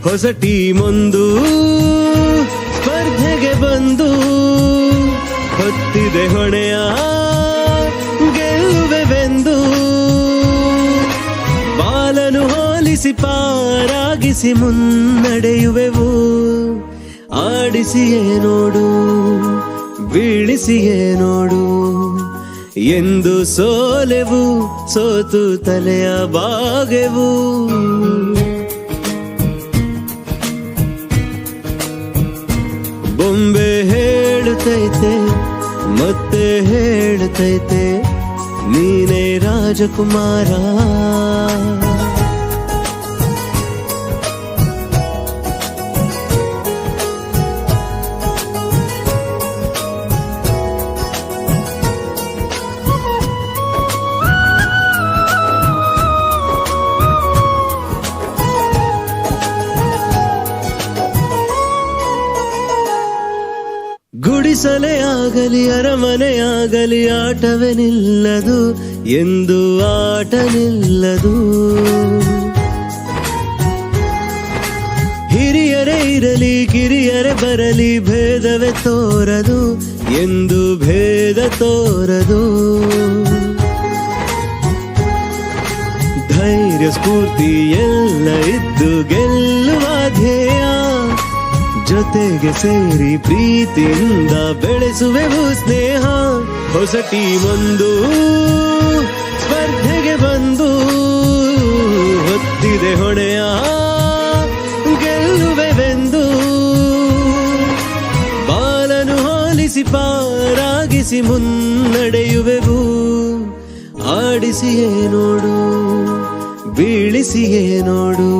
ಹೊಸ ಟೀಮೊಂದು ಸ್ಪರ್ಧೆಗೆ ಬಂದು ಹೊತ್ತಿದೆ ಹೊಣೆಯ ಗೆಲ್ಲುವೆವೆಂದು. ಬಾಲನು ಹೋಲಿಸಿ ಪಾರಾಗಿಸಿ ಮುನ್ನಡೆಯುವೆವು. ಆಡಿಸಿಯೇ ನೋಡು ಬೀಳಿಸಿಯೇ ನೋಡು ಎಂದು ಸೋಲೆವು, ಸೋತು ತಲೆಯ ಬಾಗೆವು. ಬೊಂಬೆ ಹೇಳುತ್ತೈತೆ ಮತ್ತೆ ಹೇಳುತ್ತೈತೆ ನೀನೇ ರಾಜಕುಮಾರ. ಗುಡಿಸಲೇ ಆಗಲಿ ಅರಮನೆಯಾಗಲಿ ಆಟವೇ ನಿಲ್ಲದು ಎಂದು ಆಟ ನಿಲ್ಲದು. ಹಿರಿಯರೇ ಇರಲಿ ಕಿರಿಯರೇ ಬರಲಿ ಭೇದವೇ ತೋರದು ಎಂದು ಭೇದ ತೋರದು. ಧೈರ್ಯ ಸ್ಫೂರ್ತಿ ಎಲ್ಲ ಇದ್ದು ಗೆಲ್ಲುವ ಧ್ಯೇಯ. ಜೊತೆಗೆ ಸೇರಿ ಪ್ರೀತಿಯಿಂದ ಬೆಳೆಸುವೆವು ಸ್ನೇಹ. ಹೊಸ ಟೀಮೊಂದು ಸ್ಪರ್ಧೆಗೆ ಬಂದು ಹೊತ್ತಿದೆ ಹೊಣೆಯ ಗೆಲ್ಲುವೆವೆಂದು. ಬಾಲನು ಹೋಲಿಸಿ ಪಾರಾಗಿಸಿ ಮುನ್ನಡೆಯುವೆವು. ಆಡಿಸಿಯೇ ನೋಡು ಬೀಳಿಸಿಯೇ ನೋಡು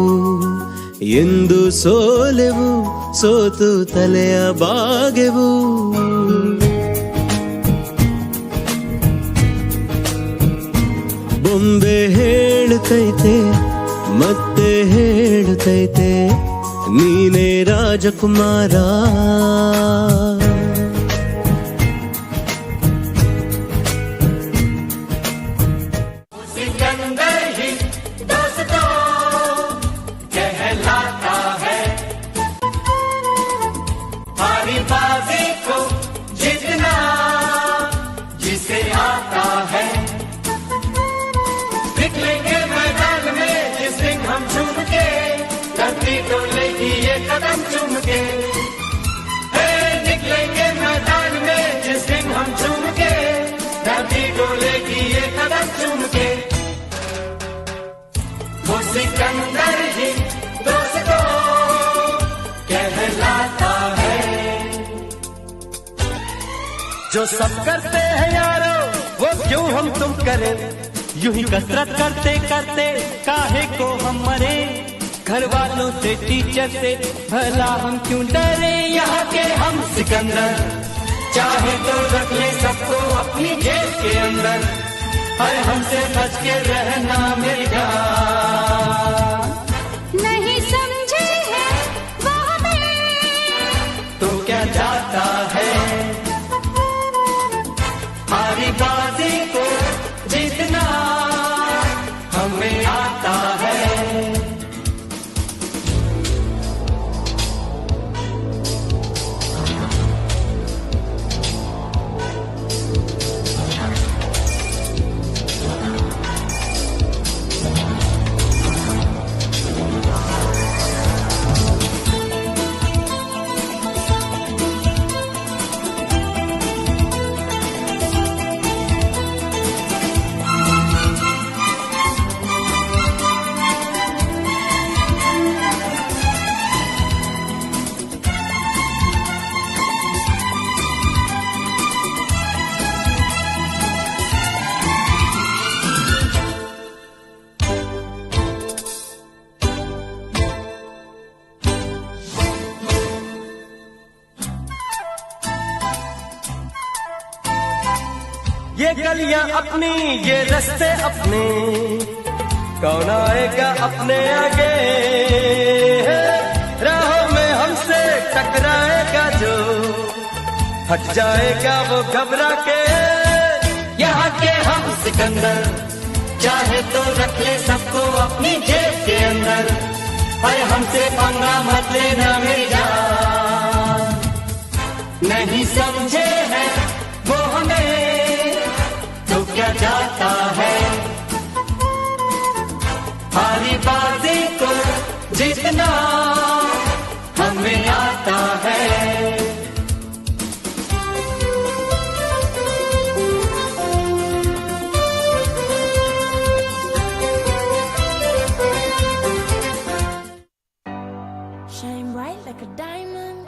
ಎಂದು ಸೋಲೆವು, ಸೋತು ತಲೆಯ ಬಾಗೆವು. ಬೊಂಬೆ ಹೇಳುತ್ತೈತೆ ಮತ್ತೆ ಹೇಳುತ್ತೈತೆ ನೀನೇ ರಾಜಕುಮಾರ. कदम चूम के निकलेंगे मैदान में जिस दिन हम चूम के धरती डोलेगी ये कदम चूम के. वो सिकंदर ही दोस्तों कहलाता है. जो सब करते हैं यारो वो क्यों हम तुम करें. यूं ही कसरत करते करते काहे को हम मरे. घर वालों से टीचर से भला हम क्यों डरे. यहाँ के हम सिकंदर चाहे तो रख ले सबको अपनी जेब के अंदर. हर हमसे बच के रहना मेरी जान. नहीं समझे है वो हमें तो क्या जाता है. हमारी बाजी को जीतना हमें आता है. ये गलियां अपनी ये रास्ते अपने कौन आएगा अपने आगे. राहों में हमसे टकराएगा जो हट जाएगा वो घबरा के. यहाँ के हम सिकंदर चाहे तो रख ले सबको अपनी जेब के अंदर. अरे हमसे पंगा मत लेना मेरी जान, नहीं समझे हैं वो हमें तो क्या जाता है, हारी बाजी को जीतना हमें आता है। Shine bright like a diamond.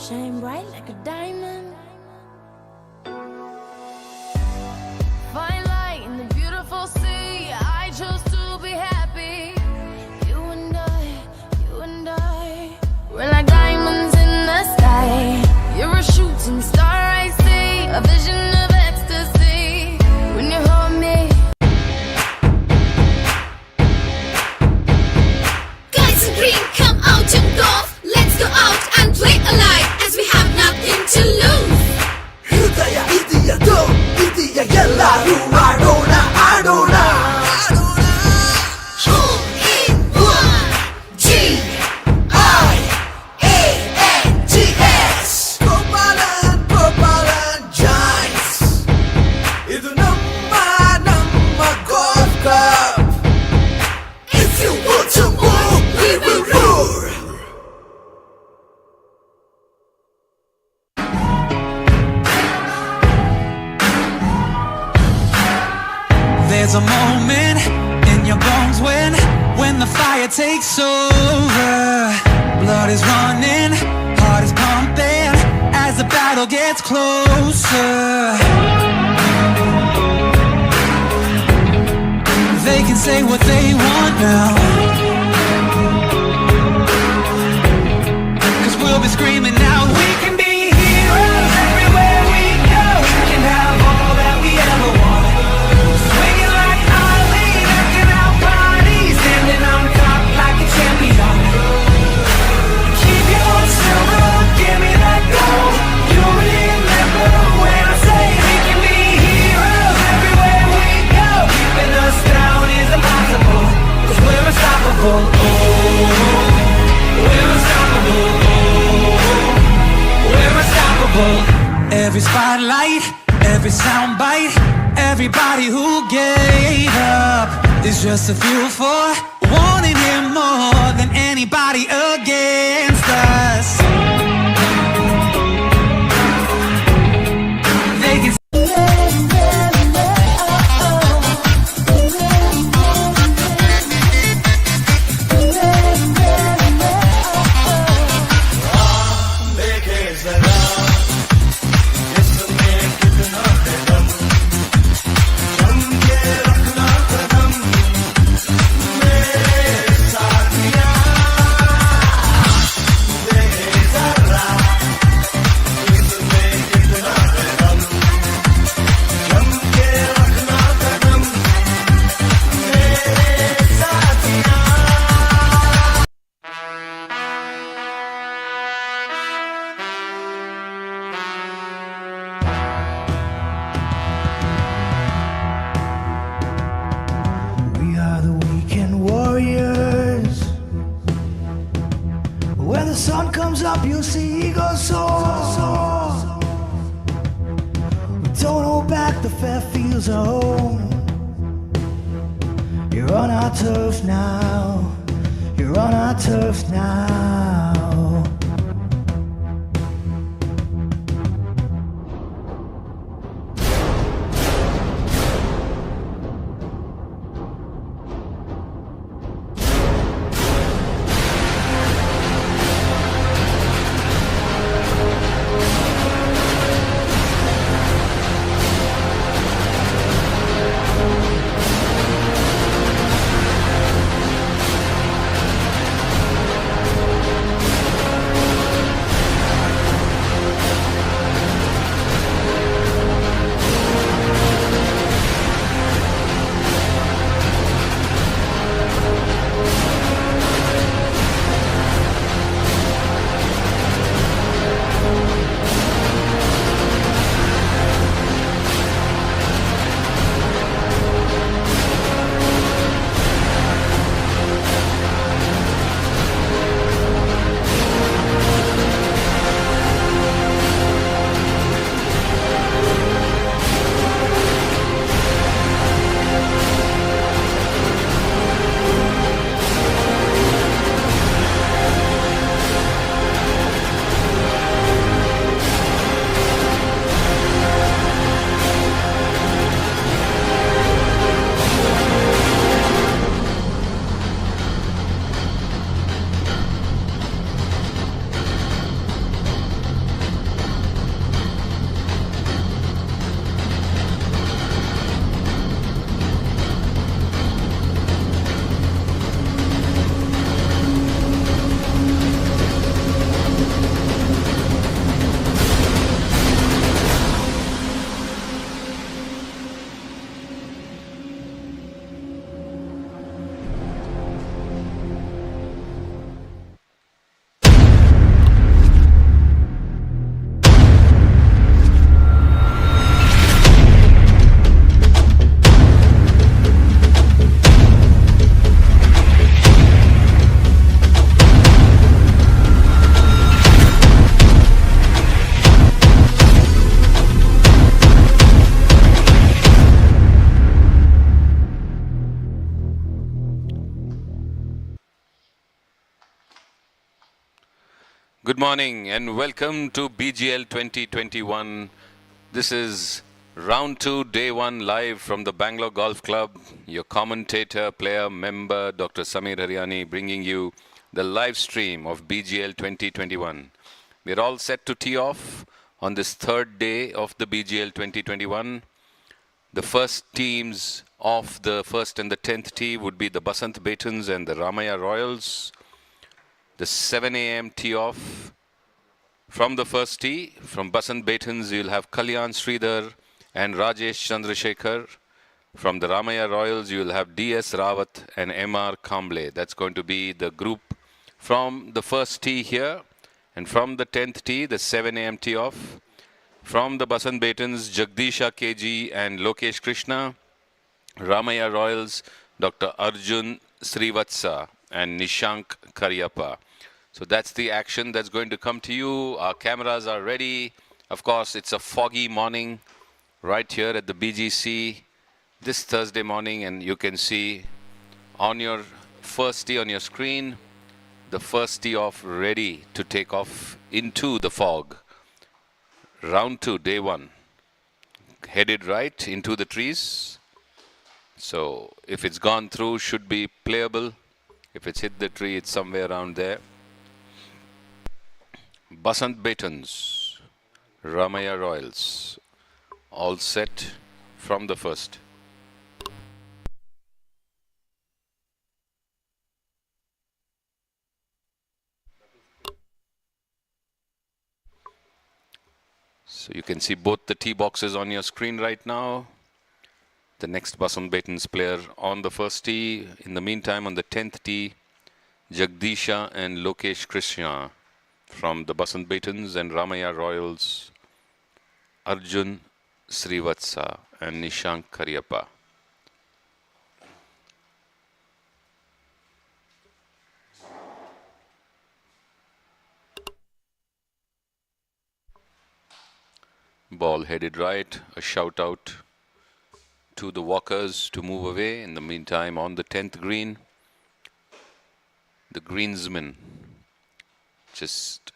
Shine bright like a diamond. Fine light in the beautiful sea. I chose to be happy. You and I, we're like diamonds in the sky. You're a shooting star, I see. A vision of ecstasy when you hold me. Guys in green, come out and golf. Let's go out and play alive as we have nothing to lose. ಹೃದಯ ಇದೆಯದು ಇದೆಯ ಎಲ್ಲರೂ ಆಡೋಣ ಆಡೋಣ Home in one. G-I-A-N-G-S Gopalan joys ಇದು ನಮ್ಮ golf club. If you want to move, we will roar. There's a moment in your bones when the fire takes over. Blood is running, heart is pumping as the battle gets closer. They can say what they want now, 'cause we'll be screaming out, we can be heroes everywhere we go. We can have all that we ever wanted. Swinging like Ali, knocking out parties, standing on top like a champion. Keep your silver, give me that gold. You'll remember when I say we can be heroes everywhere we go. Keeping us down is impossible, 'cause we're unstoppable. Oh, we're unstoppable. Oh, we're unstoppable. Every spotlight, every soundbite, everybody who gave up is just a fuel for wanting him more than anybody against us. They can We are the weekend warriors. When the sun comes up, you'll see eagles soar. We don't hold back, the fair fields are home. You're on our turf now. You're on our turf now. Good morning and welcome to BGL 2021. This is round 2, day 1 live from the Bangalore Golf Club. Your commentator, player, member, Dr. Samir Haryani, bringing you the live stream of BGL 2021. We're all set to tee off on this third day of the BGL 2021. The first teams of the first and the 10th tee would be the Basant Batons and the Ramaya Royals. The 7 a.m. tee off. From the first tee, from Basant Batons, you'll have Kalyan Sridhar and Rajesh Chandrasekhar. From the Ramaya Royals, you'll have D.S. Rawat and M.R. Kamble. That's going to be the group from the first tee here. And from the 10th tee, the 7 a.m. tee off. From the Basant Batons, Jagdisha KG and Lokesh Krishna. Ramaya Royals, Dr. Arjun Srivatsa and Nishank Karyappa. So that's the action that's going to come to you. Our cameras are ready. Of course, it's a foggy morning right here at the BGC this Thursday morning, and you can see on your first tee on your screen, the first tee off ready to take off into the fog. Round 2, day 1. Headed right into the trees. So if it's gone through, should be playable. If it's hit the tree, it's somewhere around there. Basant Batons, Ramaya Royals, all set from the first. So you can see both the tee boxes on your screen right now. The next Basant Batons player on the first tee. In the meantime, on the 10th tee, Jagdisha and Lokesh Krishna. From the Basant Batons and Ramaya Royals, Arjun Srivatsa and Nishank Karyappa. Ball headed right, a shout out to the walkers to move away. In the meantime, on the 10th green, the greensman just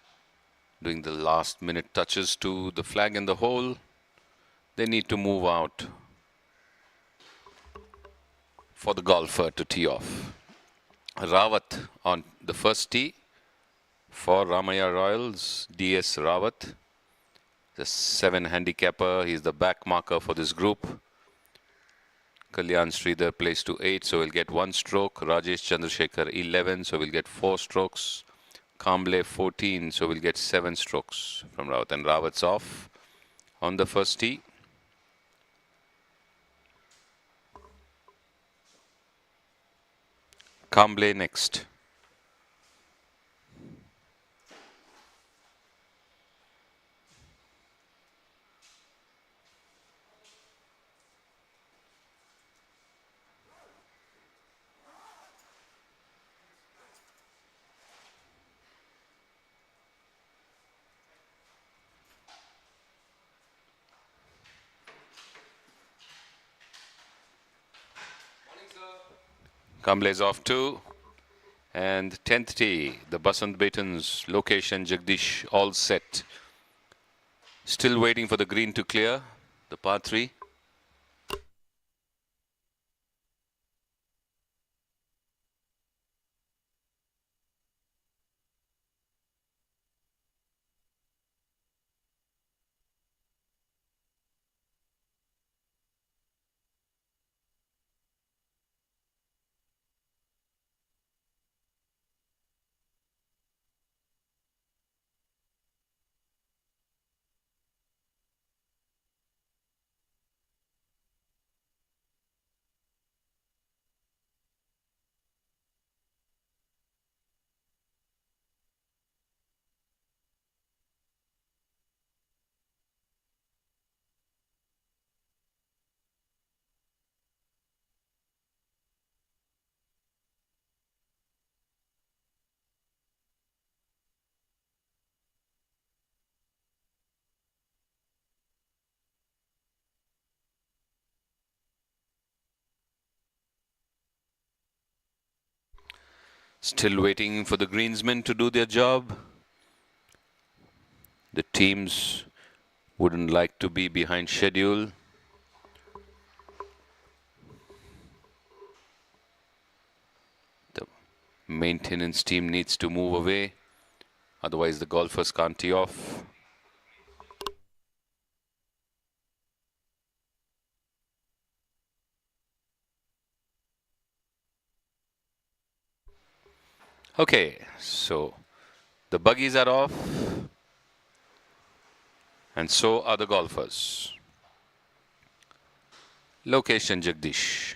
doing the last minute touches to the flag in the hole. They need to move out for the golfer to tee off. Rawat on the first tee for Ramaya Royals, D.S. Rawat, the 7 handicapper. He's the back marker for this group. Kalyan Sridhar plays to 8, so we'll get 1 stroke. Rajesh Chandrasekhar 11, so we'll get 4 strokes. Kamble 14, so we'll get 7 strokes from Rawat. And Rawat's off on the first tee. Kamble next. Kamble's off too. And 10th tee, the Basant Batons, Lokesh and Jagdish all set. Still waiting for the green to clear, the par 3. Still waiting for the greensmen to do their job. The teams wouldn't like to be behind schedule. The maintenance team needs to move away, otherwise the golfers can't tee off. Okay, so the buggies are off, and so are the golfers. Location Jagdish,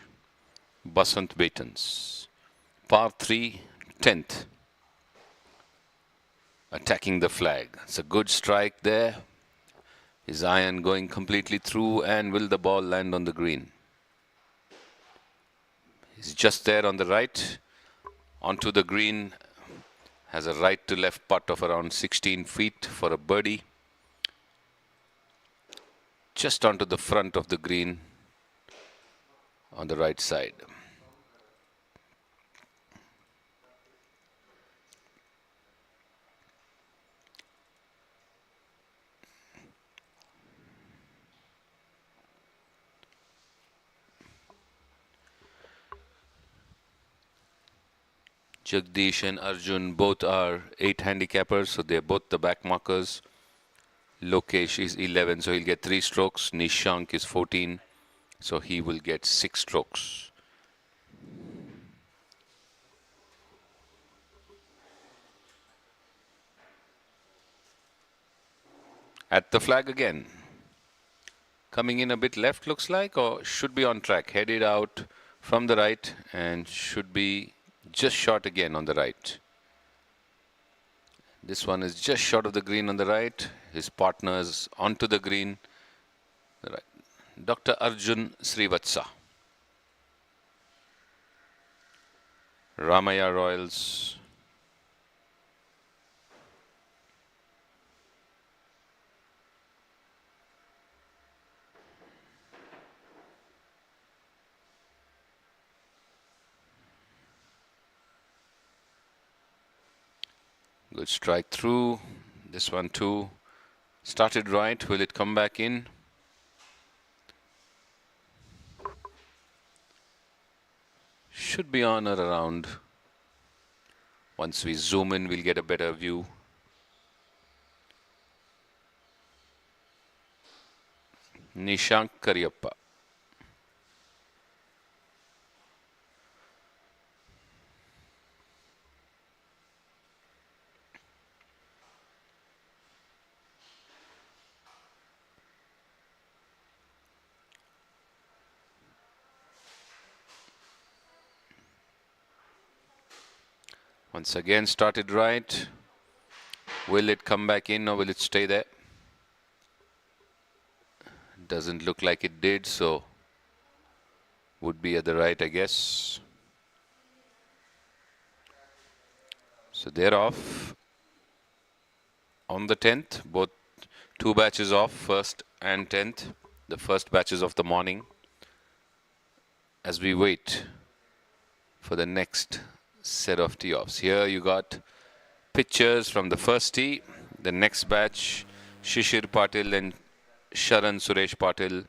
Basant Batons, par 3, 10th. Attacking the flag. It's a good strike there. His iron going completely through, and will the ball land on the green? He's just there on the right. Onto the green. Has a right to left putt of around 16 feet for a birdie. Just onto the front of the green on the right side. Jagdish and Arjun both are 8 handicappers, so they're both the back markers. Lokesh is 11, so he'll get 3 strokes. Nishank is 14, so he will get 6 strokes. At the flag again. Coming in a bit left, looks like, or should be on track. Headed out from the right and should be just short again on the right. This one is just short of the green on the right. His partners onto the green. The right. Dr. Arjun Srivatsa. Ramaya Royals. Good strike through. This one too. Started right. Will it come back in? Should be on or around. Once we zoom in, we'll get a better view. Nishank Karyappa. Once again started right. Will it come back in or will it stay there? Doesn't look like it did, so would be at the right, I guess. So they're off on the 10th. Both 2 batches off, first and 10th. The first batches of the morning. As we wait for the next set of tee-offs. Here you got pictures from the first tee. The next batch, Shishir Patil and Sharan Suresh Patil,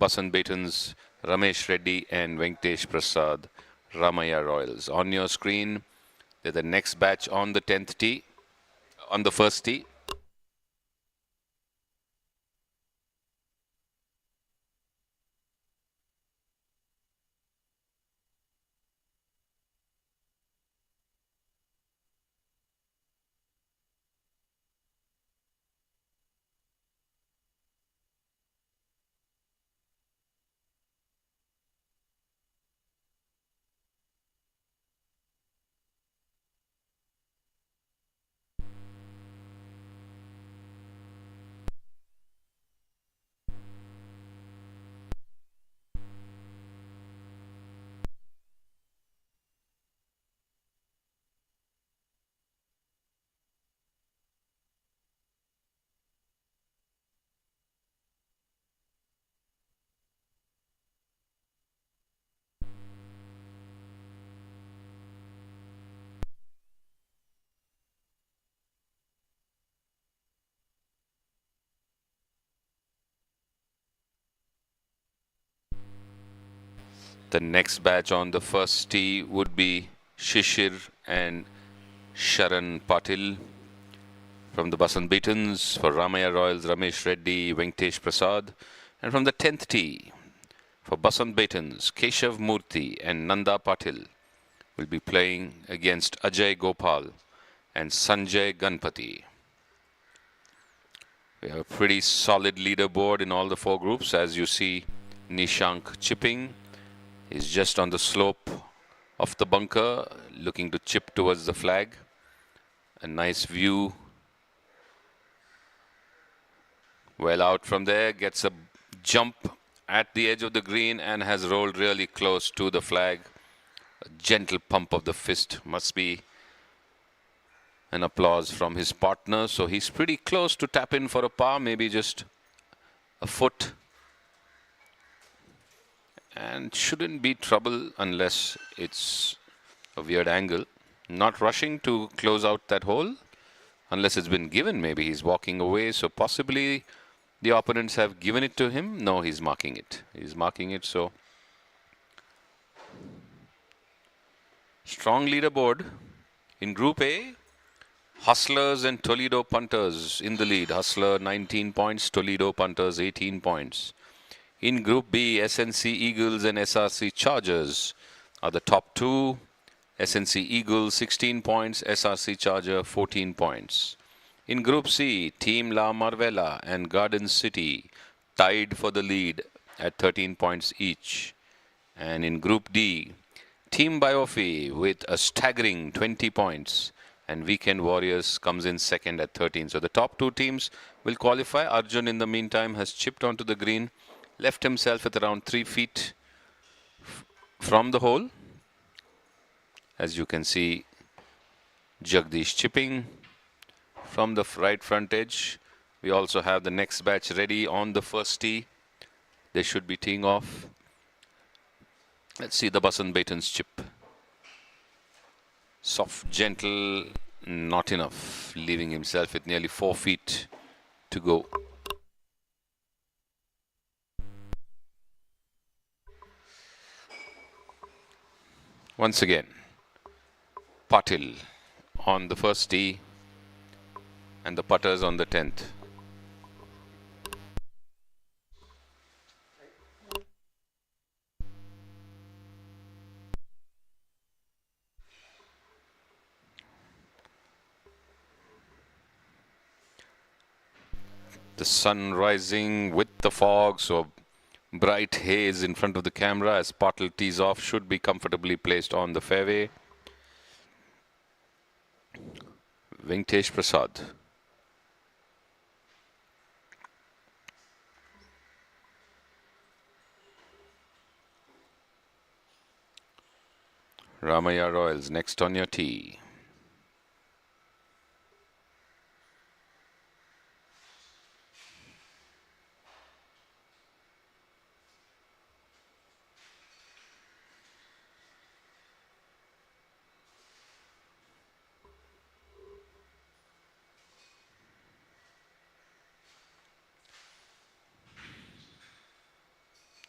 Basant Batons, Ramesh Reddy and Venkatesh Prasad, Ramaya Royals. On your screen, they're the next batch on the 10th tee, on the first tee. The next batch on the first tee would be Shishir and Sharan Patil. From the Basant Beatons for Ramaya Royals, Ramesh Reddy, Venkatesh Prasad. And from the 10th tee for Basant Beatons, Keshav Murthy and Nanda Patil will be playing against Ajay Gopal and Sanjay Ganpati. We have a pretty solid leaderboard in all the four groups. As you see, Nishank chipping is just on the slope of the bunker, looking to chip towards the flag. A nice view. Well out from there, gets a jump at the edge of the green and has rolled really close to the flag. A gentle pump of the fist must be an applause from his partner. So he's pretty close to tap in for a par, maybe just a foot. And shouldn't be trouble unless it's a weird angle. Not rushing to close out that hole unless it's been given. Maybe he's walking away, so possibly the opponents have given it to him. No, he's marking it. He's marking it, so strong leaderboard. In Group A, Hustlers and Toledo Punters in the lead. Hustler 19 points, Toledo Punters 18 points. In Group B, SNC Eagles and SRC Chargers are the top two. SNC Eagles 16 points, SRC Charger 14 points. In Group C, Team La Marvella and Garden City tied for the lead at 13 points each. And in Group D, Team Biofi with a staggering 20 points and Weekend Warriors comes in second at 13. So the top two teams will qualify. Arjun in the meantime has chipped onto the green, left himself at around 3 feet from the hole. As you can see, Jagdish chipping from the right front edge. We also have the next batch ready on the first tee. They should be teeing off. Let's see the Basant Baton's chip. Soft, gentle, not enough, leaving himself with nearly 4 feet to go. Once again, Patil on the first tee and the putters on the 10th. The sun rising with the fog, so bright haze in front of the camera as Patil tees off, should be comfortably placed on the fairway. Venkatesh Prasad. Ramaya Royals next on your tee.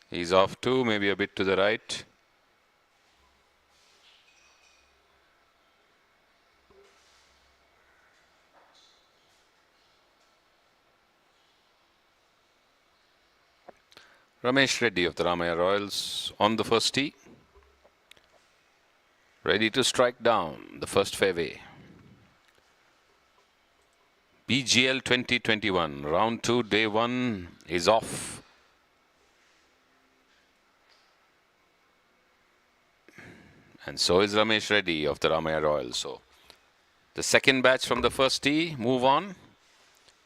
He's off too, maybe a bit to the right. Ramesh Reddy of the Ramaya Royals on the first tee. Ready to strike down the first fairway. BGL 2021, round 2, day 1 is off. And so is Ramesh Reddy of the Ramaya Royals. So the second batch from the first tee move on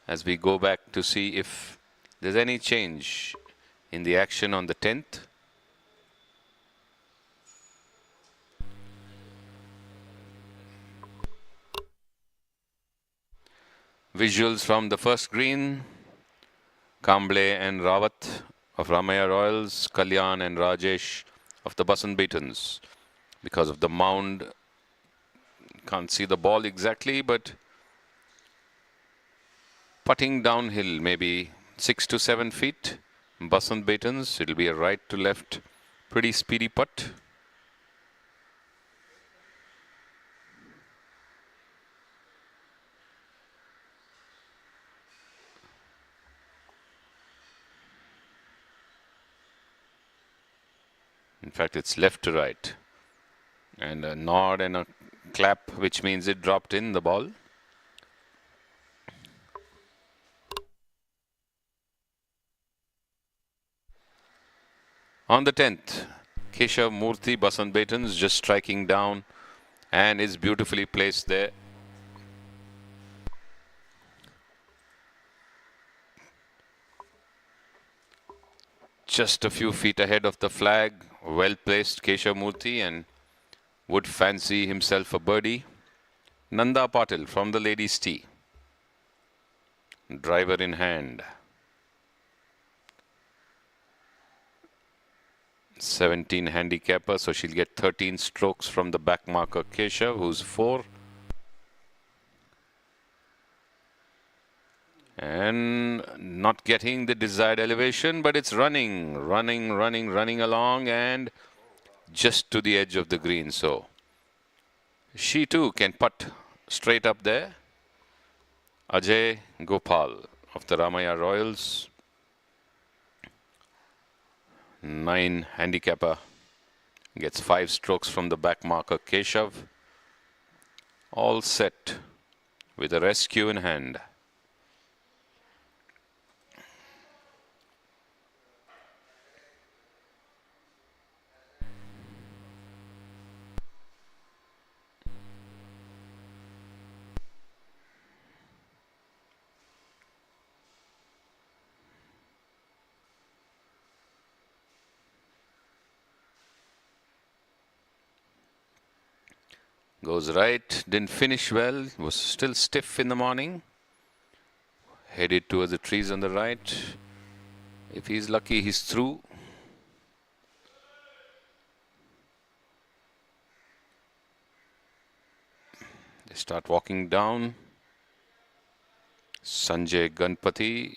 as we go back to see if there's any change in the action on the 10th. Visuals from the first green. Kamble and Rawat of Ramaya Royals, Kalyan and Rajesh of the Basant Batons. Because of the mound, can't see the ball exactly, but putting downhill maybe 6 to 7 feet. Basant Batons, it'll be a right to left Pretty speedy putt. In fact, it's left to right. And a nod and a clap, which means it dropped in the ball. On the 10th, Keshav Murthy Basant Baitons just striking down and is beautifully placed there. Just a few feet ahead of the flag. Well placed Keshav Murthy, and would fancy himself a birdie. Nanda Patil from the ladies' tee. Driver in hand. 17 handicapper, so she'll get 13 strokes from the back marker Keshav, who's 4. And not getting the desired elevation, but it's running along and just to the edge of the green. So she too can putt straight up there. Ajay Gopal of the Ramaya Royals. 9 handicapper, gets 5 strokes from the back marker Keshav. All set with a rescue in hand. Goes right, didn't finish well, was still stiff in the morning. Headed towards the trees on the right. If he's lucky, he's through. They start walking down. Sanjay Ganpati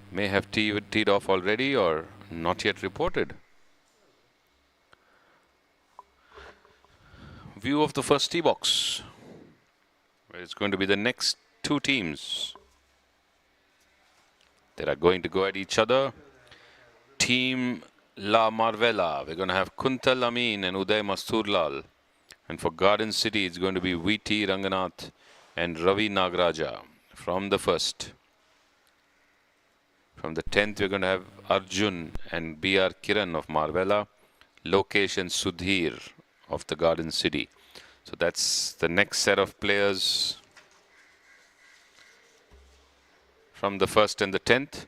may have teed off already or not yet reported. View of the first tee box, where it's going to be the next 2 teams that are going to go at each other. Team La Marvella, we're going to have Kuntal Amin and Uday Masturlal. And for Garden City, it's going to be VT Ranganath and Ravi Nagraja from the first. From the 10th, we're going to have Arjun and BR Kiran of Marvella, Lokesh and Sudhir of the Garden City. So that's the next set of players from the 1st and the 10th.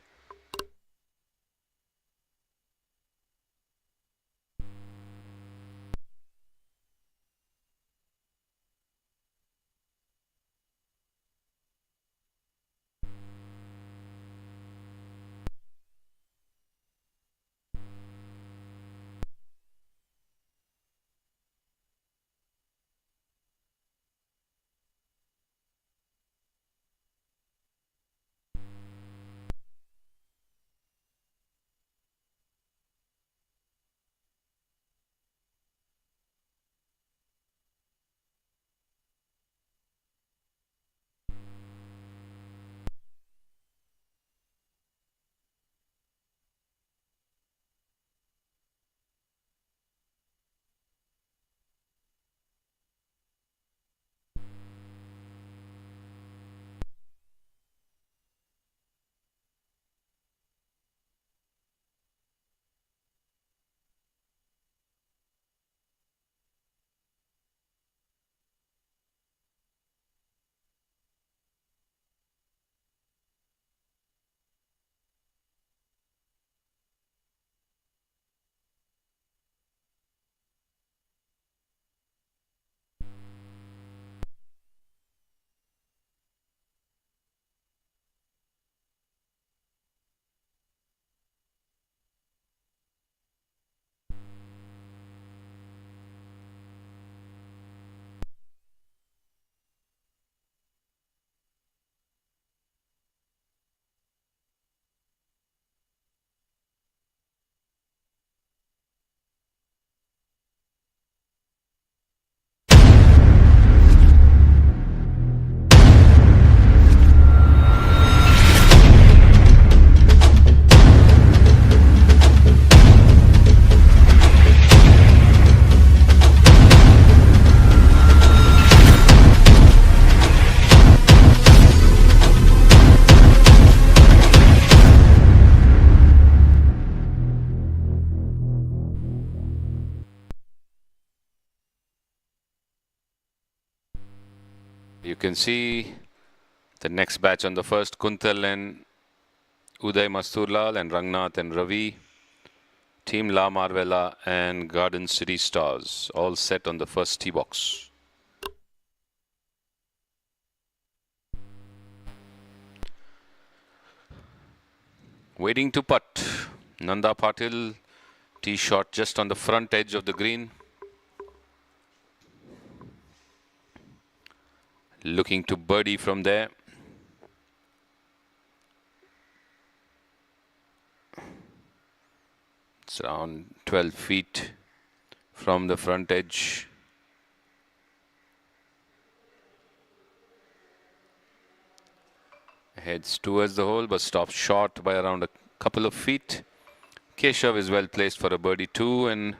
you can see the next batch on the first, Kuntal and Uday Masturlal and Rangnath and Ravi. Team La Marvella and Garden City Stars all set on the first tee box. Waiting to putt, Nanda Patil, tee shot just on the front edge of the green. Looking to birdie from there. It's around 12 feet from the front edge. Heads towards the hole but stops short by around a couple of feet. Keshav is well placed for a birdie too, and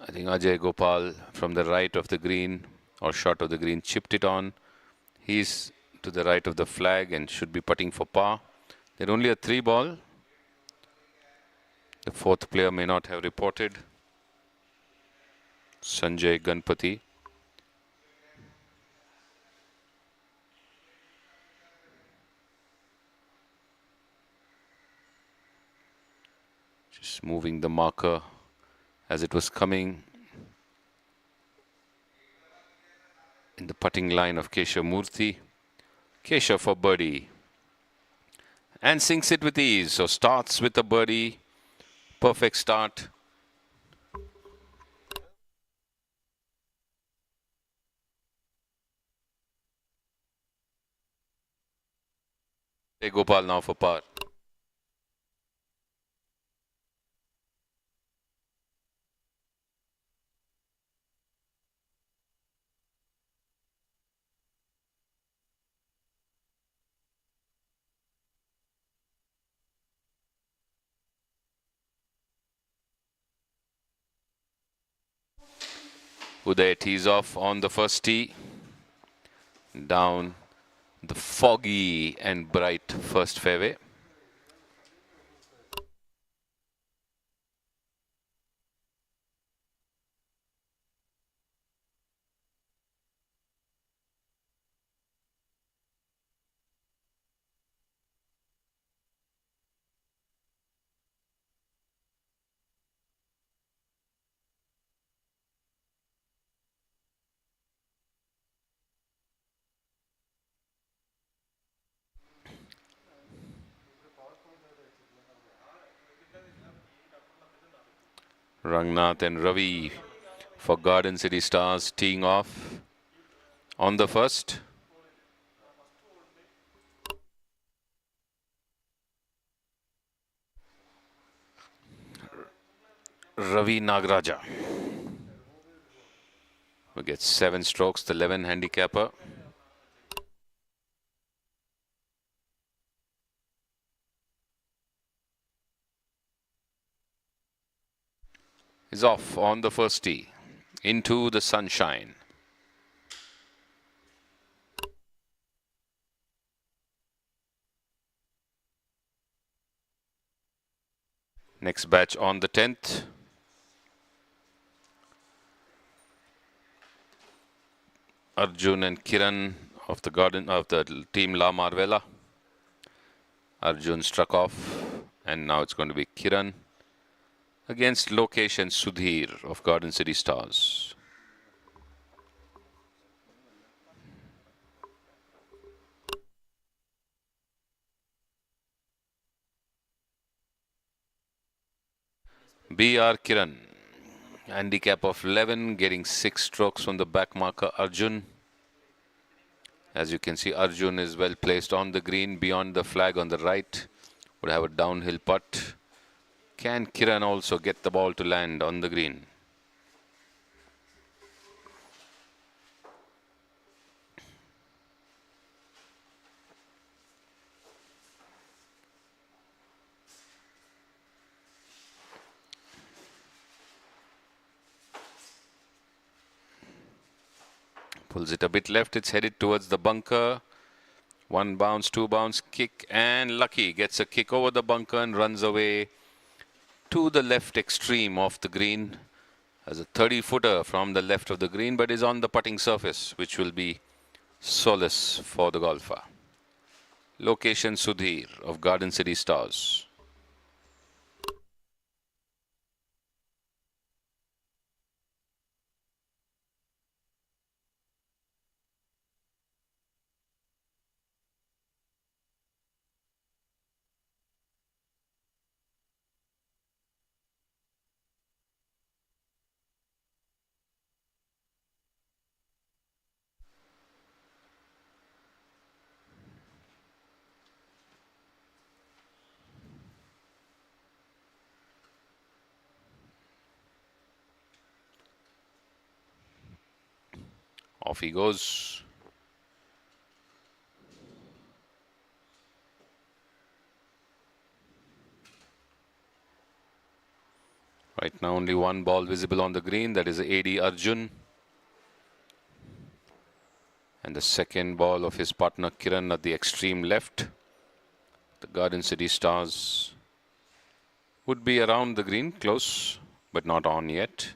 I think Ajay Gopal from the right of the green or short of the green chipped it on. He's to the right of the flag and should be putting for par. They're only a 3-ball. The fourth player may not have reported. Sanjay Ganpati. Just moving the marker as it was coming in the putting line of Keshav Murthy. Keshav for birdie. And sinks it with ease. So starts with a birdie. Perfect start. Gopal now for par. Uday tees off on the first tee. Down the foggy and bright first fairway. Rangnath and Ravi for Garden City Stars teeing off on the first. Ravi Nagaraja will get 7 strokes, the 11 handicapper. Is off on the first tee into the sunshine. Next batch on the 10th. Arjun and Kiran of the team La Marvella. Arjun struck off and now it's going to be Kiran against Lokesh and Sudhir of Garden City Stars. B.R. Kiran, handicap of 11, getting 6 strokes from the back marker Arjun. As you can see, Arjun is well placed on the green beyond the flag on the right. Would have a downhill putt. Can Kiran also get the ball to land on the green? Pulls it a bit left, it's headed towards the bunker. 1 bounce, 2 bounce, kick, and Lucky gets a kick over the bunker and runs away to the left extreme of the green as a 30-footer from the left of the green, but is on the putting surface, which will be solace for the golfer. Location Sudhir of Garden City Stars. Off he goes. Right now only one ball visible on the green, that is AD Arjun. And the second ball of his partner Kiran at the extreme left. The Garden City Stars would be around the green, close, but not on yet.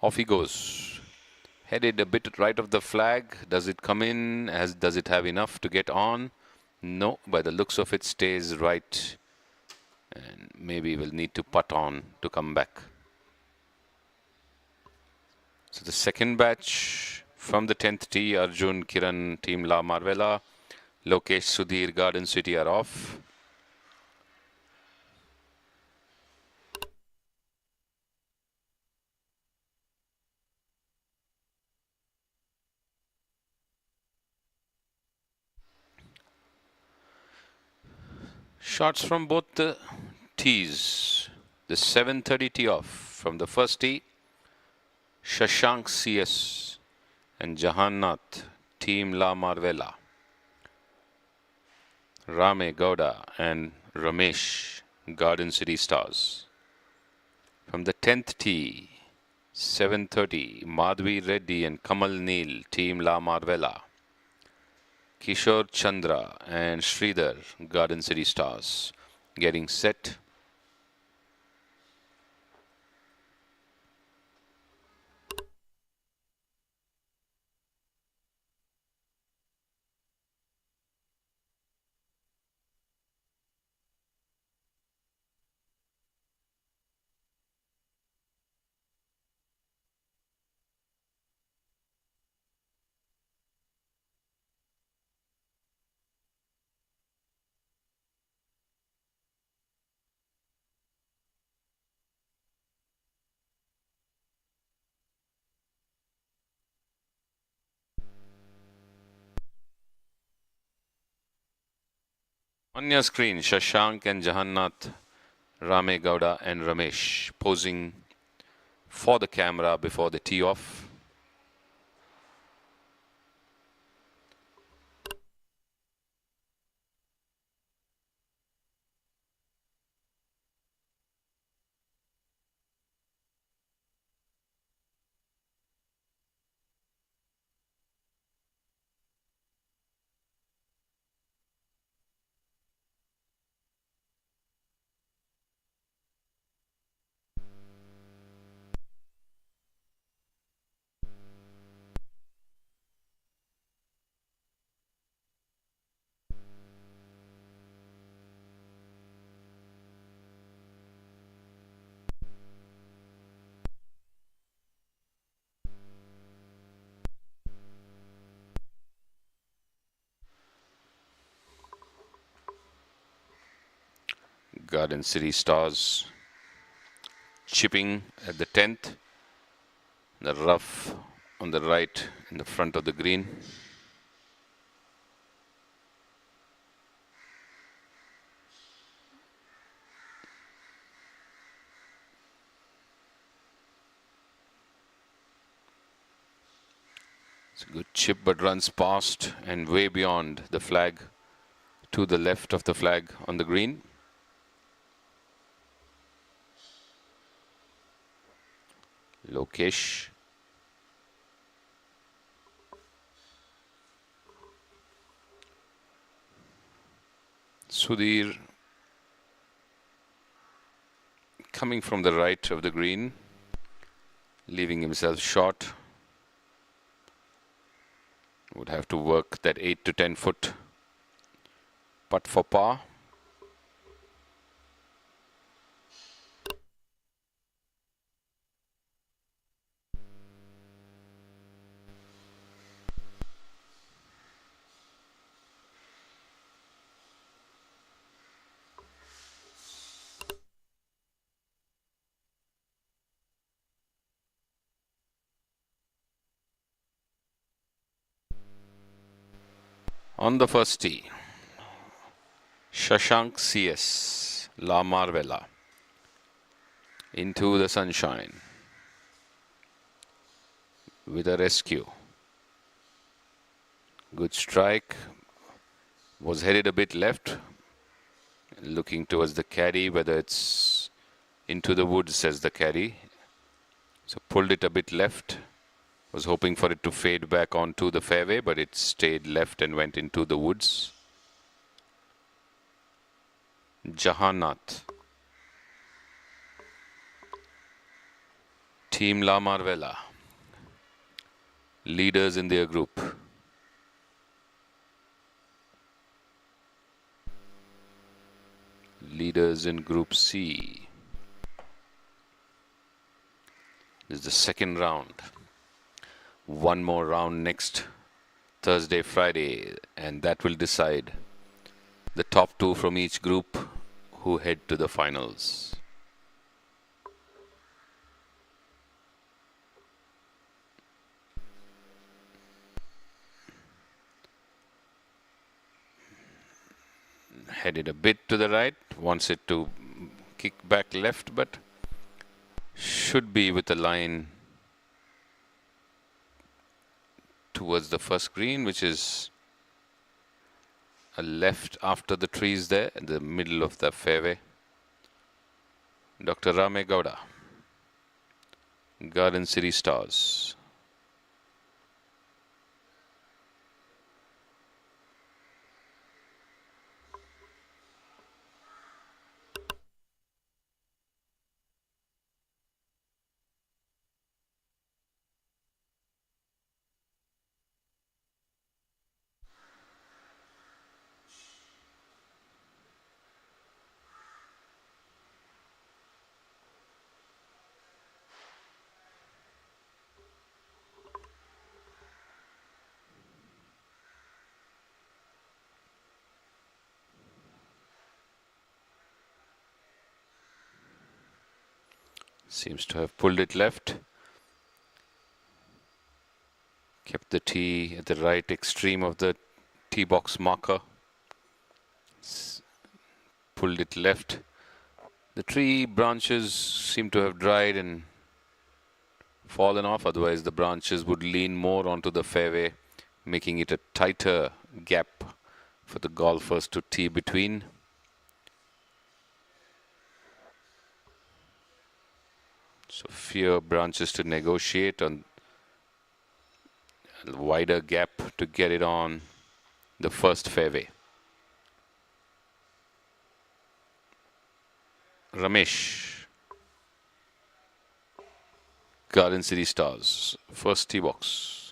Off he goes. Headed a bit right of the flag. Does it come in? Does it have enough to get on? No, by the looks of it, stays right. And maybe will need to putt on to come back. So the second batch from the 10th tee, Arjun, Kiran, Team La Marvella, Lokesh, Sudhir, Garden City are off. Shots from both the tees. The 7:30 tee off from the first tee. Shashank CS and Jahannath, Team La Marvella. Rame Gowda and Ramesh, Garden City Stars. From the 10th tee, 7:30, Madhvi Reddy and Kamal Neel, Team La Marvella. Kishore Chandra and Sridhar, Garden City Stars, getting set. On your screen, Shashank and Jahannath, Rame Gowda and Ramesh posing for the camera before the tee off. Garden City Stars chipping at the 10th. The rough on the right in the front of the green. It's a good chip, but runs past and way beyond the flag, to the left of the flag on the green. Lokesh. Sudhir. coming from the right of the green, leaving himself short. Would have to work that 8 to 10 foot putt for par. On the first tee, Shashank CS, La Marvella, into the sunshine with a rescue. Good strike, was headed a bit left, looking towards the caddy, whether it's into the woods, says the caddy. So pulled it a bit left. Was hoping for it to fade back onto the fairway, but it stayed left and went into the woods. Jahannath. Team La Marvella. Leaders in their group. Leaders in Group C. This is the second round. One more round next Thursday, Friday, and that will decide the top two from each group who head to the finals. Headed a bit to the right, wants it to kick back left, but should be with a line towards the first green, which is a left after the trees there, in the middle of the fairway. Dr. Rame Gowda, Garden City Stars. Seems to have pulled it left. Kept the tee at the right extreme of the tee box marker. Pulled it left. The tree branches seem to have dried and fallen off. Otherwise, the branches would lean more onto the fairway, making it a tighter gap for the golfers to tee between. So fewer branches to negotiate on a wider gap to get it on the first fairway. Ramesh, Garden City Stars, first tee box.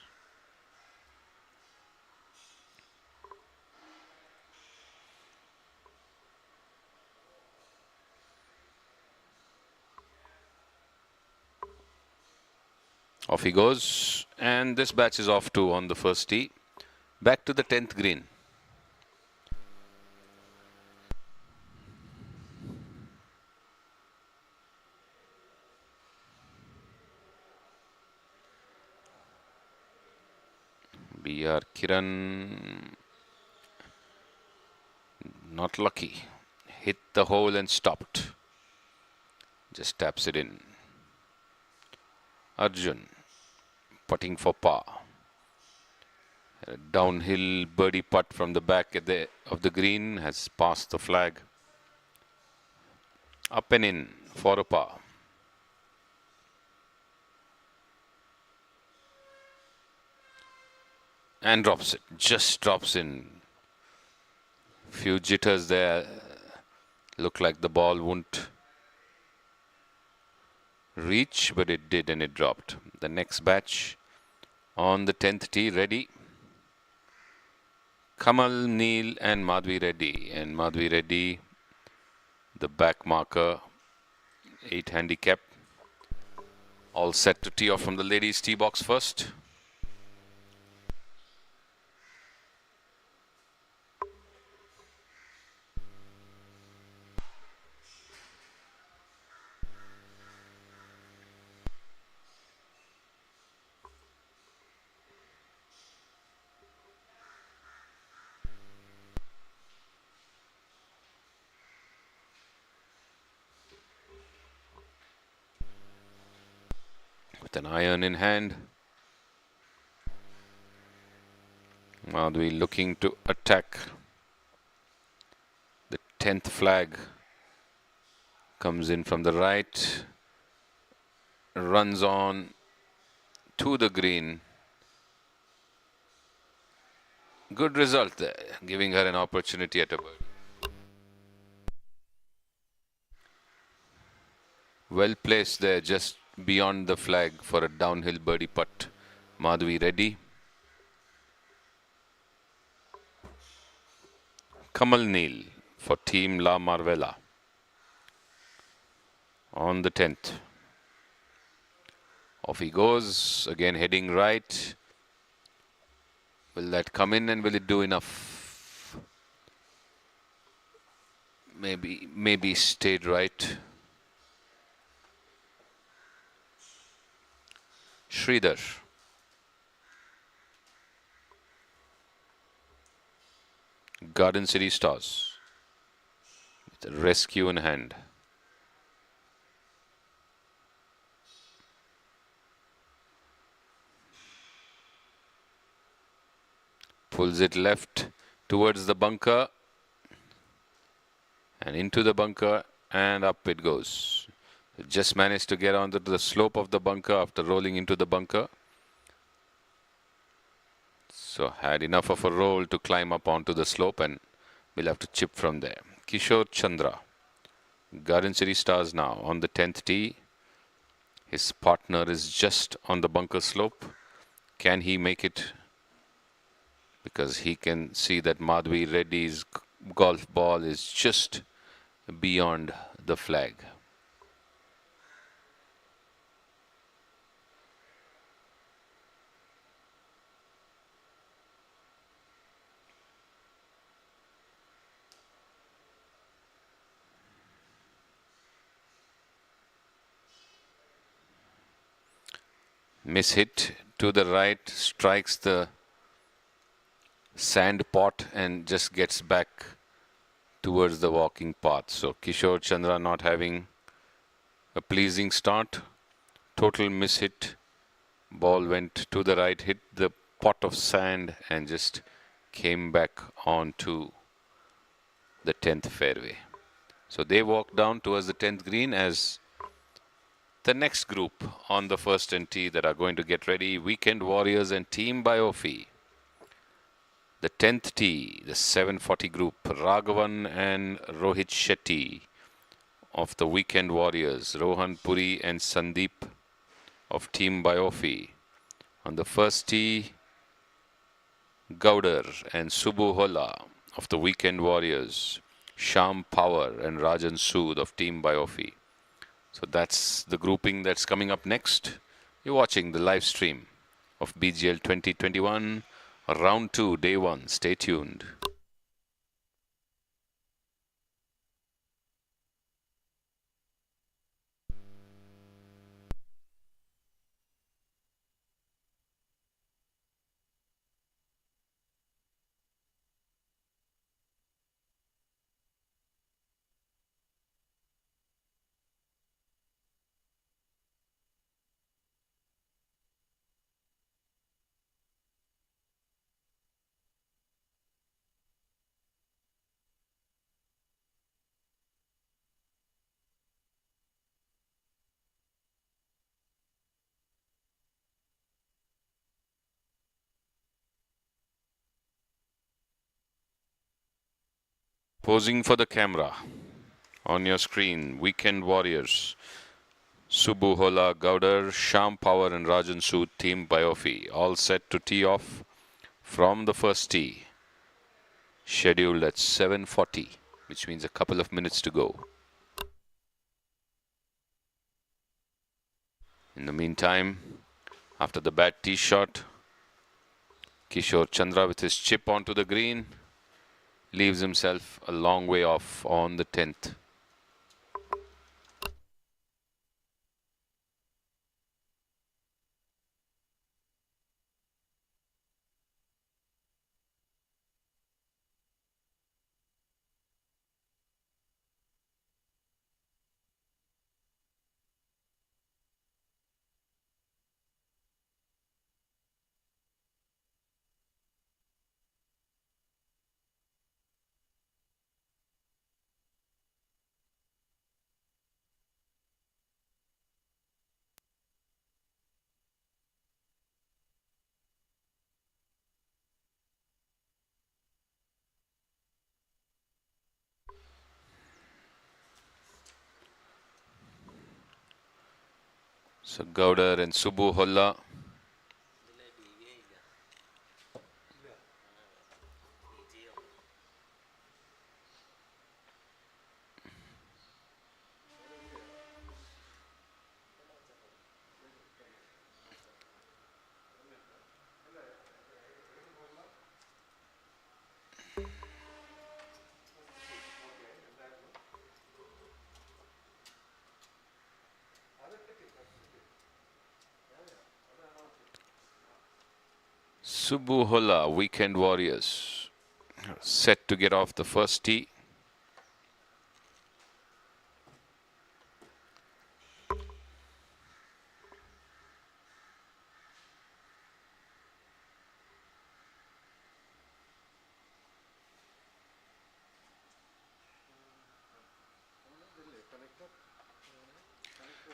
Off he goes, and this batch is off too on the first tee. Back to the 10th green. B.R. Kiran, not lucky. Hit the hole and stopped. Just taps it in. Arjun, putting for par. A downhill birdie putt from the back of the green has passed the flag. Up and in for a par. And drops it, just drops in. Few jitters there. Look like the ball won't reach, but it did and it dropped. The next batch on the 10th tee, ready. Kamal Neil and Madhvi Reddy. And Madhvi Reddy, the back marker, 8 handicap. All set to tee off from the ladies' tee box first. With an iron in hand, Madhvi looking to attack. The 10th flag comes in from the right, runs on to the green. Good result there, giving her an opportunity at a birdie. Well placed there, just beyond the flag for a downhill birdie putt. Madhvi Reddy. Kamal Neil for Team La Marvella on the 10th. Off he goes, again heading right. Will that come in and will it do enough? Maybe stayed right. Sridhar. Garden City Stars with a rescue in hand. Pulls it left towards the bunker and into the bunker and up it goes. It just managed to get onto the slope of the bunker after rolling into the bunker. So had enough of a roll to climb up onto the slope and will have to chip from there. Kishore Chandra, Garden City Stars now on the 10th tee. His partner is just on the bunker slope. Can he make it? Because he can see that Madhvi Reddy's golf ball is just beyond the flag. Miss hit to the right, strikes the sand pot and just gets back towards the walking path. So Kishore Chandra not having a pleasing start. Total miss hit. Ball went to the right, hit the pot of sand and just came back onto the 10th fairway. So they walk down towards the 10th green as the next group on the first and tee that are going to get ready. Weekend Warriors and Team Biofi. The 10th tee, the 740 group, Raghavan and Rohit Shetty of the Weekend Warriors, Rohan Puri and Sandeep of Team Biofi. On the first tee, Gaudar and Subbu Hola of the Weekend Warriors, Sham Power and Rajan Sood of Team Biofi. So that's the grouping that's coming up next. You're watching the live stream of BGL 2021. Round 2, Day 1. Stay tuned. Posing for the camera on your screen, Weekend Warriors. Subbu Hola, Gowder, Sham Power and Rajan Sood, Team Biofi, all set to tee off from the first tee. Scheduled at 7:40, which means a couple of minutes to go. In the meantime, after the bad tee shot, Kishore Chandra with his chip onto the green leaves himself a long way off on the 10th. So Gowder and Subbu Holla. Subbu Holla, Weekend Warriors, set to get off the first tee.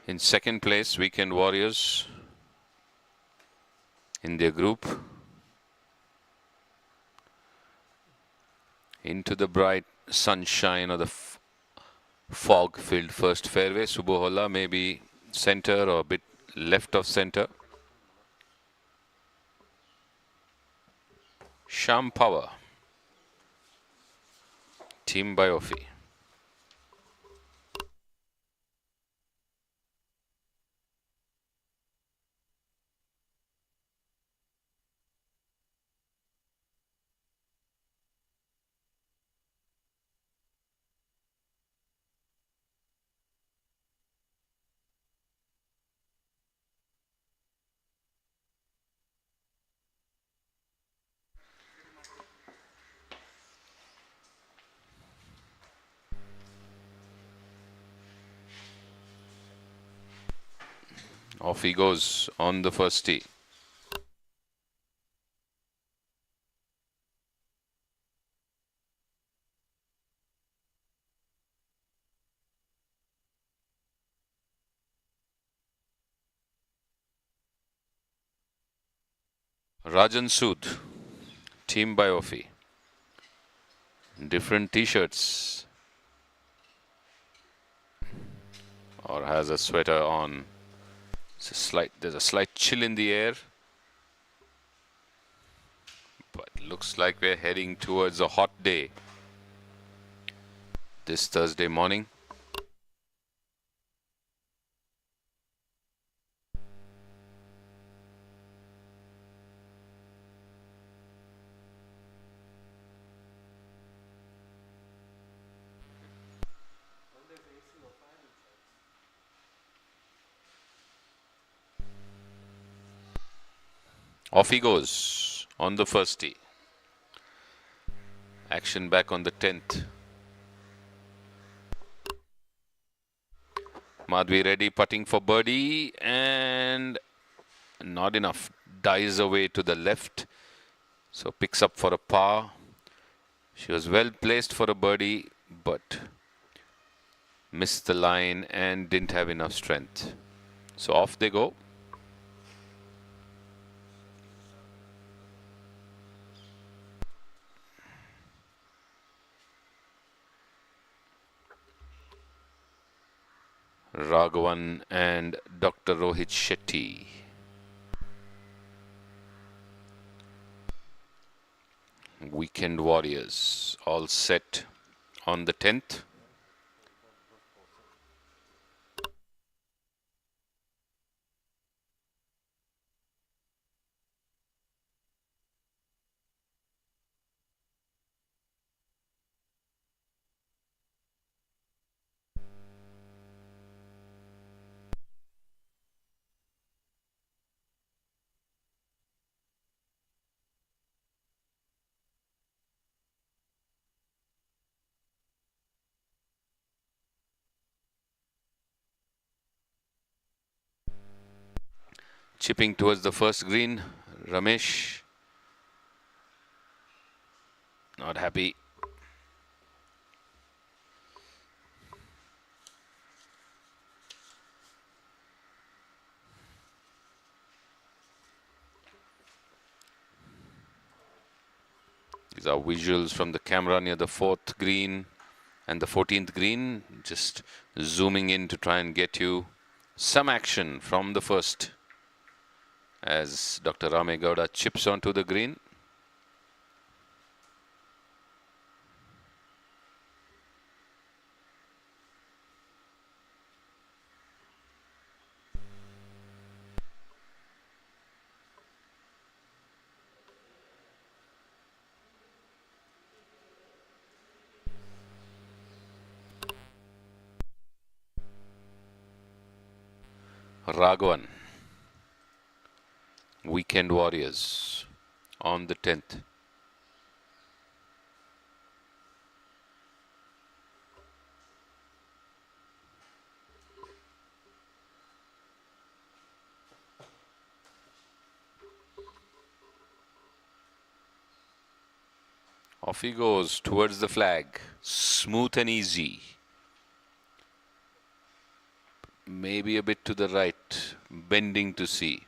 In second place, Weekend Warriors in their group. Into the bright sunshine of the fog-filled first fairway. Subbu Holla maybe center or a bit left of center. Sham Power, Team Biofi. Off he goes on the first tee. Rajan Sood, Team Biofi. Different t-shirts. Or has a sweater on. There's a slight chill in the air. But looks like we're heading towards a hot day this Thursday morning. Off he goes on the first tee. Action back on the 10th. Madhvi Reddy putting for birdie and not enough. Dies away to the left. So picks up for a par. She was well placed for a birdie but missed the line and didn't have enough strength. So off they go. Raghavan and Dr. Rohit Shetty. Weekend Warriors all set on the 10th. Chipping towards the first green, Ramesh. Not happy. These are visuals from the camera near the 4th green and the 14th green. Just zooming in to try and get you some action from the first as Dr. Rame Gowda chips onto the green. Raghavan, Weekend Warriors on the 10th. Off he goes towards the flag, smooth and easy. Maybe a bit to the right, bending to see.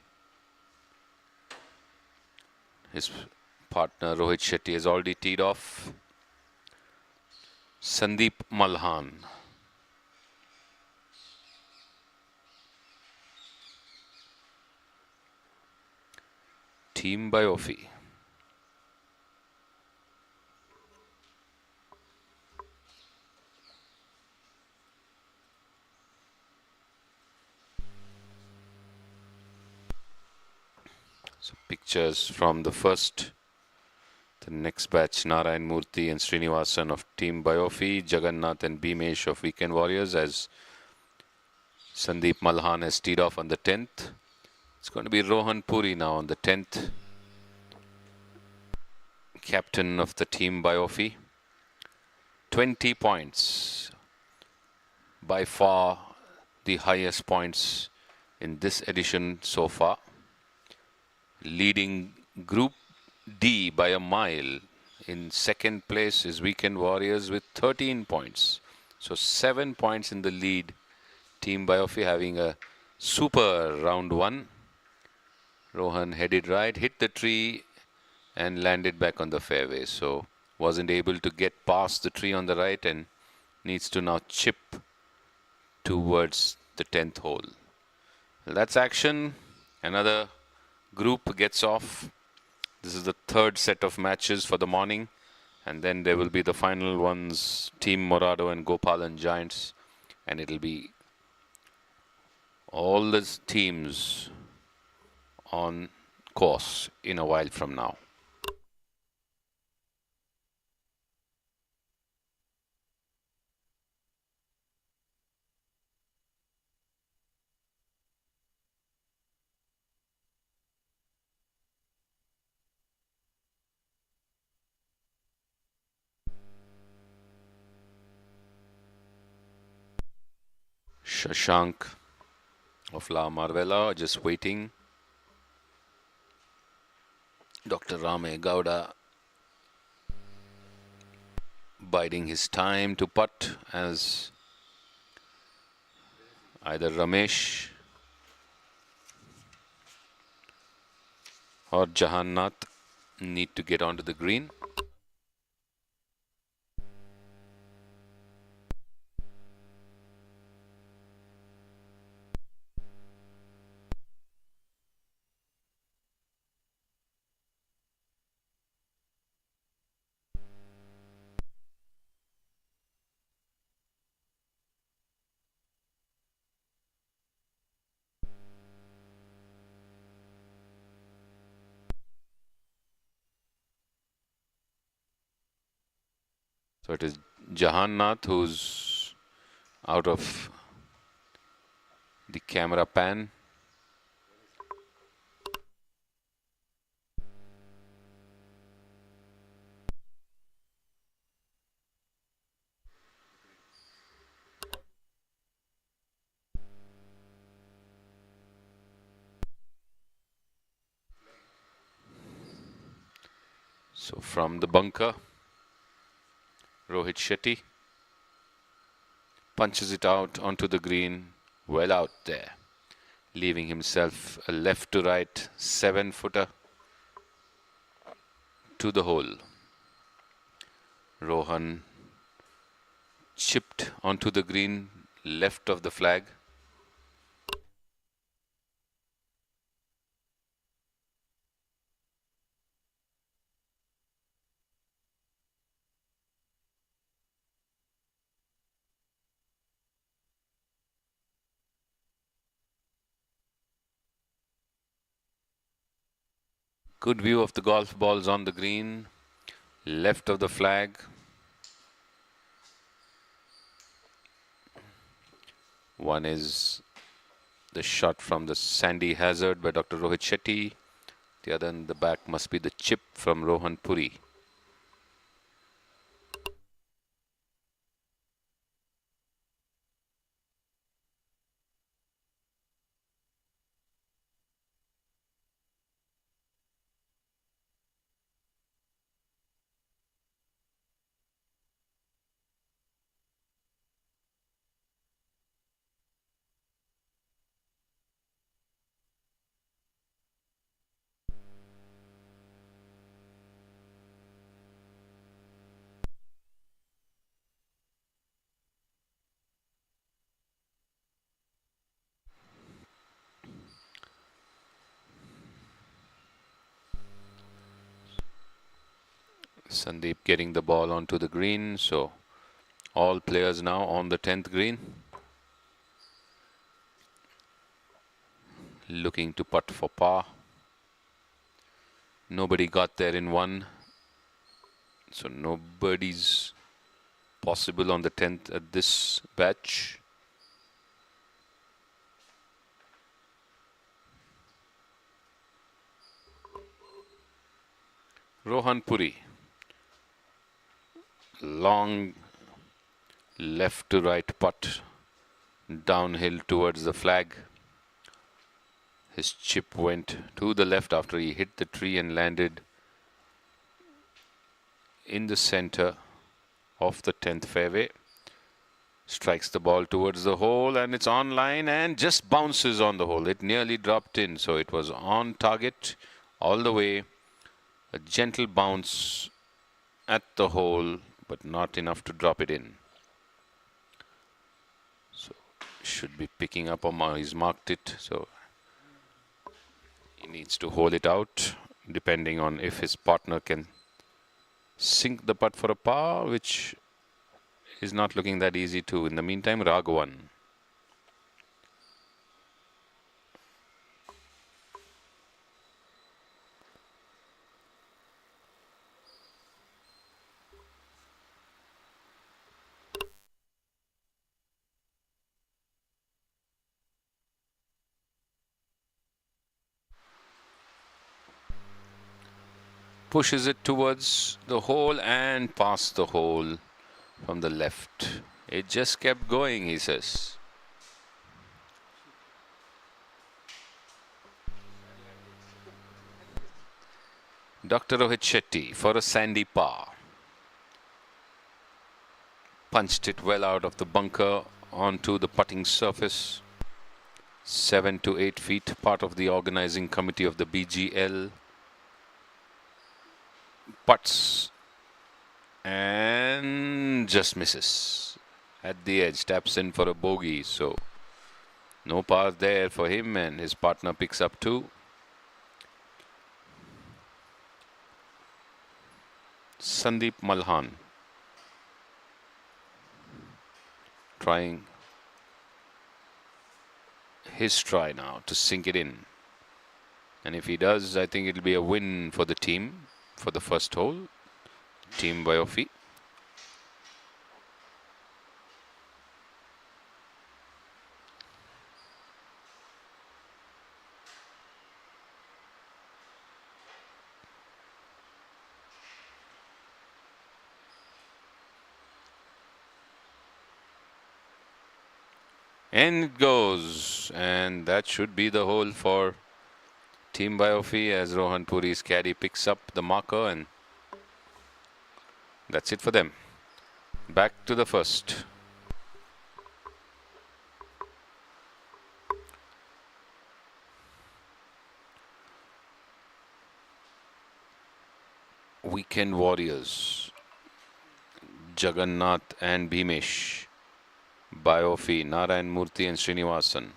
His partner Rohit Shetty has already teed off. Sandeep Malhan. Team by Ofi. So pictures from the first, the next batch, Narayan Murthy and Srinivasan of Team Biofi, Jagannath and Bhimesh of Weekend Warriors, as Sandeep Malhan has teed off on the 10th. It's going to be Rohan Puri now on the 10th. Captain of the Team Biofi. 20 points. By far the highest points in this edition so far. Leading Group D by a mile. In second place is Weekend Warriors with 13 points. So 7 points in the lead. Team Biofi having a super round 1. Rohan headed right, hit the tree and landed back on the fairway. So wasn't able to get past the tree on the right and needs to now chip towards the 10th hole. Well, that's action. Another group gets off. This is the third set of matches for the morning, and then there will be the final ones, Team Morado and Gopalan Giants, and it'll be all the teams on course in a while from now. Shashank of La Marvella just waiting. Dr. Rame Gowda biding his time to putt as either Ramesh or Jahannath need to get onto the green. So it is Jahannath who's out of the camera pan. So from the bunker, Rohit Shetty punches it out onto the green, well out there, leaving himself a left to right 7-footer to the hole. Rohan chipped onto the green left of the flag. Good view of the golf balls on the green, left of the flag. One is the shot from the sandy hazard by Dr. Rohit Shetty. The other in the back must be the chip from Rohan Puri. Sandeep getting the ball onto the green, so all players now on the 10th green, looking to putt for par. Nobody got there in one, so nobody's possible on the 10th at this batch. Rohan Puri, long left to right putt downhill towards the flag. His chip went to the left after he hit the tree and landed in the center of the 10th fairway. Strikes the ball towards the hole and it's on line and just bounces on the hole. It nearly dropped in, so it was on target all the way. A gentle bounce at the hole, but not enough to drop it in. So should be picking up on, he's marked it, so he needs to hold it out depending on if his partner can sink the putt for a par, which is not looking that easy too. In the meantime, Raghavan. Pushes it towards the hole and past the hole from the left. It just kept going, he says. Dr. Rohit Shetty for a sandy par. Punched it well out of the bunker onto the putting surface. 7 to 8 feet, part of the organizing committee of the BGL. Putts and just misses at the edge, taps in for a bogey, so no par there for him, and his partner picks up 2. Sandeep Malhan trying his try now to sink it in, and if he does, I think it'll be a win for the team for the first hole, Team Biofi. And it goes. And that should be the hole for Team Biofi as Rohan Puri's caddy picks up the marker, and that's it for them. Back to the first. Weekend Warriors, Jagannath and Bhimesh, Biofi, Narayan Murthy and Srinivasan.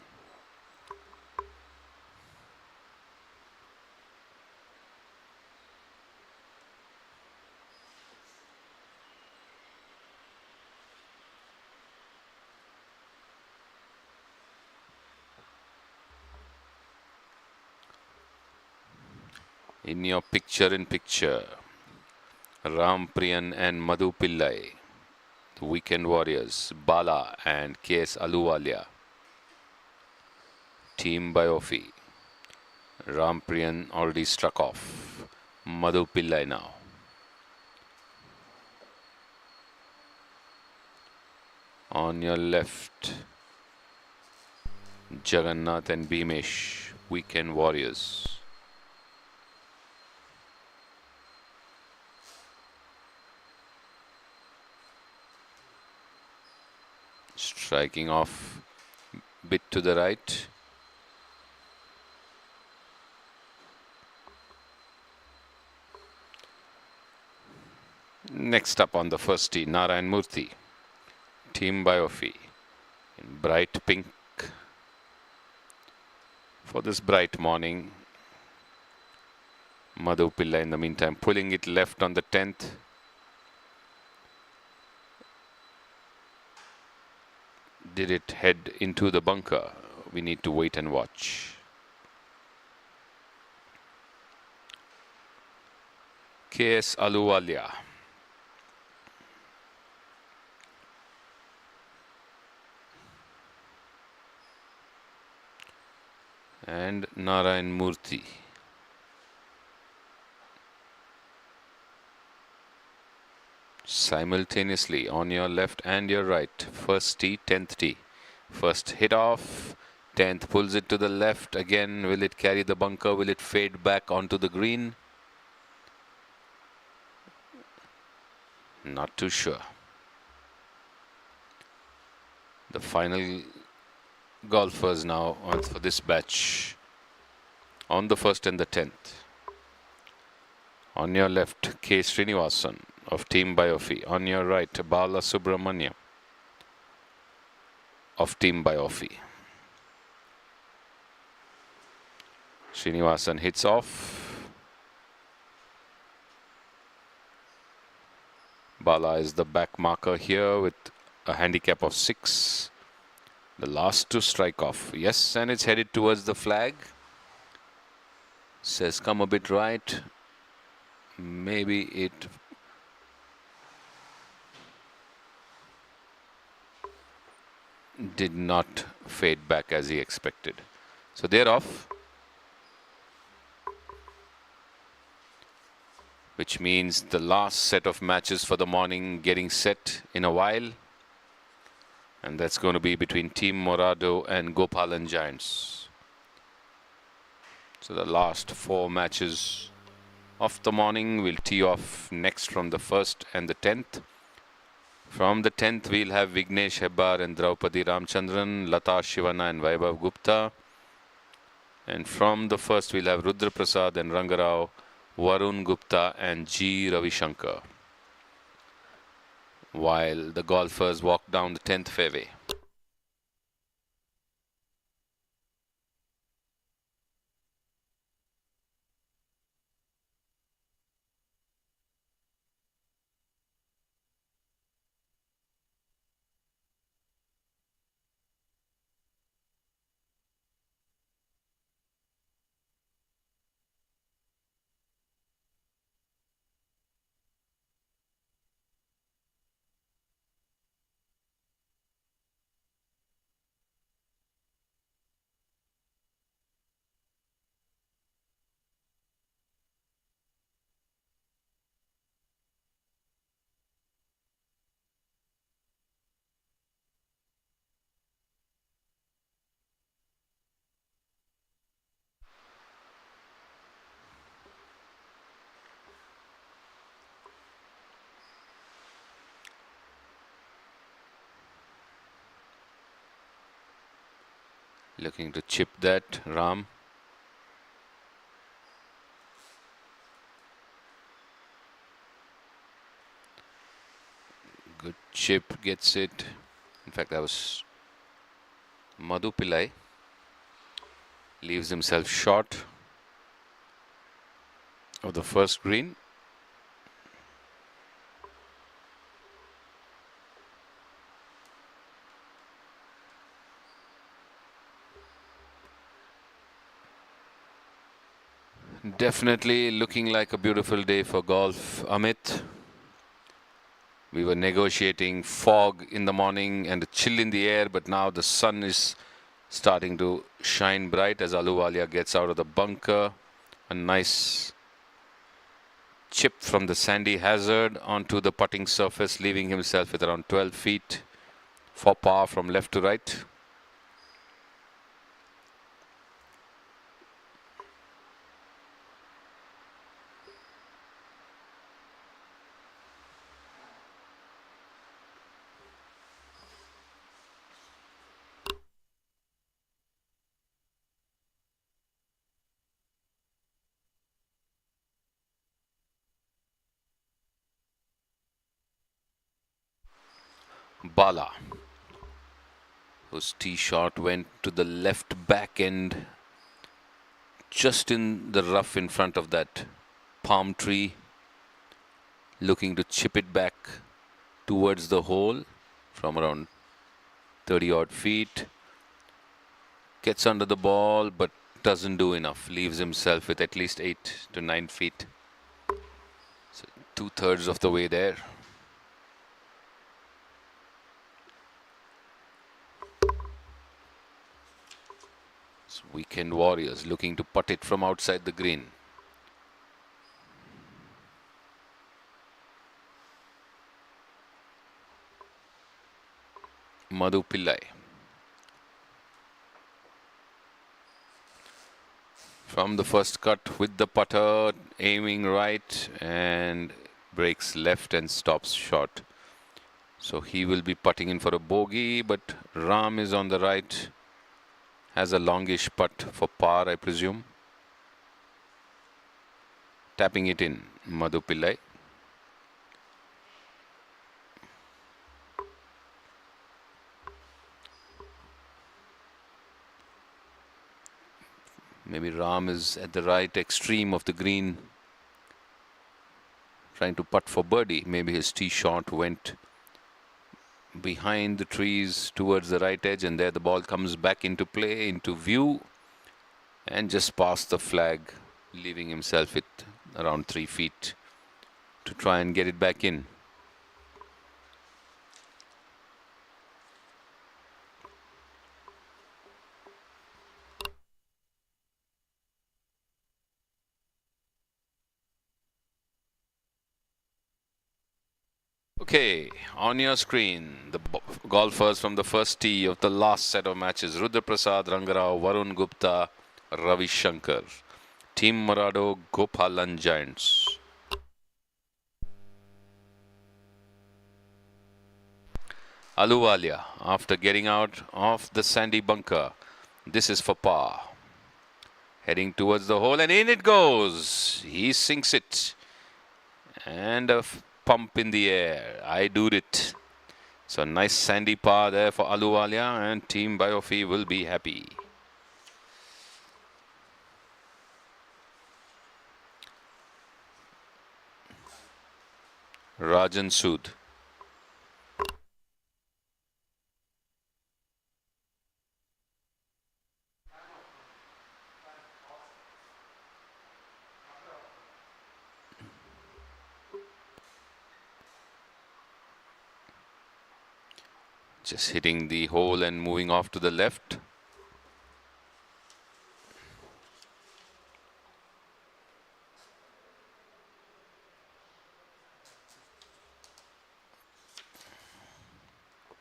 In your picture-in-picture, Ram Priyan and Madhu Pillai, the Weekend Warriors, Bala and KS Aluwalia. Team Biofi, Ram Priyan already struck off, Madhu Pillai now. On your left, Jagannath and Bhimesh, Weekend Warriors. Striking off bit to the right. Next up on the first tee, Narayan Murthy, Team Biofi, in bright pink for this bright morning. Madhu Pillai in the meantime pulling it left on the 10th. Did it head into the bunker? We need to wait and watch. KS Aluwalia. And Narayan Murthy. Simultaneously on your left and your right. First tee, 10th tee. First hit off. 10th pulls it to the left. Again, will it carry the bunker? Will it fade back onto the green? Not too sure. The final golfers now on for this batch. On the first and the 10th. On your left, K. Srinivasan of Team Biofi. On your right, Bala Subramaniam of Team Biofi. Srinivasan hits off. Bala is the back marker here with a handicap of 6. The last to strike off. Yes, and it's headed towards the flag. Says come a bit right. Maybe it did not fade back as he expected. So they're off. Which means the last set of matches for the morning getting set in a while. And that's going to be between Team Morado and Gopalan Giants. So the last 4 matches of the morning will tee off next from the 1st and the 10th. From the 10th, we'll have Vignesh Hebbar and Draupadi Ramchandran, Lata Shivana and Vaibhav Gupta. And from the 1st, we'll have Rudra Prasad and Rangarao, Varun Gupta and G. Ravishankar. While the golfers walk down the 10th fairway. Looking to chip that, Ram. Good chip, gets it. In fact, that was Madhu Pillai. Leaves himself short of the first green. Definitely looking like a beautiful day for golf, Amit. We were negotiating fog in the morning and a chill in the air, but now the sun is starting to shine bright as Ahluwalia gets out of the bunker. A nice chip from the sandy hazard onto the putting surface, leaving himself with around 12 feet for par from left to right. Bala, whose tee shot went to the left back end, just in the rough in front of that palm tree, looking to chip it back towards the hole from around 30 odd feet. Gets under the ball but doesn't do enough, leaves himself with at least 8 to 9 feet. So 2/3 of the way there. Weekend warriors looking to putt it from outside the green. Madhu Pillai. From the first cut with the putter, aiming right and breaks left and stops short. So he will be putting in for a bogey, but Ram is on the right. Has a longish putt for par, I presume. Tapping it in, Madhu Pillai. Maybe Ram is at the right extreme of the green, trying to putt for birdie. Maybe his tee shot went behind the trees towards the right edge, and there the ball comes back into play, into view, and just past the flag, leaving himself with around 3 feet to try and get it back in. Okay, on your screen, the golfers from the first tee of the last set of matches: Rudra Prasad, Rangarao, Varun Gupta, Ravi Shankar. Team Morado, Gopalan Giants. Ahluwalia, after getting out of the sandy bunker, this is for par. Heading towards the hole, and in it goes. He sinks it. And a pump in the air. I do it. So nice sandy par there for Ahluwalia, and Team Biofi will be happy. Rajan Sood. Just hitting the hole and moving off to the left.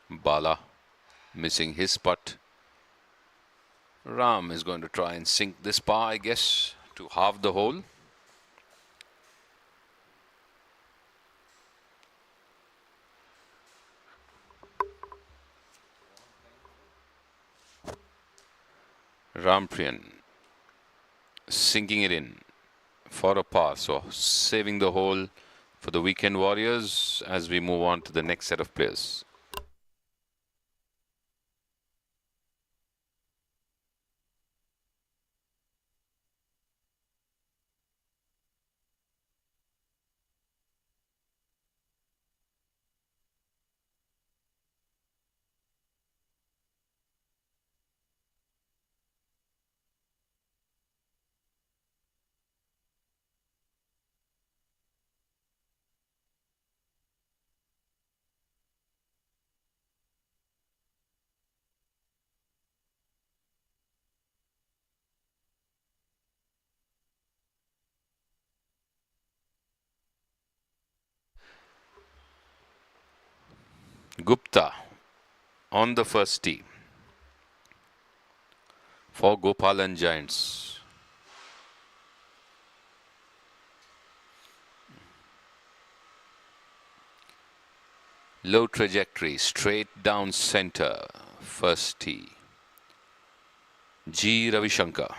Bala missing his putt. Ram is going to try and sink this par, I guess, to halve the hole. Ramprian sinking it in for a par, so saving the hole for the weekend warriors as we move on to the next set of players. Gupta on the first tee for Gopalan Giants. Low trajectory, straight down center, first tee. G. Ravishankar.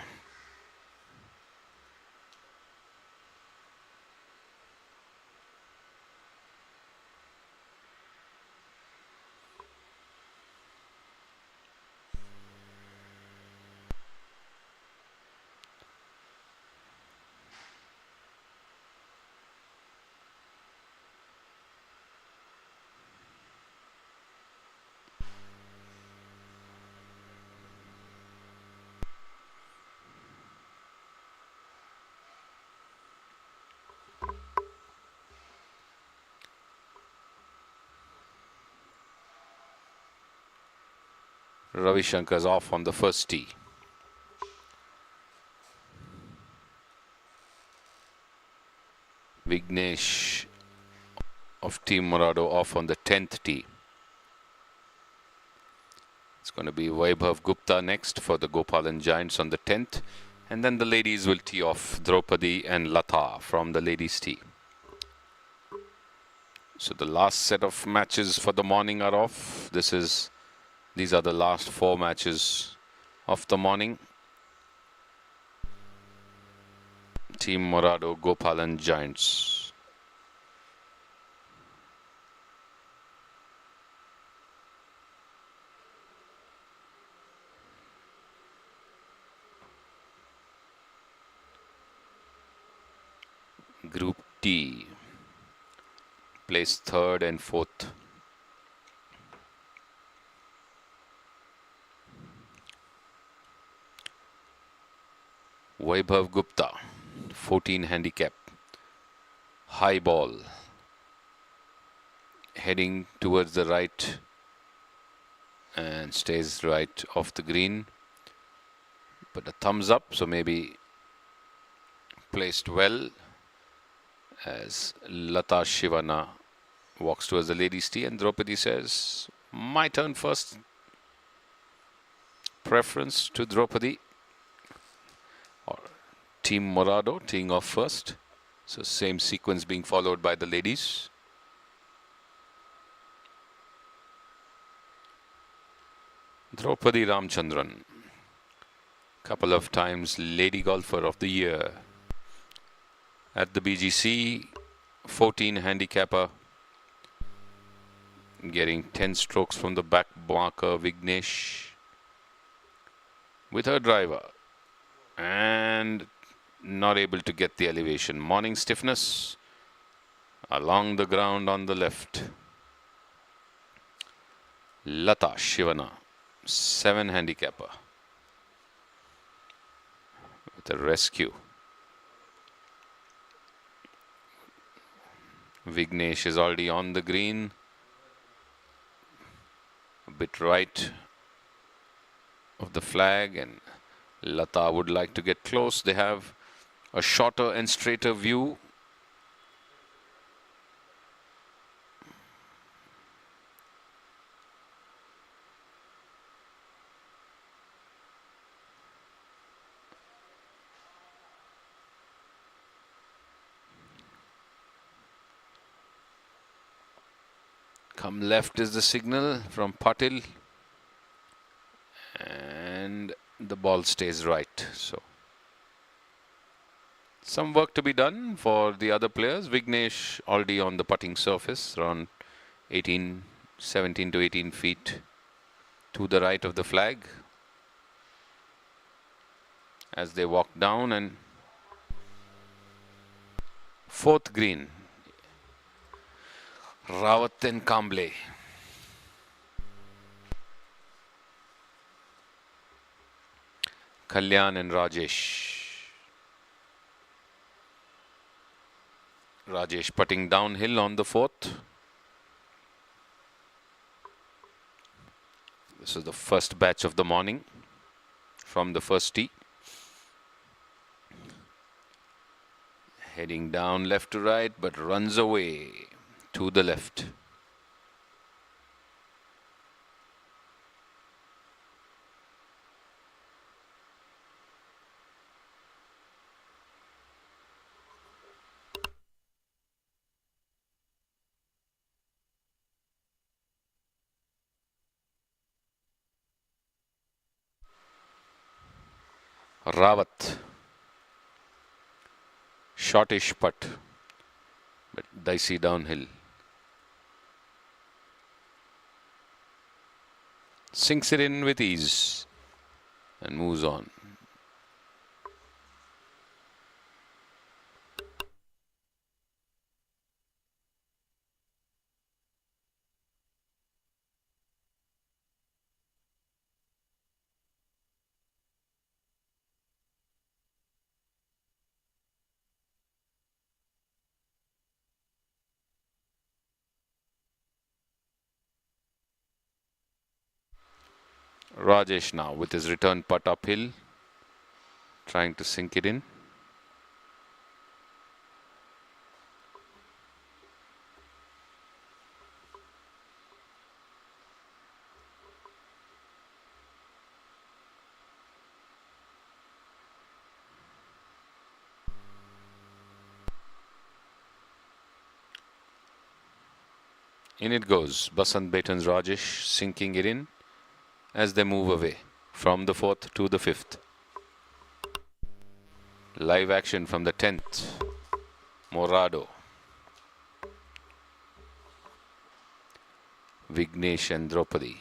Ravishankar's off on the first tee. Vignesh of Team Morado off on the 10th tee. It's going to be Vaibhav Gupta next for the Gopalan Giants on the 10th. And then the ladies will tee off Draupadi and Lata from the ladies' tee. So the last set of matches for the morning are off. These are the last 4 matches of the morning. Team Morado, Gopalan Giants. Group T, placed 3rd and 4th. Vaibhav Gupta, 14 handicap, high ball, heading towards the right and stays right off the green, but a thumbs up, so maybe placed well as Lata Shivana walks towards the ladies' tee, and Draupadi says, my turn first. Preference to Draupadi. Or Team Morado teeing off first. So same sequence being followed by the ladies. Draupadi Ramchandran, couple of times Lady Golfer of the Year at the BGC, 14 handicapper, getting 10 strokes from the back marker Vignesh with her driver and not able to get the elevation. Morning stiffness along the ground on the left. Lata Shivana, 7 handicapper with a rescue. Vignesh is already on the green, a bit right of the flag, and Lata would like to get close. They have a shorter and straighter view. Come left is the signal from Patil, and the ball stays right. So some work to be done for the other players. Vignesh already on the putting surface, around 17 to 18 feet to the right of the flag as they walk down. And fourth green, Rawat and Kamble. Kalyan and Rajesh. Rajesh putting downhill on the fourth. This is the first batch of the morning from the first tee. Heading down left to right, but runs away to the left. Rawat. Shortish putt, but dicey downhill. Sinks it in with ease and moves on. Rajesh now with his return putt uphill, trying to sink it in. In it goes. Basant Betan's Rajesh sinking it in as they move away from the fourth to the fifth. Live action from the 10th. Morado. Vignesh and Draupadi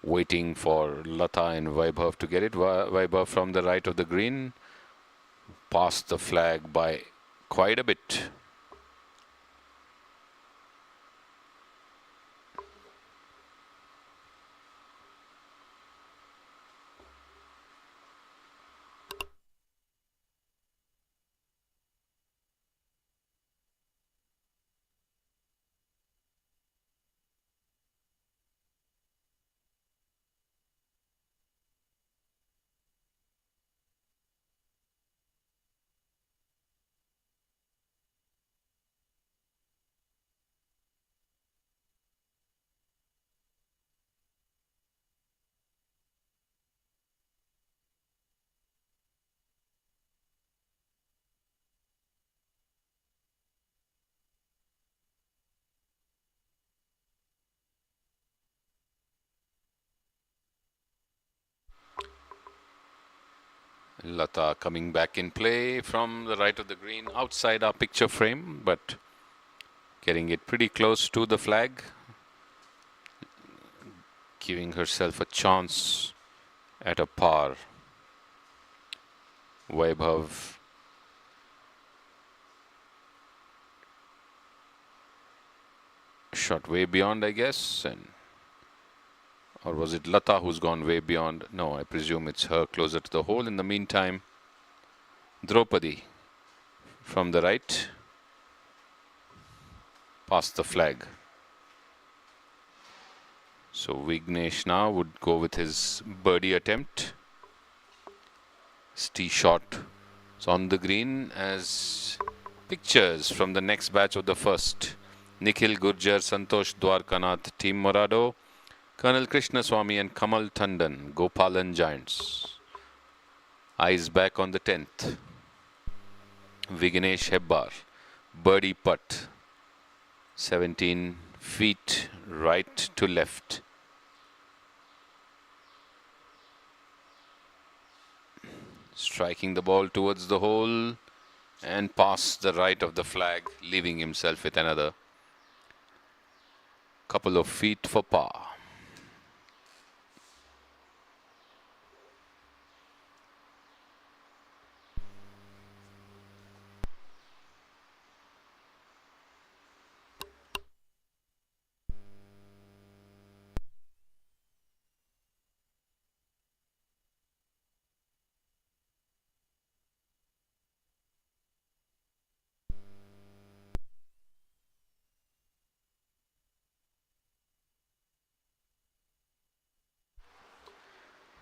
waiting for Lata and Vaibhav to get it. Vaibhav from the right of the green, past the flag by quite a bit. Lata coming back in play from the right of the green, outside our picture frame, but getting it pretty close to the flag, giving herself a chance at a par. Vaibhav shot way beyond, I guess, and or was it Lata who's gone way beyond? No, I presume it's her closer to the hole. In the meantime, Draupadi from the right, past the flag. So Vignesh now would go with his birdie attempt. His tee shot is on the green as pictures from the next batch of the first. Nikhil Gurjar, Santosh Dwarkanath, Team Morado, Colonel Krishnaswamy and Kamal Tandon, Gopalan Giants. Eyes back on the 10th. Vignesh Hebbar, birdie putt, 17 feet right to left. striking the ball towards the hole and past the right of the flag, leaving himself with another couple of feet for par.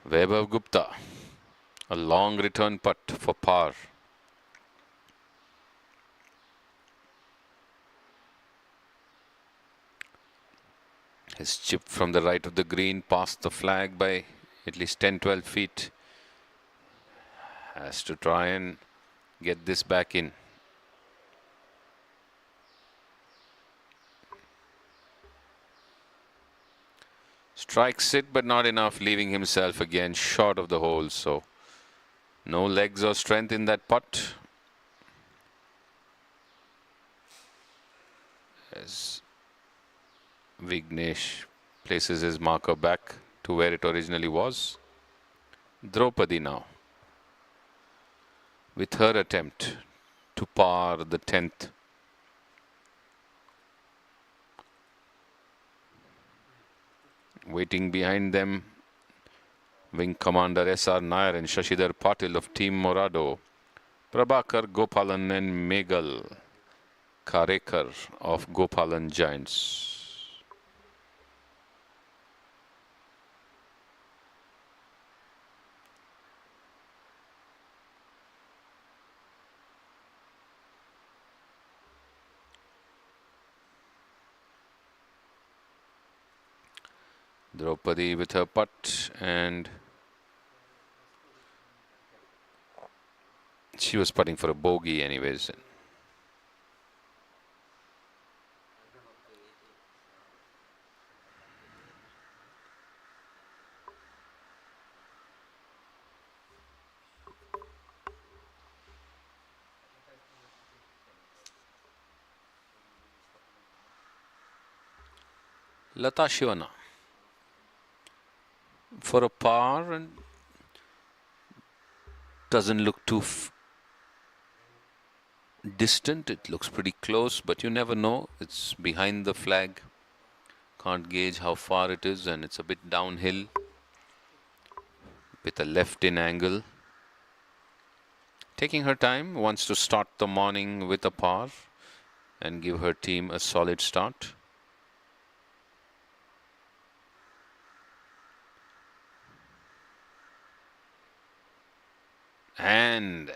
Vaibhav Gupta, a long return putt for par. His chip from the right of the green past the flag by at least 10-12 feet. Has to try and get this back in. Strikes it, but not enough, leaving himself again short of the hole. So no legs or strength in that putt. As Vignesh places his marker back to where it originally was. Draupadi now, with her attempt to par the 10th. Waiting behind them, Wing Commander S.R. Nair and Shashidhar Patil of Team Morado, Prabhakar Gopalan and Megal Karekar of Gopalan Giants. Draupadi with her putt, and she was putting for a bogey anyways. Lata Shivana for a par, and doesn't look too distant. It looks pretty close, but you never know. It's behind the flag. Can't gauge how far it is, and it's a bit downhill with a left in angle. Taking her time, wants to start the morning with a par and give her team a solid start. And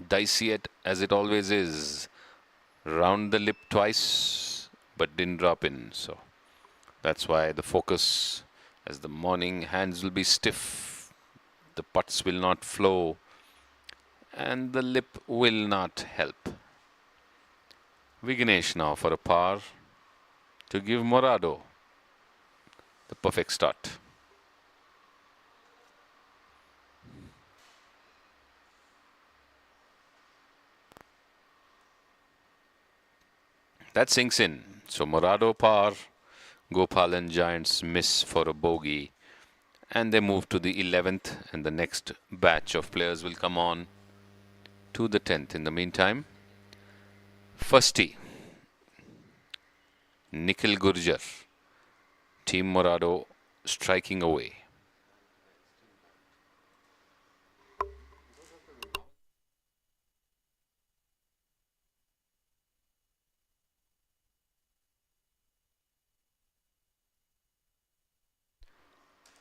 dicey as it always is. Round the lip twice, but didn't drop in. So that's why the focus, as the morning hands will be stiff, the putts will not flow, and the lip will not help. Vignesh now for a par to give Morado the perfect start. That sinks in. So Morado par, Gopalan Giants miss for a bogey, and they move to the 11th, and the next batch of players will come on to the 10th. In the meantime, first tee, Nikhil Gurjar, Team Morado striking away.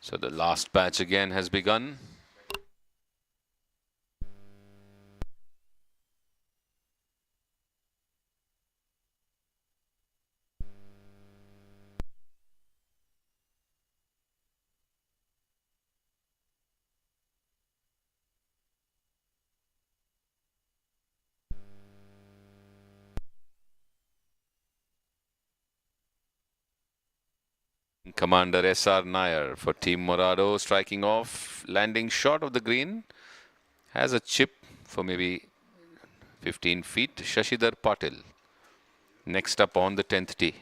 So the last batch again has begun. Commander S.R. Nair for Team Morado striking off, landing short of the green, Has a chip for maybe 15 feet. Shashidhar Patil. Next up on the 10th tee.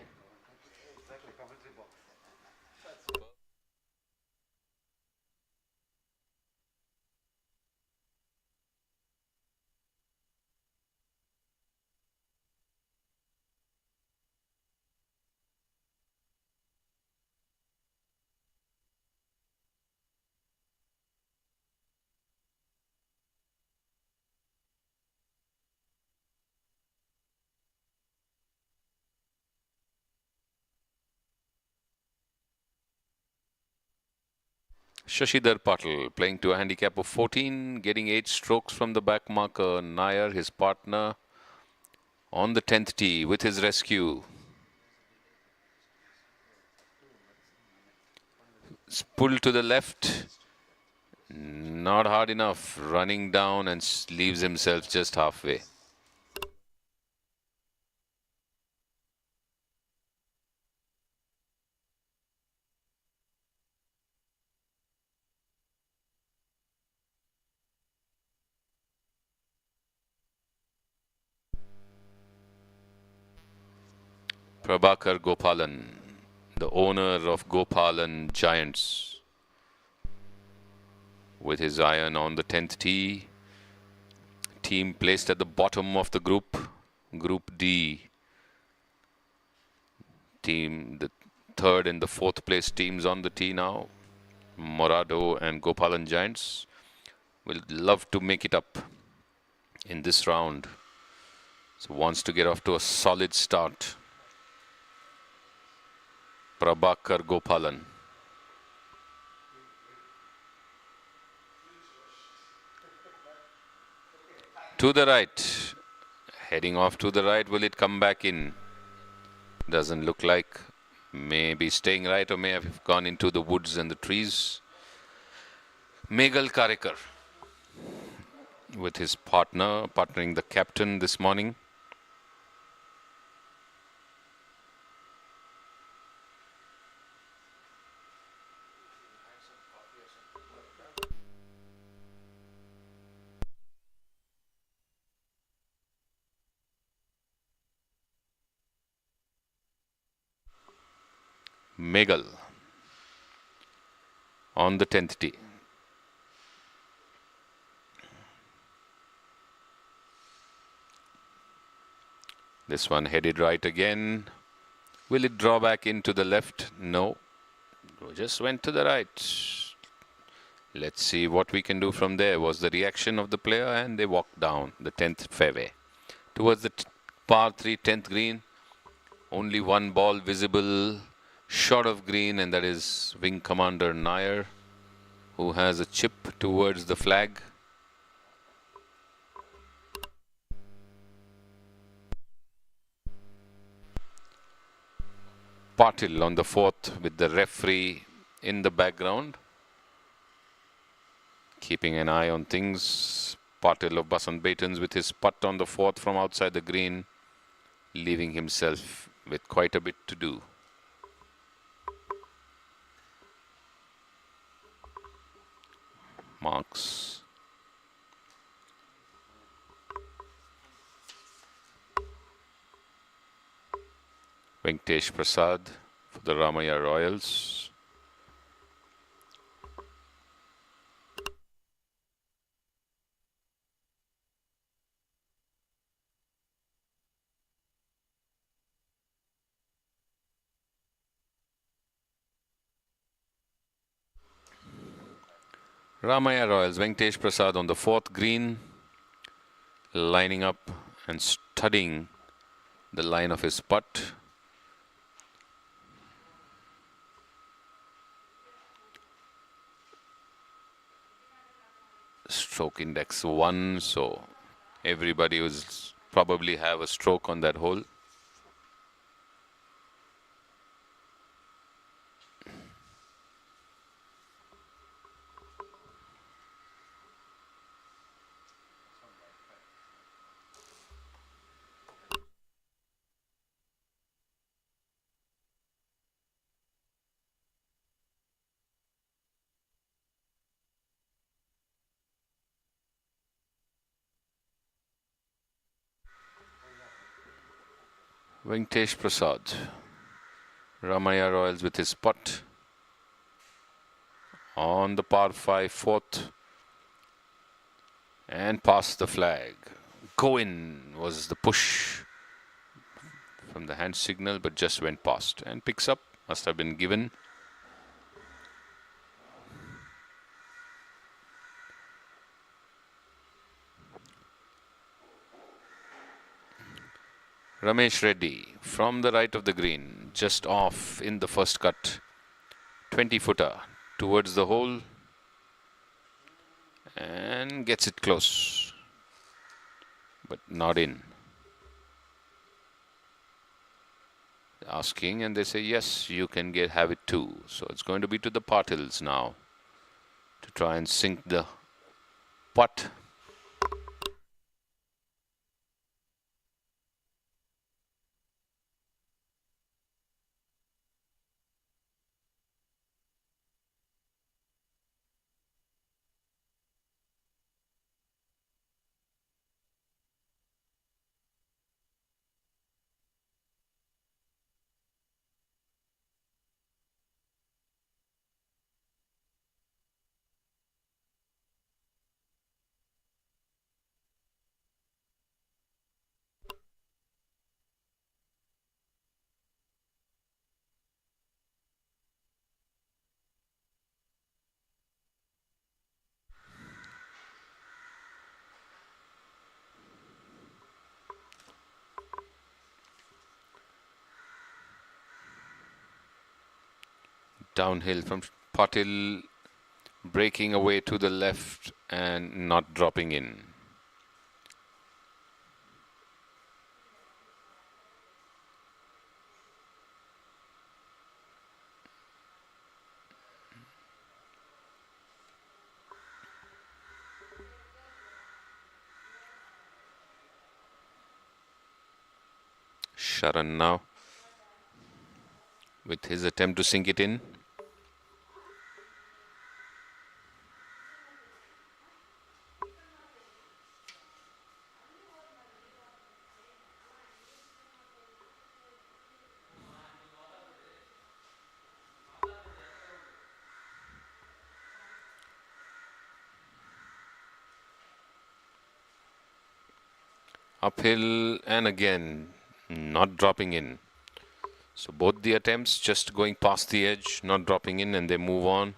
Shashidhar Patil playing to a handicap of 14, getting 8 strokes from the back marker. Nair, his partner, on the 10th tee with his rescue. Pull to the left. Not hard enough. Running down and leaves himself just halfway. Prabhakar Gopalan, the owner of Gopalan Giants, with his iron on the 10th tee. Team placed at the bottom of the group, Group D. Team, the third and the fourth place teams on the tee now. Morado and Gopalan Giants will love to make it up in this round. So wants to get off to a solid start. Prabhakar Gopalan. To the right. Heading off to the right. Will it come back in? Doesn't look like. Maybe staying right or may have gone into the woods and the trees. Meghal Karekar with his partnering the captain this morning. Meghal on the 10th tee. This one headed right again. Will it draw back into the left? No. Just went to the right. Let's see what we can do from there. Was the reaction of the player, and they walked down the 10th fairway towards the par 3 10th green. Only one ball visible short of green, and that is Wing Commander Nair, who has a chip towards the flag. Patil on the 4th with the referee in the background, keeping an eye on things. Patil of Basant Baitons with his putt on the 4th from outside the green, leaving himself with quite a bit to do. Marks. Venkatesh Prasad for the Ramaya Royals. Ramaya Royals, Venkatesh Prasad on the 4th green, lining up and studying the line of his putt. Stroke index 1, so everybody will probably have a stroke on that hole. Venkatesh Prasad. Ramaya Royals with his putt. On the par 5 fourth. And past the flag. Go in was the push from the hand signal, but just went past. And picks up. Must have been given. Ramesh Reddy from the right of the green, just off in the first cut, 20-footer towards the hole and gets it close, but not in. Asking and they say yes, you can have it too. So it's going to be to the Patils now to try and sink the putt. Downhill from Patil, breaking away to the left and not dropping in. Sharan now with his attempt to sink it in. Uphill and again not dropping in. So both the attempts just going past the edge, not dropping in, and they move on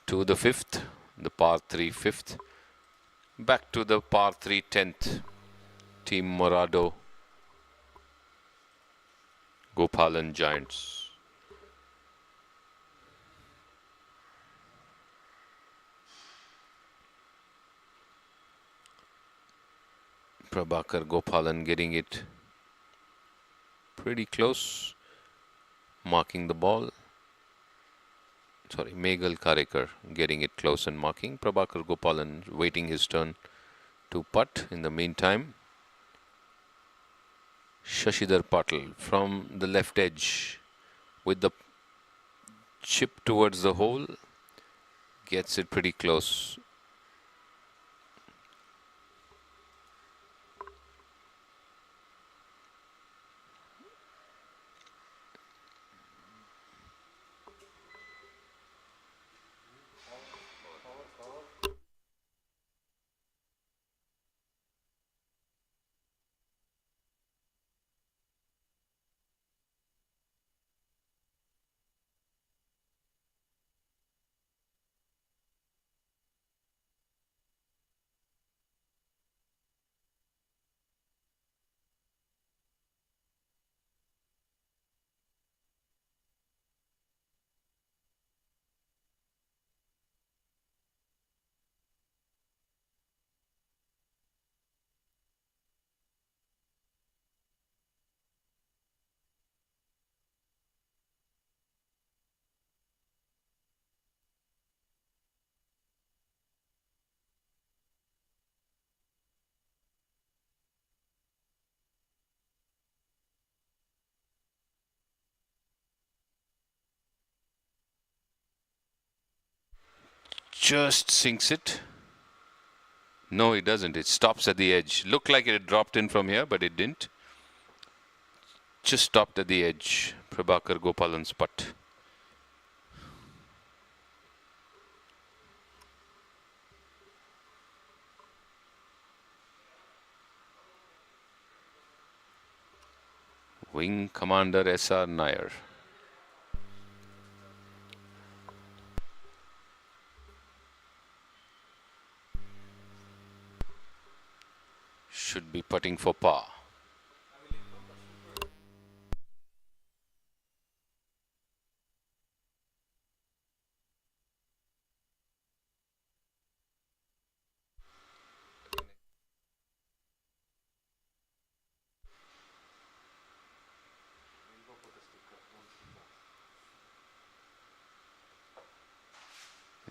to the fifth, the par 3 fifth. Back to the par 3 10th. Team Morado, Gopalan Giants. Prabhakar Gopalan getting it pretty close, marking the ball. Sorry, Meghal Karekar getting it close and marking. Prabhakar Gopalan waiting his turn to putt. In the meantime, Shashidhar Patil from the left edge with the chip towards the hole, gets it pretty close. Just sinks it. No, it doesn't. It stops at the edge. Looked like it had dropped in from here, but it didn't. Just stopped at the edge. Prabhakar Gopalan's putt. Wing Commander S.R. Nair. Should be putting for par.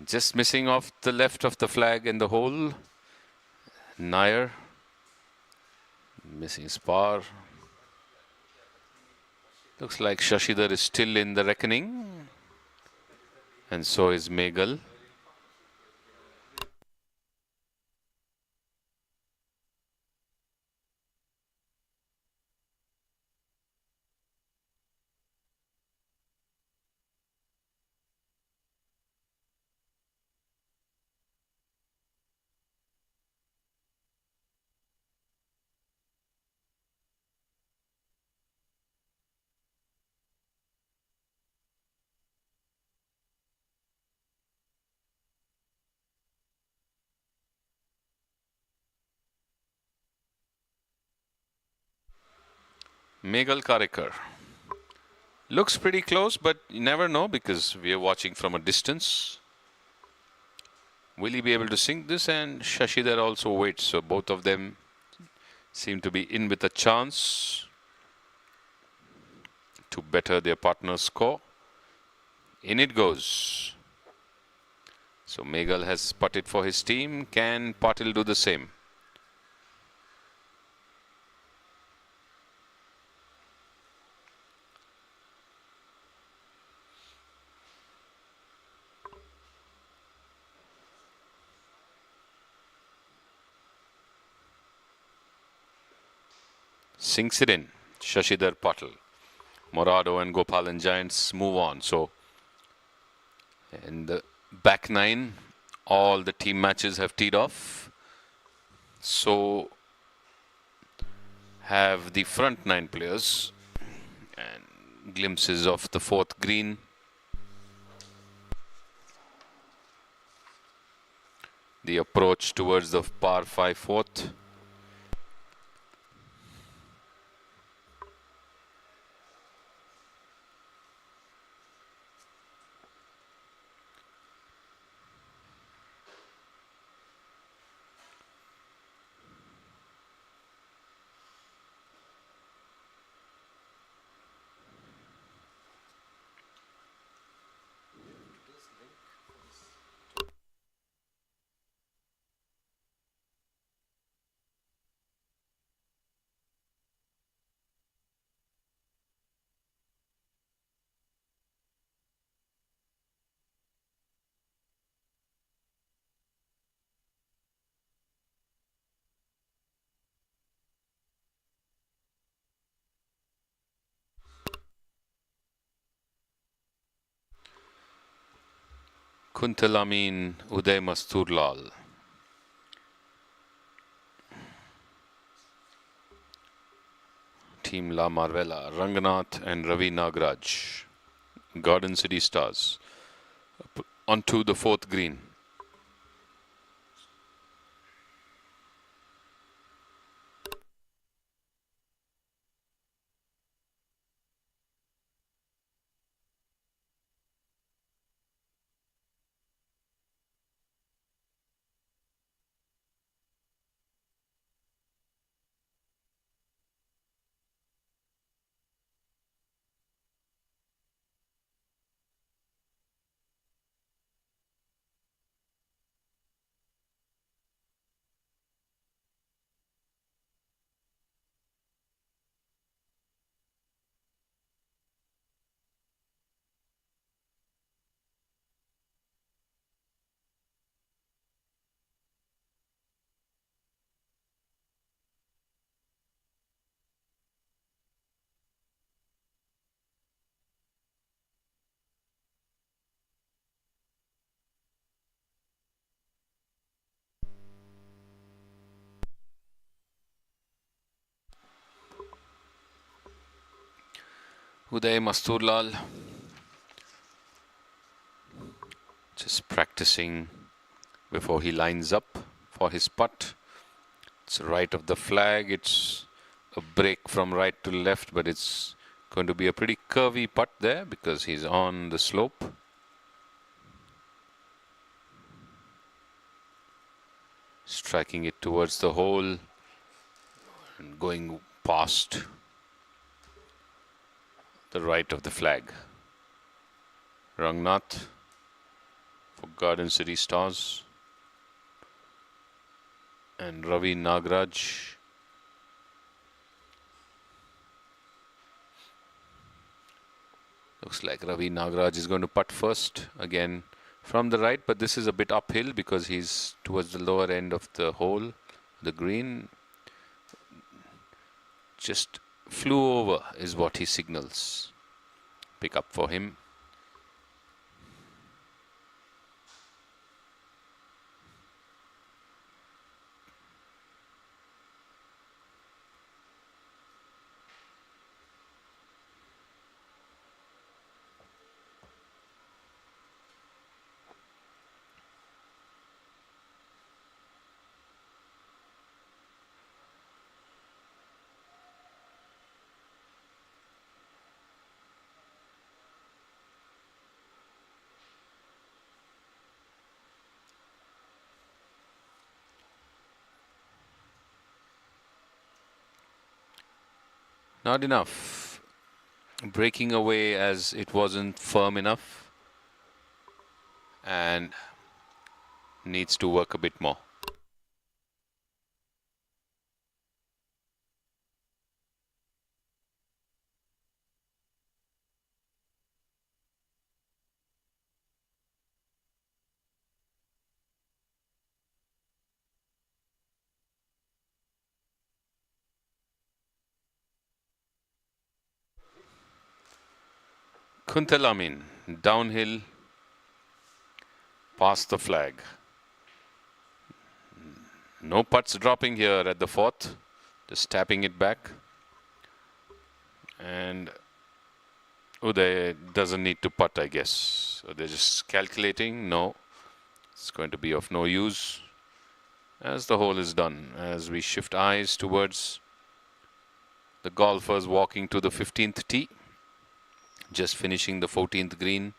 Just missing off the left of the flag in the hole. Nair missing his par. Looks like Shashidhar is still in the reckoning, and so is Meghal. Meghal Karikar. Looks pretty close, but you never know because we are watching from a distance. Will he be able to sink this? And Shashidhar also waits, so both of them seem to be in with a chance to better their partner's score. In it goes. So Meghal has putted for his team. Can Patil do the same? Sinks it in. Shashidhar Patil. Morado and Gopalan Giants move on. So in the back nine, all the team matches have teed off. So have the front nine players. And glimpses of the fourth green. The approach towards the par 5 fourth. Kuntal Amin, Uday Masturlal. Team La Marvella, Ranganath and Ravi Nagraj. Garden City Stars. Onto the fourth green. Uday Masturlal just practicing before he lines up for his putt. It's right of the flag. It's a break from right to left, but it's going to be a pretty curvy putt there because he's on the slope. Striking it towards the hole and going past the right of the flag. Rangnath for Garden City Stars and Ravi Nagraj. Looks like Ravi Nagraj is going to putt first again from the right, but this is a bit uphill because he's towards the lower end of the hole, the green. Just flew over is what he signals. Pick up for him. Not enough. Breaking away as it wasn't firm enough and needs to work a bit more. Kuntalamin downhill past the flag. No putts dropping here at the fourth, just tapping it back. And Uday doesn't need to putt, I guess. So they're just calculating. No, it's going to be of no use as the hole is done. As we shift eyes towards the golfers walking to the 15th tee. Just finishing the 14th green.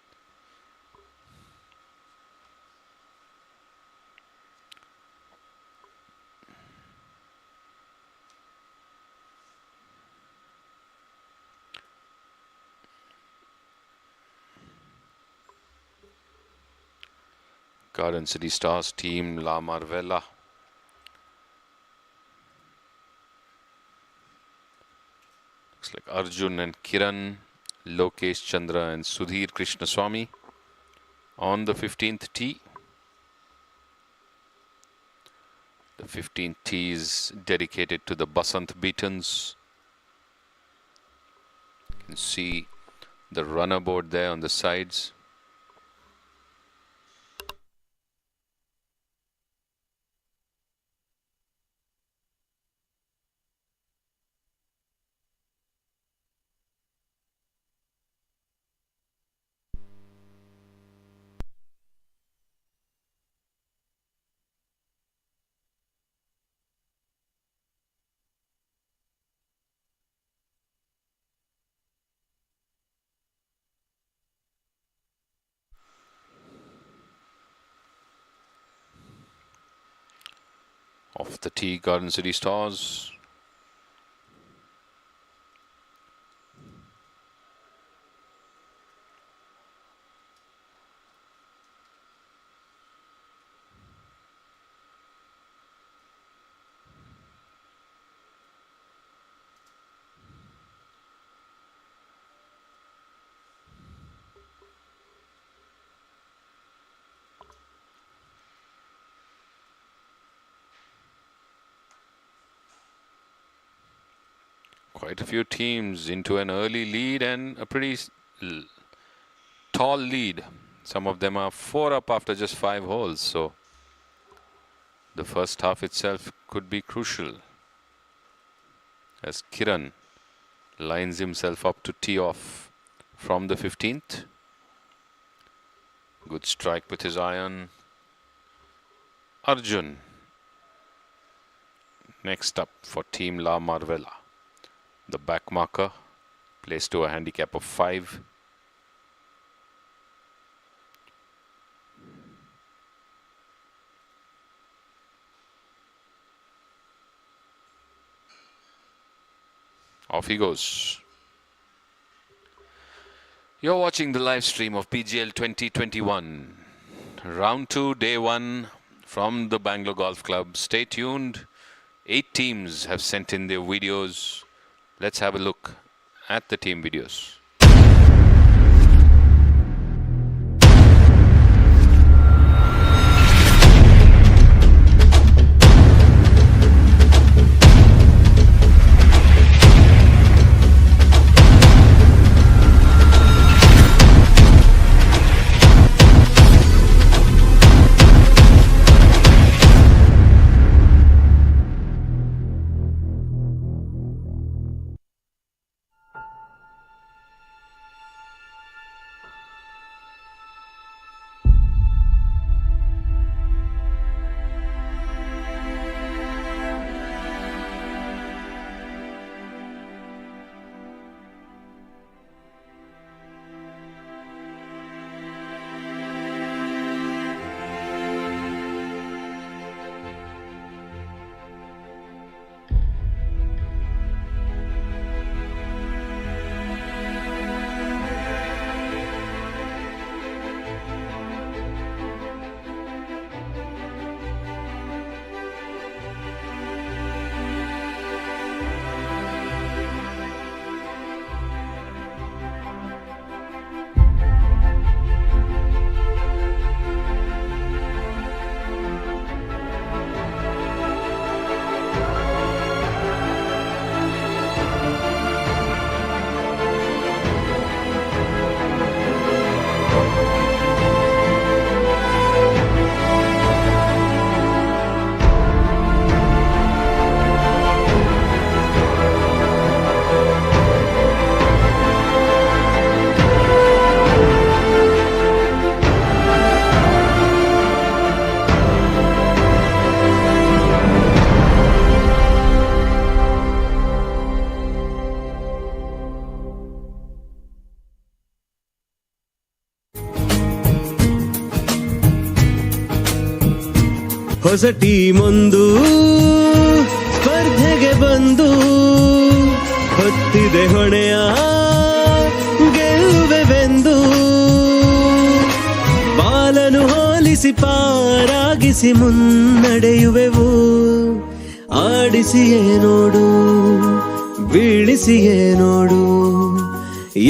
Garden City Stars team La Marvella. Looks like Arjun and Kiran, Lokesh Chandra and Sudhir Krishnaswamy on the 15th tee. The 15th tee is dedicated to the Basant Beatons. You can see the runner board there on the sides. Off the tee, Garden City Stars. Quite a few teams into an early lead and a pretty tall lead. Some of them are 4 up after just 5 holes, so the first half itself could be crucial as Kiran lines himself up to tee off. from the 15th. Good strike with his iron. Arjun. Next up for Team La Marvella. The back marker placed to a handicap of 5. Off he goes. You're watching the live stream of BGL 2021. Round 2, day 1 from the Bangalore Golf Club. Stay tuned. 8 teams have sent in their videos. Let's have a look at the team videos. ಹೊಸ ಟೀಮೊಂದು ಸ್ಪರ್ಧೆಗೆ ಬಂದು ಹೊತ್ತಿದೆ ಹೊಣೆಯ ಗೆಲ್ಲುವೆವೆಂದು ಬಾಲನು ಹೋಲಿಸಿ ಪಾರಾಗಿಸಿ ಮುನ್ನಡೆಯುವೆವು ಆಡಿಸಿಯೇ ನೋಡು ಬೀಳಿಸಿಯೇ ನೋಡು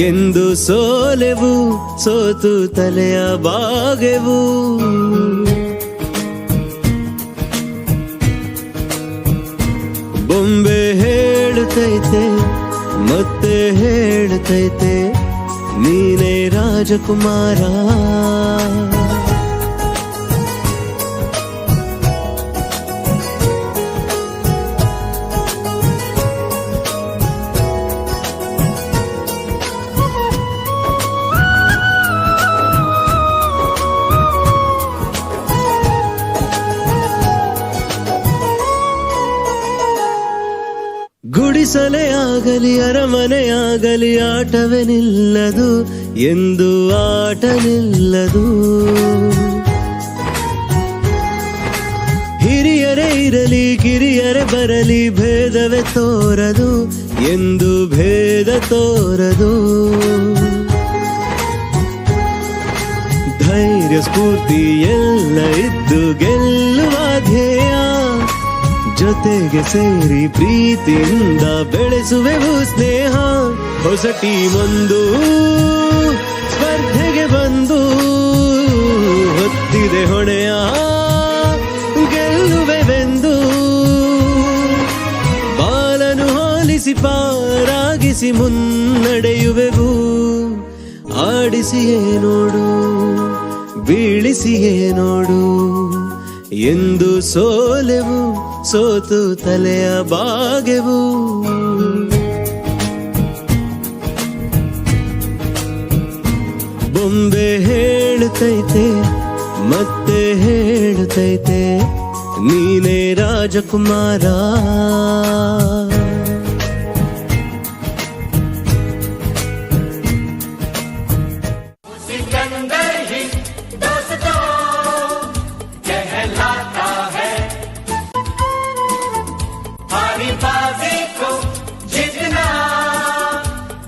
ಎಂದು ಸೋಲೆವು ಸೋತು ತಲೆಯ ಬಾಗೆವು ಬೊಂಬೆ ಹೇಳುತ್ತೈತೆ ಮತ್ತೆ ಹೇಳುತ್ತೈತೆ ನೀನೇ ರಾಜಕುಮಾರ ಗುಡಿಸಲೇ ಆಗಲಿ ಅರಮನೆಯಾಗಲಿ ಆಟವೇ ನಿಲ್ಲದು ಎಂದು ಆಟ ನಿಲ್ಲದು ಹಿರಿಯರೇ ಇರಲಿ ಕಿರಿಯರೇ ಬರಲಿ ಭೇದವೇ ತೋರದು ಎಂದು ಭೇದ ತೋರದು ಧೈರ್ಯ ಸ್ಫೂರ್ತಿ ಎಲ್ಲ ಇದ್ದು ಗೆಲ್ಲುವ ಧ್ಯೇಯ ಜೊತೆಗೆ ಸೇರಿ ಪ್ರೀತಿಯಿಂದ ಬೆಳೆಸುವೆವು ಸ್ನೇಹ ಹೊಸ ಟೀಮೊಂದು ಸ್ಪರ್ಧೆಗೆ ಬಂದು ಹೊತ್ತಿದೆ ಹೊಣೆಯ ಗೆಲ್ಲುವೆವೆಂದು ಬಾಲನು ಹೋಲಿಸಿ ಪಾರಾಗಿಸಿ ಮುನ್ನಡೆಯುವೆವು ಆಡಿಸಿಯೇ ನೋಡು ಬೀಳಿಸಿಯೇ ನೋಡು ಎಂದು ಸೋಲೆವು ಸೋತು ತಲೆಯ ಬಾಗೆವು ಗೊಂಬೆ ಹೇಳ್ತೈತೆ ಮತ್ತೆ ಹೇಳ್ತೈತೆ ನೀನೇ ರಾಜಕುಮಾರ. सिकंदर ही दोस्तों कहलाता है, हारी बाजी को जीतना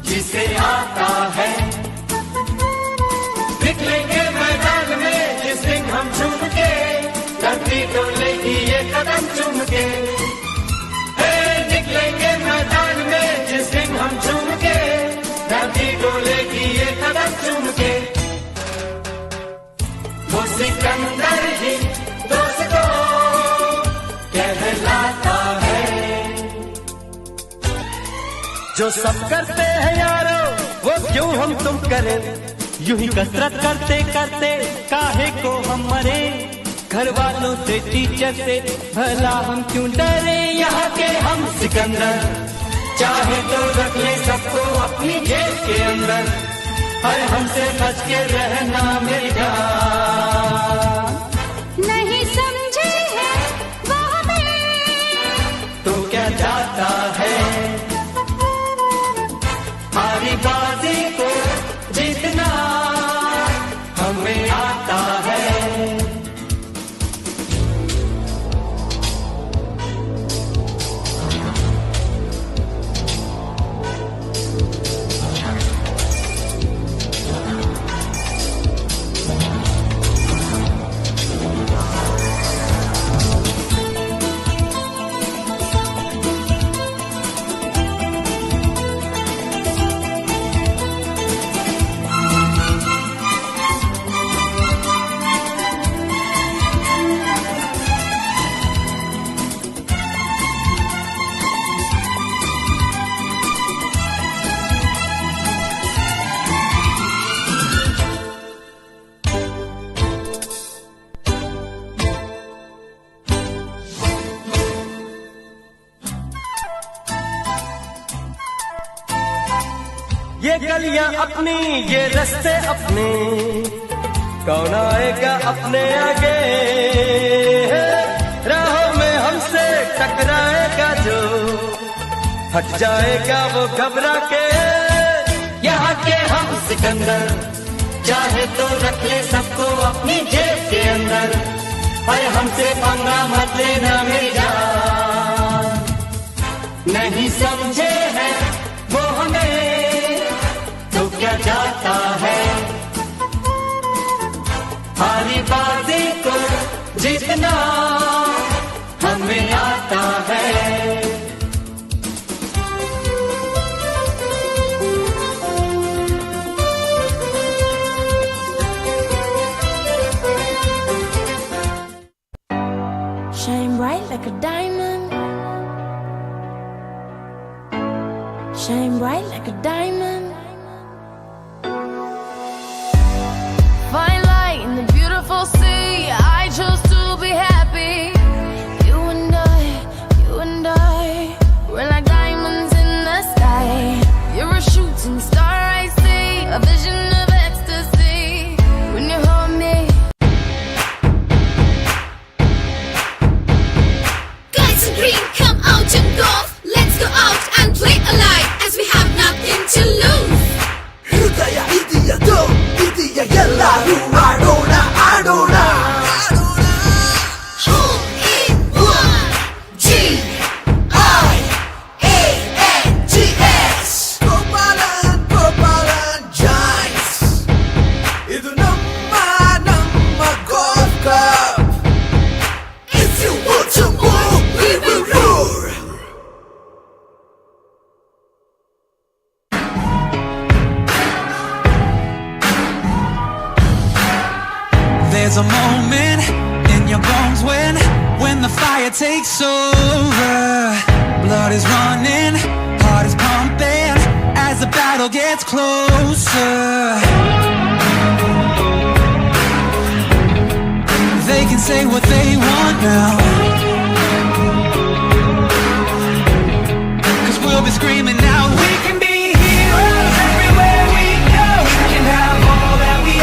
जिसे आता है. निकलेंगे मैदान में जिस दिन हम झूम के, धरती डोलेगी ये कदम चूम के. निकलेंगे मैदान में जिस दिन हम झूम के, धरती डोलेगी ये कदम चूम के. वो सिकंदर ही दोस्तों कहलाता है. जो सब करते हैं यारो वो क्यों हम तुम करें, यूं ही कसरत करते करते काहे को हम मरे. घर वालों से टीचर से भला हम क्यों डरे. यहाँ के हम सिकंदर चाहे तो रख ले सबको अपनी जेब के अंदर. हर हमसे बच के रहना मेरी जान. नहीं समझे हैं वो हमें, तो क्या जाता है हारी बाजी को जीतना हमें आता है. ये गलियां अपनी ये रास्ते अपने, कौन आएगा अपने आगे. राहों में हमसे टकराएगा जो, हट जाएगा वो घबरा के. यहाँ के हम सिकंदर चाहे तो रख ले सबको अपनी जेब के अंदर. अरे हमसे पंगा मत लेना मेरी जान. नहीं समझे हैं वो हमें, तो क्या जाता है हारी बाजी को जीतना हमें आता है. Shine bright like a diamond. Shine bright like a diamond. Fine light in the beautiful sea. I chose to be happy. You and I, we're like diamonds in the sky. You're a shooting star, I see, a vision of ecstasy when you hold me. Guys in green, come out and golf. Let's go out and play alive as we have nothing to lose. ಹೃದಯ ಇದೆಯದು ಇದೆಯ ಎಲ್ಲರೂ ಆಡೋಣ ಆಡೋಣ. Home in one, GIANGS. Gopalan Gopalan joys, ಇದು ನಮ್ಮ golf club. If you want to move, we will roar. There's a moment in your bones when the fire takes over. Blood is running, heart is pumping as the battle gets closer. They can say what they want now, 'cause we'll be screaming out, we can be heroes everywhere we go. We can have all that we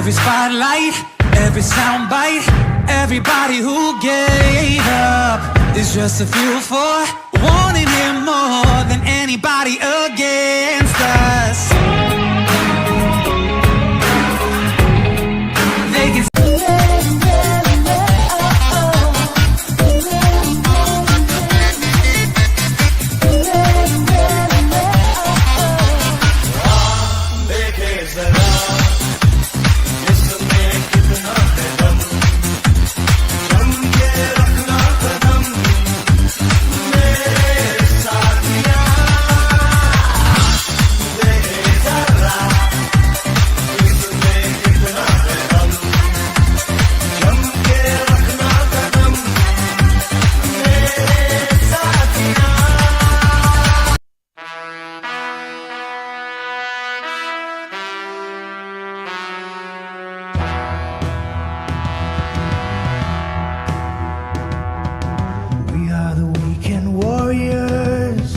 Every spotlight, every soundbite, everybody who gave up is just a fuel for wanting him more than anybody against us. They can We are the weekend warriors.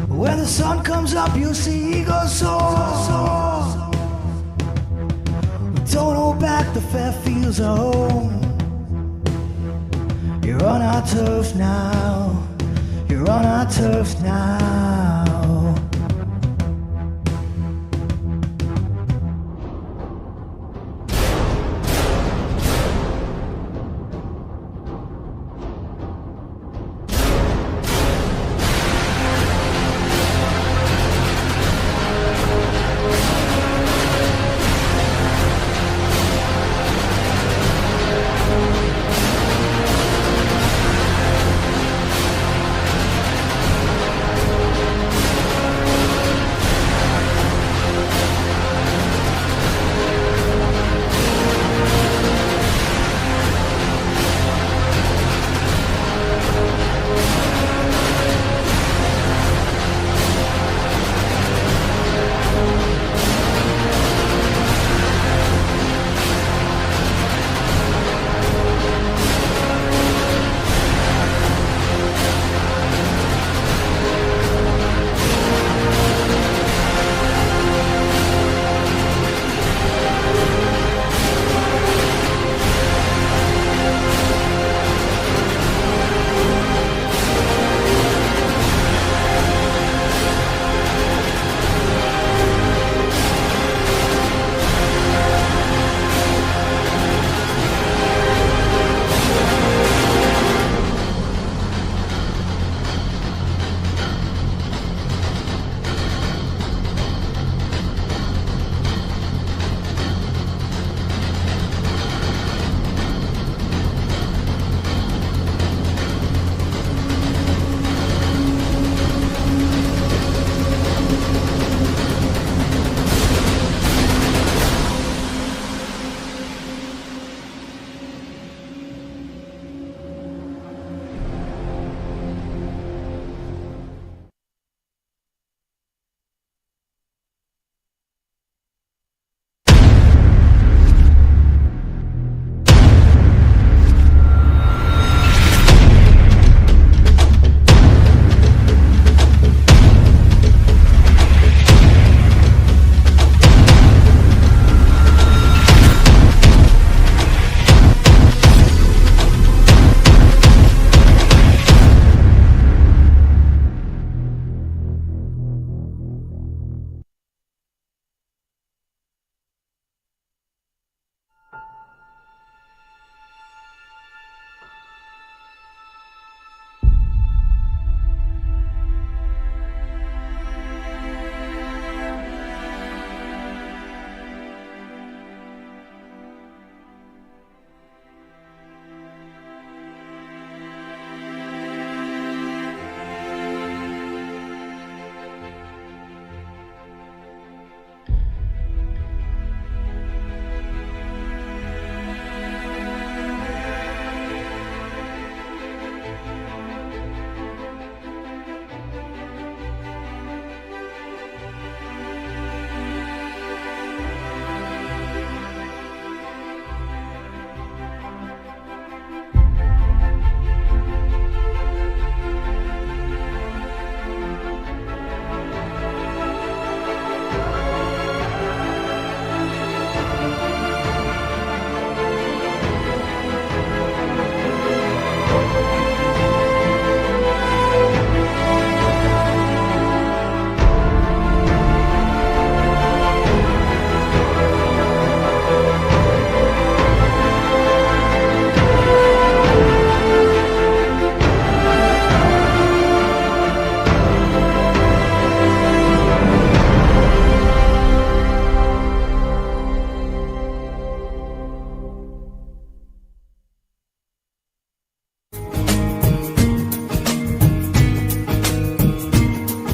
When the sun comes up, you'll see eagles soar. We don't hold back, the fair fields are home. You're on our turf now. You're on our turf now.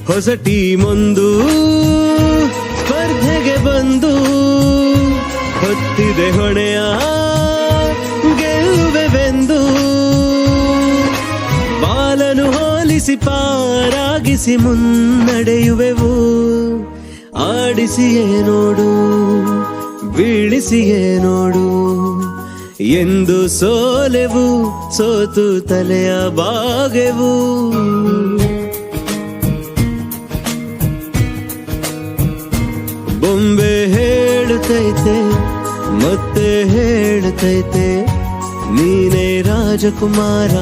ಹೊಸ ಟೀಮೊಂದು ಸ್ಪರ್ಧೆಗೆ ಬಂದು ಹೊತ್ತಿದೆ ಹೊಣೆಯ ಗೆಲ್ಲುವೆವೆಂದು. ಬಾಲನು ಹೋಲಿಸಿ ಪಾರಾಗಿಸಿ ಮುನ್ನಡೆಯುವೆವು. ಆಡಿಸಿಯೇ ನೋಡು ಬೀಳಿಸಿಯೇ ನೋಡು ಎಂದು ಸೋಲೆವು, ಸೋತು ತಲೆಯ ಬಾಗೆವು. ಬೊಂಬೆ ಹೇಳುತ್ತೈತೆ ಮತ್ತೆ ಹೇಳುತ್ತೈತೆ ನೀನೇ ರಾಜಕುಮಾರ.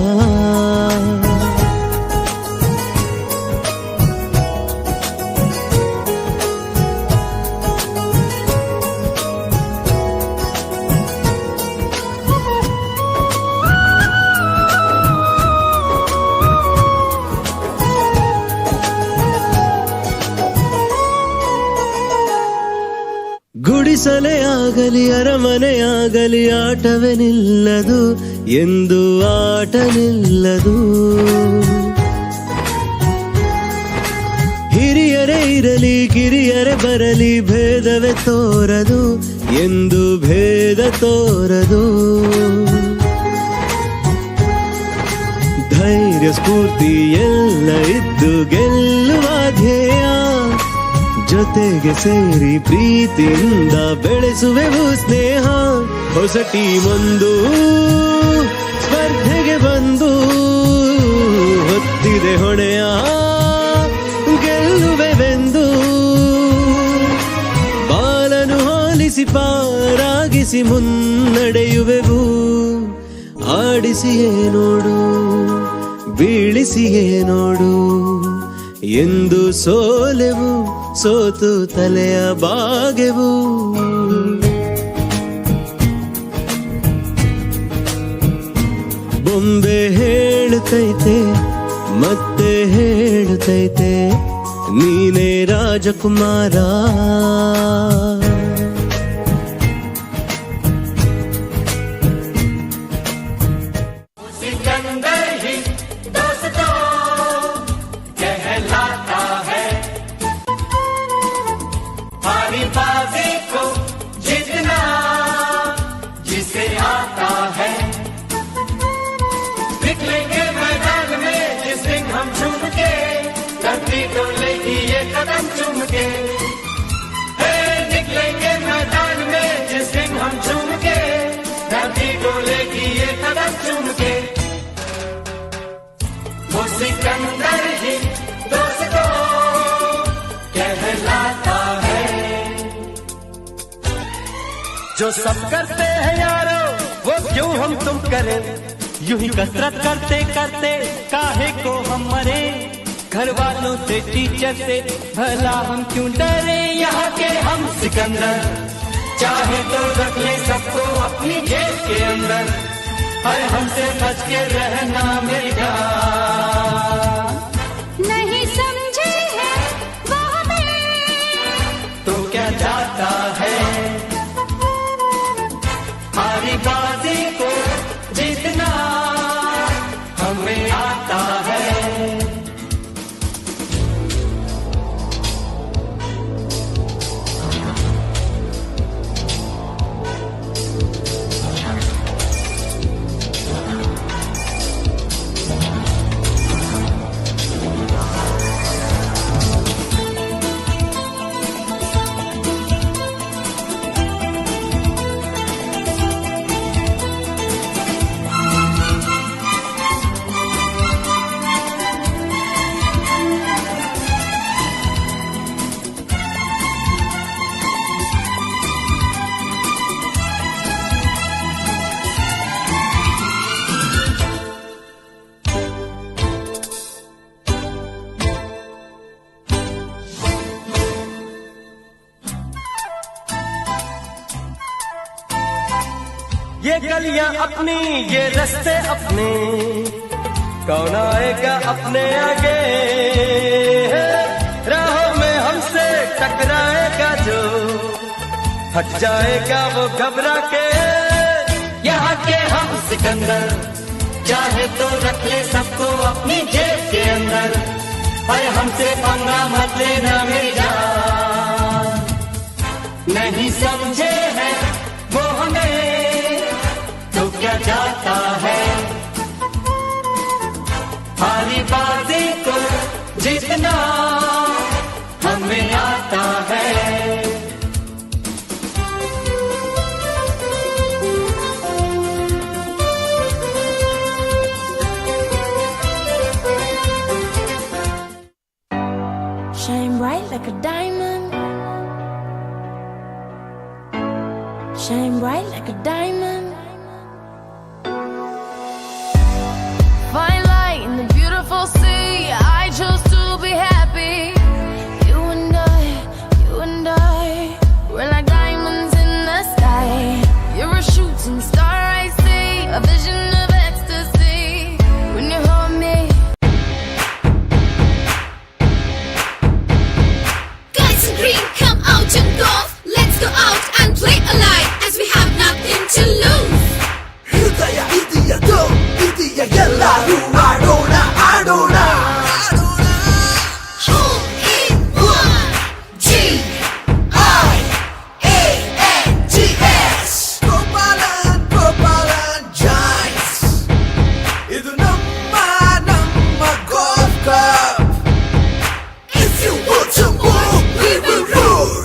ಗುಡಿಸಲೇ ಆಗಲಿ ಅರಮನೆಯಾಗಲಿ ಆಟವೇ ನಿಲ್ಲದು ಎಂದು ಆಟ ನಿಲ್ಲದು. ಹಿರಿಯರೇ ಇರಲಿ ಕಿರಿಯರೇ ಬರಲಿ ಭೇದವೇ ತೋರದು ಎಂದು ಭೇದ ತೋರದು. ಧೈರ್ಯ ಸ್ಫೂರ್ತಿ ಎಲ್ಲ ಇದ್ದು ಗೆಲ್ಲುವ ಧ್ಯೇಯ. ಜೊತೆಗೆ ಸೇರಿ ಪ್ರೀತಿಯಿಂದ ಬೆಳೆಸುವೆವು ಸ್ನೇಹ. ಹೊಸ ಟೀಮೊಂದು ಸ್ಪರ್ಧೆಗೆ ಬಂದು ಹೊತ್ತಿದೆ ಹೊಣೆಯ ಗೆಲ್ಲುವೆವೆಂದು. ಬಾಲನು ಹೋಲಿಸಿ ಪಾರಾಗಿಸಿ ಮುನ್ನಡೆಯುವೆವು. ಆಡಿಸಿಯೇ ನೋಡು ಬೀಳಿಸಿಯೇ ನೋಡು ಎಂದು ಸೋಲೆವು, ಸೋತು ತಲೆಯ ಬಾಗೆವು. ಬೊಂಬೆ ಹೇಳುತ್ತೈತೆ ಮತ್ತೆ ಹೇಳುತ್ತೈತೆ ನೀನೇ ರಾಜಕುಮಾರ. निकलेंगे मैदान में जिस दिन हम झूम के, धरती डोलेगी ये कदम चूम के. वो सिकंदर ही दोस्तों कहलाता है. जो सब करते हैं यारो वो क्यों हम तुम करें, यूं ही कसरत करते करते काहे को हम मरे. घर वालों से टीचर से भला हम क्यों डरे. यहाँ के हम सिकंदर चाहे तो रख ले सबको अपनी जेब के अंदर. हर हमसे बच के रहना मेरी जान. नहीं समझे है वो हमें तो क्या जाता है हमारी बाजी को जीतना हमें आता है. ये गलियां अपनी ये रास्ते अपने, कौन आएगा अपने आगे. राहों में हमसे टकराएगा जो, हट जाएगा वो घबरा के. यहाँ के हम सिकंदर चाहे तो रख ले सबको अपनी जेब के अंदर. अरे हमसे पंगा मत लेना मेरी जान, नहीं समझे है वो हमें तो क्या जाता है, हारी बाजी को जीतना हमें आता है। Shine bright like a diamond. Shine bright like a diamond. Fine light in the beautiful sea. I chose to be happy. You and I, we're like diamonds in the sky. You're a shooting star, I see, a vision of ecstasy when you hold me. Guys in green, come out and golf. Let's go out and play alive as we have nothing to lose. ಹೃದಯ ಇದೆಯದು ಇದೆಯ ಎಲ್ಲರೂ ಆಡೋಣ ಆಡೋಣ Hole in one. G-I-A-N-G-S Gopalan Gopalan joys ಇದು ನಮ್ಮ golf club. If you want to move, we will roar.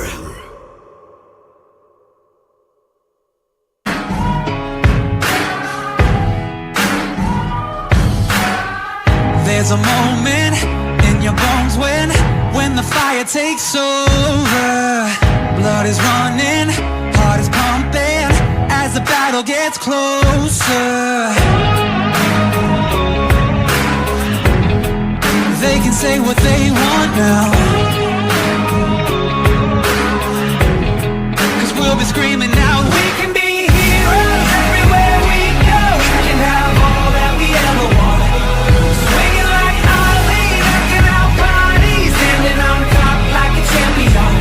There's a moment in your bones when the fire takes over. Blood is running, heart is pumping as the battle gets closer. They can say what they want now, 'cause we'll be screaming out. We can be heroes everywhere we go. We can have all that we ever want. Swinging like Ali, knocking out bodies, standing on top like a champion.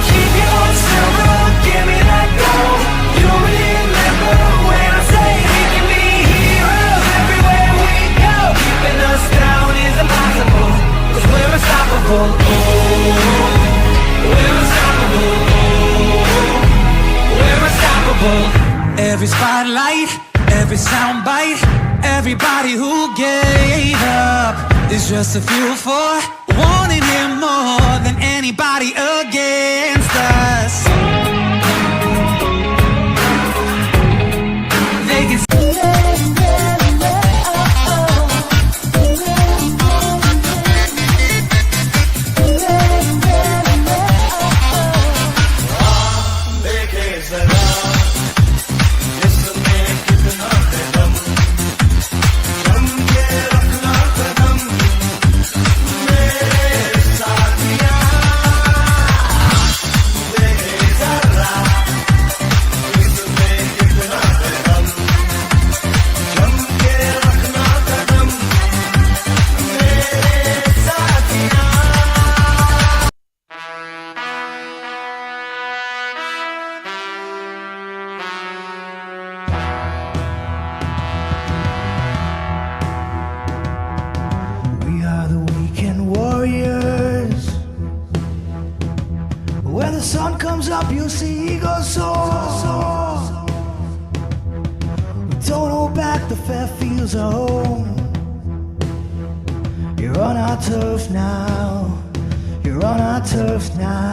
Keep your head silver, give me that gold. You'll remember when I say we can be heroes everywhere we go. Keeping us down is impossible, 'cause we're unstoppable. Oh, we're unstoppable. Oh, we're unstoppable. Every spotlight, every soundbite, everybody who gave up is just a fuel for wanting him more than anybody against us. They can We are the weekend warriors. When the sun comes up, you'll see eagles soar. We don't hold back, the fair fields are home. You're on our turf now. You're on our turf now.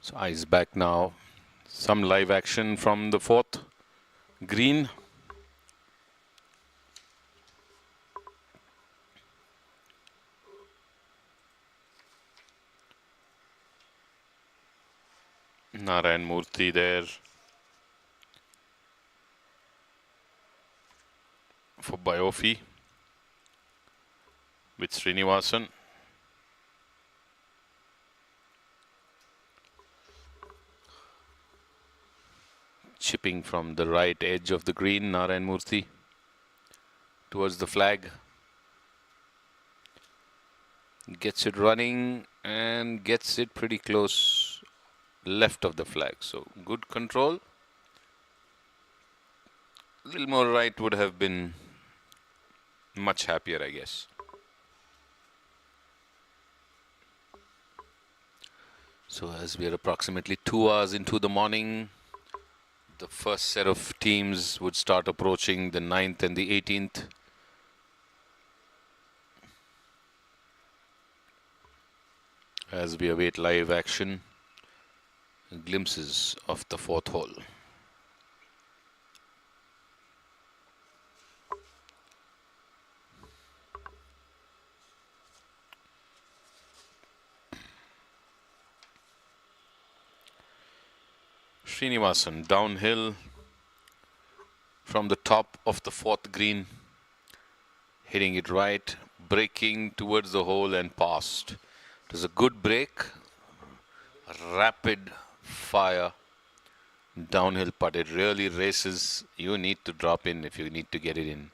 So eyes back now. Some live action from the fourth green. Narayan Murthy there for Biofi with Srinivasan. Chipping from the right edge of the green, Narayan Murthy towards the flag. Gets it running and gets it pretty close left of the flag. So good control. A little more right would have been much happier, I guess. So as we are approximately 2 hours into the morning, the first set of teams would start approaching the 9th and the 18th. As we await live action, glimpses of the fourth hole. Srinivasan downhill from the top of the fourth green, hitting it right, breaking towards the hole and past. It was a good break, rapid fire downhill putt. It really races. You need to drop in if you need to get it in.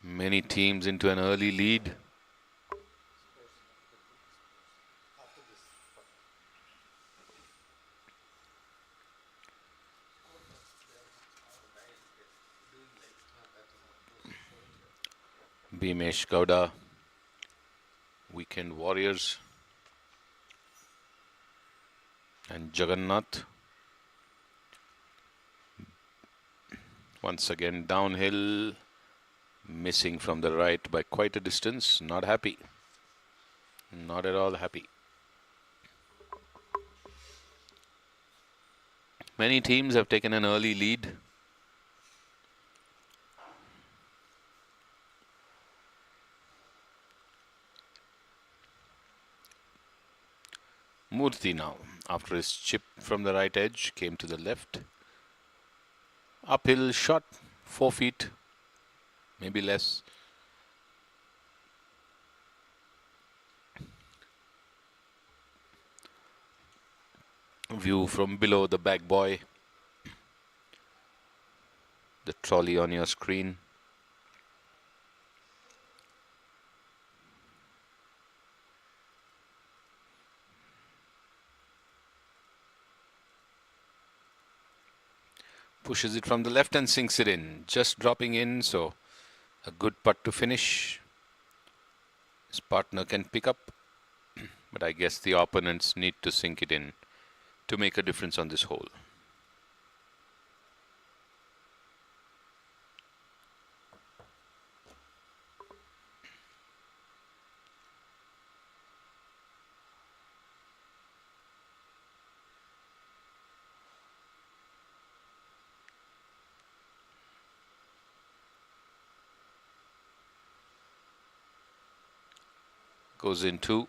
Many teams into an early lead. Bhimesh Gowda, Weekend Warriors, and Jagannath. Once again downhill, missing from the right by quite a distance. Not happy. Not at all happy. Many teams have taken an early lead. Murthy now, after his chip from the right edge, came to the left. Uphill shot, 4 feet. Maybe less. View from below the back boy. The trolley on your screen. Pushes it from the left and sinks it in. Just dropping in, so a good putt to finish. His partner can pick up, but I guess the opponents need to sink it in to make a difference on this hole. Goes in 2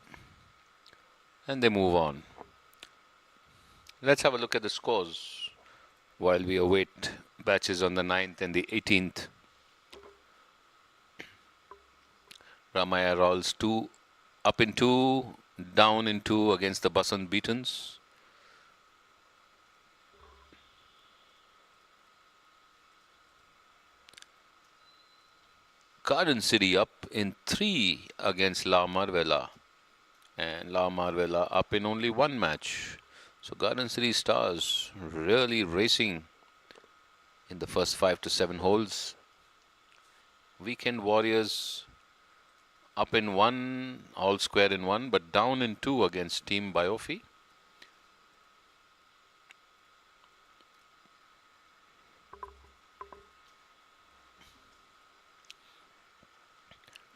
and they move on. Let's have a look at the scores while we await batches on the 9th and the 18th. Ramaya rolls 2, up in 2, down in 2 against the Basant Beatons. Garden City up in 3 against La Marvella, and La Marvella up in only 1 match. So Garden City Stars really racing in the first 5 to 7 holes. Weekend Warriors up in one, all square in one, but down in two against Team Biofi.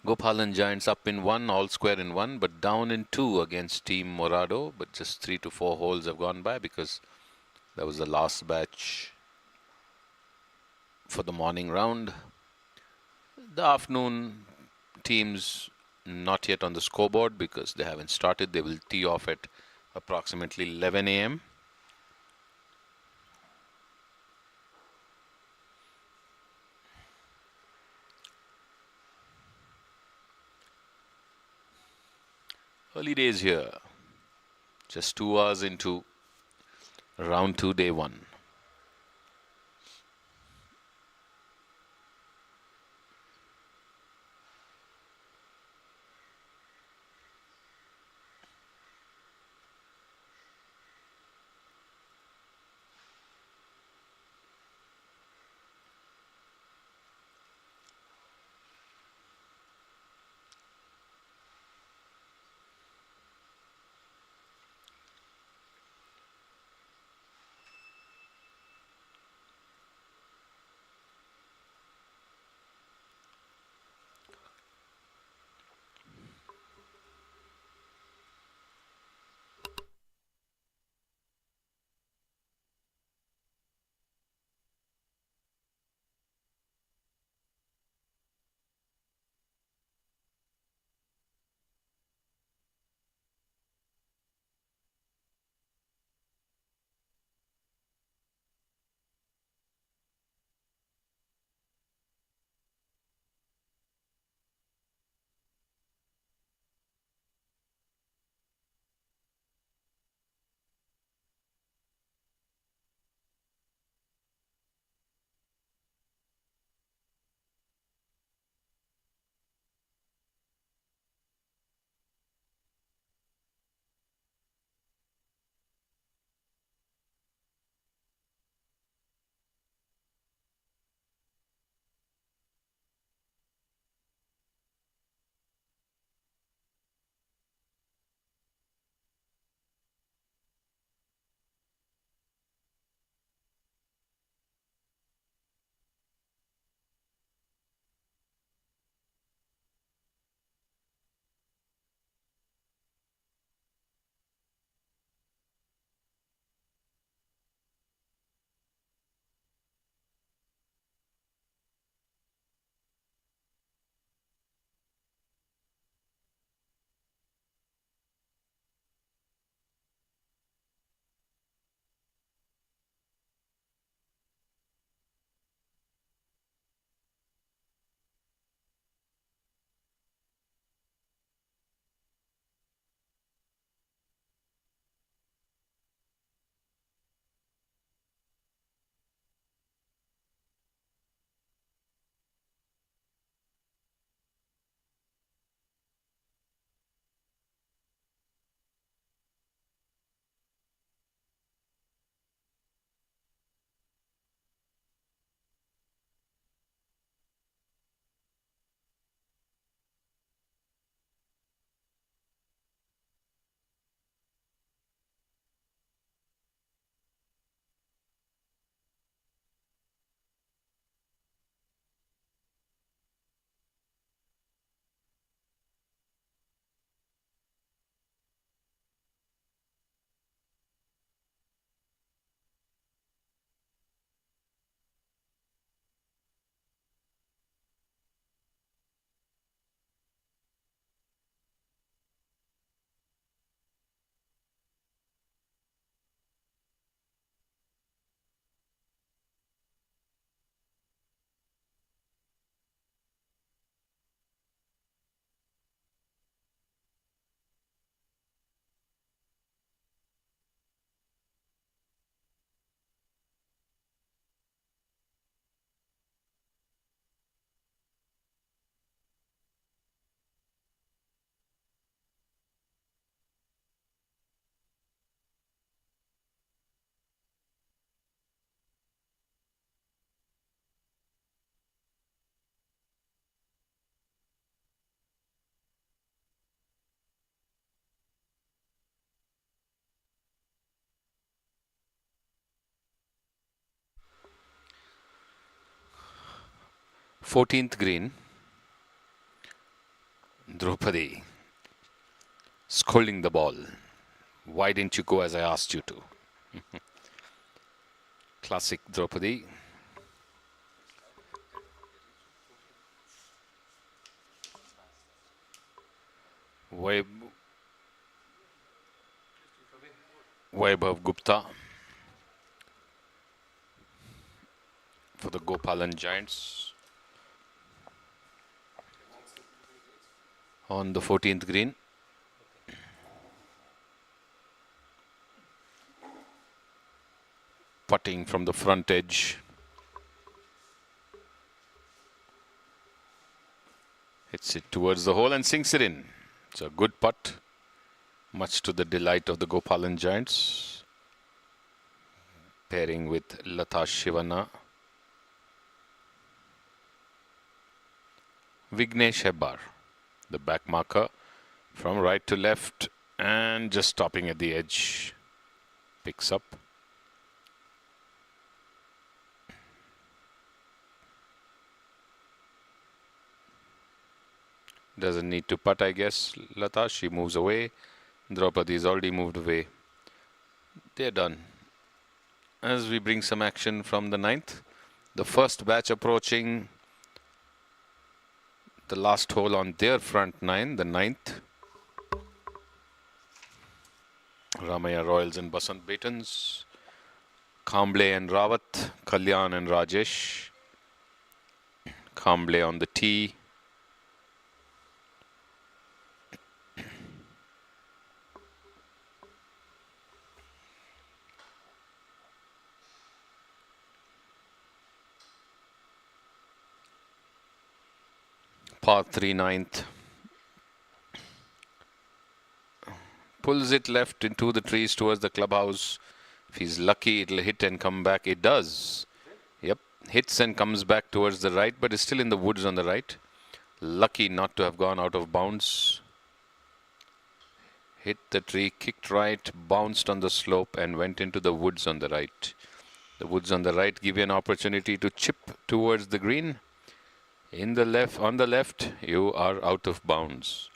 Gopalan Giants up in one, all square in one, but down in two against Team Morado. But just 3 to 4 holes have gone by because that was the last batch for the morning round. The afternoon teams not yet on the scoreboard because they haven't started. They will tee off at approximately 11 a.m. Early days here. Just 2 hours into round 2, day 1. 14th green. Draupadi scolding the ball. Why didn't you go as I asked you to? Classic Draupadi. Vaibhav Gupta for the Gopalan Giants on the 14th green. Putting from the front edge. Hits it towards the hole and sinks it in. It's a good putt, much to the delight of the Gopalan Giants. Pairing with Lata Shivana. Vignesh Hebbar, the back marker, from right to left and just stopping at the edge. Picks up. Doesn't need to putt, I guess. Lata, she moves away. Draupadi's already moved away. They're done. As we bring some action from the 9th, the first batch approaching the last hole on their front 9, the 9th. Ramaya Royals and Basant Batons. Kamble and Rawat, Kalyan and Rajesh. Kamble on the tee. Par 3 9th. Pulls it left into the trees towards the clubhouse. If he's lucky, it'll hit and come back. It does. Yep. Hits and comes back towards the right, but is still in the woods on the right. Lucky not to have gone out of bounds. Hit the tree, kicked right, bounced on the slope and went into the woods on the right. The woods on the right give you an opportunity to chip towards the green. On the left, you are out of bounds.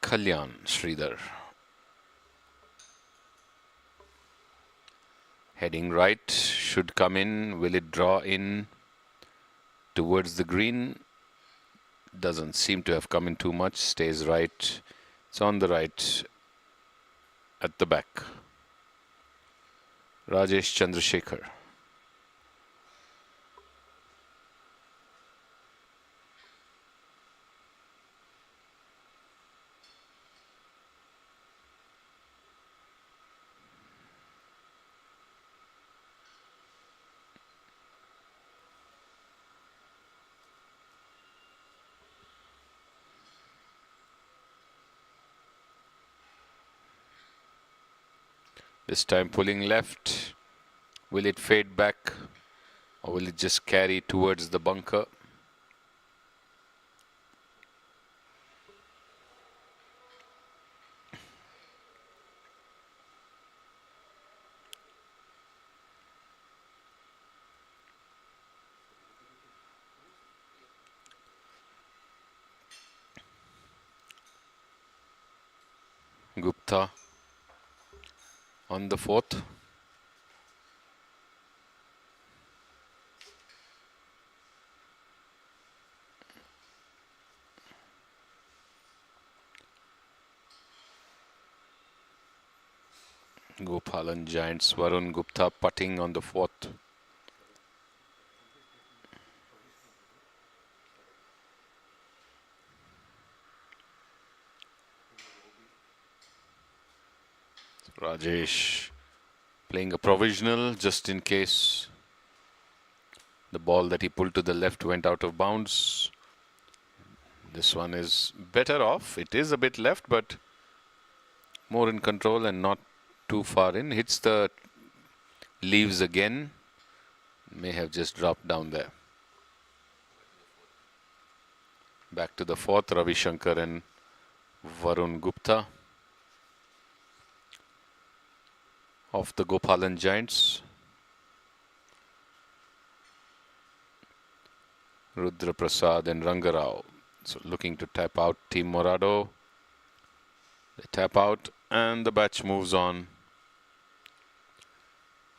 Kalyan Sridhar. Heading right, should come in. Will it draw in towards the green? Doesn't seem to have come in too much. Stays right. It's on the right at the back. Rajesh Chandrasekhar. This time pulling left. Will it fade back or will it just carry towards the bunker? Gupta on the 4th. Gopalan Giants, Varun Gupta putting on the 4th. Rajesh playing a provisional just in case the ball that he pulled to the left went out of bounds. This one is better off. It is a bit left, but more in control and not too far in. Hits the leaves again. May have just dropped down there. Back to the 4th, Ravi Shankar and Varun Gupta. of the Gopalan Giants. Rudra Prasad and Rangarao. So looking to tap out Team Morado. They tap out and the batch moves on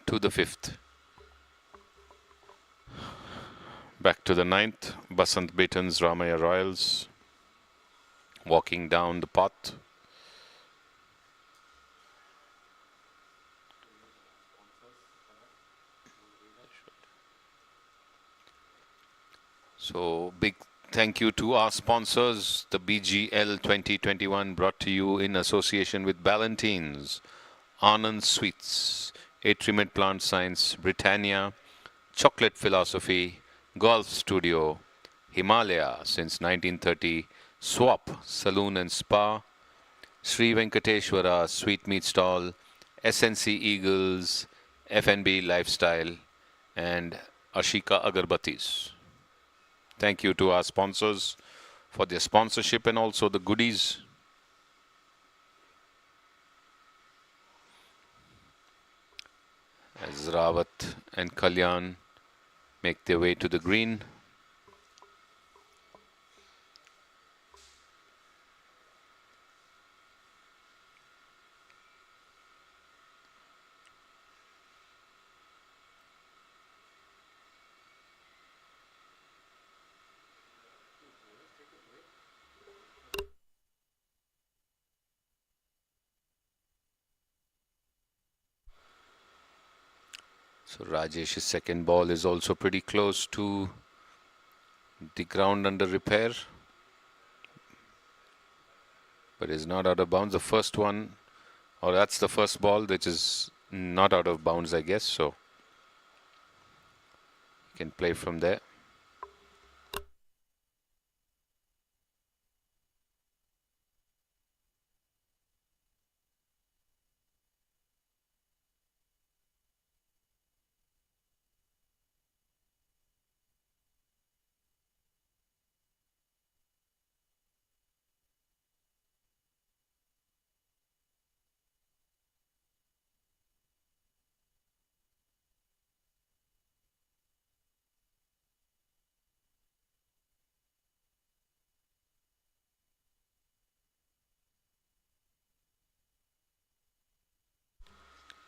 to the 5th. Back to the 9th. Basant Beaton's Ramaya Royals walking down the path. So big thank you to our sponsors, the BGL 2021, brought to you in association with Ballantines, Anand Sweets, Atriumid Plant Science, Britannia, Chocolate Philosophy, Golf Studio, Himalaya since 1930, Swap Saloon and Spa, Sri Venkateshwara Sweet Meat Stall, SNC Eagles, F&B Lifestyle, and Ashika Agarbattis. Thank you to our sponsors for their sponsorship and also the goodies. As Rawat and Kalyan make their way to the green. So Rajesh's second ball is also pretty close to the ground under repair, but is not out of bounds. The first one, or that's the first ball which is not out of bounds, I guess. So you can play from there.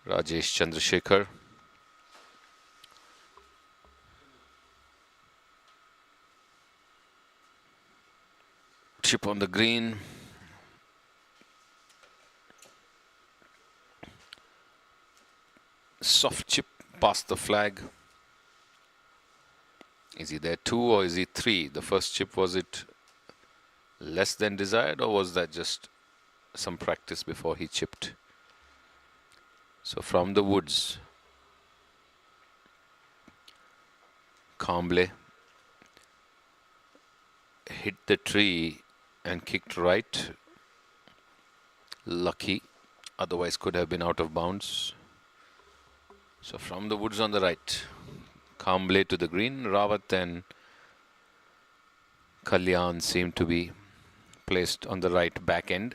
Rajesh Chandrasekhar. Chip on the green. Soft chip past the flag. Is he there 2 or is he 3? The first chip, was it less than desired or was that just some practice before he chipped? So from the woods, Kamble hit the tree and kicked right. Lucky, otherwise could have been out of bounds. So from the woods on the right, Kamble to the green. Rawat and Kalyan seem to be placed on the right back end.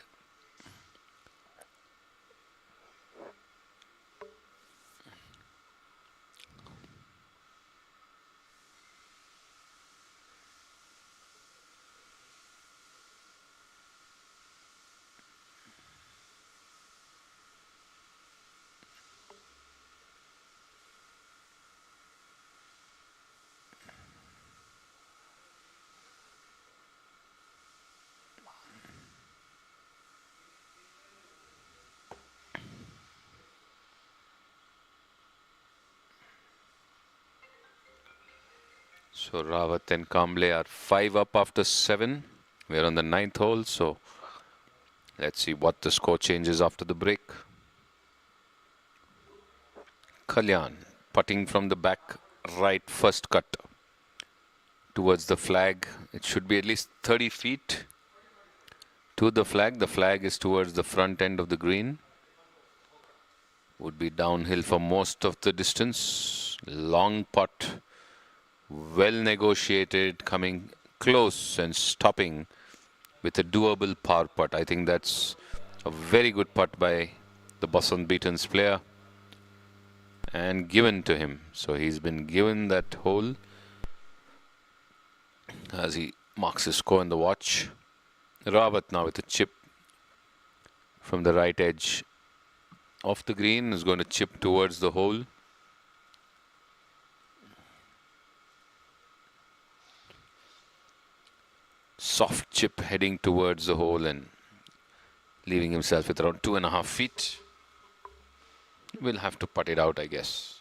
So Rawat and Kamble are 5 up after 7. We're on the 9th hole, so let's see what the score changes after the break. Kalyan putting from the back right, first cut towards the flag. It should be at least 30 feet to the flag. The flag is towards the front end of the green. Would be downhill for most of the distance. Long putt. Well negotiated, coming close and stopping with a doable par putt. I think that's a very good putt by the Basant Beaton's player. and given to him. So he's been given that hole as he marks his score in the watch. Rawat now with a chip from the right edge of the green is going to chip towards the hole. Soft chip heading towards the hole and leaving himself with around 2.5 feet. We'll have to putt it out, I guess.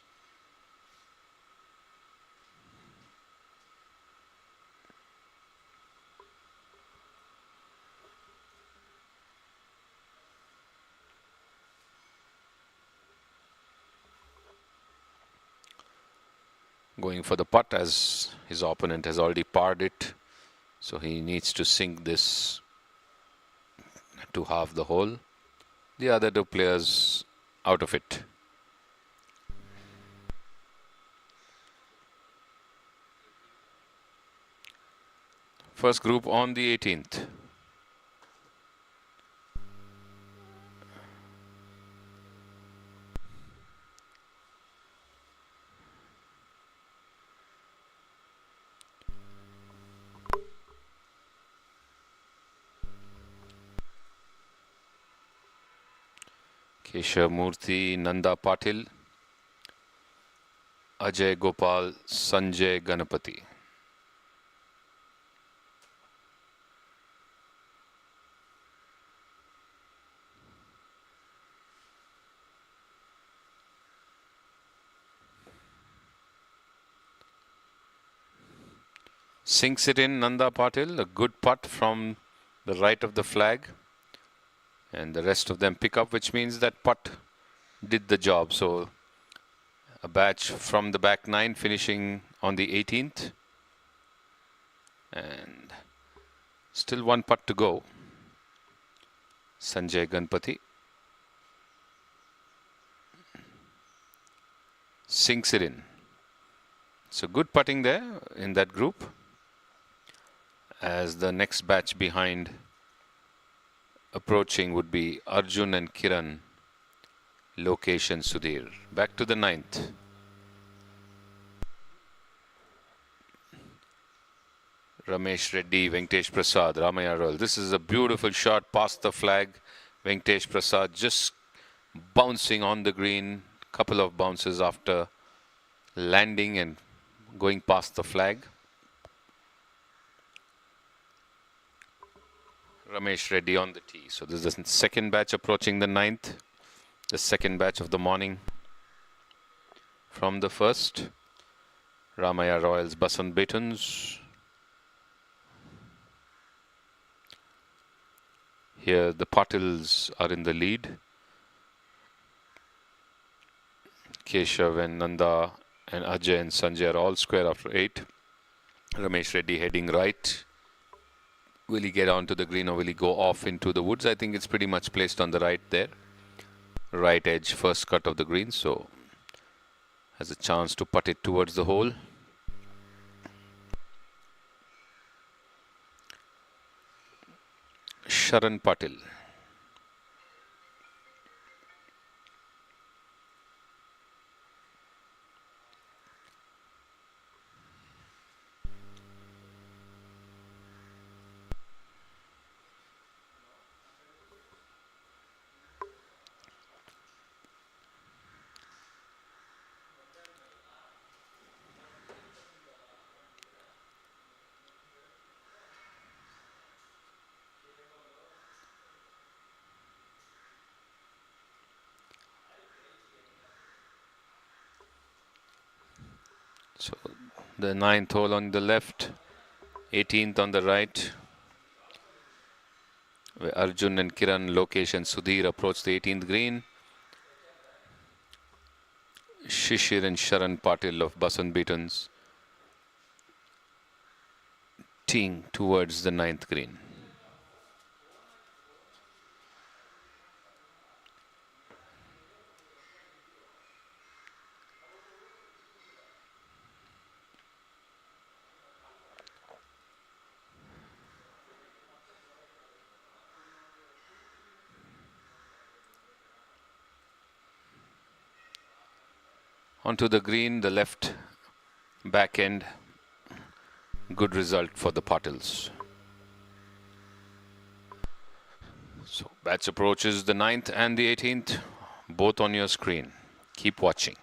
Going for the putt as his opponent has already parred it. So he needs to sink this to half the hole. The other two players out of it. First group on the 18th. Keshav Murthy, Nanda Patil, Ajay Gopal, Sanjay Ganapati. Sinks it in, Nanda Patil, a good putt from the right of the flag. And the rest of them pick up, which means that putt did the job. So a batch from the back nine finishing on the 18th. And still one putt to go. Sanjay Ganpati sinks it in. So good putting there in that group. As the next batch behind approaching would be Arjun and Kiran, Lokesh and Sudhir. Back to the 9th. Ramesh Reddy, Venkatesh Prasad, Ramaya Royal. This is a beautiful shot past the flag. Venkatesh Prasad just bouncing on the green. Couple of bounces after landing and going past the flag. Ramesh Reddy on the tee. So this is the second batch approaching the 9th. The second batch of the morning. From the first, Ramaya Royals, Basant Betons. Here the Patils are in the lead. Keshav and Nanda and Ajay and Sanjay are all square after 8. Ramesh Reddy heading right. Will he get onto the green or will he go off into the woods? I think it's pretty much placed on the right there. Right edge, first cut of the green. So has a chance to putt it towards the hole. Sharan Patil. So the 9th hole on the left, 18th on the right, where Arjun and Kiran, Lokesh and Sudhir approach the 18th green. Shishir and Sharan Patil of Basant Betons teeing towards the 9th green. Onto the green, the left back end. Good result for the Patils. So batch approaches the 9th and the 18th, both on your screen. Keep watching.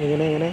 എങ്ങനെ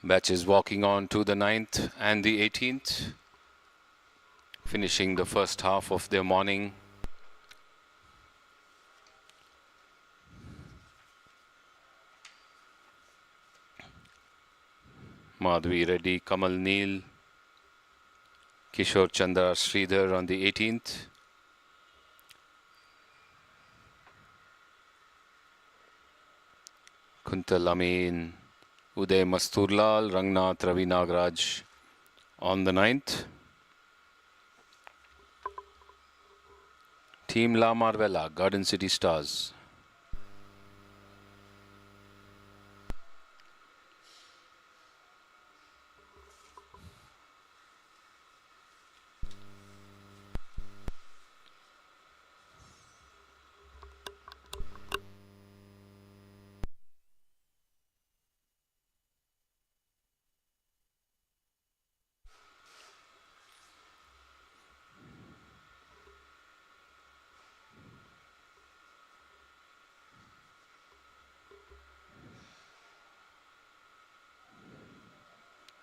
Batches walking on to the 9th and the 18th, finishing the first half of their morning. Madhvi Reddy, Kamal Neel, Kishore Chandra Sridhar on the 18th. Kuntal Amin, Uday Masturlal, Rangnath Ravi Nagraj on the 9th. Team La Marvella, Garden City Stars.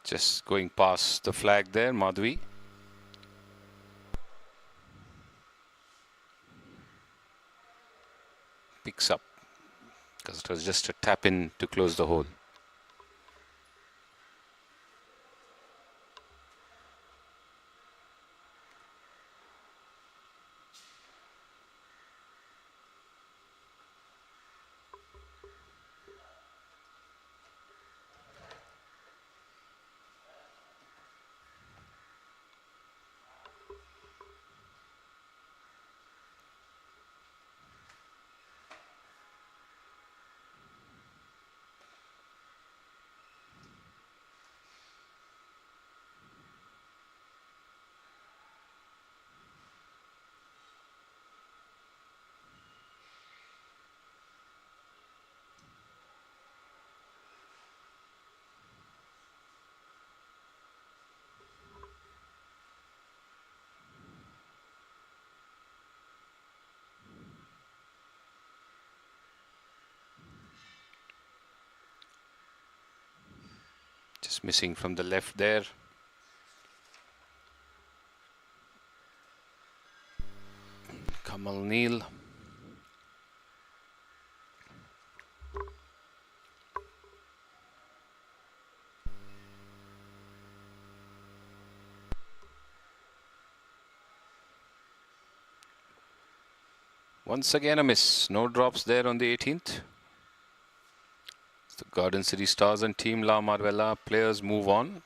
Just going past the flag there, Madhvi. Picks up because it was just a tap in to close the hole. Just missing from the left there. Kamal Neal. Once again a miss. No drops there on the 18th. The Garden City Stars and Team La Marvella players move on.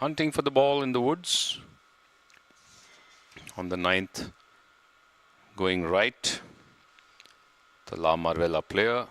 Hunting for the ball in the woods. On the 9th, going right, the La Marvella player.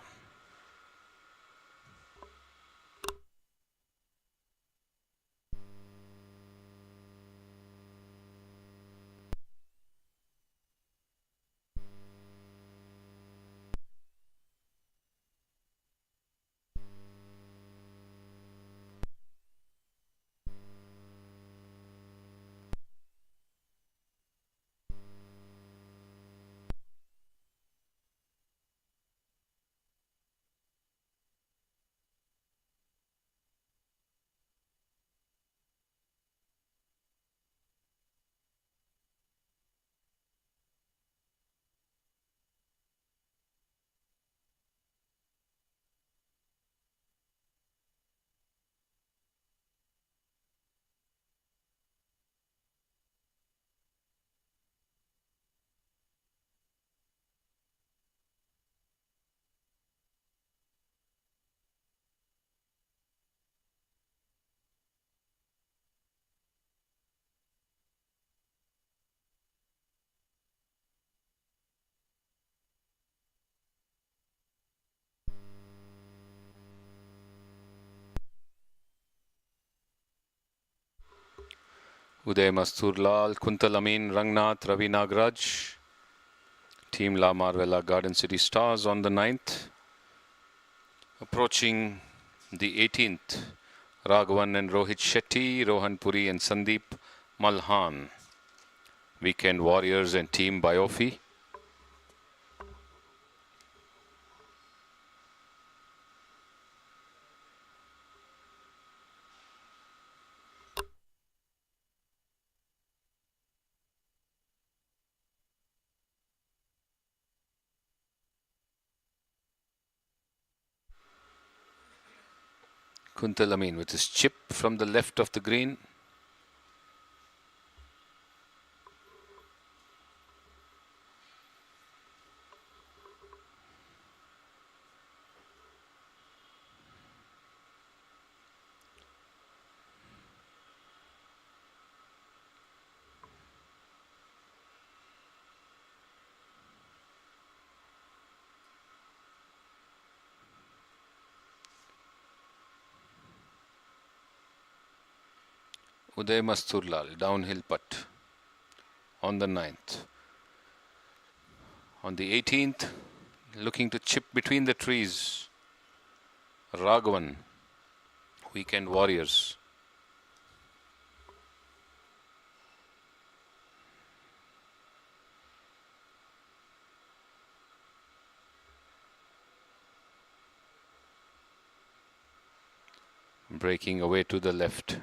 Uday Masturlal, Kuntal Amin, Rangnath, Ravi Nagraj. Team La Marvella Garden City Stars on the 9th. Approaching the 18th, Raghavan and Rohit Shetty, Rohan Puri and Sandeep Malhan. Weekend Warriors and Team Biofi. Kuntal Amin with his chip from the left of the green. Uday Masturlal, downhill putt on the 9th. On the 18th, looking to chip between the trees, Raghavan, Weekend Warriors. Breaking away to the left.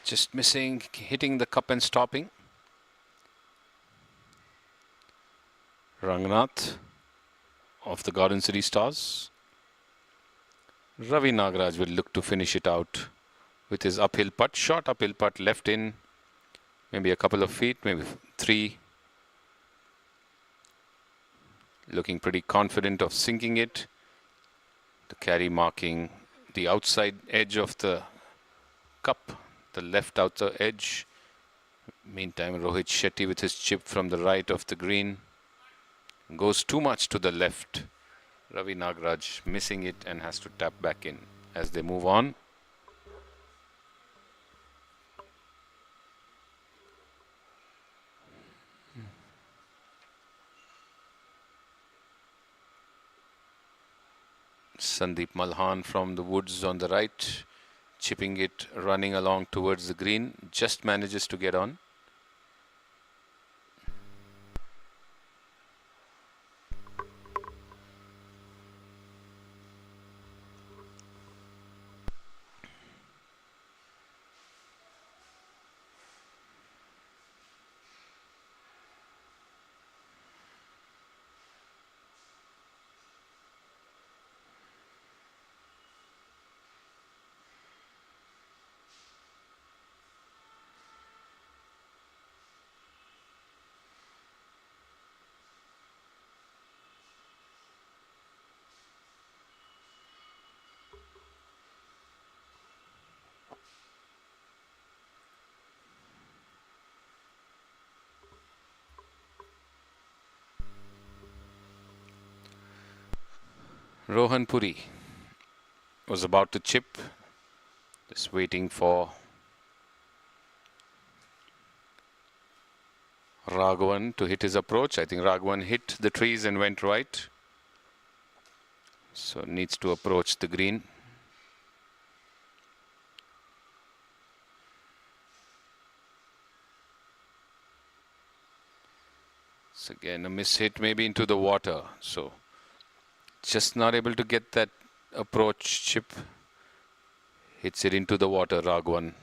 Just missing, hitting the cup and stopping. Rangnath of the Garden City Stars. Ravi Nagaraj will look to finish it out with his uphill putt. Short uphill putt, left in, maybe a couple of feet, maybe 3. Looking pretty confident of sinking it. The carry marking the outside edge of the cup, the left outer edge. Meantime, Rohit Shetty with his chip from the right of the green. Goes too much to the left. Ravi Nagaraj missing it and has to tap back in as they move on. Sandeep Malhan from the woods on the right, chipping it, running along towards the green, just manages to get on. Rohan Puri was about to chip, just waiting for Raghavan to hit his approach. I think Raghavan hit the trees and went right, so needs to approach the green. It's again a miss hit, maybe into the water, so just not able to get that approach chip. Hits it into the water, Raghavan,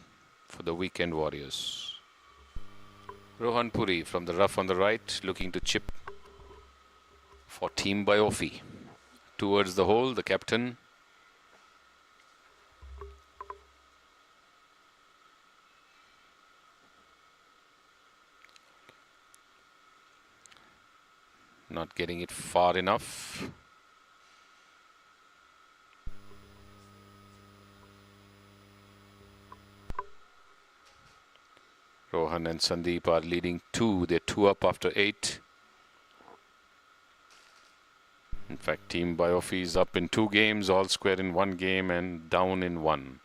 for the Weekend Warriors. Rohan Puri from the rough on the right, looking to chip for Team Biofi. Towards the hole, the captain. Not getting it far enough. Rohan and Sandeep are leading 2. They're 2 up after 8. In fact, Team Biofi is up in 2 games, all square in 1 game and down in 1.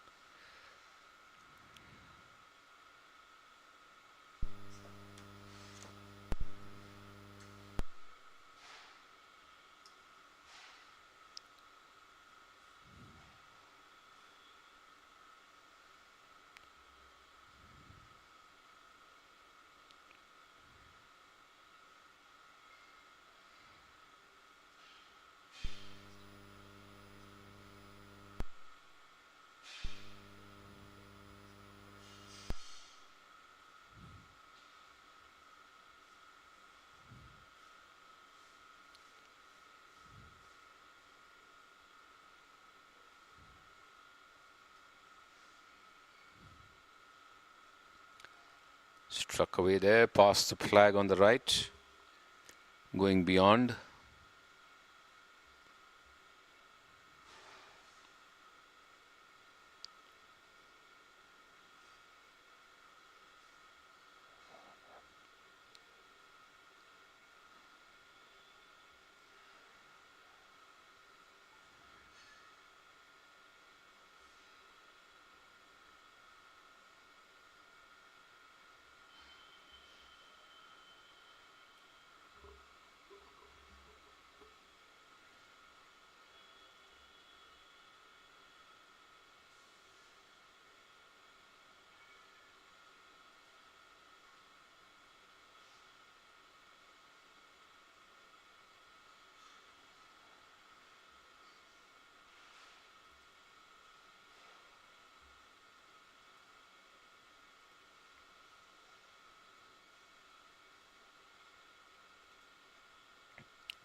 Struck away there, past the flag on the right. going beyond.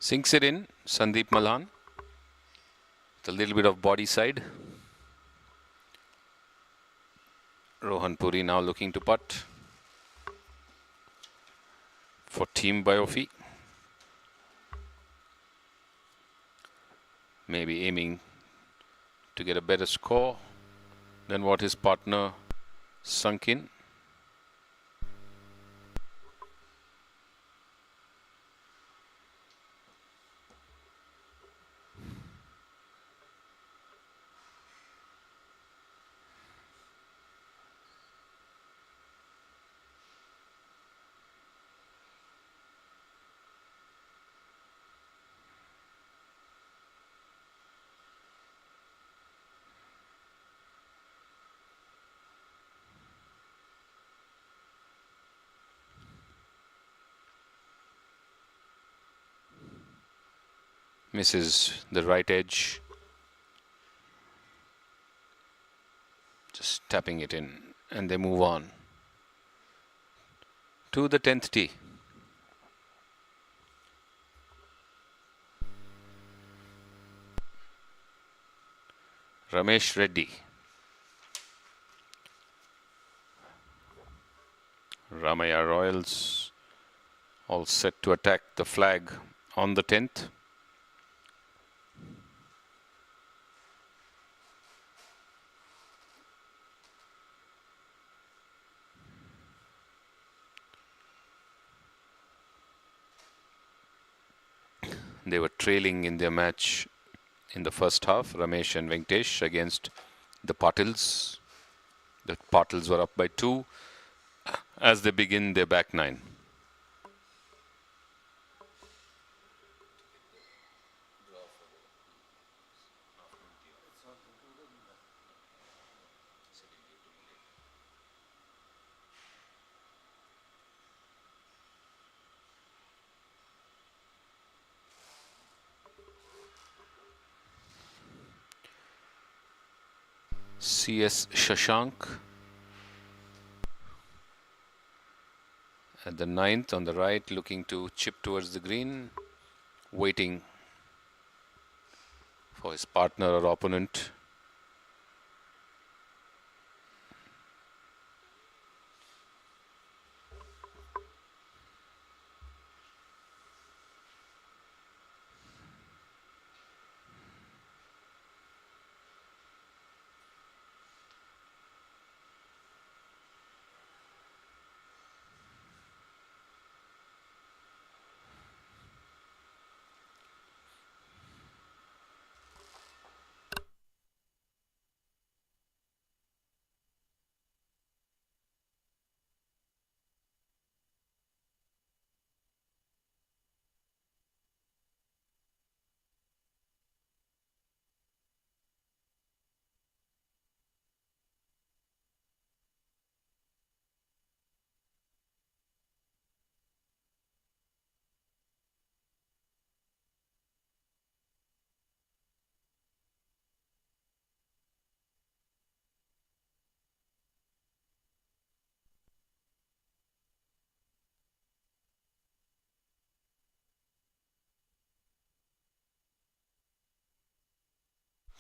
Sinks it in, Sandeep Malan. With a little bit of body side. Rohan Puri now looking to putt for Team Biofi. Maybe aiming to get a better score than what his partner sunk in. Misses the right edge. Just tapping it in, and they move on to the 10th tee. Ramesh Reddy. Ramaya Royals all set to attack the flag on the 10th. They were trailing in their match in the first half, Ramesh and Venkatesh against the Patils. The Patils were up by 2 as they begin their back 9. CS Shashank at the 9th on the right, looking to chip towards the green, waiting for his partner or opponent.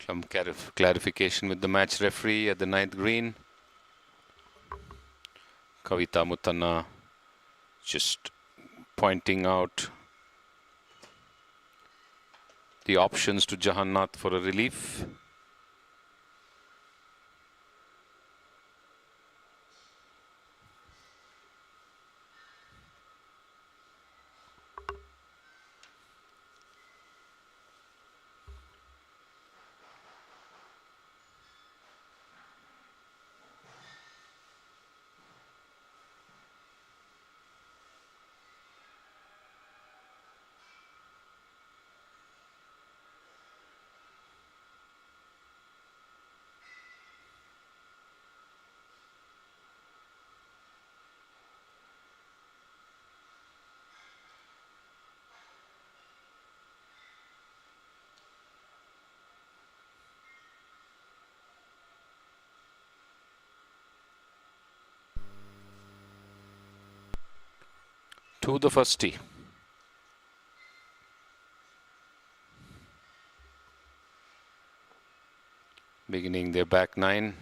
Some clarification with the match referee at the 9th green. Kavita Mutanna just pointing out The options to Jahannath for a relief. To the first tee. Beginning their back nine.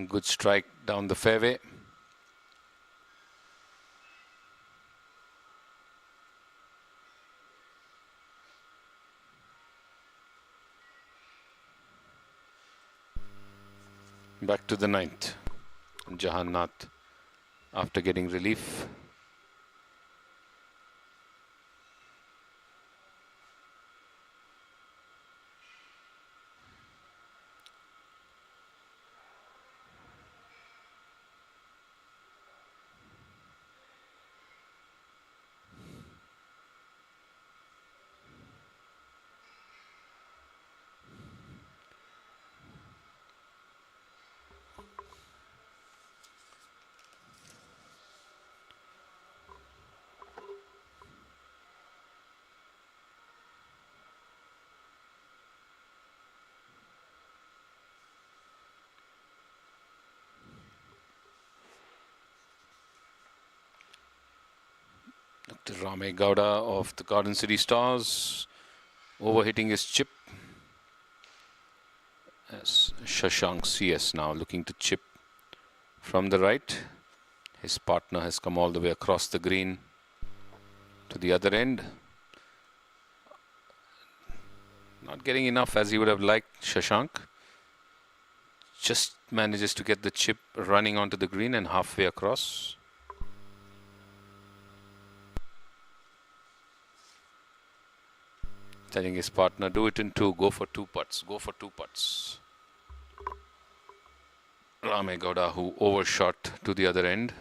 Good strike down the fairway. Back to the ninth. Jahannath, after getting relief. Dr. Rame Gowda of the Garden City Stars overhitting his chip. As Shashank CS now looking to chip from the right. His partner has come all the way across the green to the other end. Not getting enough as he would have liked. Shashank just manages to get the chip running onto the green and halfway across. Telling his partner, do it in two, go for two putts, go for two putts. Rame Gowda, who overshot to the other end.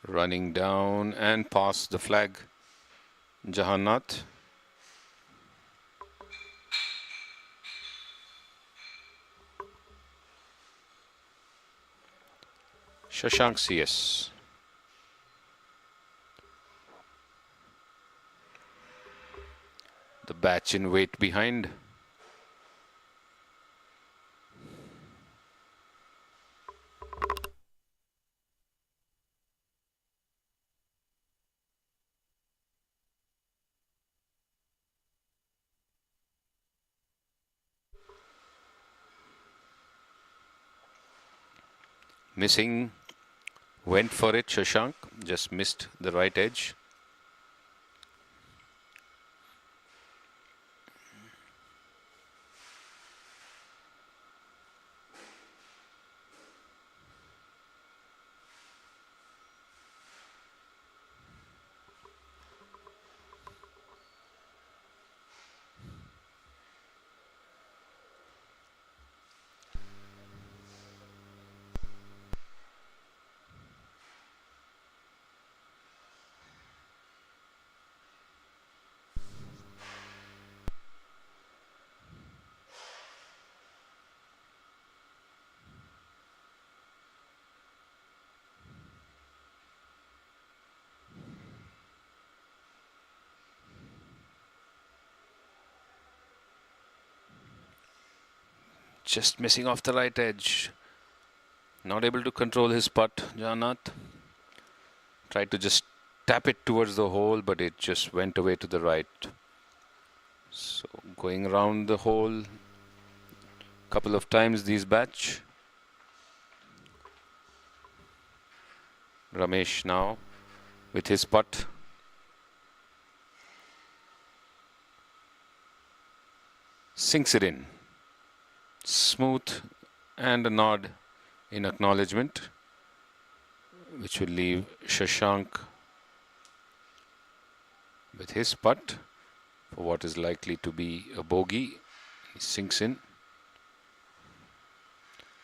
Running down and past the flag. Jahannath. Shashank CS. The batch in weight behind. Missing, went for it, Shashank, just missed the right edge. Just missing off the right edge. Not able to control his putt, Janath. Tried to just tap it towards the hole, but it just went away to the right. So going around the hole couple of times these batch. Ramesh now with his putt. Sinks it in. Smooth and a nod in acknowledgement, which will leave Shashank with his putt for what is likely to be a bogey. He sinks in.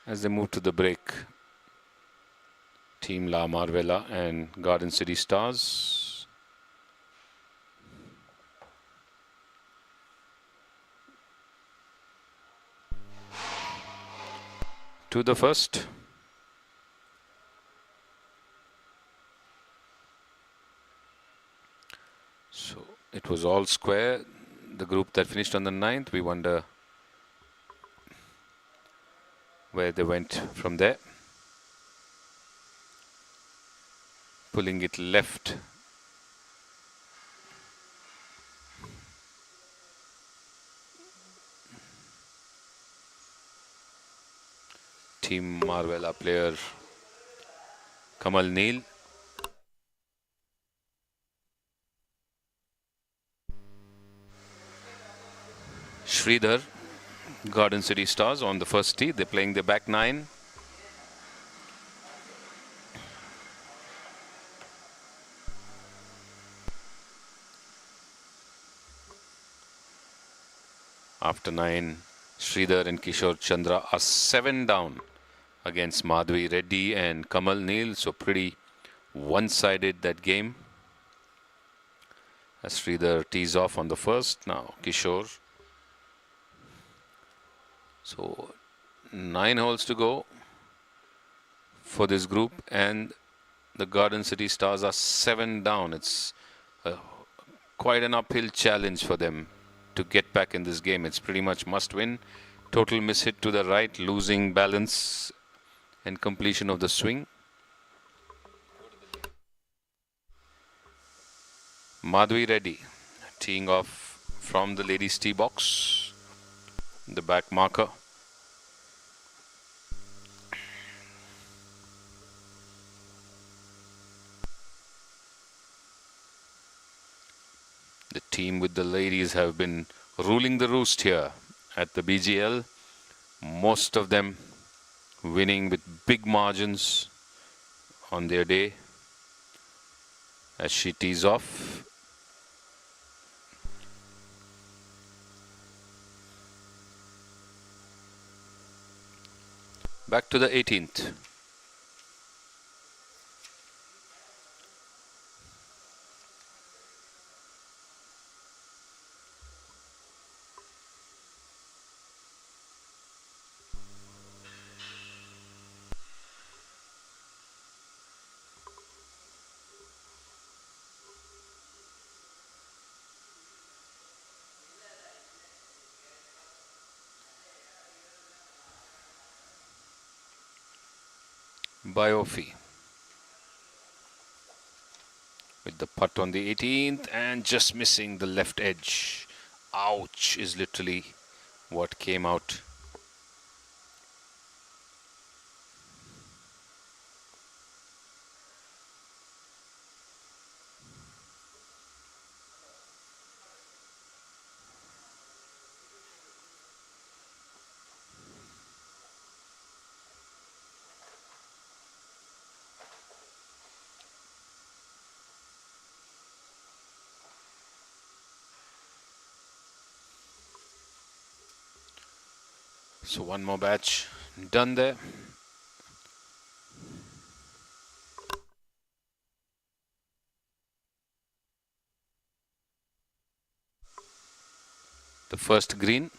As they move to the break, Team La Marvella and Garden City Stars. To the first. So it was all square. The group that finished on the 9th, we wonder where they went from there. Pulling it left. Team Marvella player Kamal Neil. Sridhar, Garden City Stars on the first tee. They're playing the back 9. After 9, Sridhar and Kishore Chandra are 7 down against Madhvi Reddy and Kamal Neil. So pretty one-sided that game. As Sridhar tees off on the first. Now Kishore. So 9 holes to go for this group, and the Garden City Stars are 7 down. It's quite an uphill challenge for them to get back in this game. It's pretty much must win. Total miss hit to the right, losing balance and completion of the swing. Madhvi Reddy teeing off from the ladies' tee box. The back marker. The team with the ladies have been ruling the roost here at the BGL. Most of them winning with big margins on their day. As she tees off. Back to the 18th. Biofi with the putt on the 18th and just missing the left edge. Ouch is literally what came out. So one more batch done there. The first green.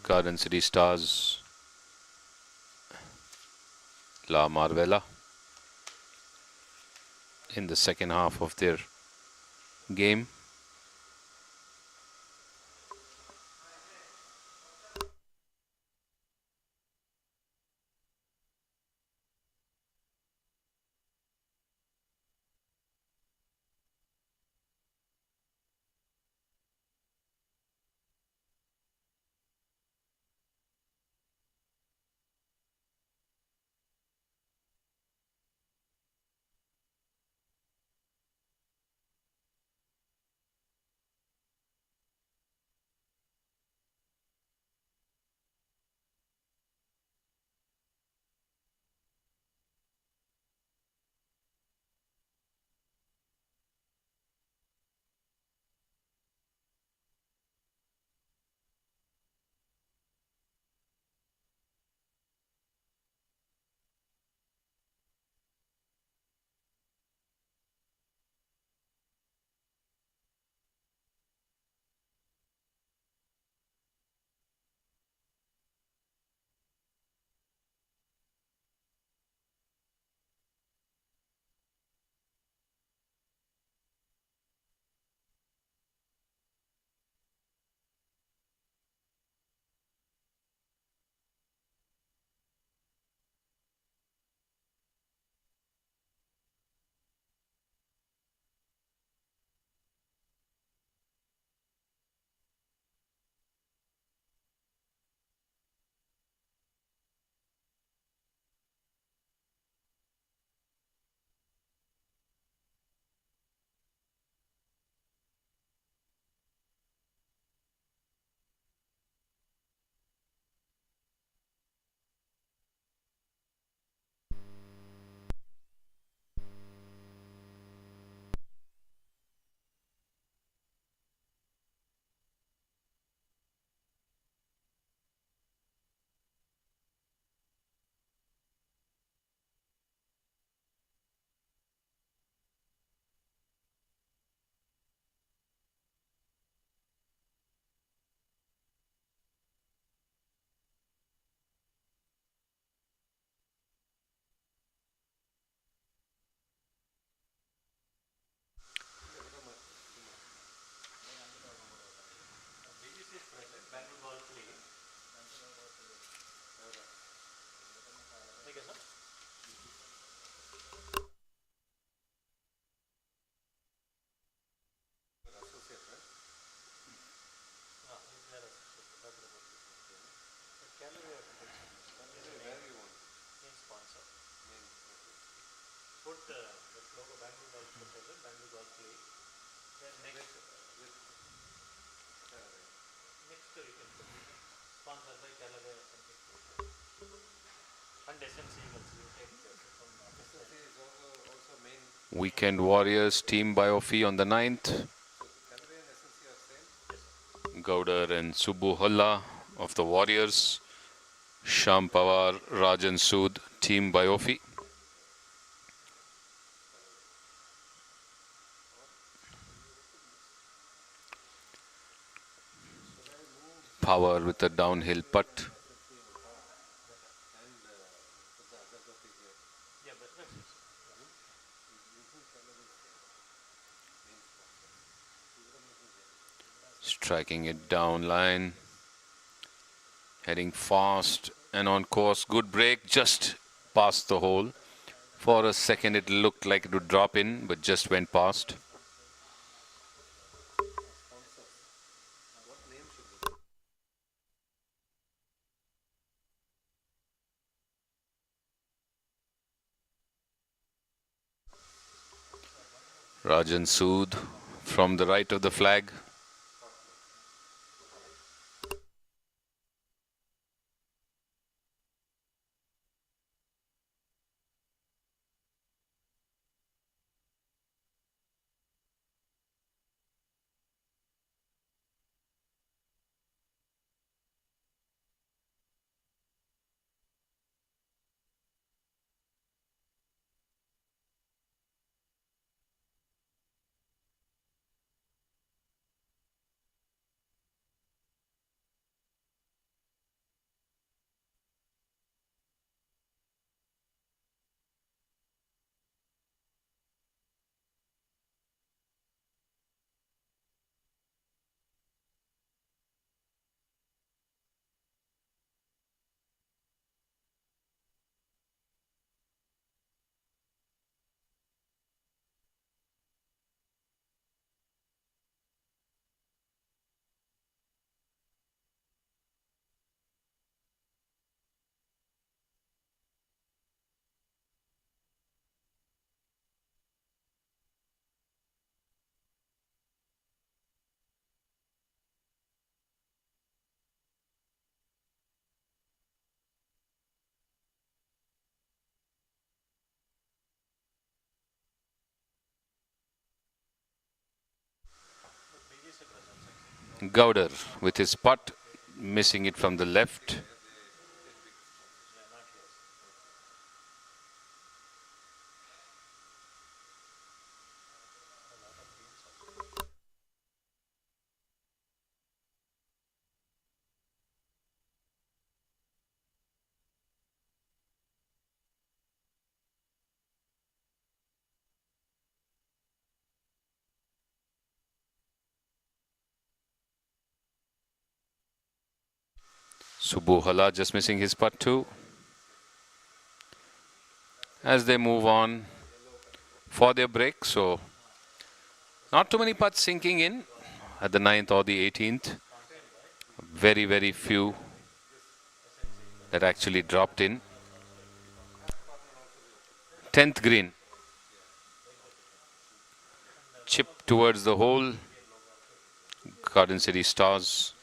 Garden City Stars, La Marvella in the second half of their game. logo Bangalore Golf League, Bangalore Golf League. Then next, next you can put sponsored by Calaway or something. And SMC also you take from SMC is also main. Weekend Warriors team biophy on the 9th. Calaway and SMC are same. Gowder and Subbu Holla of the Warriors. Sham Pawar, Rajan Sood, team biophy. Power with a downhill putt. Yeah, but that's it. Striking it down line. Heading fast and on course. Good break, just past the hole. For a second it looked like it would drop in, but just went past. Rajan Sood from the right of the flag. Gowder with his putt, missing it from the left. Subbu Hala just missing his putt too. As they move on for their break, so not too many putts sinking in at the 9th or the 18th. Very, very few that actually dropped in. 10th green. Chip towards the hole. Garden City Stars.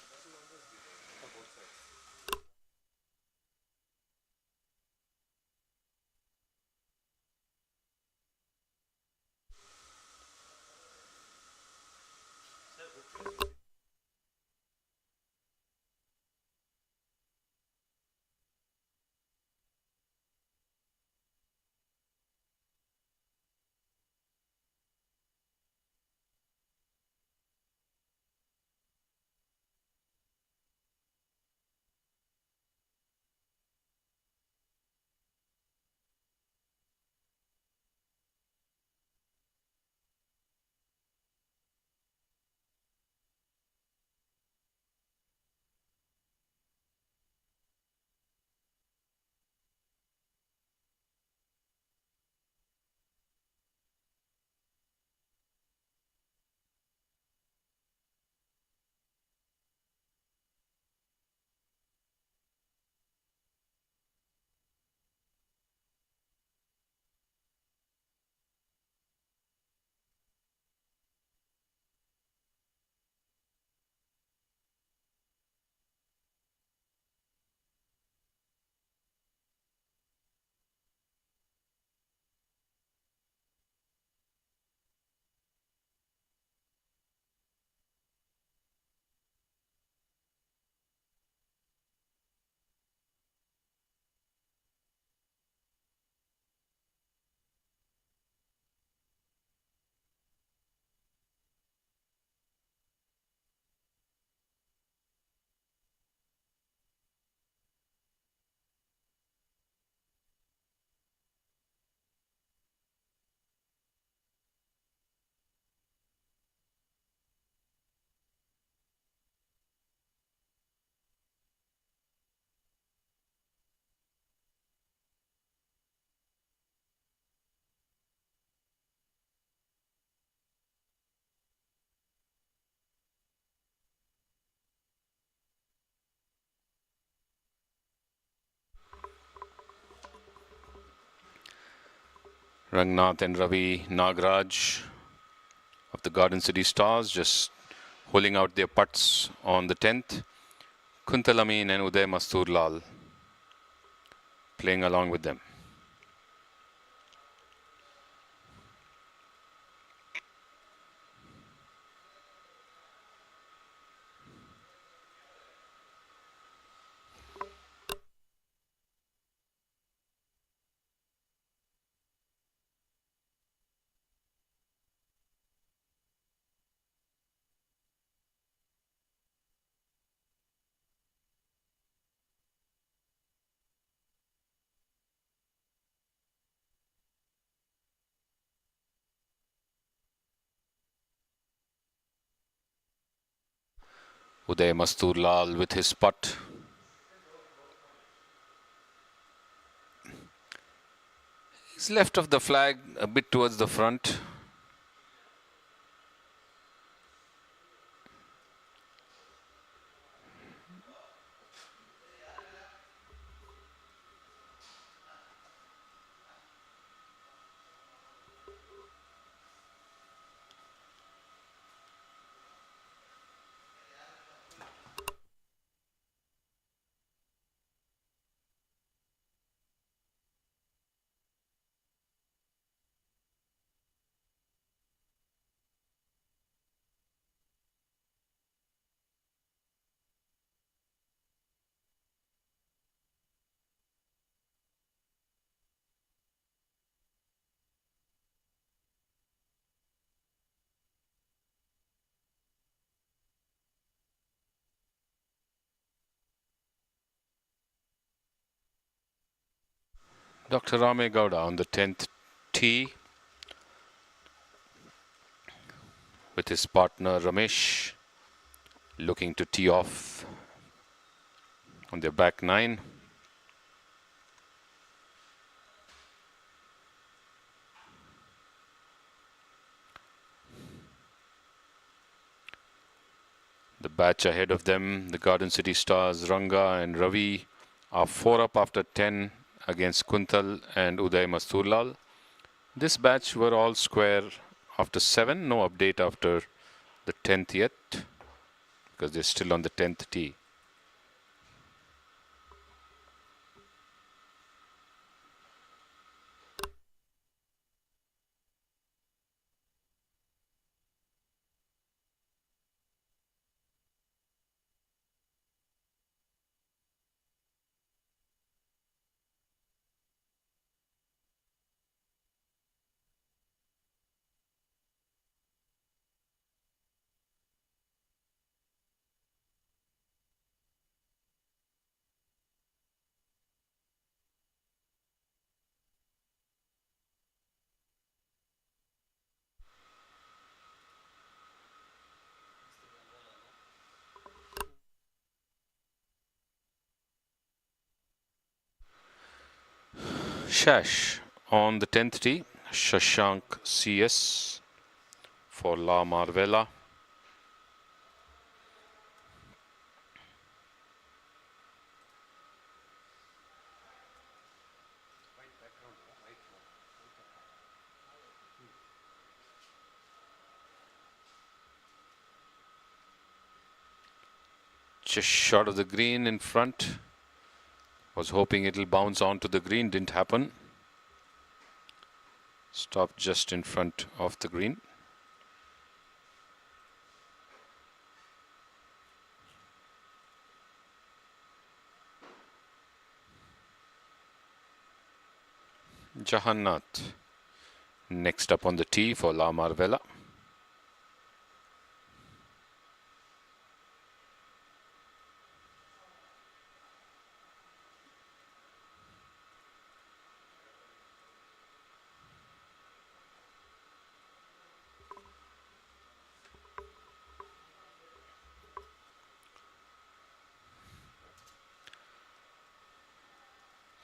Rangnath and Ravi Nagraj of the Garden City Stars just holding out their putts on the 10th. Kuntal Amin and Uday Masturlal playing along with them. Uday Masturlal with his putt. He's left of the flag a bit towards the front. Dr. Rame Gowda on the 10th tee with his partner Ramesh looking to tee off on their back 9. The batch ahead of them, the Garden City Stars, Ranga and Ravi, are 4 up after 10 against Kuntal and Uday Masturlal. This batch were all square after 7. No update after the 10th yet, because they're still on the 10th tee. Shash on the 10th tee, Shashank CS for La Marvella. Just short of the green in front. Was hoping it'll bounce onto the green, didn't happen. Stopped just in front of the green. Jahannath next up on the tee for La Marvella.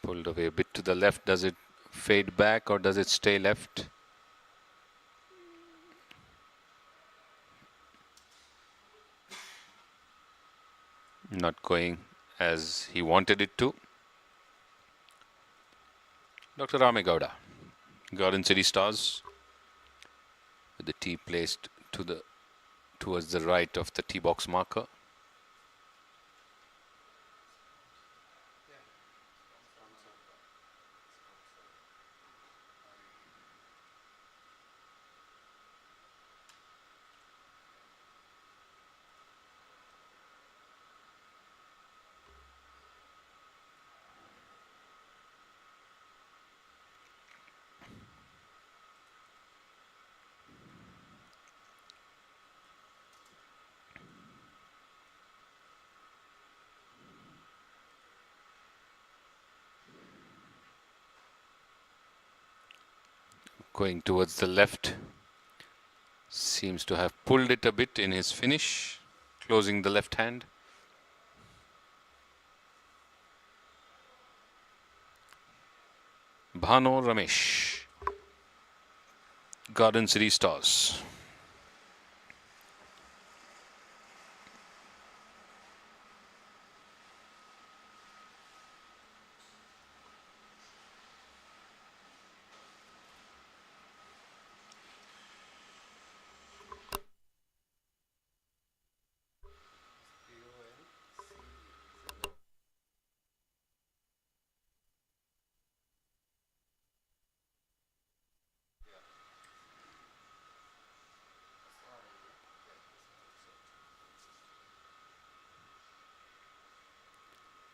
Pulled away a bit to the left. Does it fade back or does it stay left? Not going as he wanted it to. Dr. Ramegowda Garden City Stars with the tee placed towards the right of the tee box marker. Going towards the left, seems to have pulled it a bit in his finish, closing the left hand. Bhano Ramesh, Garden City Stars.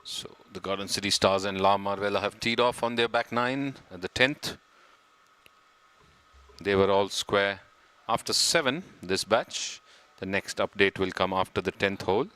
So the Garden City Stars and La Marvella have teed off on their back nine at the 10th. They were all square after 7 this batch. The next update will come after the 10th hole.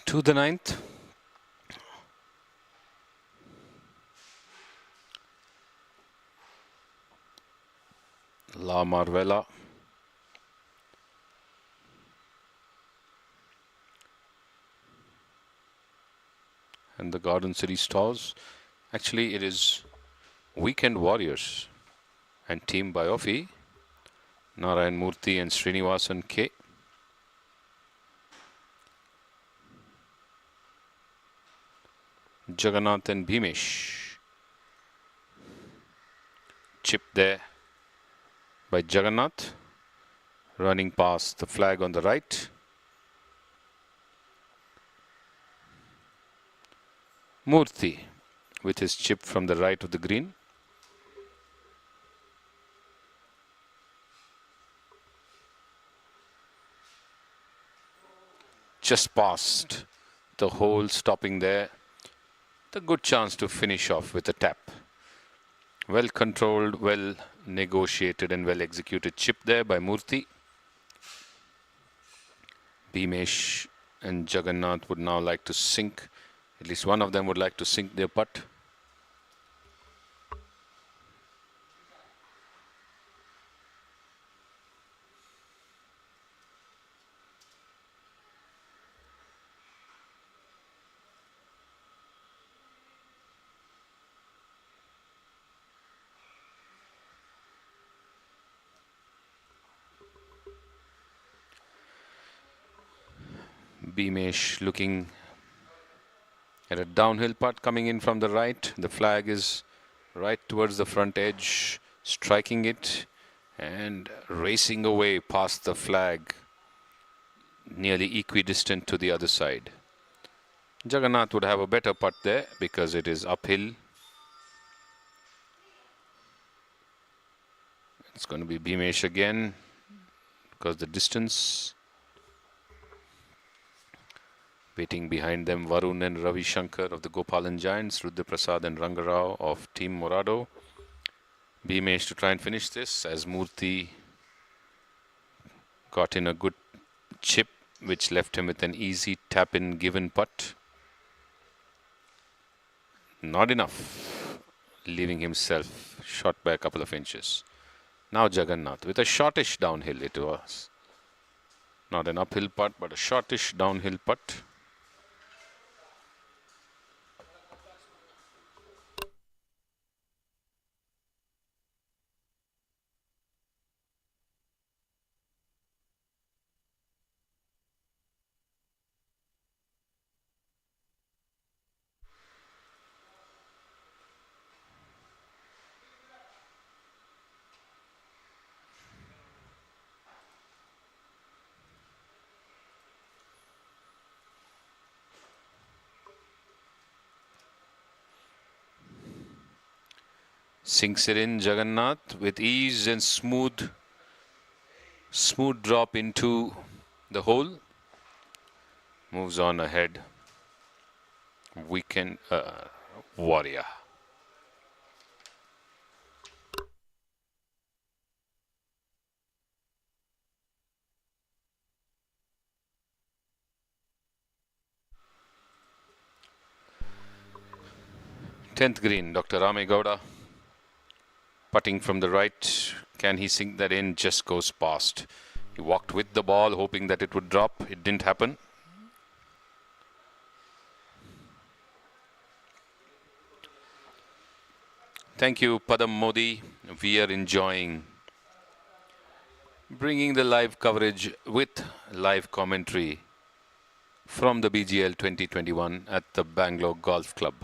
To the 9th. La Marvella. And the Garden City Stars. Actually, it is Weekend Warriors and Team Biofi, Narayan Murthy and Srinivasan K. Jagannath and Bhimesh. Chip there by Jagannath, running past the flag on the right. Murthy with his chip from the right of the green. Just past the hole, stopping there a good chance to finish off with a tap. Well controlled, well negotiated and well executed chip there by Murthy. Bhimesh and Jagannath would now like to sink. At least one of them would like to sink their putt. Bhimesh looking at a downhill putt coming in from the right. The flag is right towards the front edge, striking it and racing away past the flag, nearly equidistant to the other side. Jagannath would have a better putt there because it is uphill. It's going to be Bhimesh again because the distance. Waiting behind them, Varun and Ravi Shankar of the Gopalan Giants, Rudra Prasad and Rangarao of Team Morado. Bhimesh to try and finish this as Murthy got in a good chip which left him with an easy tap-in given putt. Not enough, leaving himself short by a couple of inches. Now Jagannath with a shortish downhill it was. Not an uphill putt but a shortish downhill putt. Sinks it in, Jagannath with ease and smooth drop into the hole. Moves on ahead. Weekend warrior. Tenth green, Dr. Ramegowda. Putting from the right, can he sink that in? Just goes past. He walked with the ball hoping that it would drop. It didn't happen. Thank you, Padam Modi. We are enjoying bringing the live coverage with live commentary from the BGL 2021 at the Bangalore Golf Club.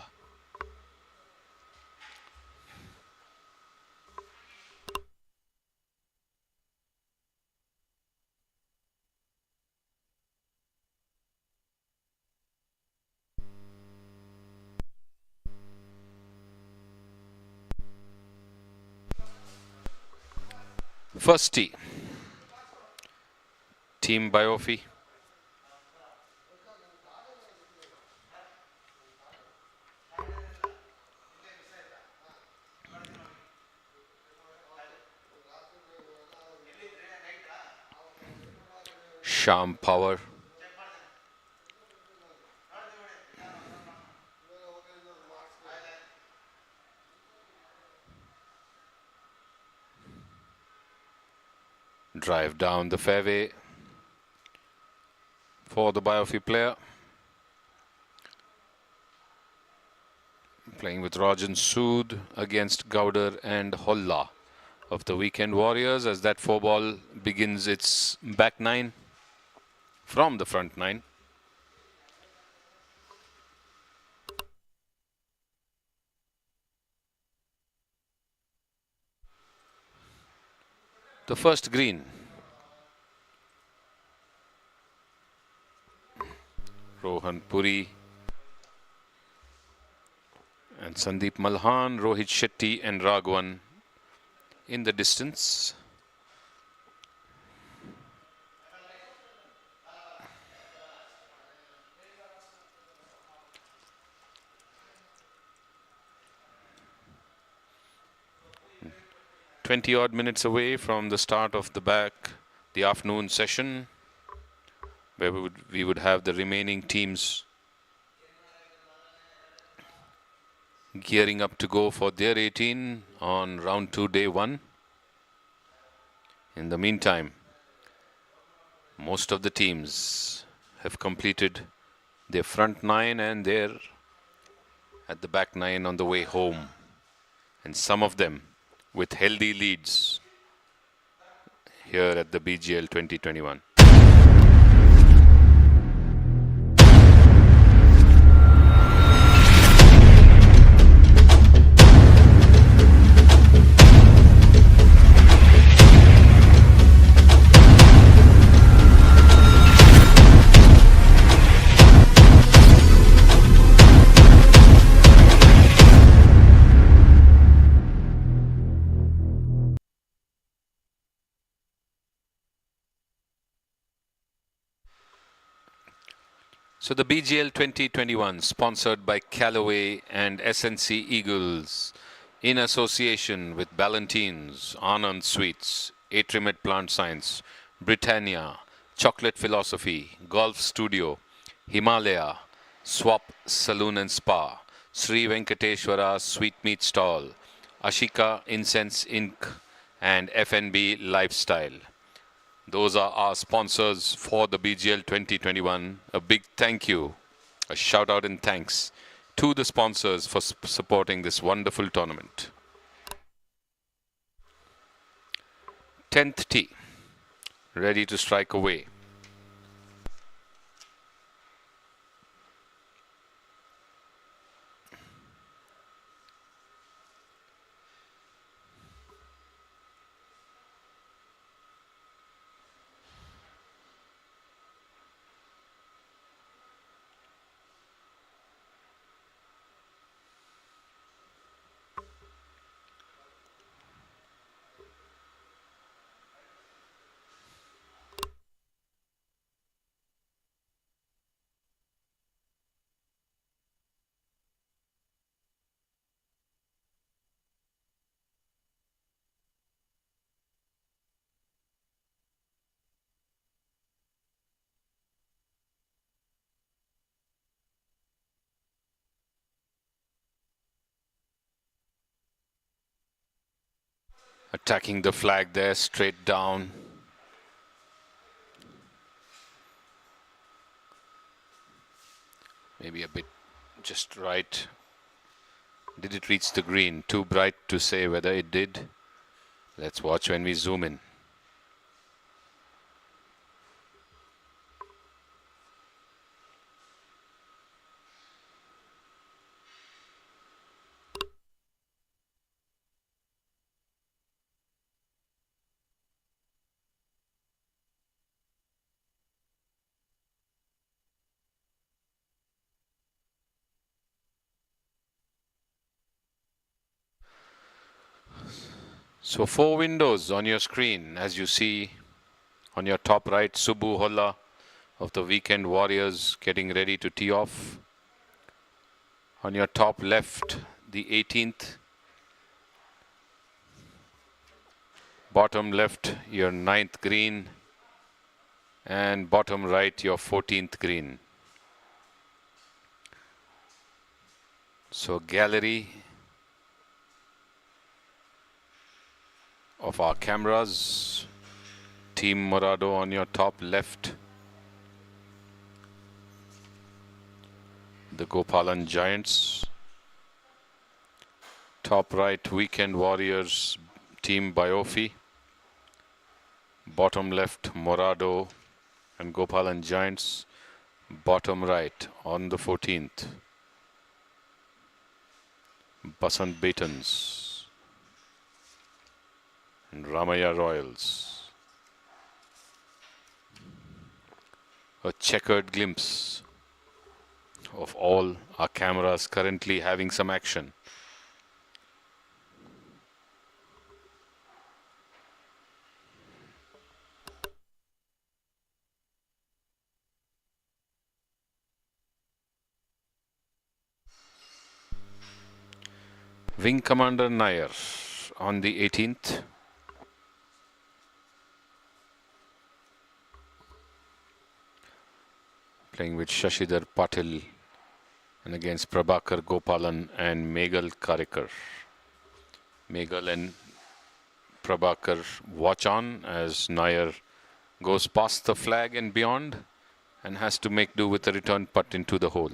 First tee, Team Biofi. Sham Power. Drive down the fairway for the Biofi player. Playing with Rajan Sood against Gowder and Holla of the Weekend Warriors as that 4-ball begins its back nine from the front nine. The first green. Rohan Puri and Sandeep Malhan, Rohit Shetty and Raghavan in the distance. 20 odd minutes away from the start of the afternoon session, where we would have the remaining teams gearing up to go for their 18 on round 2, day 1. In the meantime, most of the teams have completed their front 9 and they're at the back 9 on the way home. And some of them with healthy leads here at the BGL 2021. So the BGL 2021, sponsored by Callaway and SNC Eagles, in association with Ballantines, Anand Sweets, Atrimet Plant Science, Britannia, Chocolate Philosophy, Golf Studio, Himalaya, Swap Saloon and Spa, Sri Venkateshwara Sweetmeat Stall, Ashika Incense Inc. and FNB Lifestyle. Those are our sponsors for the BGL 2021. A big thank you, a shout out and thanks to the sponsors for supporting this wonderful tournament. 10th tee, ready to strike away. Attacking the flag there, straight down. Maybe a bit just right. Did it reach the green? Too bright to say whether it did. Let's watch when we zoom in. So 4 windows on your screen, as you see on your top right, Subbu Holla of the Weekend Warriors getting ready to tee off. On your top left, the 18th. Bottom left, your 9th green. And bottom right, your 14th green. So gallery of our cameras. Team Morado on your top left. The Gopalan Giants. Top right, Weekend Warriors, Team Biofi. Bottom left, Morado and Gopalan Giants. Bottom right, on the 14th, Basant Batons and Ramaya Royals. A checkered glimpse of all our cameras currently having some action. Wing Commander Nair on the 18th. playing with Shashidhar Patil and against Prabhakar Gopalan and Meghal Karikar. Meghal and Prabhakar watch on as Nair goes past the flag and beyond and has to make do with a return putt into the hole.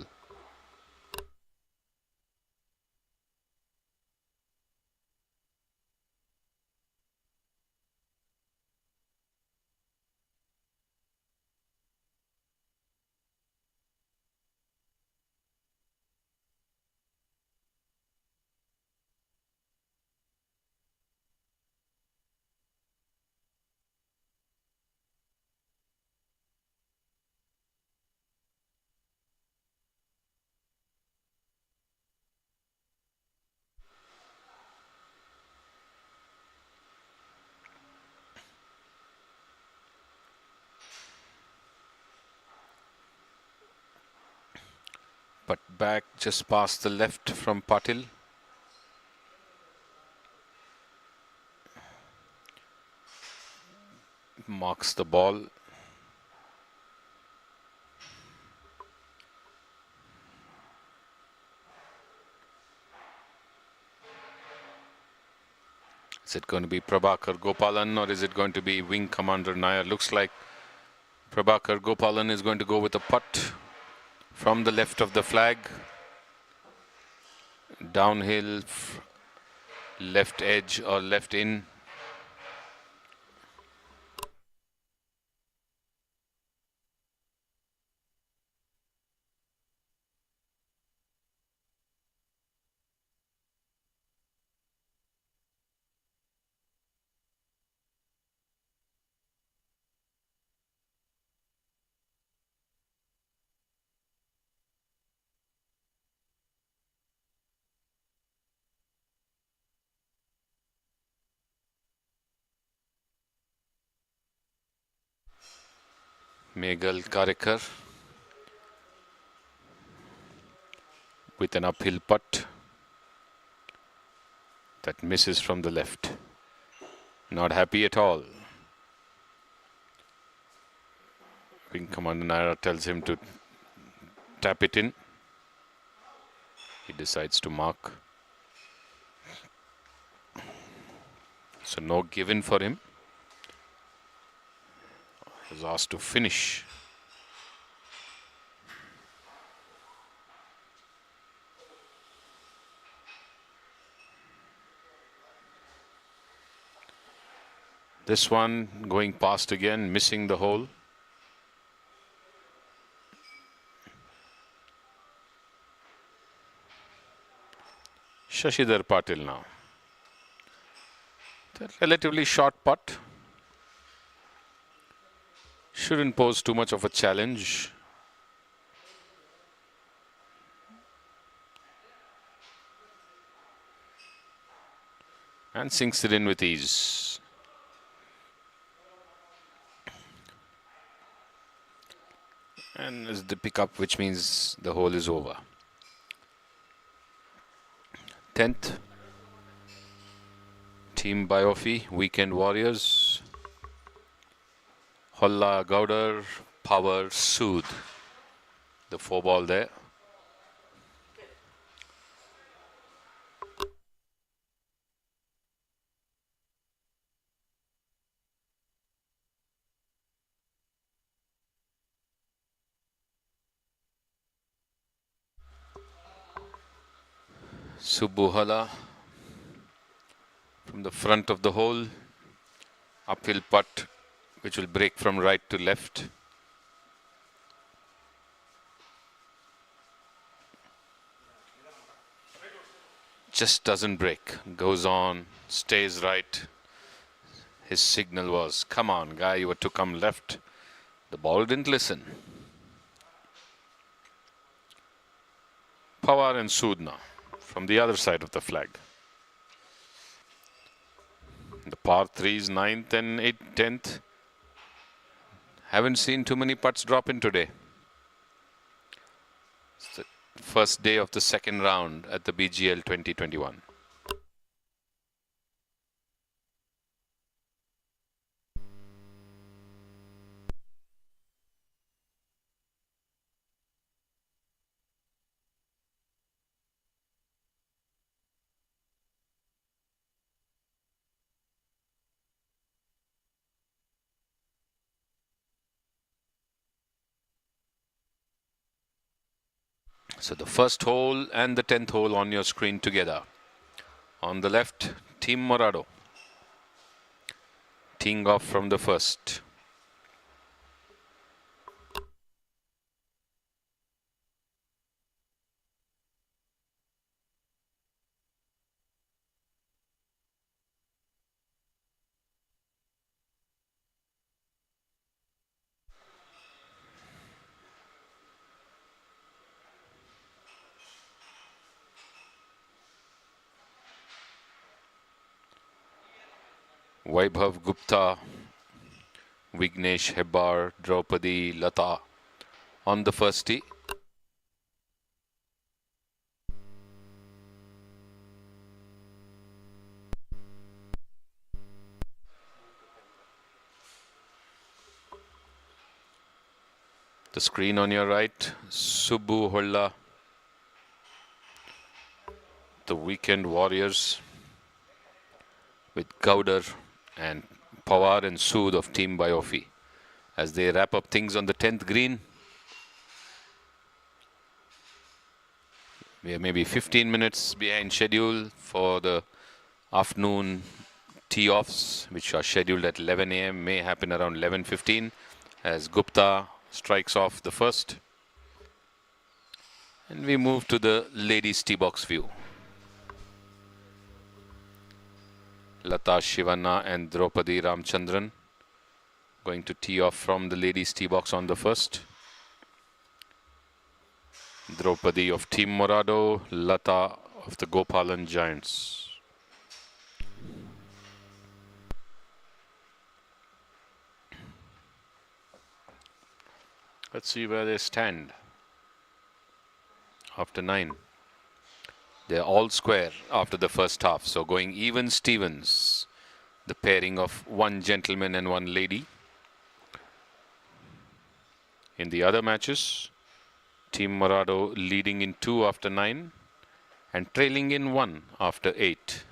But back just past the left from Patil. Marks the ball. Is it going to be Prabhakar Gopalan or is it going to be Wing Commander Nair? Looks like Prabhakar Gopalan is going to go with a putt from the left of the flag. Downhill, left edge or left in. Meghal Karikar with an uphill putt that misses from the left. Not happy at all. Wing Commander Nair tells him to tap it in. He decides to mark. So no given for him. He was asked to finish. This one going past again, missing the hole. Shashidhar Patil now. A relatively short putt. Shouldn't pose too much of a challenge. And sinks it in with ease. And is the pickup, which means the hole is over. 10th. Team Biofi, Weekend Warriors. Holla Gaudar, Power Sood. The 4-ball there. Subbu Hala from the front of the hole. Uphill putt, which will break from right to left. Just doesn't break. Goes on, stays right. His signal was, come on, guy, you were to come left. The ball didn't listen. Pawar and Sood now from the other side of the flag. The par 3s, 9th and 8th, 10th. Haven't seen too many putts drop in today. It's the first day of the second round at the BGL 2021. So the first hole and the 10th hole on your screen together. On the left, Team Morado. Teeing off from the first. Vaibhav Gupta, Vignesh Hebbar, Draupadi Lata on the first tee. The screen on your right, Subbu Holla, the Weekend Warriors with Gowder and Pawar and Sood of Team Biofi as they wrap up things on the 10th green. We are maybe 15 minutes behind schedule for the afternoon tee-offs, which are scheduled at 11 a.m. may happen around 11:15 as Gupta strikes off the first. And we move to the ladies' tee box view. Lata Shivanna and Draupadi Ramchandran going to tee off from the ladies' tee box on the first. Draupadi of Team Morado, Lata of the Gopalan Giants. Let's see where they stand after 9. They're all square after the first half, so going even Stevens, the pairing of one gentleman and one lady. In the other matches, Team Morado leading in 2 after 9 and trailing in 1 after 8.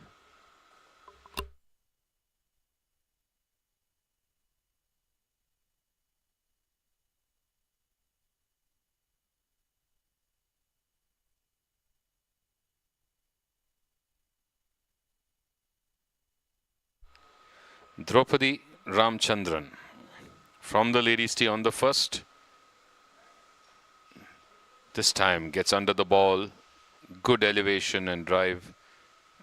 Draupadi Ramchandran from the ladies' tee on the first. This time gets under the ball, good elevation and drive.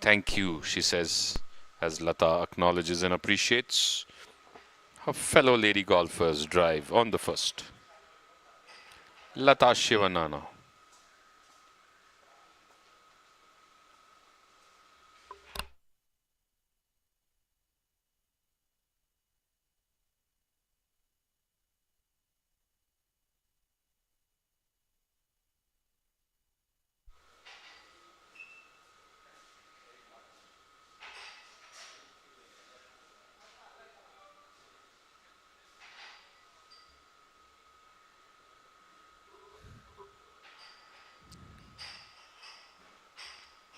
Thank you, she says, as Lata acknowledges and appreciates her fellow lady golfers' drive on the first. Lata Shivanana.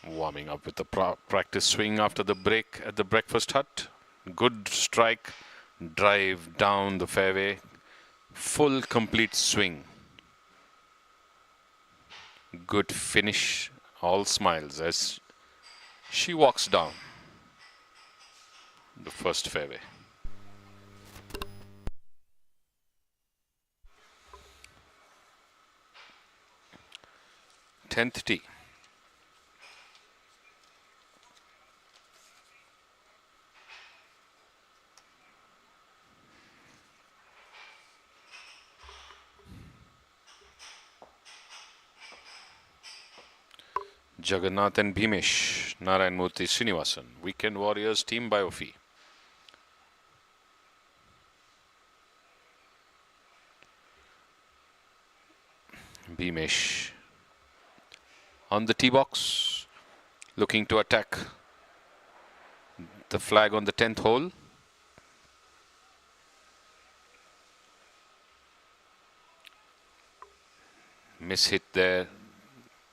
Warming up with the practice swing after the break at the breakfast hut. Good strike, drive down the fairway, full complete swing. Good finish, all smiles as she walks down the first fairway. Tenth tee. Jagannath and Bhimesh, Narayan Murthy Srinivasan, Weekend Warriors, Team Biofi. Bhimesh on the tee box, looking to attack the flag on the 10th hole. Miss hit there,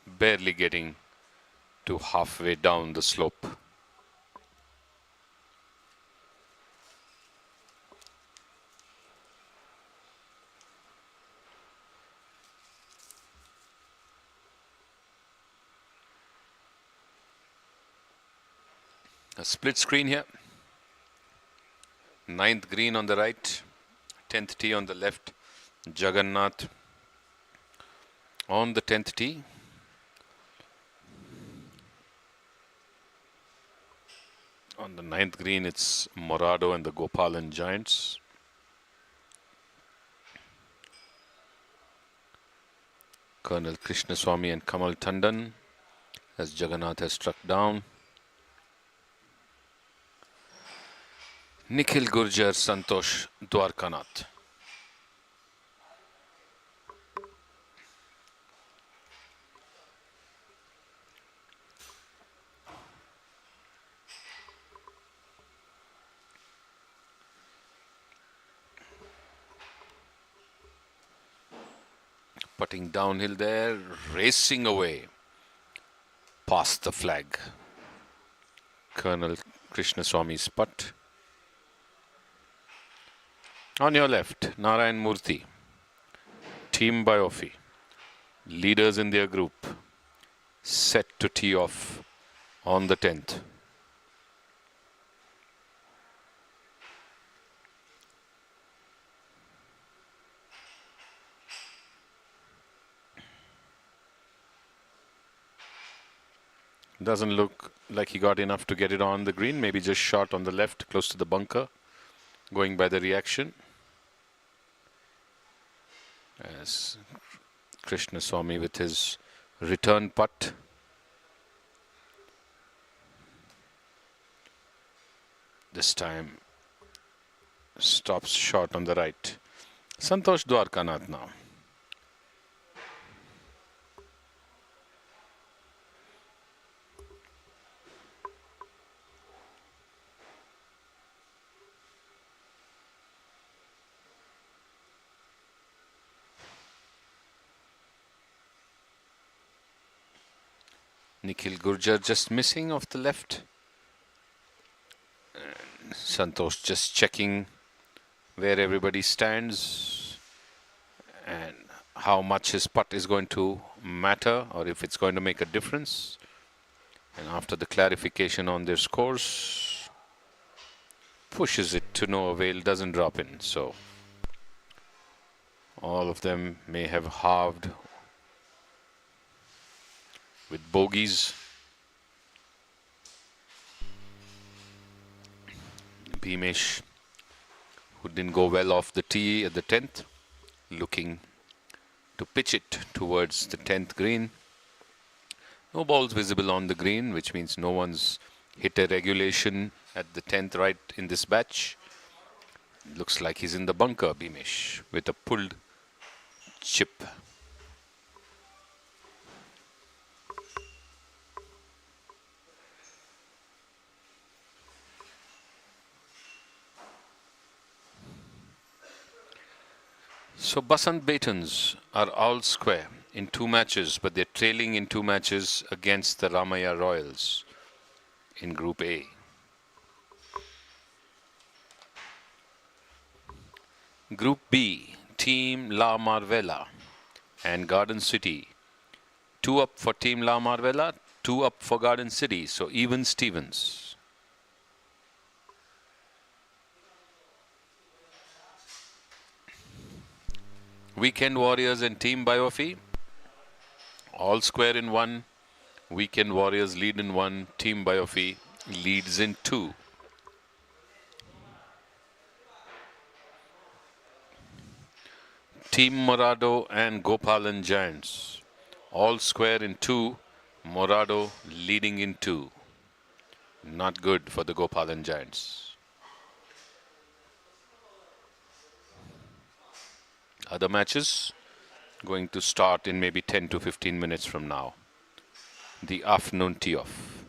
barely getting to halfway down the slope. A split screen here. 9th green on the right, 10th tee on the left. Jagannath on the 10th tee. On the 9th green, it's Morado and the Gopalan Giants. Colonel Krishnaswamy and Kamal Tandon as Jagannath has struck down. Nikhil Gurjar, Santosh Dwarkanath. Putting downhill there, racing away past the flag. Colonel Krishnaswamy's putt. On your left, Narayan Murthy, Team Biofi, leaders in their group, set to tee off on the 10th. Doesn't look like he got enough to get it on the green, maybe just short on the left, close to the bunker, going by the reaction. As Krishnaswamy with his return putt. This time stops short on the right. Santosh Dwarkanath now. Nikhil Gurjar just missing off the left. And Santosh just checking where everybody stands and how much his putt is going to matter or if it's going to make a difference. And after the clarification on their scores, pushes it to no avail, doesn't drop in. So all of them may have halved with bogeys. Bhimesh, who didn't go well off the tee at the 10th, looking to pitch it towards the 10th green. No balls visible on the green, which means no one's hit a regulation at the 10th right in this batch. Looks like he's in the bunker, Bhimesh, with a pulled chip. So Basant Baitons are all square in 2 matches, but they're trailing in 2 matches against the Ramaya Royals in Group A. Group B, Team La Marvella and Garden City. 2 up for Team La Marvella, 2 up for Garden City, so even Stevens. Weekend Warriors and Team Biofi, all square in 1. Weekend Warriors lead in 1. Team Biofi leads in 2. Team Morado and Gopalan Giants, all square in 2. Morado leading in 2. Not good for the Gopalan Giants. Other matches going to start in maybe 10 to 15 minutes from now. The afternoon tee off.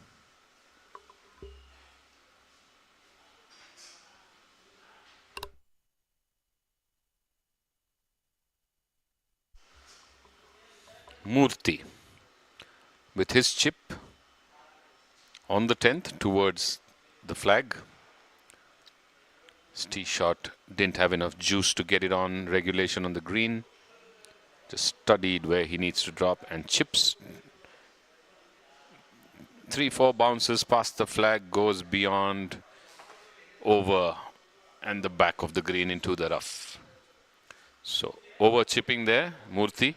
Murthy with his chip on the 10th towards the flag. His tee shot didn't have enough juice to get it on regulation on the green. Just studied where he needs to drop and chips 3-4 bounces past the flag, goes beyond, over, and the back of the green into the rough. So over chipping there, Murthy.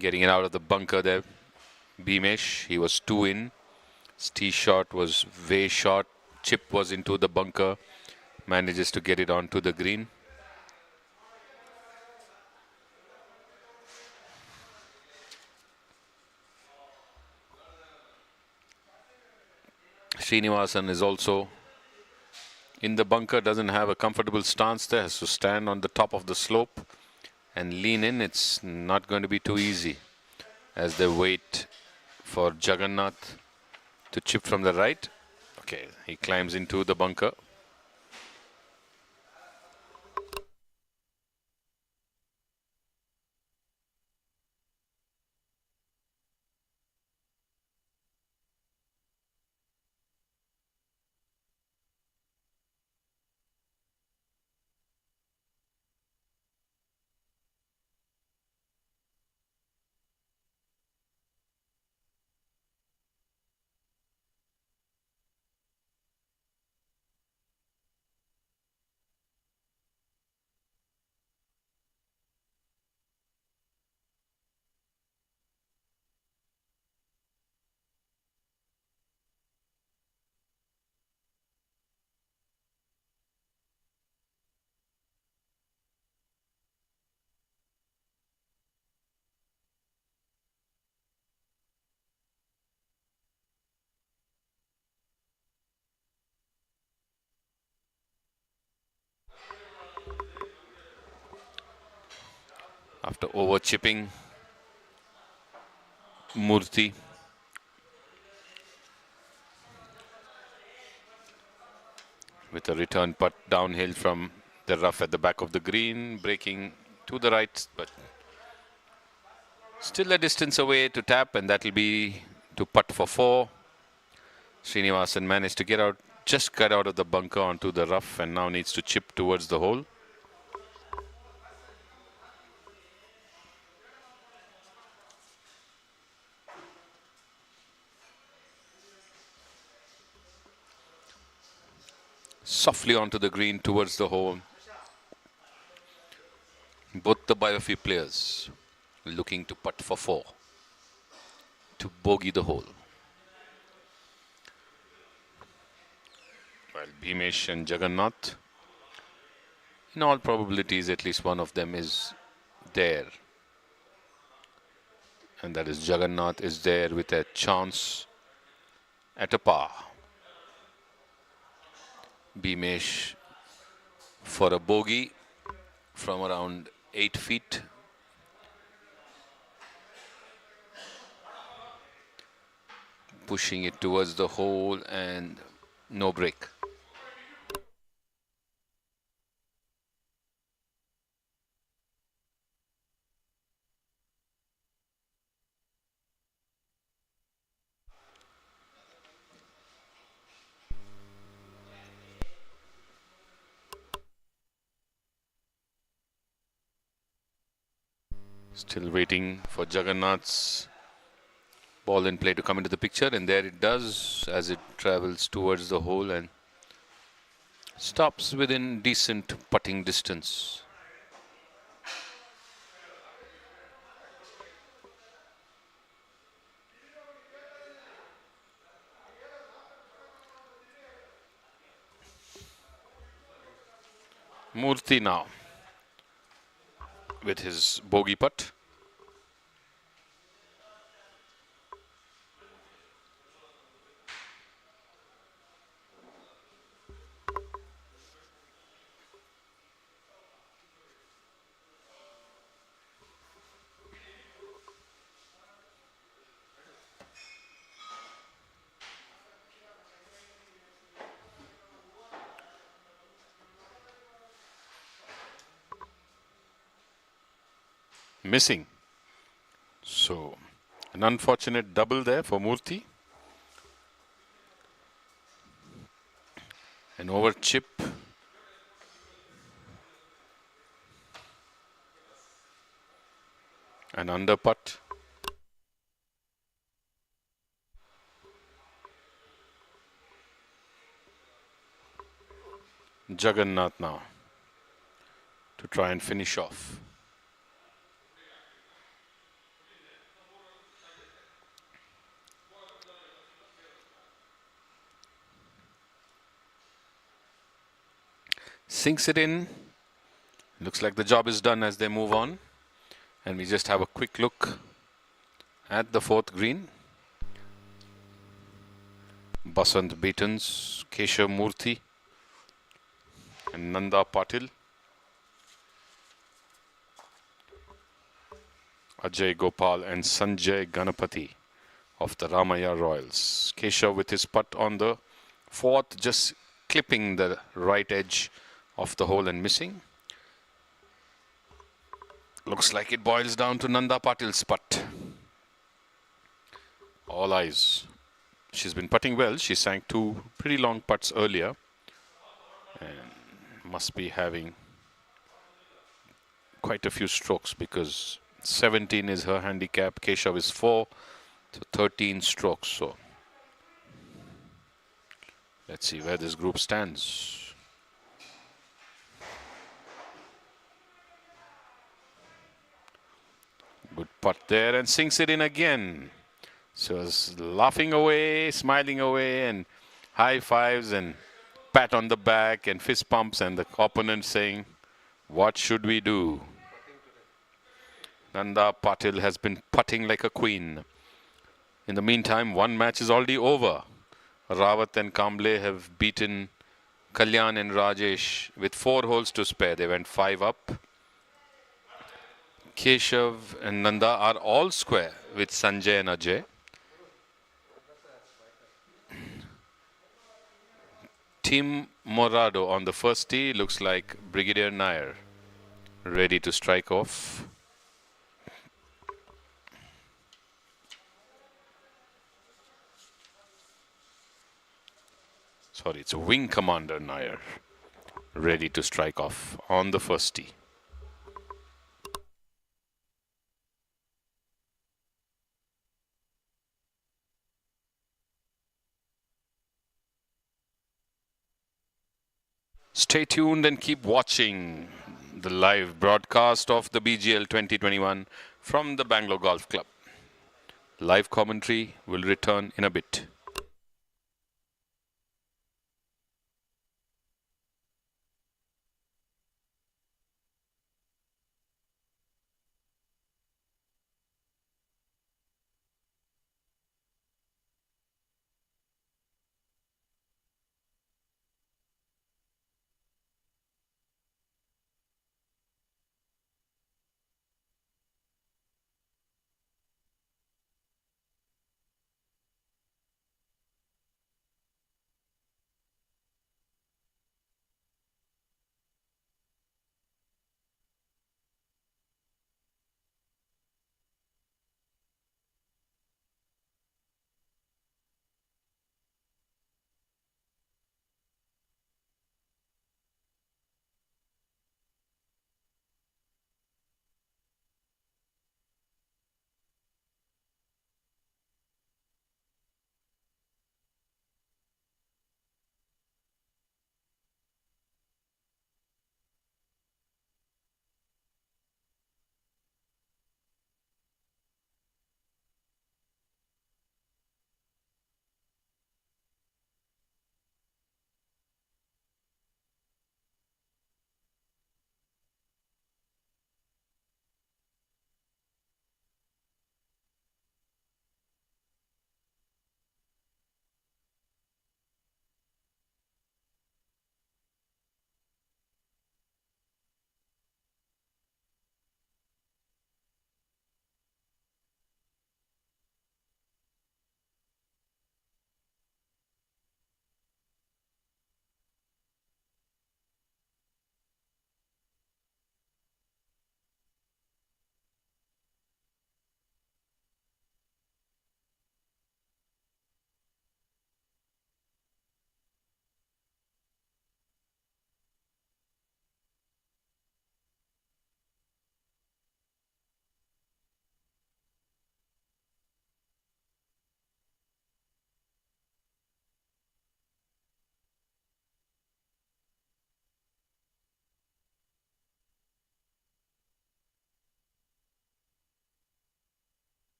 Getting it out of the bunker there, Bhimesh. He was 2 in. His tee shot was way short. Chip was into the bunker. Manages to get it onto the green. Srinivasan is also in the bunker, doesn't have a comfortable stance there, has to stand on the top of the slope and lean in. It's not going to be too easy as they wait for Jagannath to chip from the right. Okay, he climbs into the bunker. After over chipping, Murthy with a return putt downhill from the rough at the back of the green, breaking to the right, but still a distance away to tap, and that will be to putt for 4. Srinivasan managed to get out, just got out of the bunker onto the rough, and now needs to chip towards the hole. Softly onto the green towards the hole. Both the Biofi players looking to putt for 4 to bogey the hole. While Bhimesh and Jagannath, in all probabilities, at least one of them is there. And that is Jagannath is there with a chance at a par. Bhimesh for a bogey from around 8 feet. Pushing it towards the hole and no break. Still waiting for Jagannath's ball in play to come into the picture, and there it does as it travels towards the hole and stops within decent putting distance. Murthy now with his bogey putt. Missing. So an unfortunate double there for Murthy. An over chip An under putt. Jagannath now to try and finish off. Sinks it in. Looks like the job is done as they move on. And we just have a quick look at the fourth green. Basant Beatons, Keshav Murthy and Nanda Patil. Ajay Gopal and Sanjay Ganapati of the Ramaya Royals. Keshav with his putt on the fourth, just clipping the right edge of the hole and missing. Looks like it boils down to Nanda Patil's putt. All eyes. She's been putting well. She sank 2 pretty long putts earlier and must be having quite a few strokes because 17 is her handicap. Keshav is 4, so 13 strokes. So let's see where this group stands. Good putt there and sinks it in again. So it's laughing away, smiling away, and high fives and pat on the back and fist pumps, and the opponent saying, "What should we do?" Nanda Patil has been putting like a queen. In the meantime, one match is already over. Rawat and Kamble have beaten Kalyan and Rajesh with 4 holes to spare. They went 5 up. Keshav and Nanda are all square with Sanjay and Ajay. Team Morado on the first tee looks like Brigadier Nair ready to strike off. Sorry, it's Wing Commander Nair ready to strike off on the first tee. Stay tuned and keep watching the live broadcast of the BGL 2021 from the Bangalore Golf Club. Live commentary will return in a bit.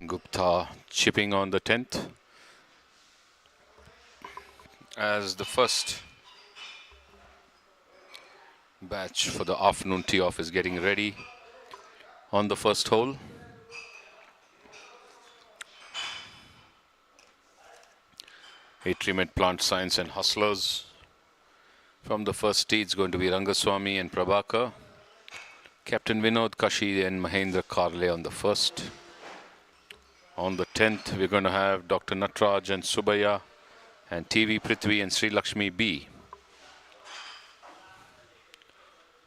Gupta chipping on the 10th as the first batch for the afternoon tee off is getting ready on the first hole. Atrium Plant Science and Hustlers. From the first tee, it's going to be Rangaswamy and Prabhakar. Captain Vinod Kashi and Mahendra Karle on the first. On the 10th, we're going to have Dr. Natraj and Subaya and TV Prithvi and Sri Lakshmi B.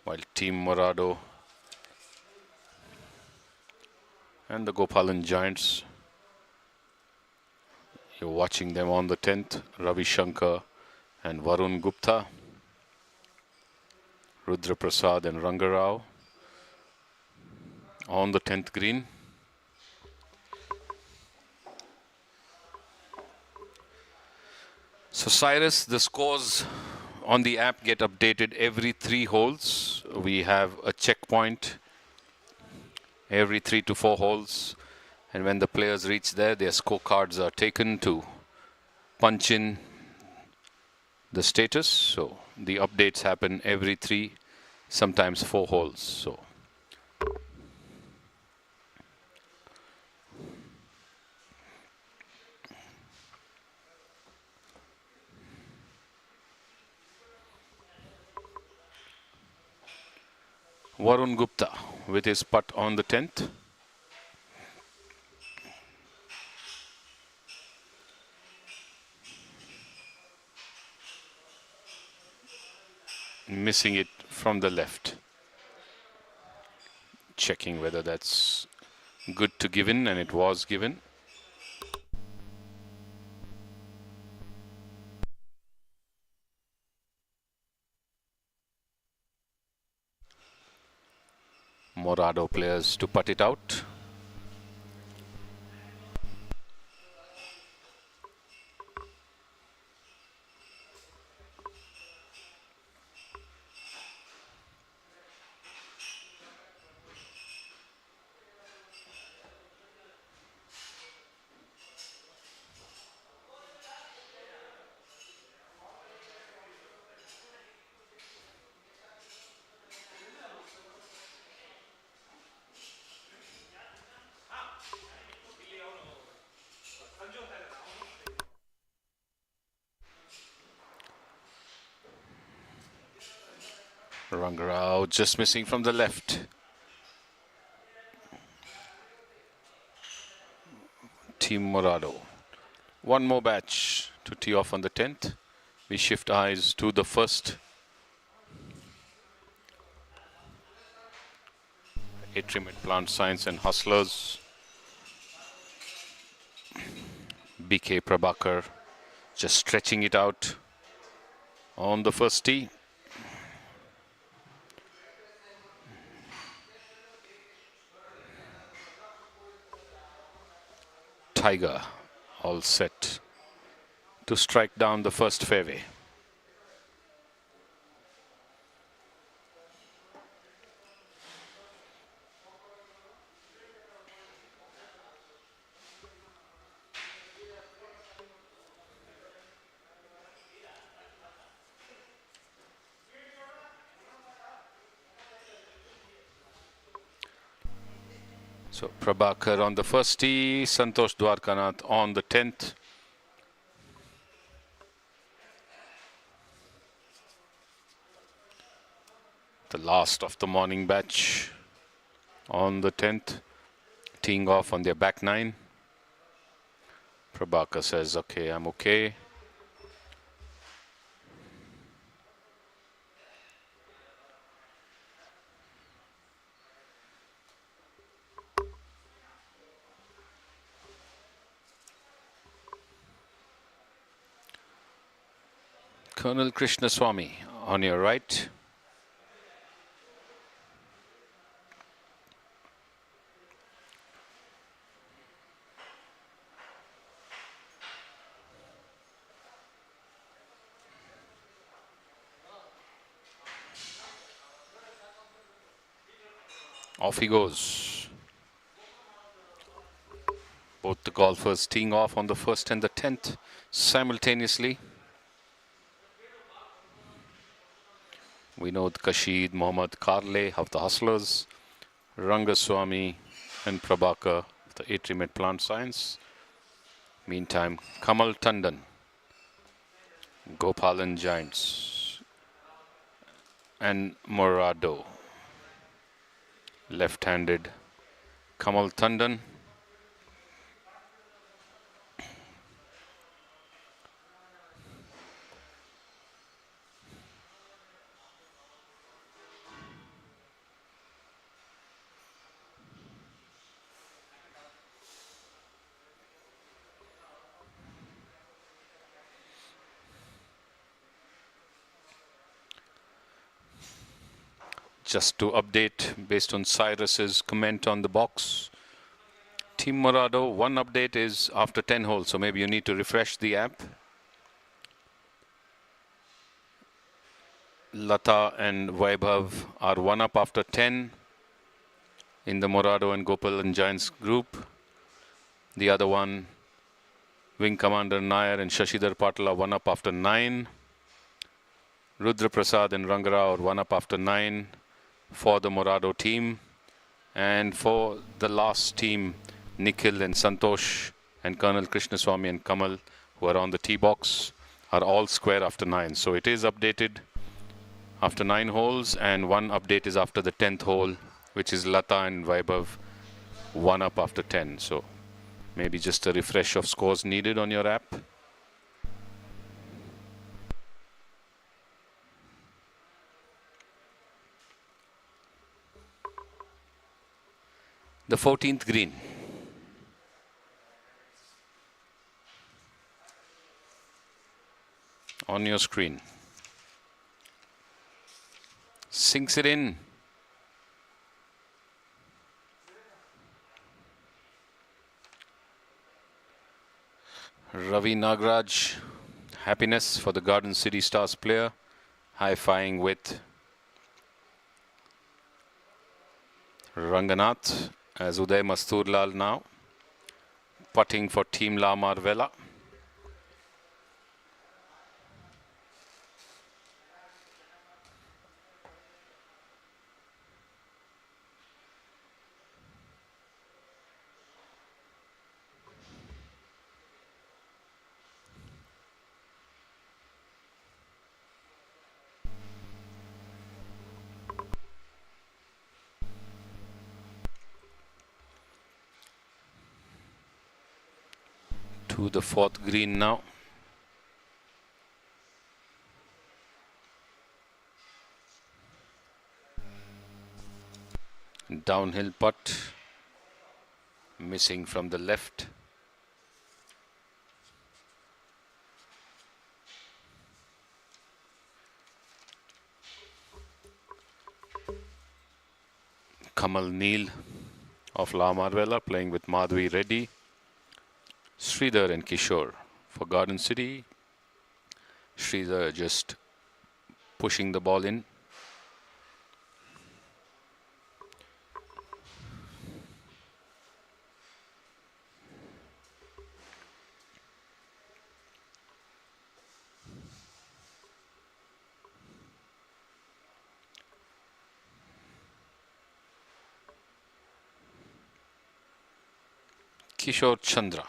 While Team Morado and the Gopalan Giants, you're watching them on the 10th, Ravi Shankar and Varun Gupta, Rudra Prasad and Rangarao on the 10th green. So Cyrus, the scores on the app get updated every 3 holes. We have a checkpoint every 3 to 4 holes. And when the players reach there, their scorecards are taken to punch in the status. So the updates happen every 3, sometimes 4 holes. So Varun Gupta with his putt on the 10th. Missing it from the left. Checking whether that's good to give in, and it was given. Morado players to putt it out. Rangarao just missing from the left. Team Morado. One more batch to tee off on the 10th. We shift eyes to the first. Atrium Plant Science and Hustlers. BK Prabhakar just stretching it out on the first tee. Tiger all set to strike down the first fairway. So Prabhakar on the first tee, Santosh Dwarkanath on the 10th. The last of the morning batch on the 10th, teeing off on their back 9. Prabhakar says, okay, I'm okay. Colonel Krishnaswamy on your right. Off he goes. golfers teeing off on the 1st and the 10th simultaneously. Vinod Kashid, Mohammad Karle of the Hustlers, Rangaswamy and Prabhakar of the Atrium Plant Science. Meantime, Kamal Tandon, Gopalan Giants and Morado. Left-handed Kamal Tandon. Just to update based on Cyrus's comment on the box. Team Morado, one update is after 10 holes, so maybe you need to refresh the app. Lata and Vaibhav are one up after 10 in the Morado and Gopal and Giants group. The other one, Wing Commander Nair and Shashidhar Patil are one up after 9. Rudra Prasad and Rangarao are one up after 9 for the Morado team. And for the last team, Nikhil and Santosh and Colonel Krishnaswamy and Kamal, who are on the tee box, are all square after 9. So it is updated after 9 holes, and one update is after the 10th hole, which is Lata and Vaibhav, one up after 10. So maybe just a refresh of scores needed on your app. The 14th green. On your screen. Sinks it in. Ravi Nagraj, happiness for the Garden City Stars player, high-fiving with Ranganath as Uday Masturlal now, putting for Team La Marvella. To the 4th green now. Downhill putt, missing from the left. Kamal Neel of La Marvella playing with Madhvi Reddy. Sridhar and Kishore for Garden City. Sridhar just pushing the ball in. Kishore Chandra.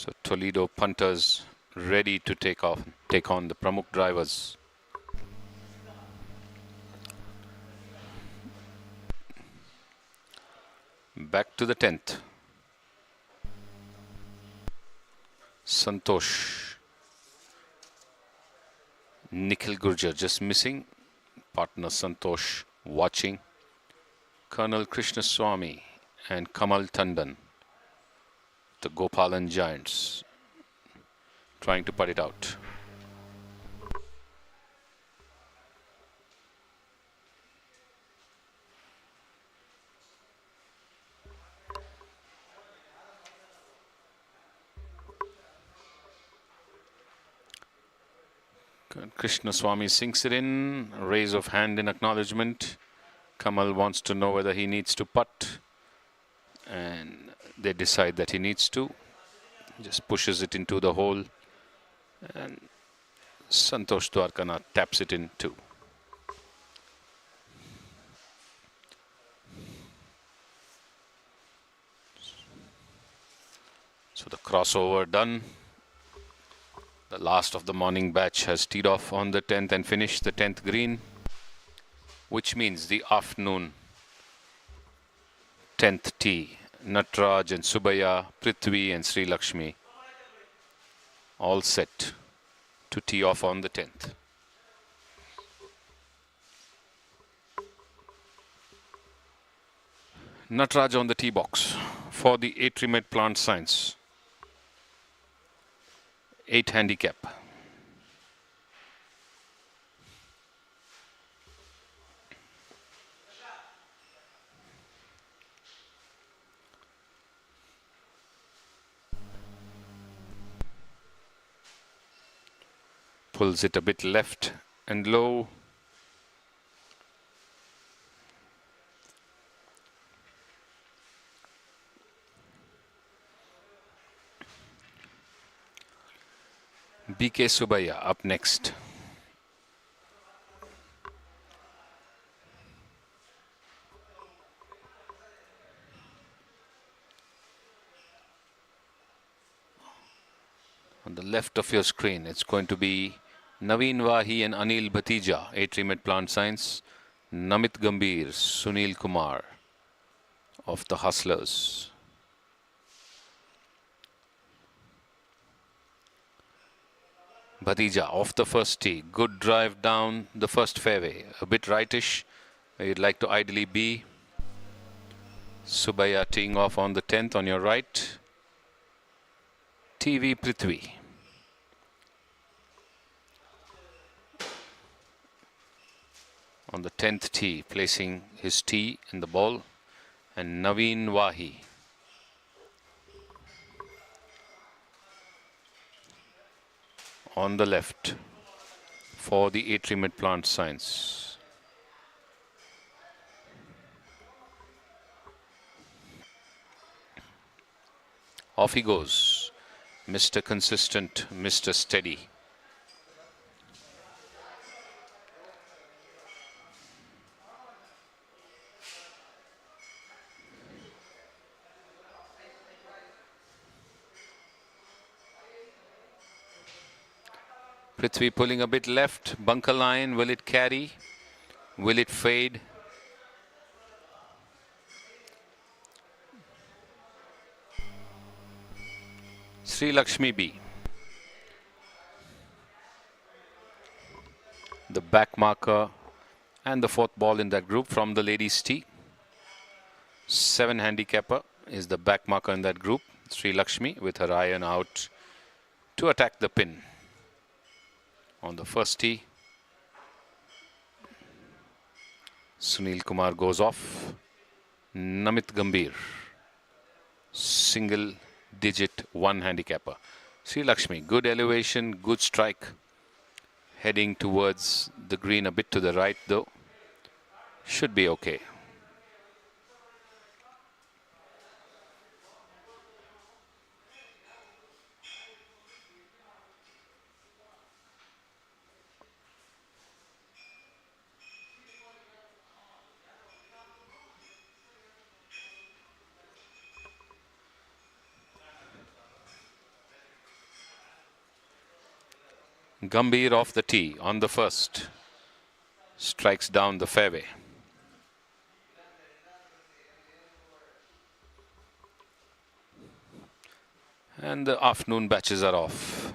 So Toledo punters ready to take on the Pramukh drivers. Back to the 10th. Santosh. Nikhil Gurjar just missing. Partner Santosh watching. Colonel Krishnaswamy and Kamal Tandon, the Gopalan Giants, trying to putt it out. Krishnaswamy sinks it in, raise of hand in acknowledgement. Kamal wants to know whether he needs to putt, and they decide that he needs to. Just pushes it into the hole, and Santosh Dwarkanath taps it in too. So the crossover done. The last of the morning batch has teed off on the 10th and finished the 10th green, which means the afternoon 10th tee. Natraj and Subaya, Prithvi and Sri Lakshmi all set to tee off on the 10th. Natraj on the tee box for the Atrimet Plant Science. 8 handicap. Pulls it a bit left and low. BK Subaya up next. On the left of your screen, it's going to be Naveen Wahi and Anil Bhatija, Atrimet Plant Science. Namit Gambhir, Sunil Kumar of the Hustlers. Bhatija off the first tee. Good drive down the first fairway. A bit rightish, where you'd like to ideally be. Subaya teeing off on the 10th on your right. TV Prithvi. On the 10th tee, placing his tee in the ball. And Naveen Wahi. On the left for the Atrimet Plant Science. Off he goes. Mr. Consistent, Mr. Steady. Prithvi pulling a bit left. Bunker line. Will it carry? Will it fade? Sri Lakshmi B. The back marker and the fourth ball in that group from the ladies' tee. 7 handicapper is the back marker in that group. Sri Lakshmi with her iron out to attack the pin. On the first tee, Sunil Kumar goes off. Namit Gambhir, single digit 1 handicapper. Sri Lakshmi, good elevation, good strike. Heading towards the green a bit to the right though. Should be okay. Gambhir off the tee on the first. Strikes down the fairway. And the afternoon batches are off.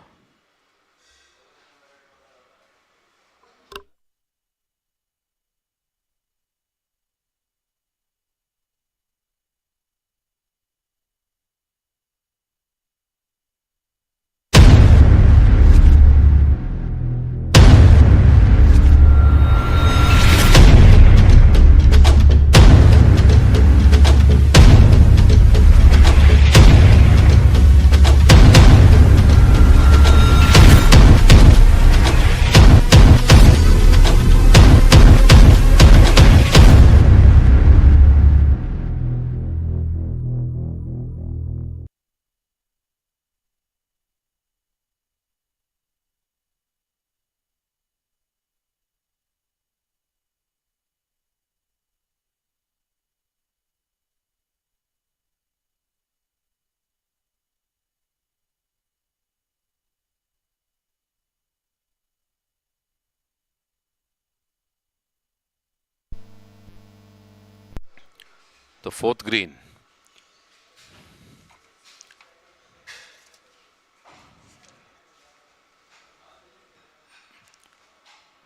The fourth green.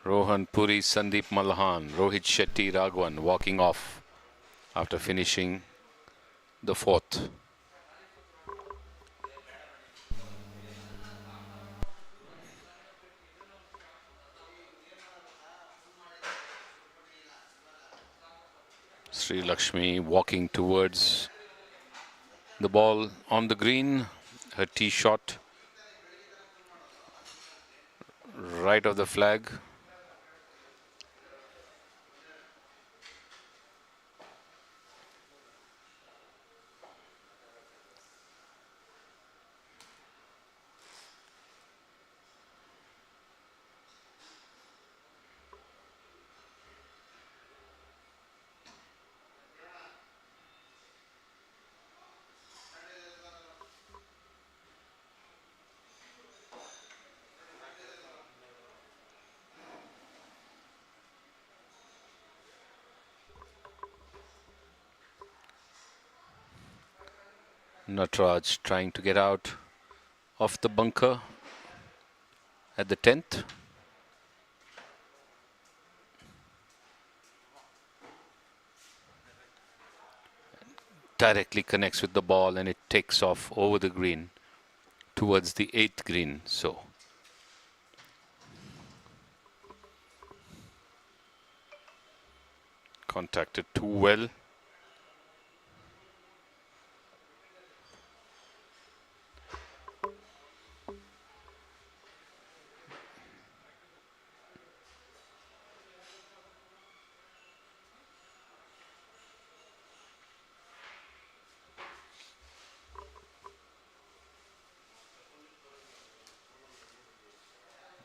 Rohan Puri, Sandeep Malhan, Rohit Shetty, Raghavan walking off after finishing the fourth. Sri Lakshmi walking towards the ball on the green. Her tee shot right of the flag. Nataraj trying to get out of the bunker at the 10th. Directly connects with the ball and it takes off over the green towards the 8th green. So contacted too well.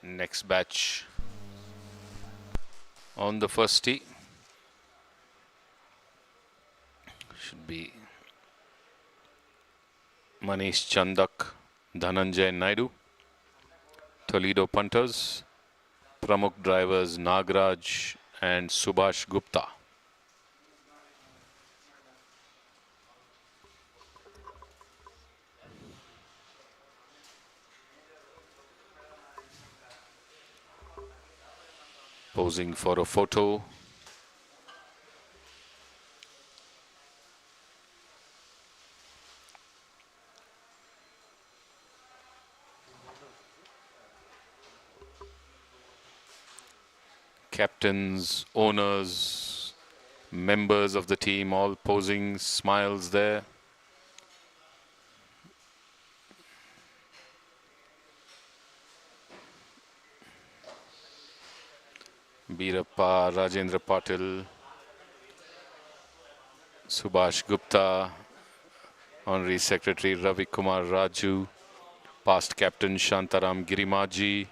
Next batch on the first tee should be Manish Chandak, Dhananjay Naidu, Toledo punters, Pramukh drivers Nagraj and Subhash Gupta. Posing for a photo. Captains, owners, members of the team all posing, smiles there. Birappa, Rajendra Patil, Subhash Gupta, Honorary Secretary Ravi Kumar Raju, past Captain Shantaram Girimaji.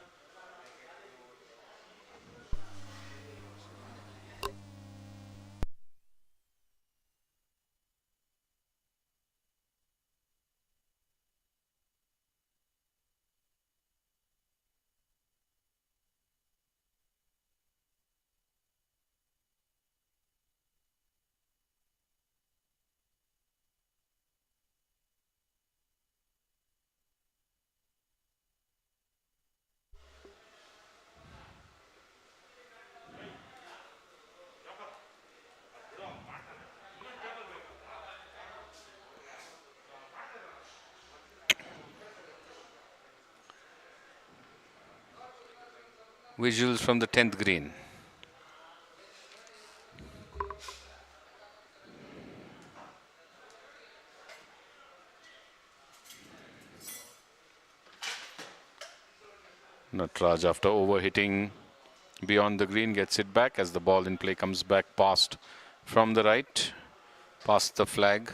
Visuals from the 10th green. Natraj, after overhitting beyond the green, gets it back as the ball in play comes back past from the right, past the flag.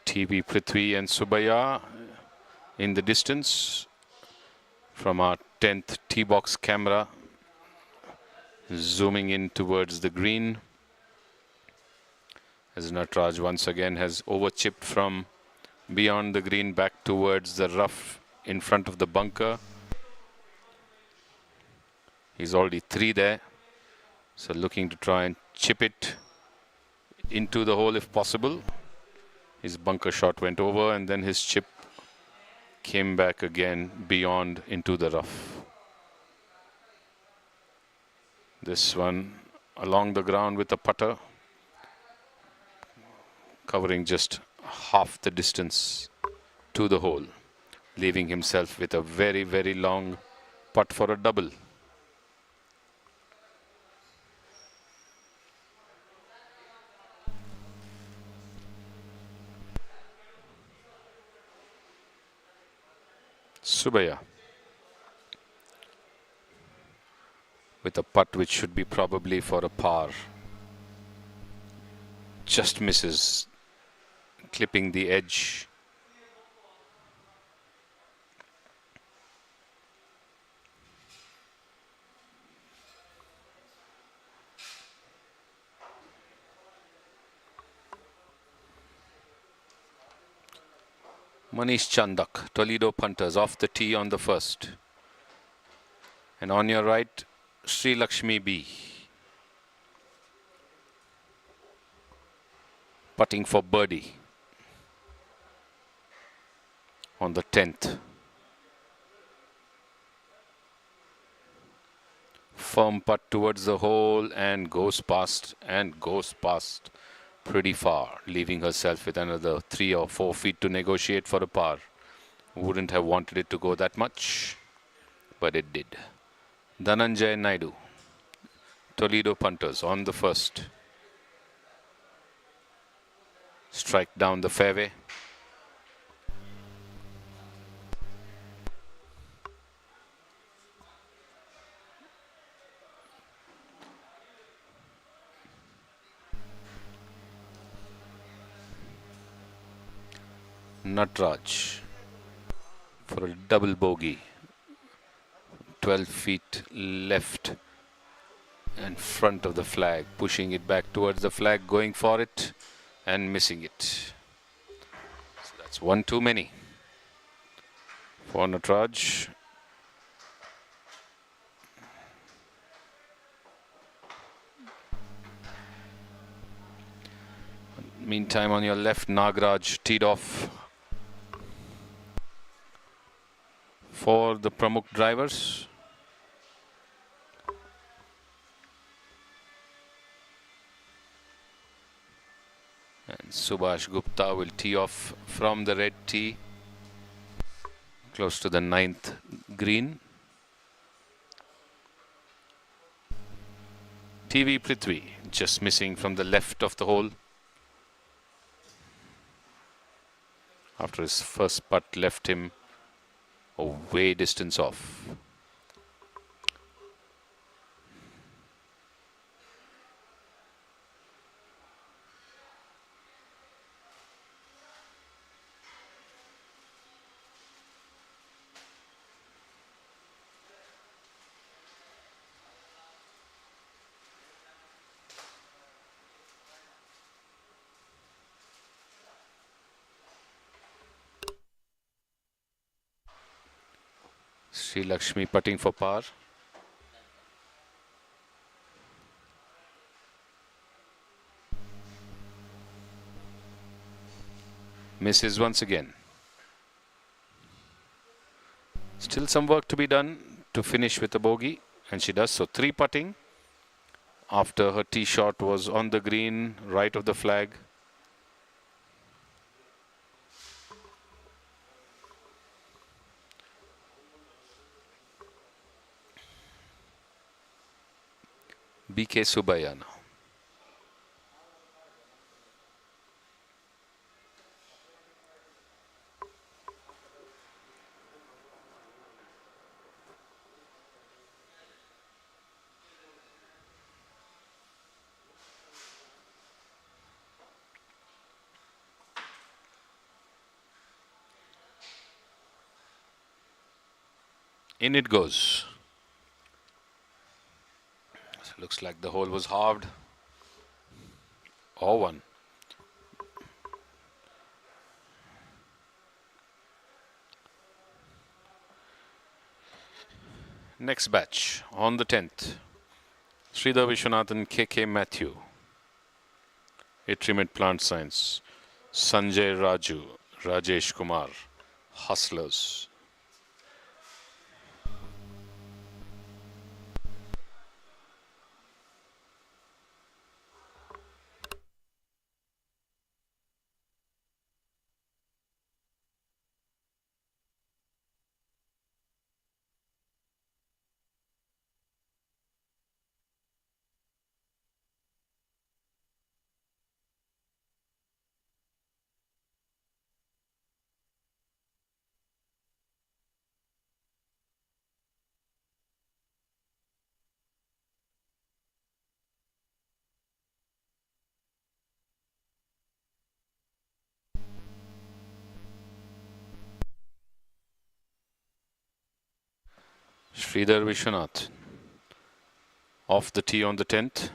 TV Prithvi and Subaya in the distance from our 10th tee box camera, zooming in towards the green as Natraj once again has overchipped from beyond the green back towards the rough in front of the bunker. He's already 3 there, so looking to try and chip it into the hole if possible. His bunker shot went over and then his chip came back again beyond into the rough. This one along the ground with a putter, covering just half the distance to the hole, leaving himself with a very, very long putt for a double. Subaya with a putt which should be probably for a par. Just misses, clipping the edge. Manish Chandak, Toledo punters, off the tee on the first. And on your right, Sri Lakshmi B. Putting for birdie on the 10th. Firm putt towards the hole and goes past pretty far, leaving herself with another 3 or 4 feet to negotiate for a par. Wouldn't have wanted it to go that much, but it did. Dhananjay Naidu, Toledo punters, on the first. Strike down the fairway. Natraj for a double bogey, 12 feet left and front of the flag, pushing it back towards the flag, going for it and missing it. So that's one too many for Natraj. Meantime, on your left, Nagraj teed off for the Pramukh drivers. And Subhash Gupta will tee off from the red tee, close to the 9th green. TV Prithvi just missing from the left of the hole, after his first putt left him a way distance off. Sri Lakshmi putting for par. Misses once again. Still some work to be done to finish with a bogey, and she does so. 3 putting after her tee shot was on the green, right of the flag. BK Subaya now. In it goes. So looks like the hole was halved or won. Next batch on the 10th. Sridhar Vishwanathan, KK Matthew. Itrimit Plant Science. Sanjay Raju, Rajesh Kumar, Hustlers. Sridhar Vishwanath off the tee on the 10th.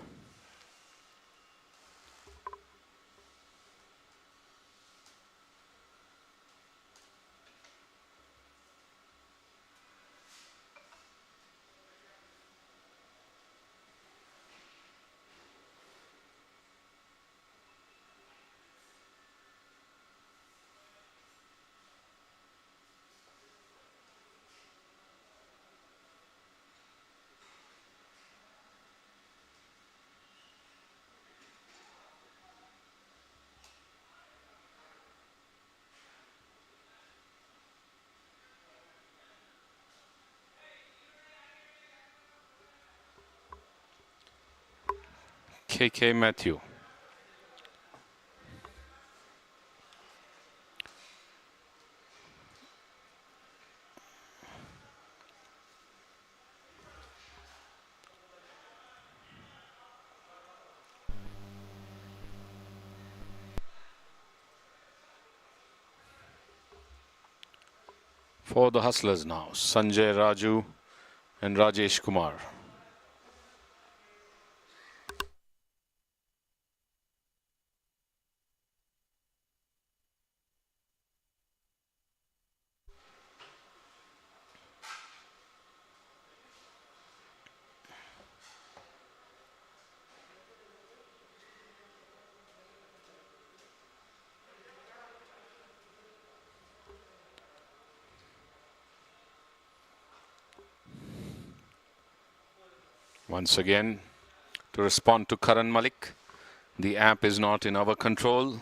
KK Matthew. For the Hustlers now, Sanjay Raju and Rajesh Kumar. Once again, to respond to Karan Malik, the app is not in our control.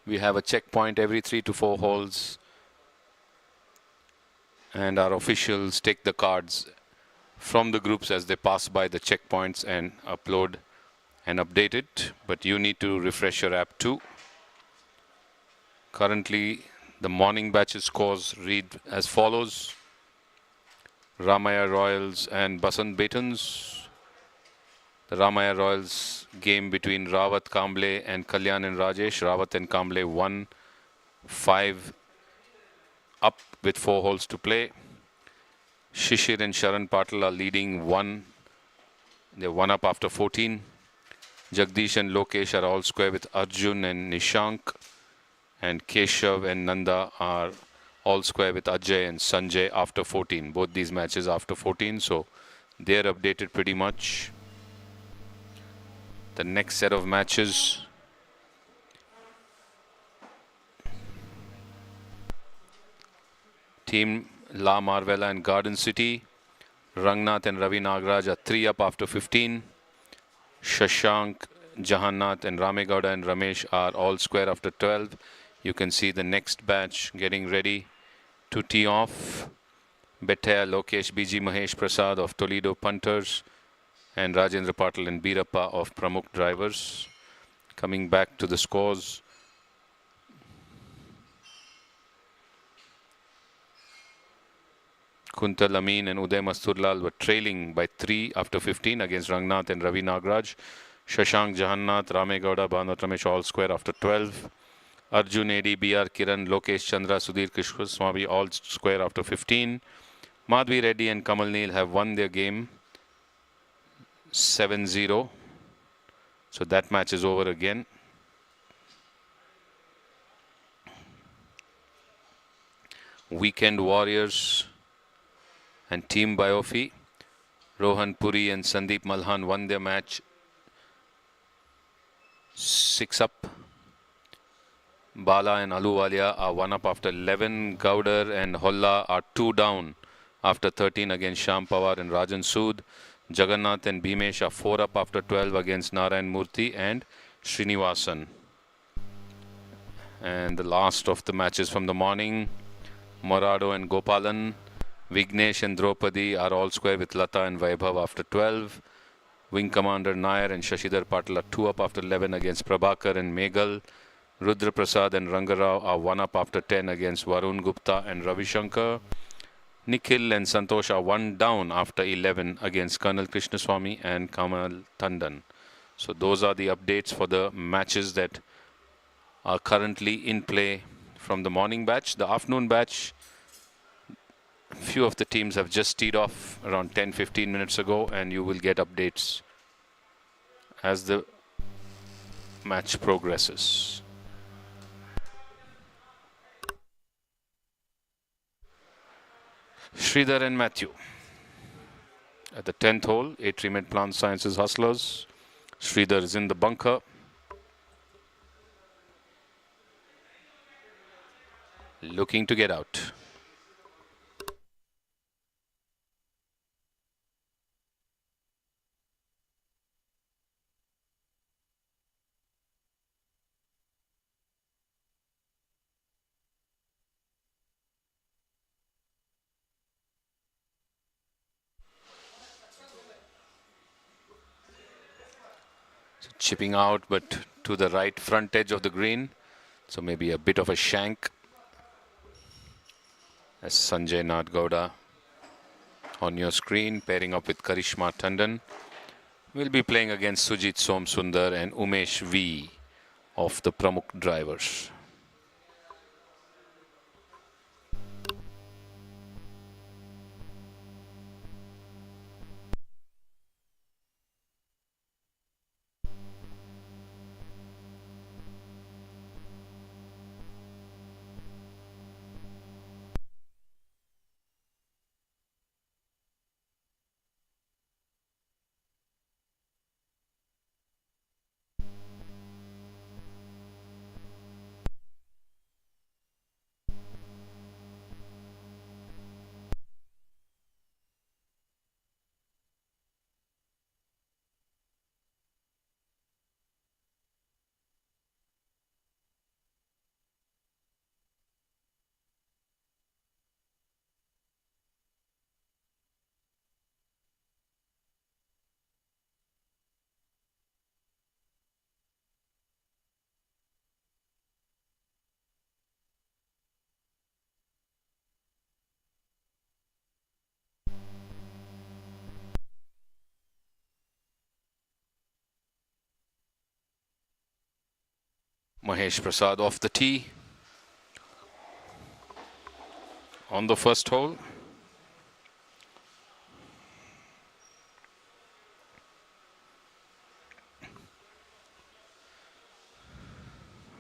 We have a checkpoint every 3 to 4 holes, and our officials take the cards from the groups as they pass by the checkpoints and upload and update it. But you need to refresh your app too. Currently, the morning batches scores read as follows: Ramaya Royals and Basant Betons. The Ramaya Royals game between Rawat Kamble and Kalyan and Rajesh. Rawat and Kamble 1-5 up with 4 holes to play. Shishir and Sharan Patil are leading 1. They're 1 up after 14. Jagdish and Lokesh are all square with Arjun and Nishank. And Keshav and Nanda are all square with Ajay and Sanjay after 14. Both these matches after 14, so they're updated pretty much. The next set of matches Team La Marvella and Garden City. Rangnath and Ravi Nagaraj are 3 up after 15. Shashank, Jahannath and Ramegowda and Ramesh are all square after 12. You can see the next batch getting ready to tee off. Betaya, Lokesh, BG Mahesh Prasad of Toledo Punters and Rajendra Patil and Birappa of Pramukh Drivers. Coming back to the scores. Kuntal Amin and Uday Masturlal were trailing by 3 after 15 against Rangnath and Ravi Nagaraj. Shashank, Jahannath, Ramegowda, Bhanuat Ramesh all square after 12. Arjun, AD, BR, Kiran, Lokesh Chandra, Sudhir Krishnaswamy all square after 15. Madhvi Reddy and Kamal Neel have won their game 7-0. So that match is over again. Weekend Warriors and Team Biofi. Rohan Puri and Sandeep Malhan won their match 6 up. Bala and Aluwalia are 1 up after 11. Gowder and Holla are 2 down after 13 against Sham Pawar and Rajan Sood. Jagannath and Bhimesh are 4 up after 12 against Narayan Murthy and Srinivasan. And the last of the matches from the morning, Morado and Gopalan. Vignesh and Draupadi are all square with Lata and Vaibhav after 12. Wing Commander Nair and Shashidhar Patil are 2 up after 11 against Prabhakar and Meghal. Rudra Prasad and Rangarao are 1 up after 10 against Varun Gupta and Ravi Shankar. Nikhil and Santosh are 1 down after 11 against Colonel Krishnaswamy and Kamal Tandon. So those are the updates for the matches that are currently in play from the morning batch. The afternoon batch, few of the teams have just teed off around 10-15 minutes ago, and you will get updates as the match progresses. Sridhar and Matthew at the 10th hole, Atrium Plant Sciences Hustlers. Sridhar is in the bunker. Looking to get out. Chipping out, but to the right front edge of the green. So maybe a bit of a shank. As Sanjay Nadgowda on your screen, pairing up with Karishma Tandon. Will be playing against Sujit Somsundar and Umesh V of the Pramukh Drivers. Mahesh Prasad off the tee on the first hole.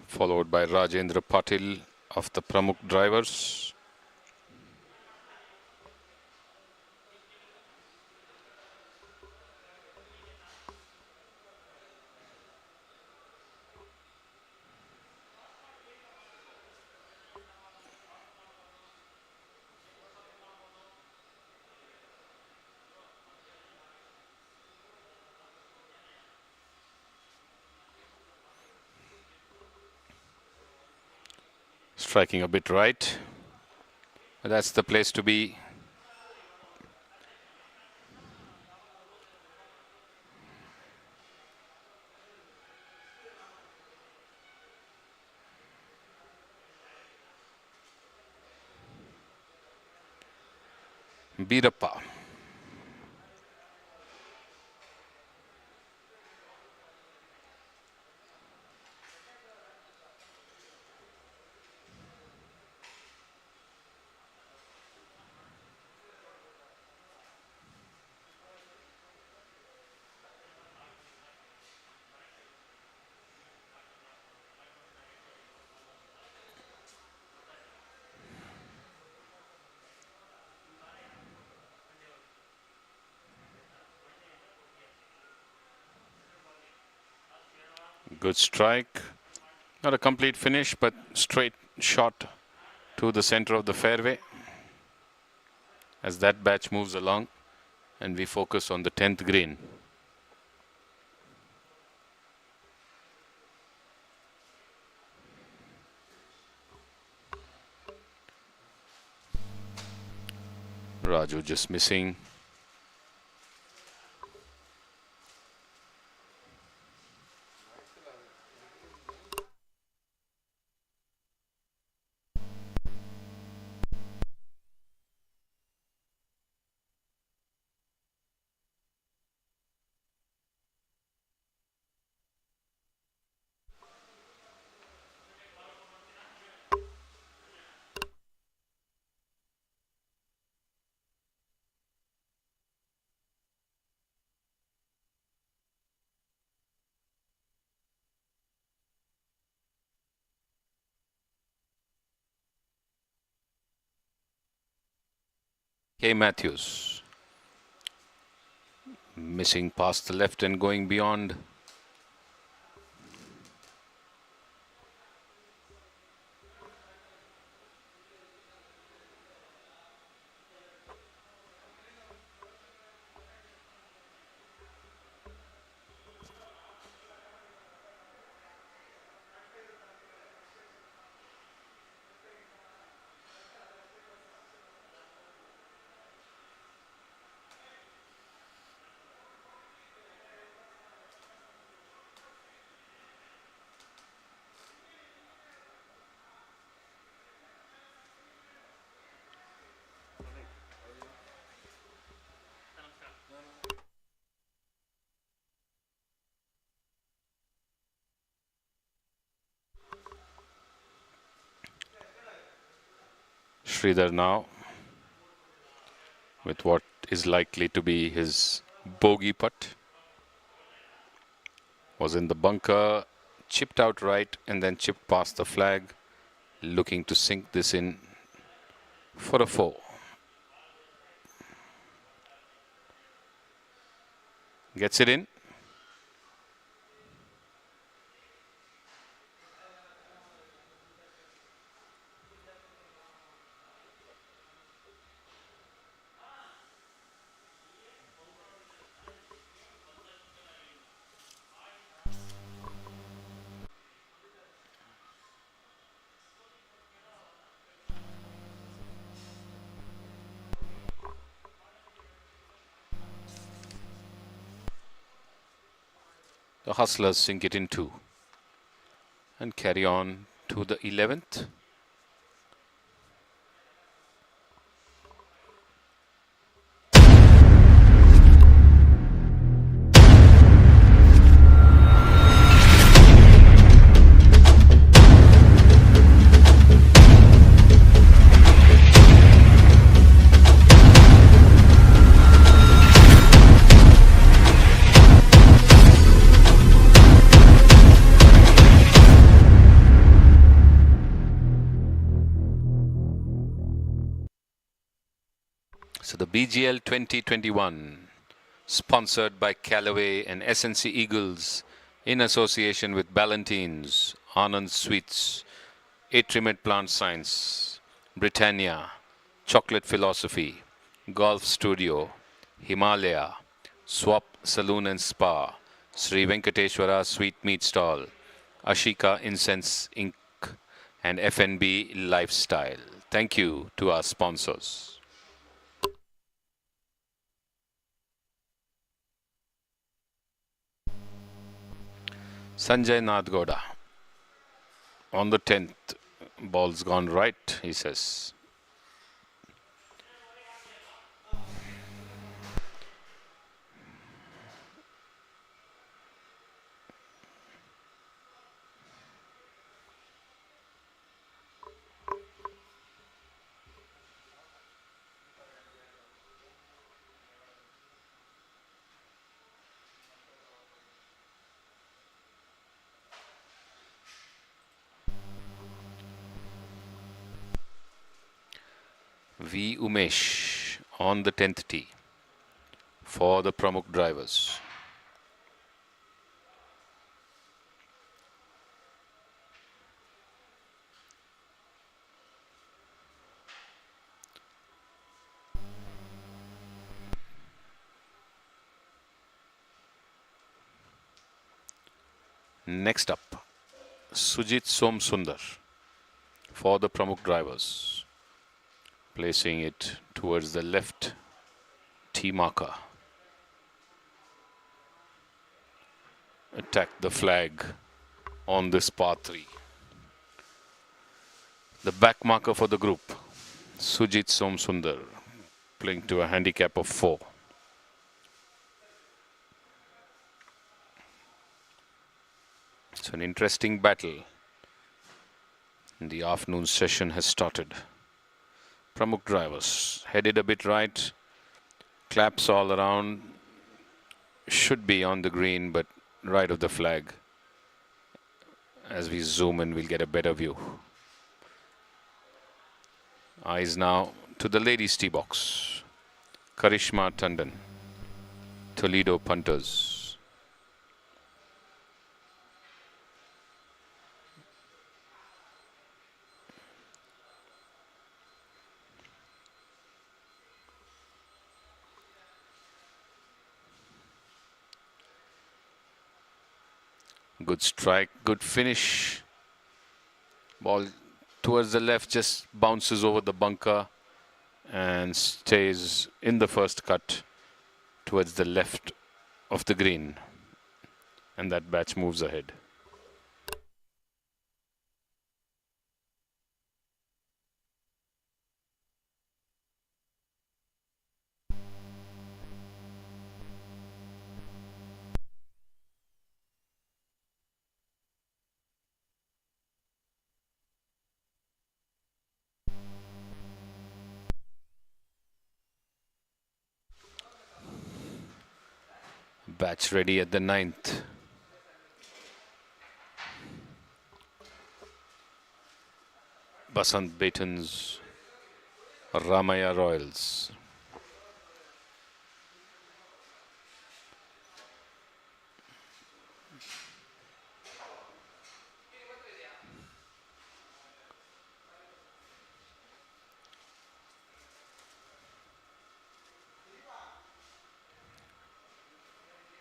Followed by Rajendra Patil of the Pramukh Drivers. Striking a bit right. But that's the place to be. Birappa. Good strike. Not a complete finish, but straight shot to the center of the fairway. As that batch moves along and we focus on the 10th green. Raju just missing. K. Matthews. Missing past the left and going beyond. Sridhar now with what is likely to be his bogey putt. Was in the bunker, chipped out right and then chipped past the flag, looking to sink this in for a 4. Gets it in. The Hustlers sink it in 2 and carry on to the 11th. So the BGL 2021, sponsored by Callaway and SNC Eagles, in association with Ballantines, Anand Sweets, Atrimet Plant Science, Britannia, Chocolate Philosophy, Golf Studio, Himalaya, Swap Saloon and Spa, Sri Venkateshwara Sweet Meat Stall, Ashika Incense Inc., and FNB Lifestyle. Thank you to our sponsors. Sanjay Nadgoda on the 10th. Ball's gone right, he says. V. Umesh on the 10th tee for the Pramukh drivers. Next up, Sujit Somsundar for the Pramukh drivers, placing it towards the left tee marker. Attack the flag on this par 3. The back marker for the group, Sujit Somsundar, playing to a handicap of 4. It's an interesting battle. The afternoon session has started. Pramukh drivers headed a bit right, claps all around, should be on the green but right of the flag. As we zoom in, we'll get a better view. Eyes now to the ladies' tee box. Karishma Tandon, Toledo punters. Good strike, good finish. Ball towards the left, just bounces over the bunker and stays in the first cut towards the left of the green. And that batch moves ahead. Batch ready at the 9th. Basant Baton's Ramaya Royals.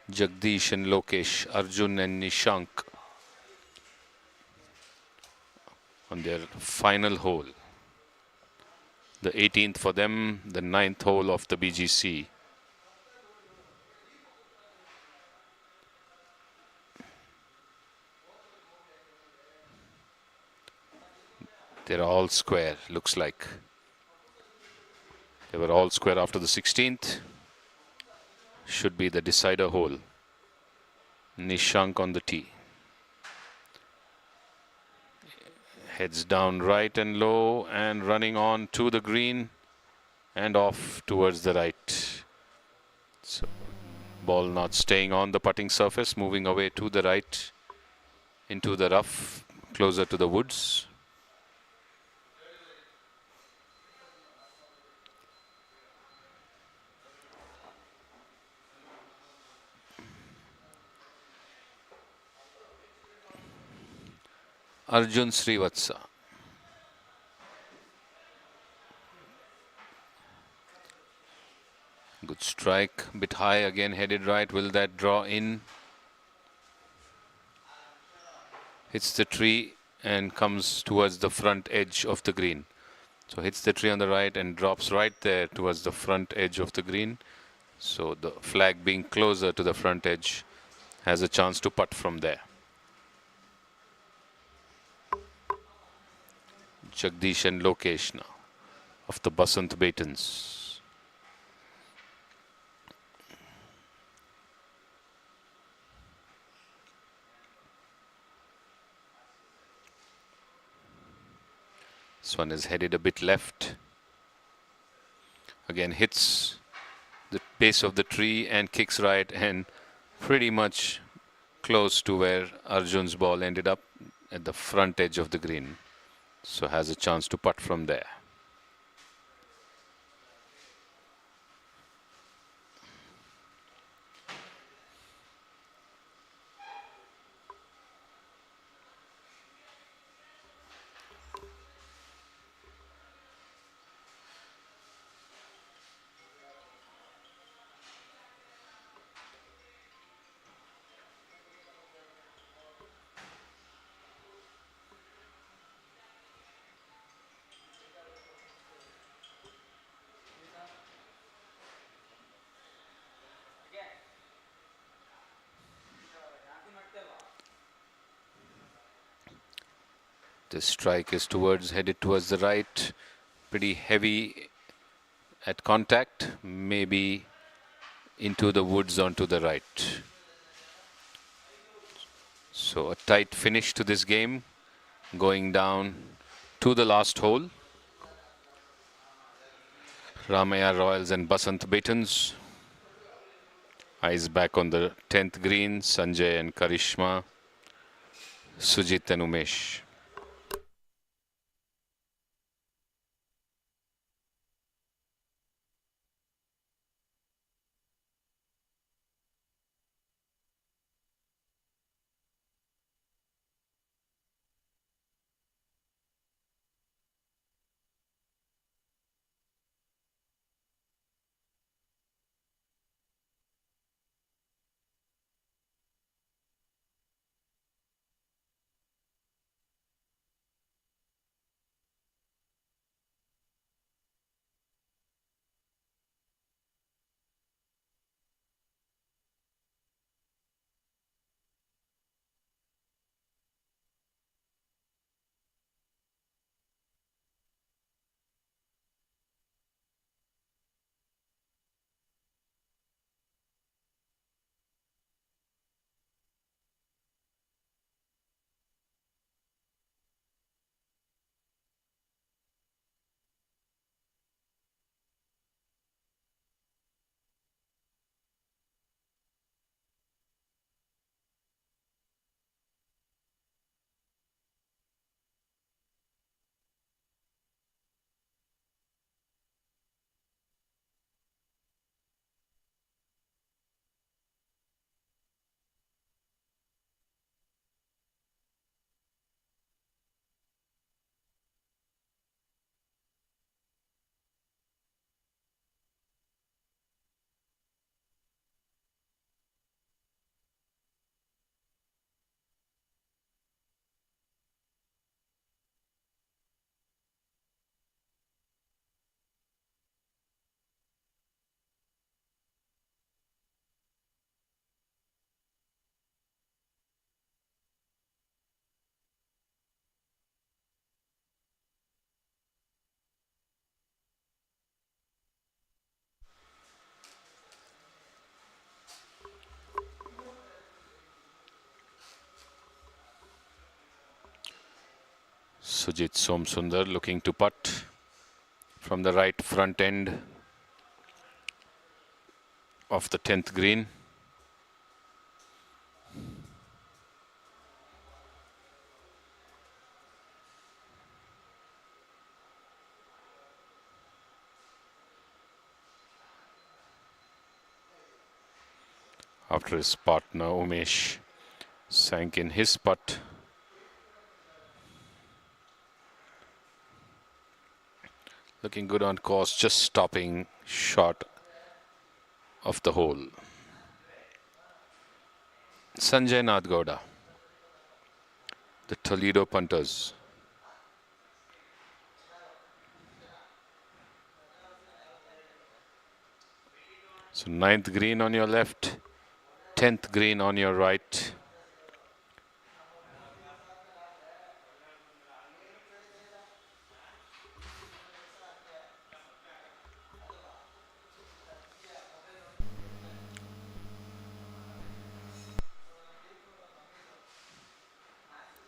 Jagdish and Lokesh, Arjun and Nishank on their final hole. The 18th for them, the 9th hole of the BGC. They're all square, looks like. They were all square after the 16th. Should be the decider hole. Nishank on the tee. Heads down right and low and running on to the green and off towards the right. So ball not staying on the putting surface, moving away to the right into the rough, closer to the woods. Arjun Srivatsa. Good strike, bit high again, headed right. Will that draw in? Hits the tree and comes towards the front edge of the green. So hits the tree on the right and drops right there towards the front edge of the green. So the flag being closer to the front edge has a chance to putt from there. Jagdish and Lokesh now of the Basant Batons. This one is headed a bit left. Again hits the base of the tree and kicks right, and pretty much close to where Arjun's ball ended up at the front edge of the green. So has a chance to putt from there. The strike is headed towards the right, pretty heavy at contact, maybe into the woods onto the right. So a tight finish to this game, going down to the last hole. Ramaya Royals and Basant Batons. Eyes back on the 10th green, Sanjay and Karishma, Sujit and Umesh. Sujit Somsundar looking to putt from the right front end of the 10th green. After his partner Umesh sank in his putt. Looking good on course, just stopping short of the hole. Sanjay Nath Gowda. the Toledo punters. So 9th green on your left, 10th green on your right.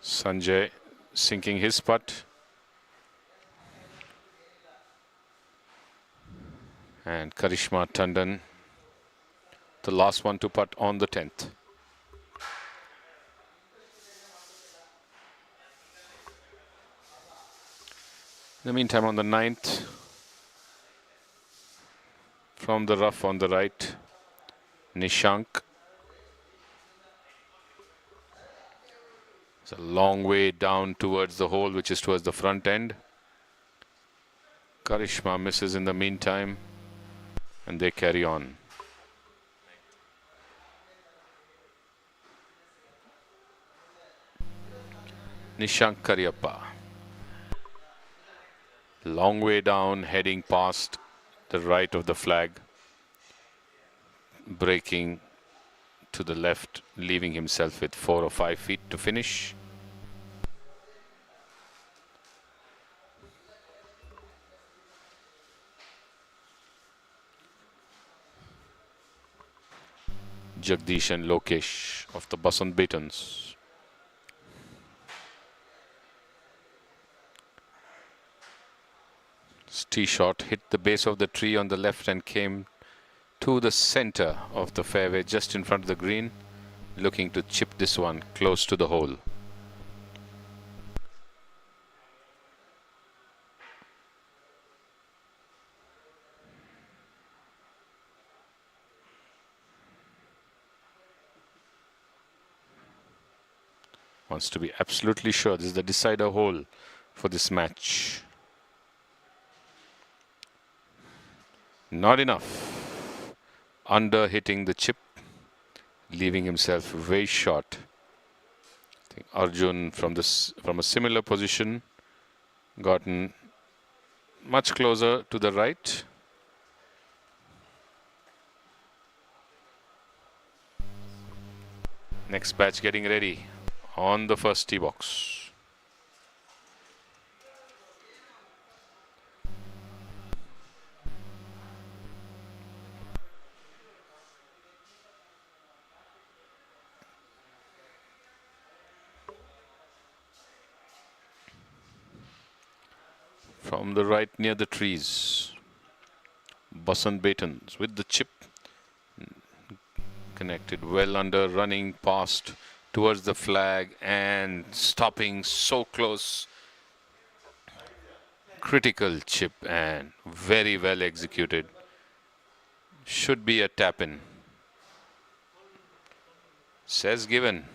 Sanjay sinking his putt. And Karishma Tandon, the last one to putt on the 10th. In the meantime, on the 9th, from the rough on the right, Nishank. It's a long way down towards the hole, which is towards the front end. Karishma misses in the meantime, and they carry on. Nishank Karyappa. Long way down, heading past the right of the flag, breaking to the left, leaving himself with 4 or 5 feet to finish. Jagdish and Lokesh of the Basant Batons. Tee shot hit the base of the tree on the left and came to the center of the fairway, just in front of the green, looking to chip this one close to the hole. Wants to be absolutely sure this is the decider hole for this match. Not enough. Under hitting the chip, leaving himself very short. I think Arjun from a similar position, gotten much closer to the right. Next batch getting ready on the first tee box. From the right near the trees, Basant Batons with the chip, connected well under, running past towards the flag and stopping so close. Critical chip and very well executed. Should be a tap in. Says given.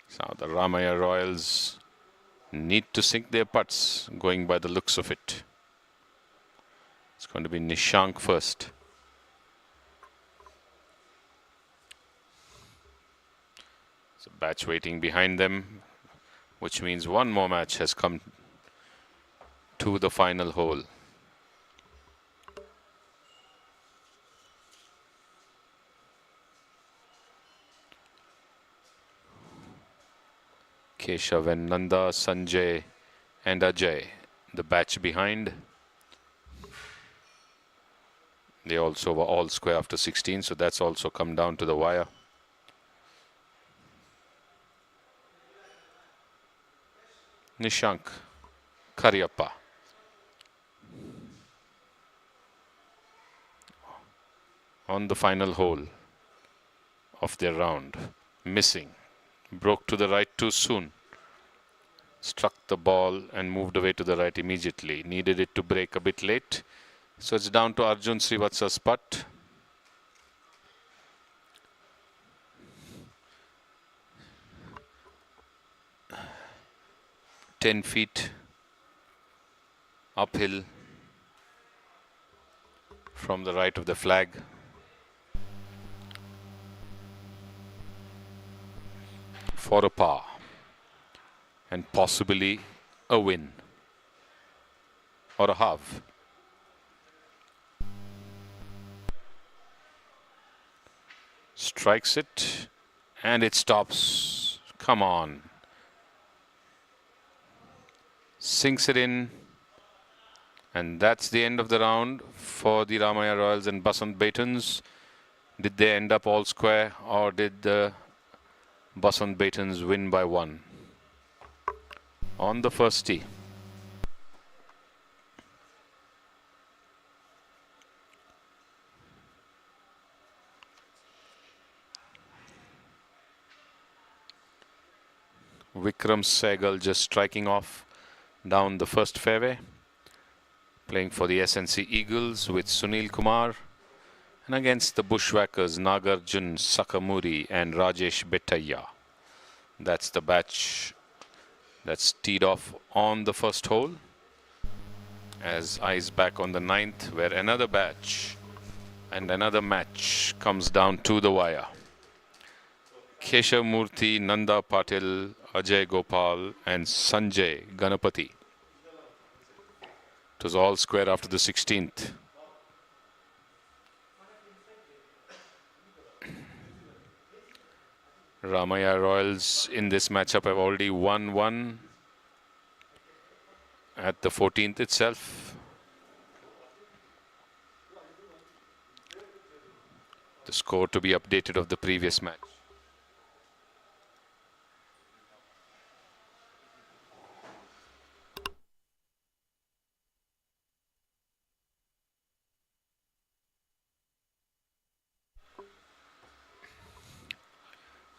So the Ramaya Royals need to sink their putts, going by the looks of it. It's going to be Nishank first. So batch waiting behind them, which means one more match has come to the final hole. Keshav and Nanda, Sanjay and Ajay, the batch behind. They also were all square after 16, so that's also come down to the wire. Nishank Karyappa. On the final hole of their round, missing. Broke to the right too soon. Struck the ball and moved away to the right immediately. Needed it to break a bit late. So it's down to Arjun Srivatsa's putt. "10 feet uphill from the right of the flag. for a par and possibly a win or a half. Strikes it and it stops. Come on. Sinks it in. And that's the end of the round for the Ramaya Royals and Basant Baitons. Did they end up all square, or did the Basant Baitons win by one? On the first tee. Vikram Sehgal just striking off down the first fairway, playing for the SNC Eagles with Sunil Kumar, and against the Bushwhackers Nagarjun Sakamuri and Rajesh Bettaya. That's the batch that's teed off on the first hole. As eyes back on the ninth, where another batch and another match comes down to the wire. Keshav Murthy, Nanda Patil, Ajay Gopal and Sanjay Ganapati. It was all square after the 16th. Ramaya Royals in this matchup have already won one at the 14th itself. The score to be updated of the previous match.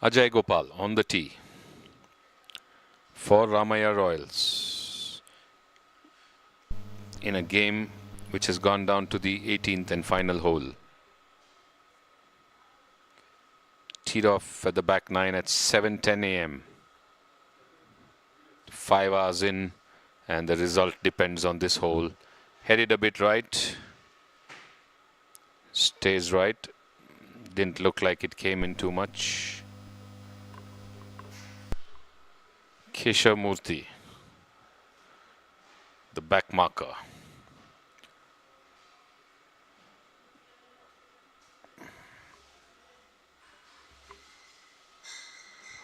Ajay Gopal on the tee for Ramaya Royals in a game which has gone down to the 18th and final hole. Teed off at the back nine at 7:10 a.m. 5 hours in, and the result depends on this hole. Headed a bit right, stays right. Didn't look like it came in too much. Keshav Murthy, the back marker.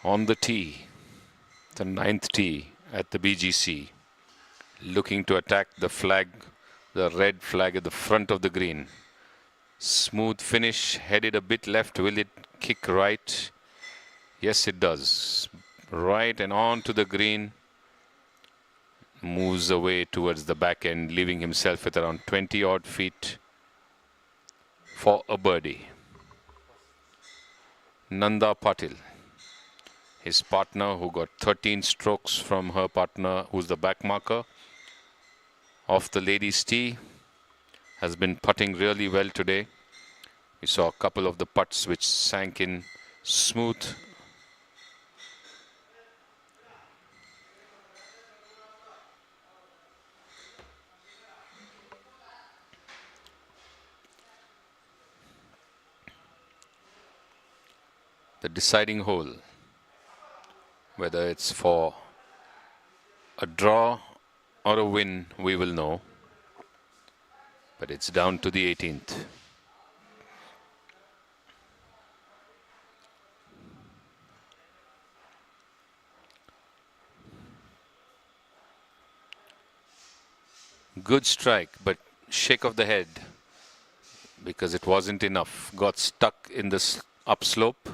On the tee, the ninth tee at the BGC, looking to attack the flag, the red flag at the front of the green. Smooth finish, headed a bit left. Will it kick right? Yes, it does. Right and on to the green. Moves away towards the back end, leaving himself with around 20 odd feet for a birdie. Nanda Patil, his partner, who got 13 strokes from her partner, who's the back marker, off the ladies' tee, has been putting really well today. We saw a couple of the putts which sank in smooth. The deciding hole, whether it's for a draw or a win, we will know. But it's down to the 18th. Good strike, but shake of the head because it wasn't enough. Got stuck in the upslope.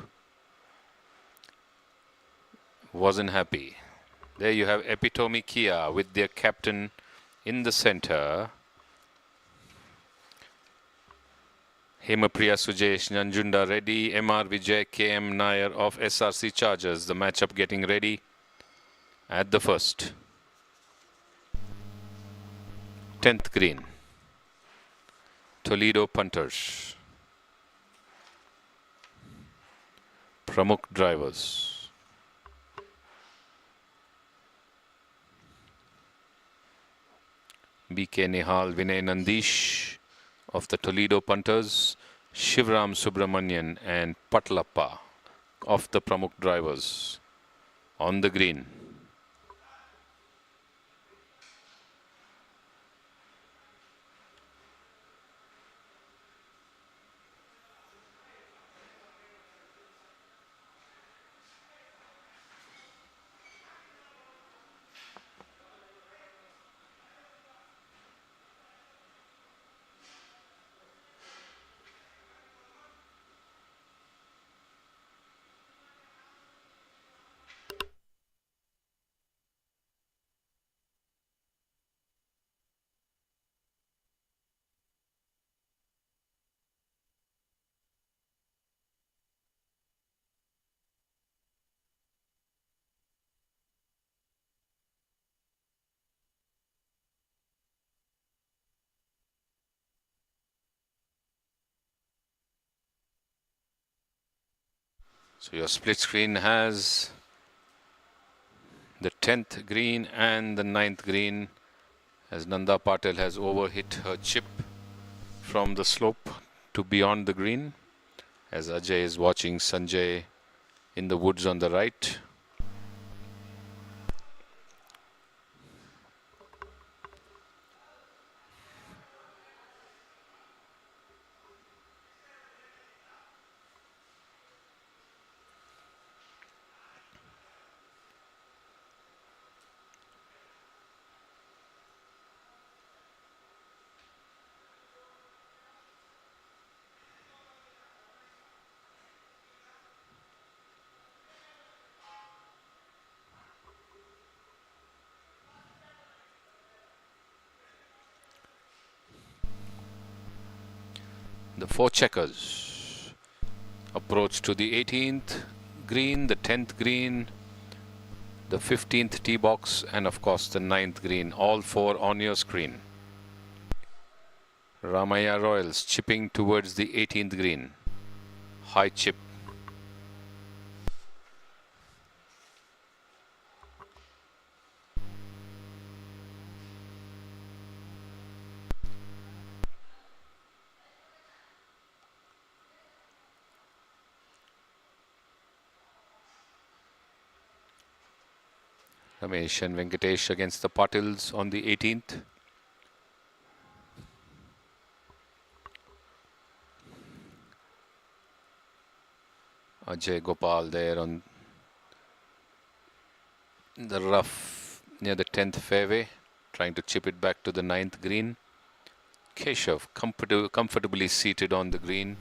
Wasn't happy. There you have Epitome Kia with their captain in the center. Hemapriya Sujesh, Nanjunda Reddy, MR Vijay, KM Nair of SRC Chargers. The matchup getting ready at the first. 10th green. Toledo punters. Pramukh drivers. BK Nihal, Vinay Nandish of the Toledo punters, Shivram Subramanian and Patlappa of the Pramukh drivers. on the green. So your split screen has the 10th green and the 9th green, as Nanda Patel has overhit her chip from the slope to beyond the green, as Ajay is watching Sanjay in the woods on the right. The four checkers approach to the 18th green, the 10th green, the 15th tee box, and of course the 9th green, all four on your screen. Ramaya Royals chipping towards the 18th green. High chip. Ramesh and Venkatesh against the Patils on the 18th. Ajay Gopal there on the rough near the 10th fairway, trying to chip it back to the 9th green. Keshav comfortably seated on the green,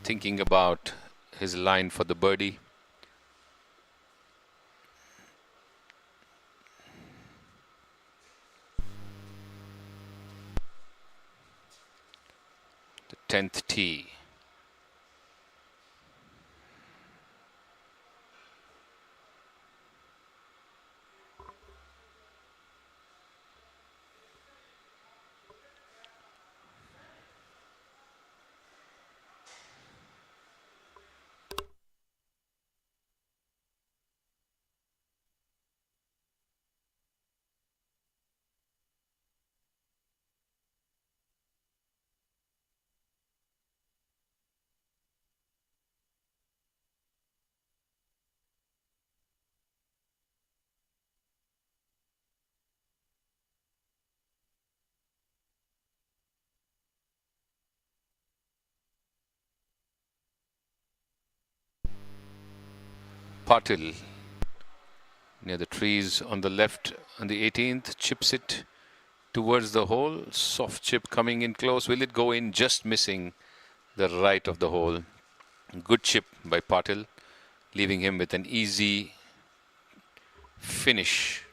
thinking about his line for the birdie. The 10th tee. Patil near the trees on the left on the 18th, chips it towards the hole. Soft chip coming in close. Will it go in? Just missing the right of the hole. Good chip by Patil, leaving him with an easy finish.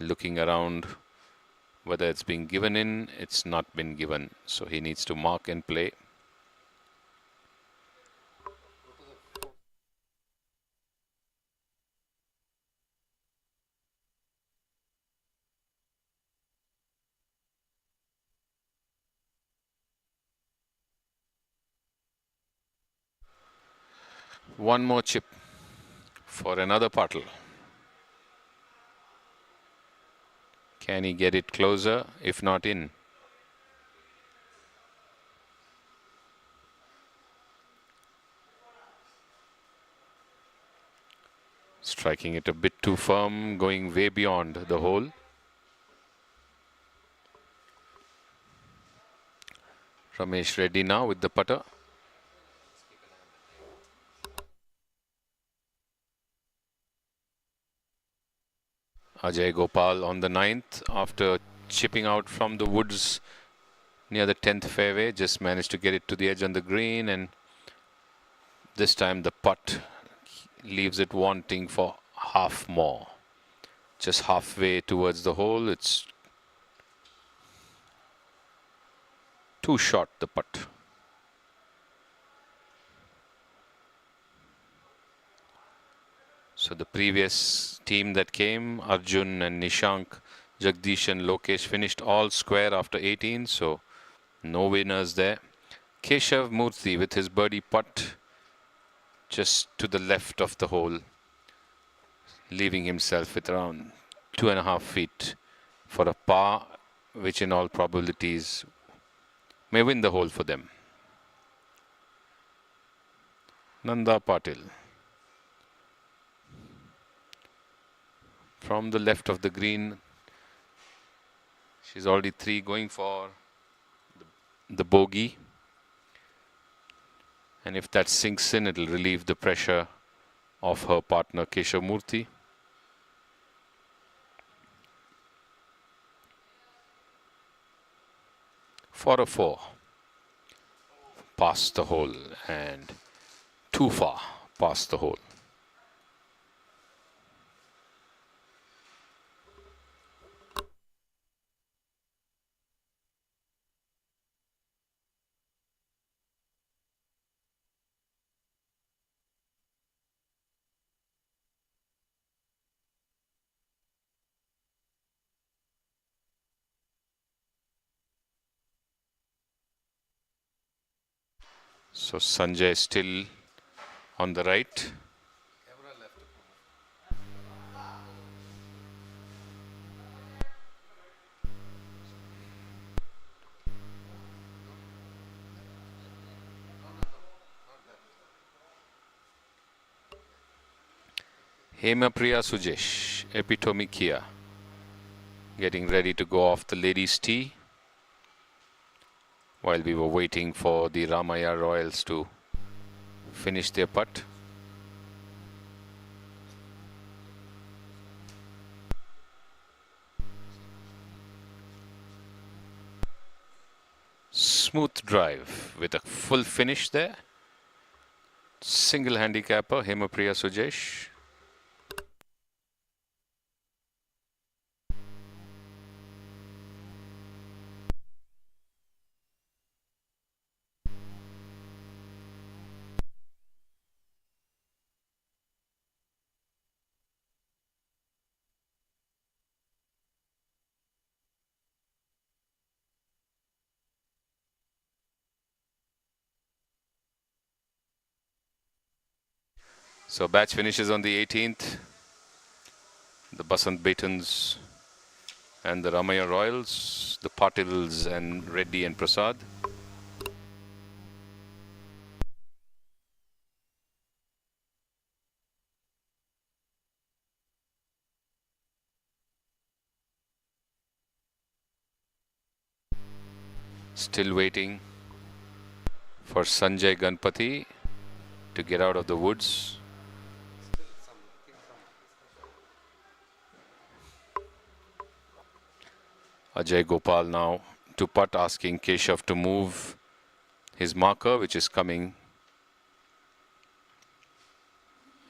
Looking around whether it's been given in. It's not been given, so he needs to mark and play. One more chip for another Patil. Can he get it closer, if not in? Striking it a bit too firm, going way beyond the hole. Ramesh ready now with the putter. Ajay Gopal on the 9th after chipping out from the woods near the 10th fairway, just managed to get it to the edge on the green, and this time the putt leaves it wanting for half more. Just halfway towards the hole, it's too short, the putt. So the previous team that came, Arjun and Nishank, Jagdish and Lokesh, finished all square after 18, so no winners there. Keshav Murthy with his birdie putt just to the left of the hole, leaving himself with around 2.5 feet for a par, which in all probabilities may win the hole for them. Nanda Patil from the left of the green. She's already 3, going for the bogey. And if that sinks in, it'll relieve the pressure of her partner Keshav Murthy. For a 4. Past the hole and too far past the hole. So Sanjay still on the right. Hemapriya Sujesh, Epitome Kia, getting ready to go off the ladies' tee, while we were waiting for the Ramaya Royals to finish their putt. Smooth drive with a full finish there. Single handicapper, Hemapriya Sujesh. So batch finishes on the 18th. The Basant Batons and the Ramaya Royals, the Patils and Reddy and Prasad. Still waiting for Sanjay Ganpati to get out of the woods. Ajay Gopal now to putt, asking Keshav to move his marker, which is coming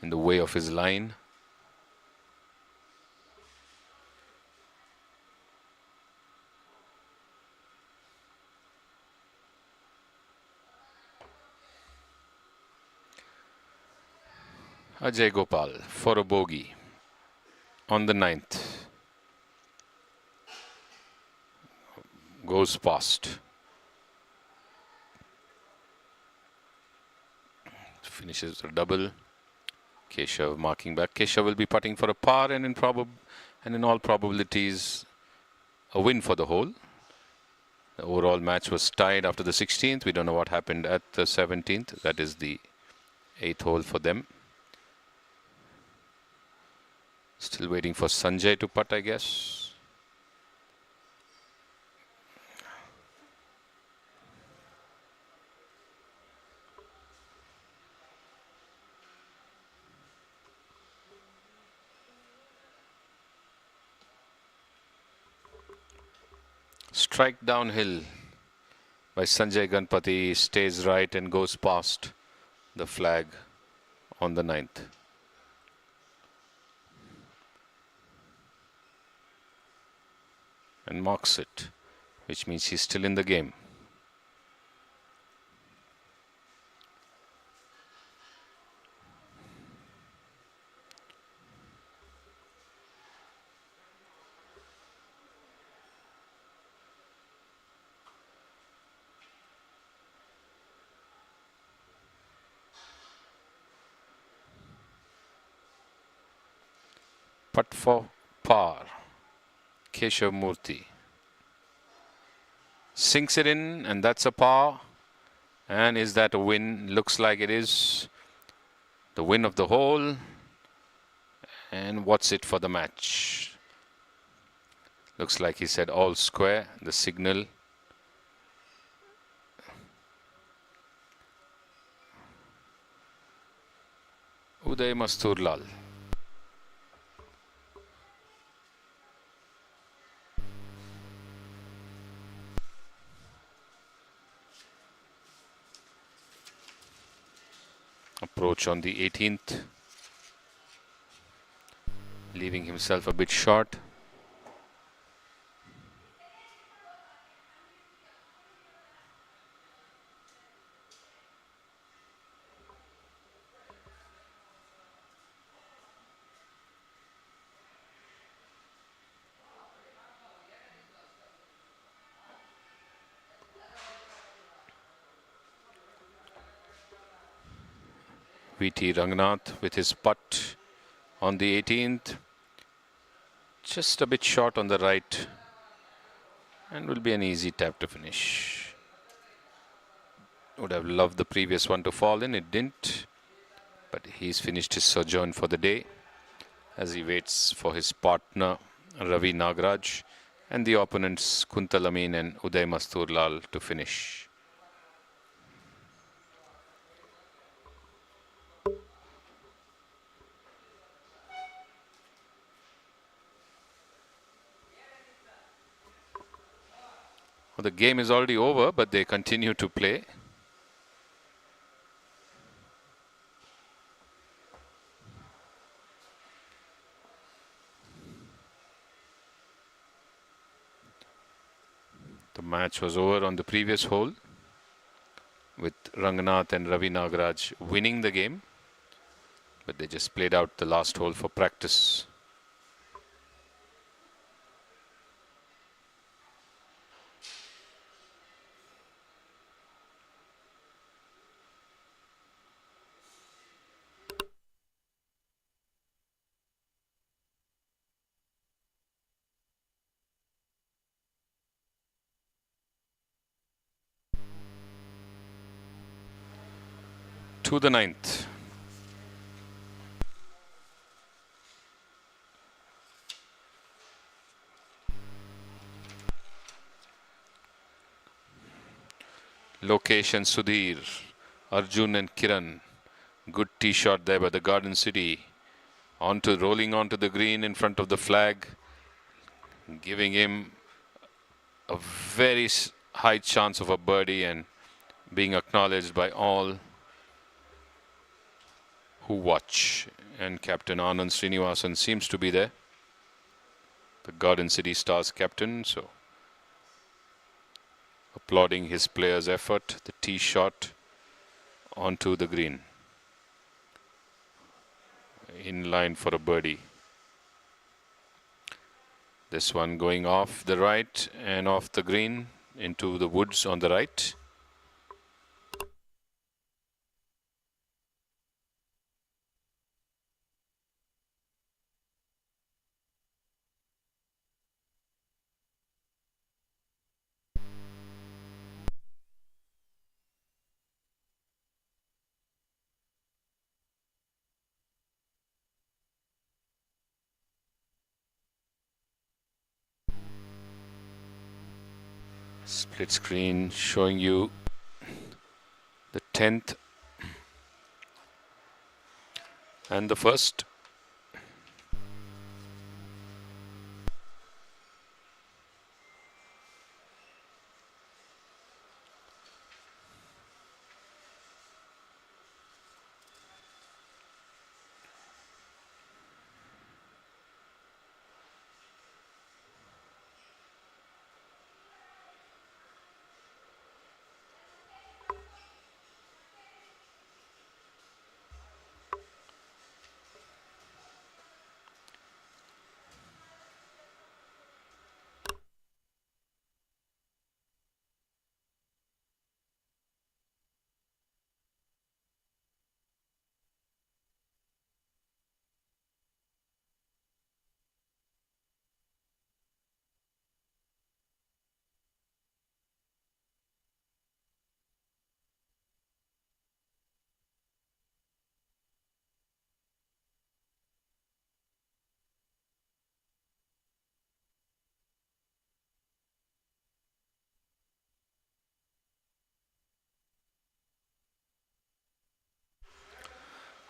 in the way of his line. Ajay Gopal for a bogey on the 9th. Goes past. Finishes a double. Keshav marking back. Keshav will be putting for a par and in all probabilities a win for the hole. The overall match was tied after the 16th. We don't know what happened at the 17th. That is the 8th hole for them. Still waiting for Sanjay to putt, I guess. Strike downhill by Sanjay Ganpati, stays right and goes past the flag on the 9th. And marks it, which means he's still in the game. Putt for par. Keshav Murthy sinks it in, and that's a par. And is that a win? Looks like it is. The win of the hole. And what's it for the match? Looks like he said all square, the signal. Uday Masturlal. Approach on the 18th, leaving himself a bit short. VT Rangnath with his putt on the 18th. Just a bit short on the right. And will be an easy tap to finish. Would have loved the previous one to fall in. It didn't. But he's finished his sojourn for the day as he waits for his partner Ravi Nagraj and the opponents Kuntal Amin and Uday Masturlal to finish. Well, the game is already over, but they continue to play. The match was over on the previous hole with Rangnath and Ravi Nagraj winning the game, but they just played out the last hole for practice. To the 9th. Lokesh and Sudhir, Arjun and Kiran. Good tee shot there by the Garden City. Rolling onto the green in front of the flag, giving him a very high chance of a birdie and being acknowledged by all who watch. And Captain Anand Srinivasan seems to be there, the Garden City Stars captain, so applauding his player's effort. The tee shot onto the green, in line for a birdie. This one going off the right and off the green into the woods on the right. Split screen showing you the 10th and the first.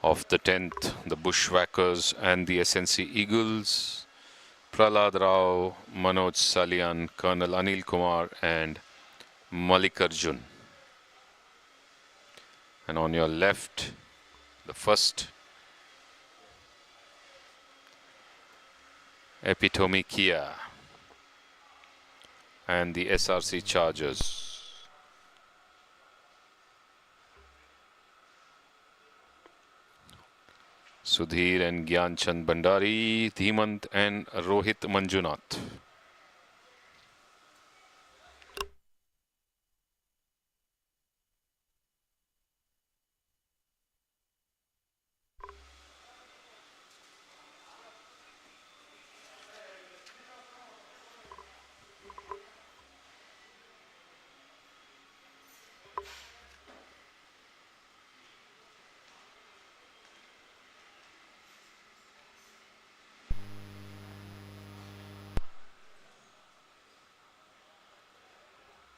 Of the 10th, the Bushwhackers and the SNC Eagles, Prahlad Rao, Manoj Salian, Colonel Anil Kumar and Mallikarjun. And on your left, the first, Epitome Kia and the SRC Chargers. Sudhir and Gyanchand Bandari, Dhimant and Rohit Manjunath.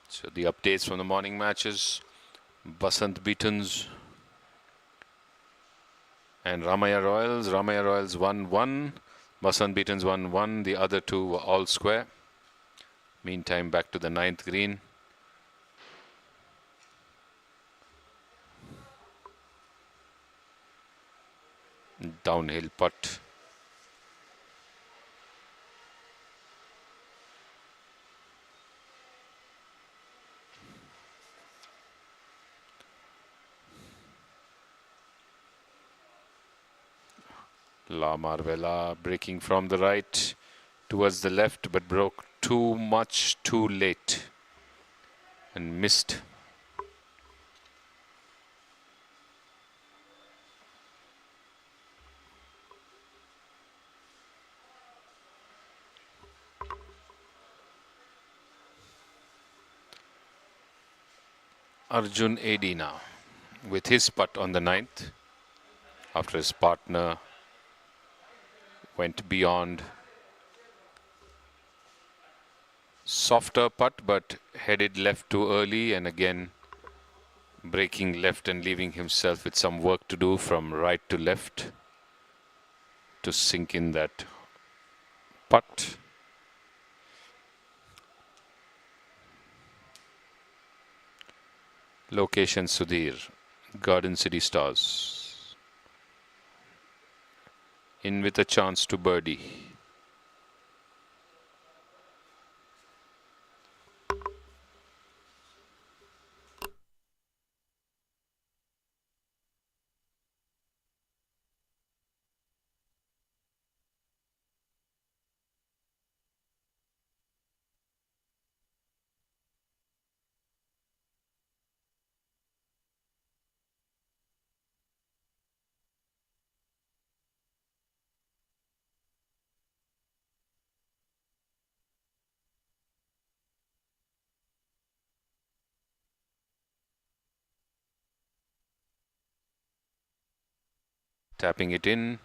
So the updates from the morning matches, Basant Beatons and Ramaya Royals. Ramaya Royals 1-1, Basant Beatons 1-1. The other two were all square. Meantime, back to the 9th green. Downhill putt. La Marvella breaking from the right towards the left, but broke too much too late and missed. Arjun AD now with his putt on the 9th after his partner went beyond. Softer putt, but headed left too early, and again breaking left and leaving himself with some work to do from right to left to sink in that putt. Location Sudhir, Garden City Stars. In with a chance to birdie. Tapping it in.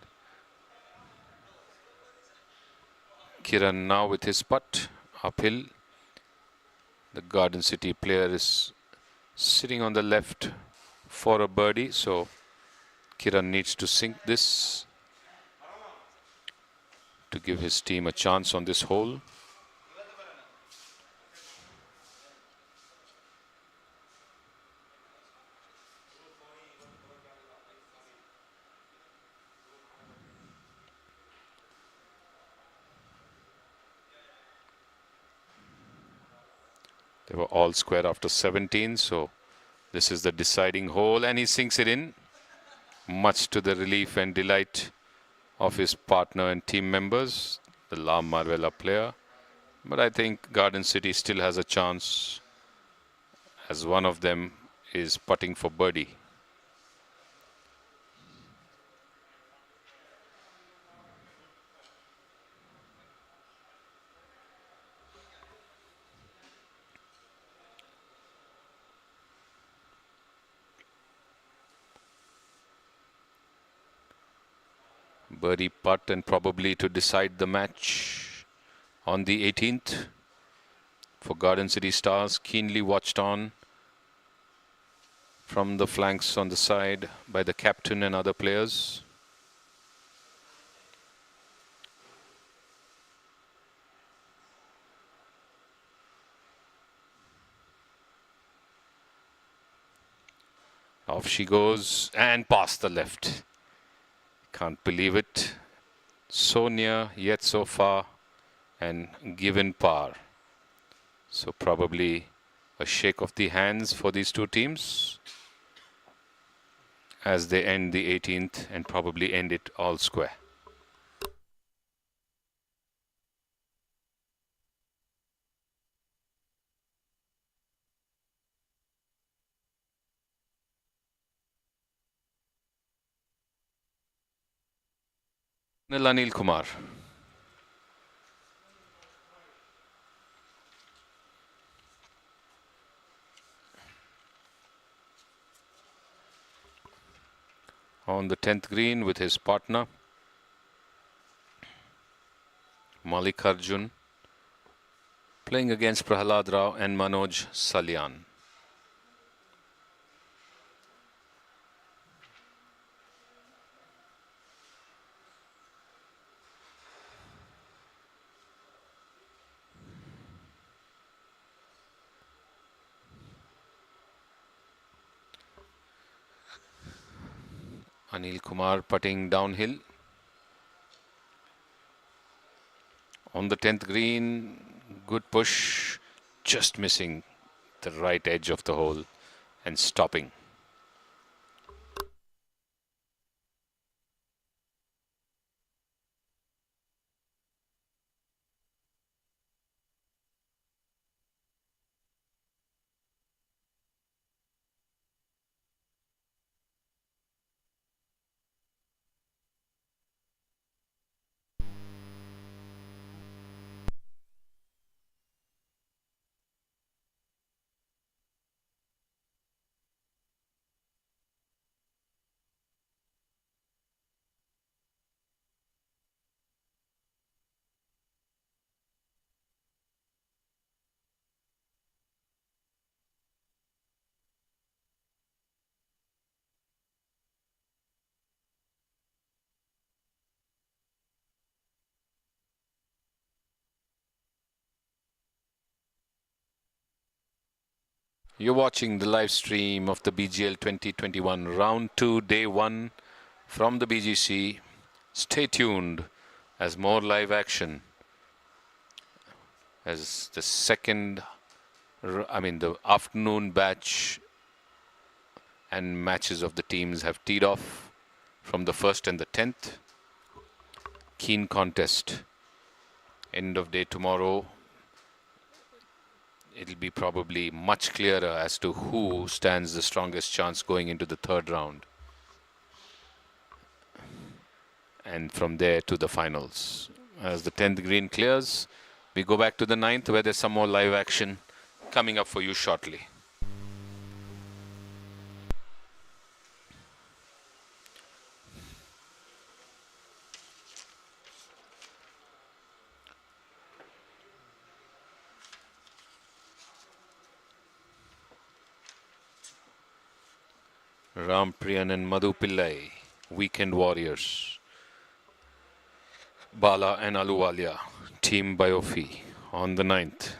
Kiran now with his putt uphill. The Garden City player is sitting on the left for a birdie, so Kiran needs to sink this to give his team a chance on this hole. They were all square after 17, so this is the deciding hole, and he sinks it in, much to the relief and delight of his partner and team members, the La Marvella player. But I think Garden City still has a chance, as one of them is putting for birdie. Birdie putt, and probably to decide the match on the 18th for Garden City Stars, keenly watched on from the flanks on the side by the captain and other players. Off she goes and past the left. Can't believe it. So near, yet so far, and given par. So probably a shake of the hands for these two teams as they end the 18th and probably end it all square. Anil Kumar. On the 10th green with his partner Mallikarjun, playing against Prahalad Rao and Manoj Salyan. Anil Kumar putting downhill. On the 10th green, good push, just missing the right edge of the hole and stopping. You're watching the live stream of the BGL 2021 Round 2, Day 1 from the BGC. Stay tuned as more live action as the the afternoon batch and matches of the teams have teed off from the 1st and the 10th. Keen contest. End of day tomorrow. It'll be probably much clearer as to who stands the strongest chance going into the 3rd round. And from there to the finals. As the 10th green clears, we go back to the 9th where there's some more live action coming up for you shortly. Rampriyan and Madhu Pillai, Weekend Warriors. Bala and Aluwalia, Team Biofi on the 9th.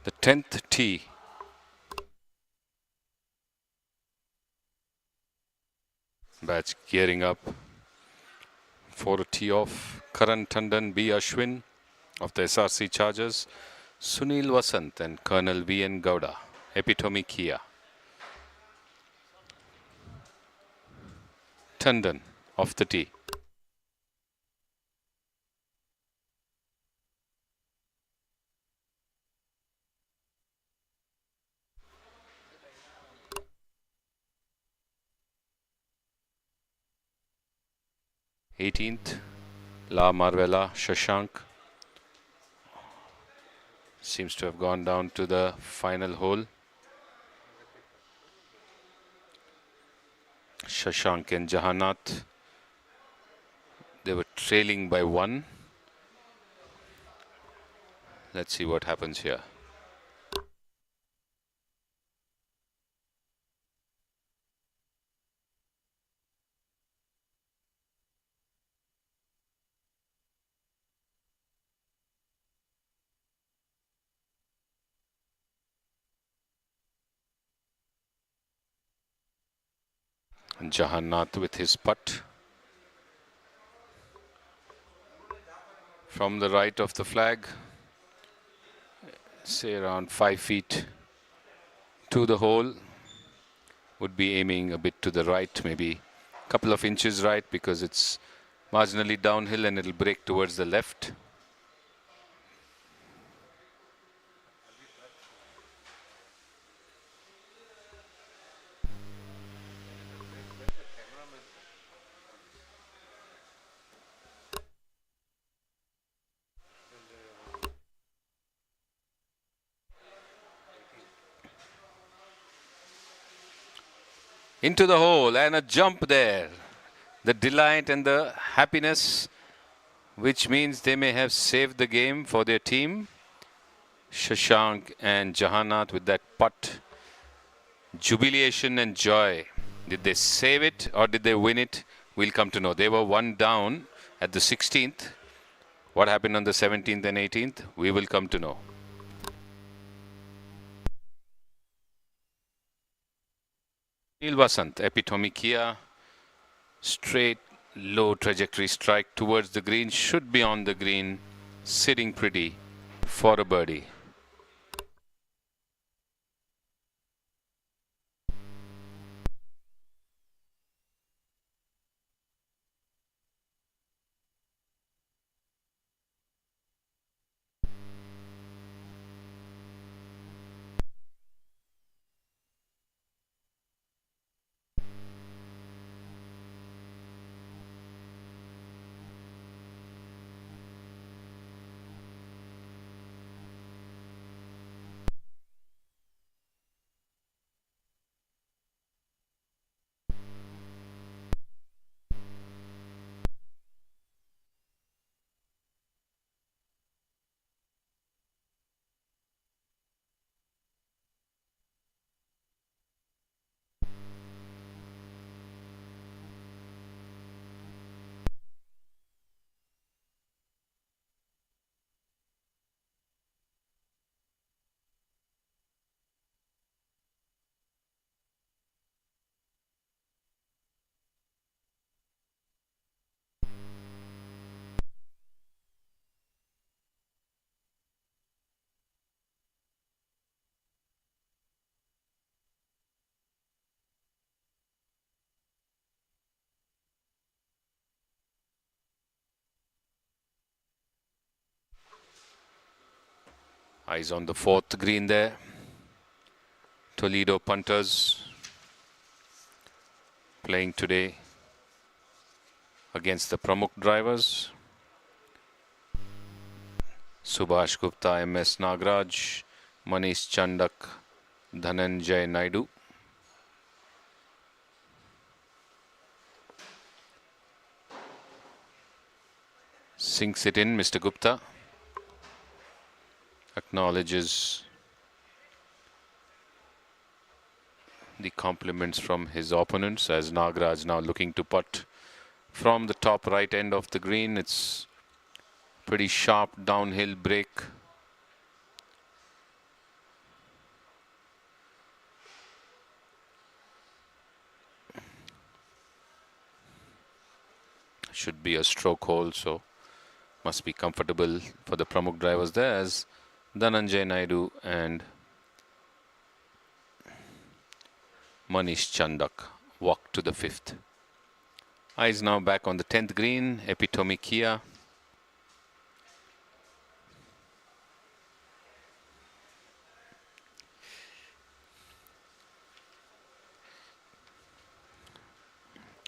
The 10th tee. Batch gearing up for a tee off. Karan Tandon, B. Ashwin of the SRC Chargers, Sunil Vasant and Colonel V.N. Gowda, Epitome Kia. Tandon off the tee. Eighteenth, La Marvella, Shashank. Seems to have gone down to the final hole. Shashank and Jahannath. They were trailing by 1. Let's see what happens here. And Jahannath with his putt. From the right of the flag, say around 5 feet to the hole, would be aiming a bit to the right, maybe a couple of inches right, because it's marginally downhill and it'll break towards the left. Into the hole and a jump there. The delight and the happiness, which means they may have saved the game for their team. Shashank and Jahannath with that putt. Jubilation and joy. Did they save it or did they win it? We'll come to know. They were 1 down at the 16th. What happened on the 17th and 18th? We will come to know. Neil Vasant, epitome Kia. Straight, low trajectory strike towards the green. Should be on the green. Sitting pretty for a birdie. Eyes on the fourth green there. Toledo punters playing today against the Pramukh drivers. Subhash Gupta, MS Nagraj, Manish Chandak, Dhananjay Naidu. Sinks it in, Mr. Gupta. Acknowledges the compliments from his opponents as Nagraj now looking to putt from the top right end of the green. It's pretty sharp downhill break. Should be a stroke hole, so must be comfortable for the Pramukh drivers there as Dhananjay Naidu and Manish Chandak walk to the fifth. Eyes now back on the 10th green, epitome Kia.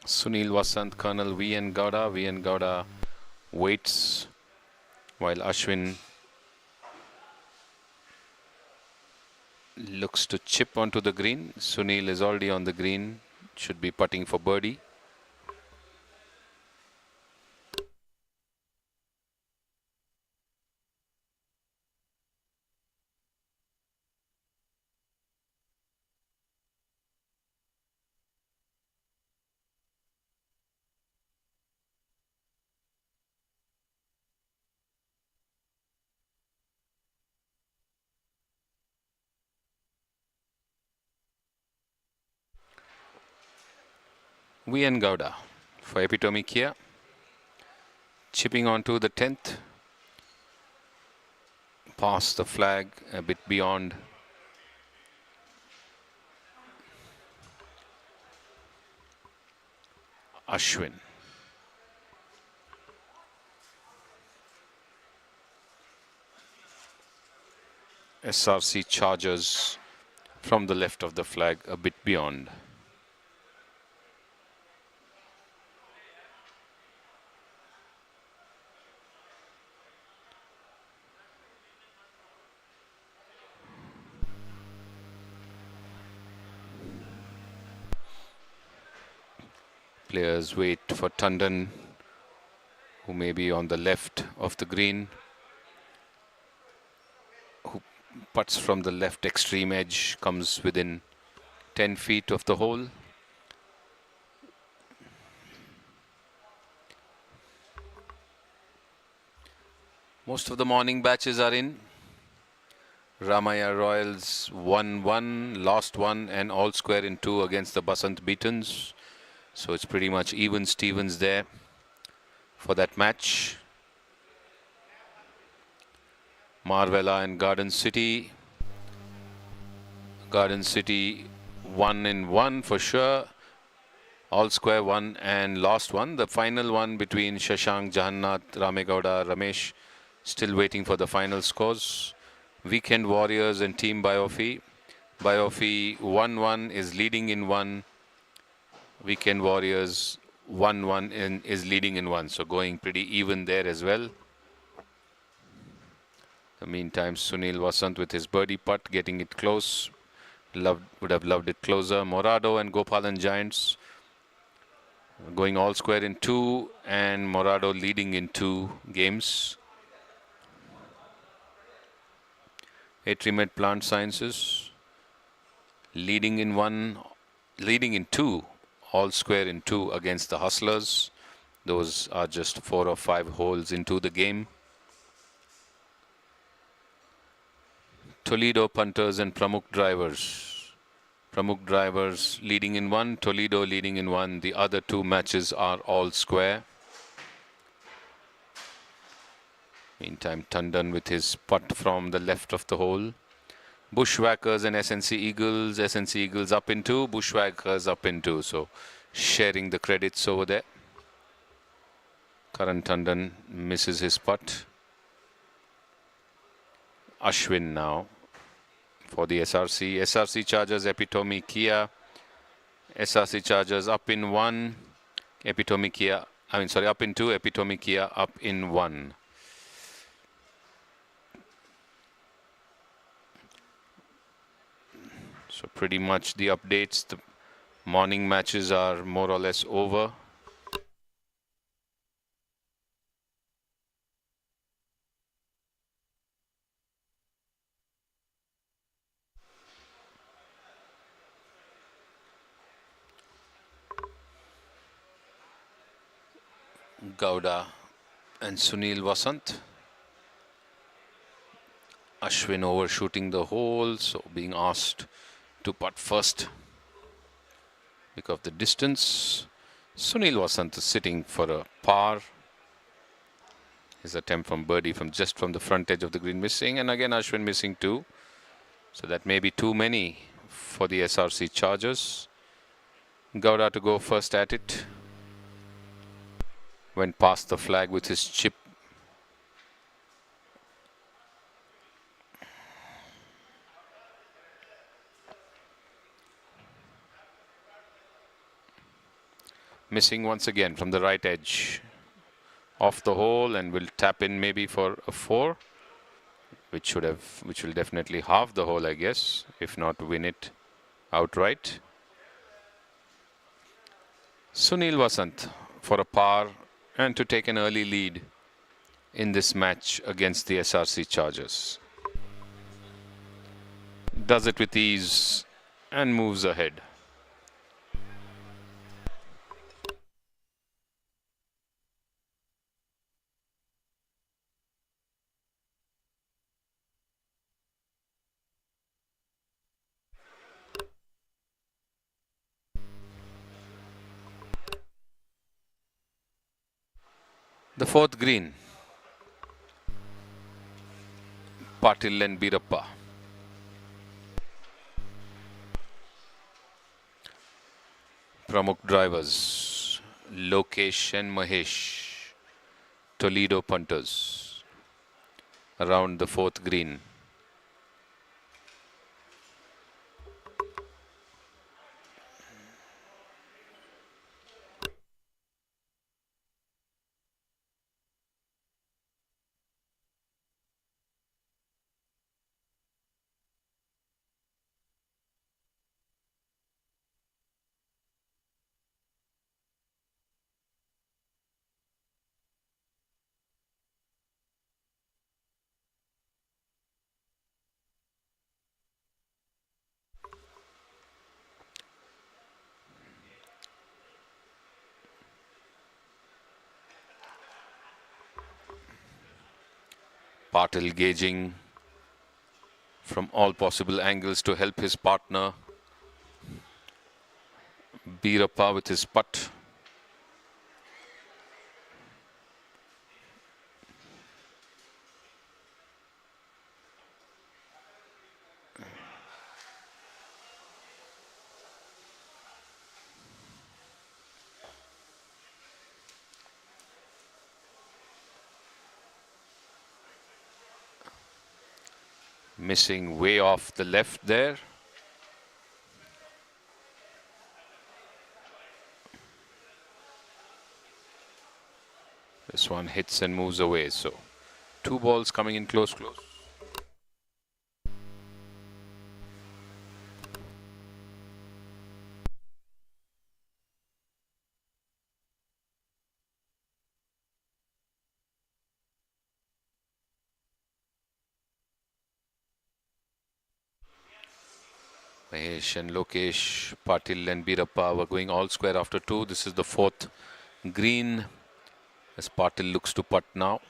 Sunil Vasant, Colonel V.N. Gowda. V.N. Gowda waits while Ashwin looks to chip onto the green. Sunil is already on the green, should be putting for birdie. V.N. Gowda for epitome Kia. Chipping onto the 10th. Past the flag, a bit beyond. Ashwin. SRC Chargers from the left of the flag, a bit beyond. Players wait for Tandon, who may be on the left of the green, who putts from the left extreme edge, comes within 10 feet of the hole. Most of the morning batches are in. Ramaya Royals 1-1, lost 1 and all square in 2 against the Basant Beatons. So it's pretty much even Stevens there for that match. Marvella and Garden City. Garden City 1-1 for sure. All square 1 and lost 1. The final one between Shashank, Jahannath, Ramegowda, Ramesh. Still waiting for the final scores. Weekend Warriors and Team Biofi. Biofi 1-1 is leading in 1. Weekend Warriors 1-1 is leading in 1. So going pretty even there as well. In the meantime, Sunil Vasant with his birdie putt, getting it close. Would have loved it closer. Morado and Gopalan Giants going all square in 2, and Morado leading in 2 games. Atrimet Plant Sciences leading in 1, leading in 2, all square in 2 against the Hustlers. Those are just 4 or 5 holes into the game. Toledo Punters and Pramukh Drivers. Pramukh Drivers leading in 1, Toledo leading in 1. The other 2 matches are all square. Meantime, Tandon with his putt from the left of the hole. Bushwhackers and SNC Eagles. SNC Eagles up in 2, Bushwhackers up in 2. So sharing the credits over there. Karan Tandon misses his putt. Ashwin now for the SRC. SRC Chargers, Epitome Kia. SRC Chargers up in 1. Epitome Kia, up in 2. Epitome Kia up in 1. So pretty much the updates. The morning matches are more or less over. Gowda and Sunil Vasant. Ashwin overshooting the hole, so being asked to putt first because of the distance. Sunil Vasant is sitting for a par. His attempt from birdie from the front edge of the green missing, and again Ashwin missing 2. So that may be too many for the SRC Chargers. Gowda to go first at it. Went past the flag with his chip. Missing once again from the right edge off the hole, and will tap in maybe for a 4, which will definitely halve the hole, I guess, if not win it outright. Sunil Vasant for a par and to take an early lead in this match against the SRC Chargers. Does it with ease and moves ahead. The 4th green. Patil and Birappa. Pramukh Drivers. Lokesh and Mahesh. Toledo Punters. Around the 4th green. Patil gauging from all possible angles to help his partner Birappa with his putt. Missing way off the left there. This one hits and moves away. So 2 balls coming in close. Mahesh and Lokesh, Patil and Birappa were going all square after 2. This is the 4th green as Patil looks to putt now.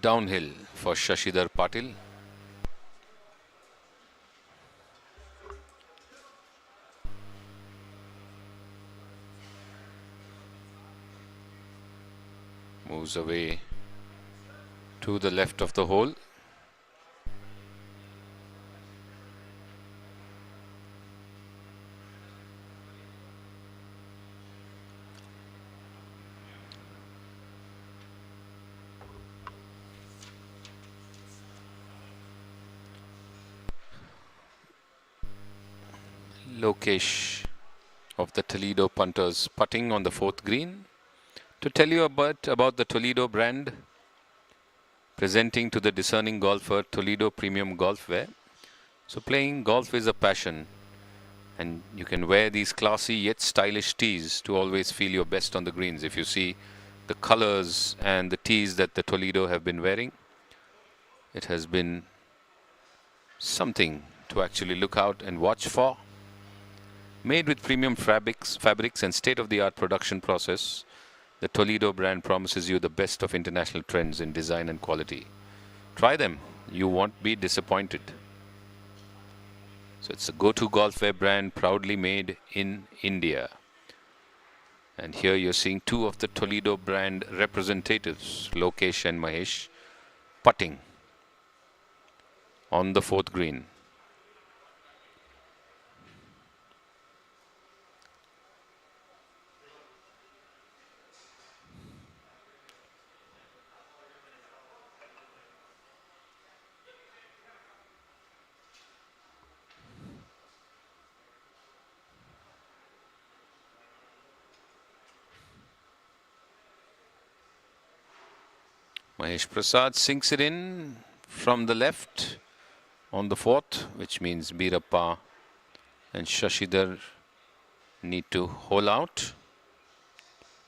Downhill for Shashidhar Patil. Moves away to the left of the hole. Lokesh of the Toledo Punters putting on the 4th green. To tell you about the Toledo brand, presenting to the discerning golfer Toledo Premium Golf Wear. So playing golf is a passion, and you can wear these classy yet stylish tees to always feel your best on the greens. If you see the colors and the tees that the Toledo have been wearing, it has been something to actually look out and watch for. Made with premium fabrics and state-of-the-art production process, the Toledo brand promises you the best of international trends in design and quality. Try them, you won't be disappointed. So it's a go-to golf wear brand proudly made in India. And here you're seeing 2 of the Toledo brand representatives, Lokesh and Mahesh, putting on the 4th green. Mahesh Prasad sinks it in from the left on the 4th, which means Birappa and Shashidhar need to hole out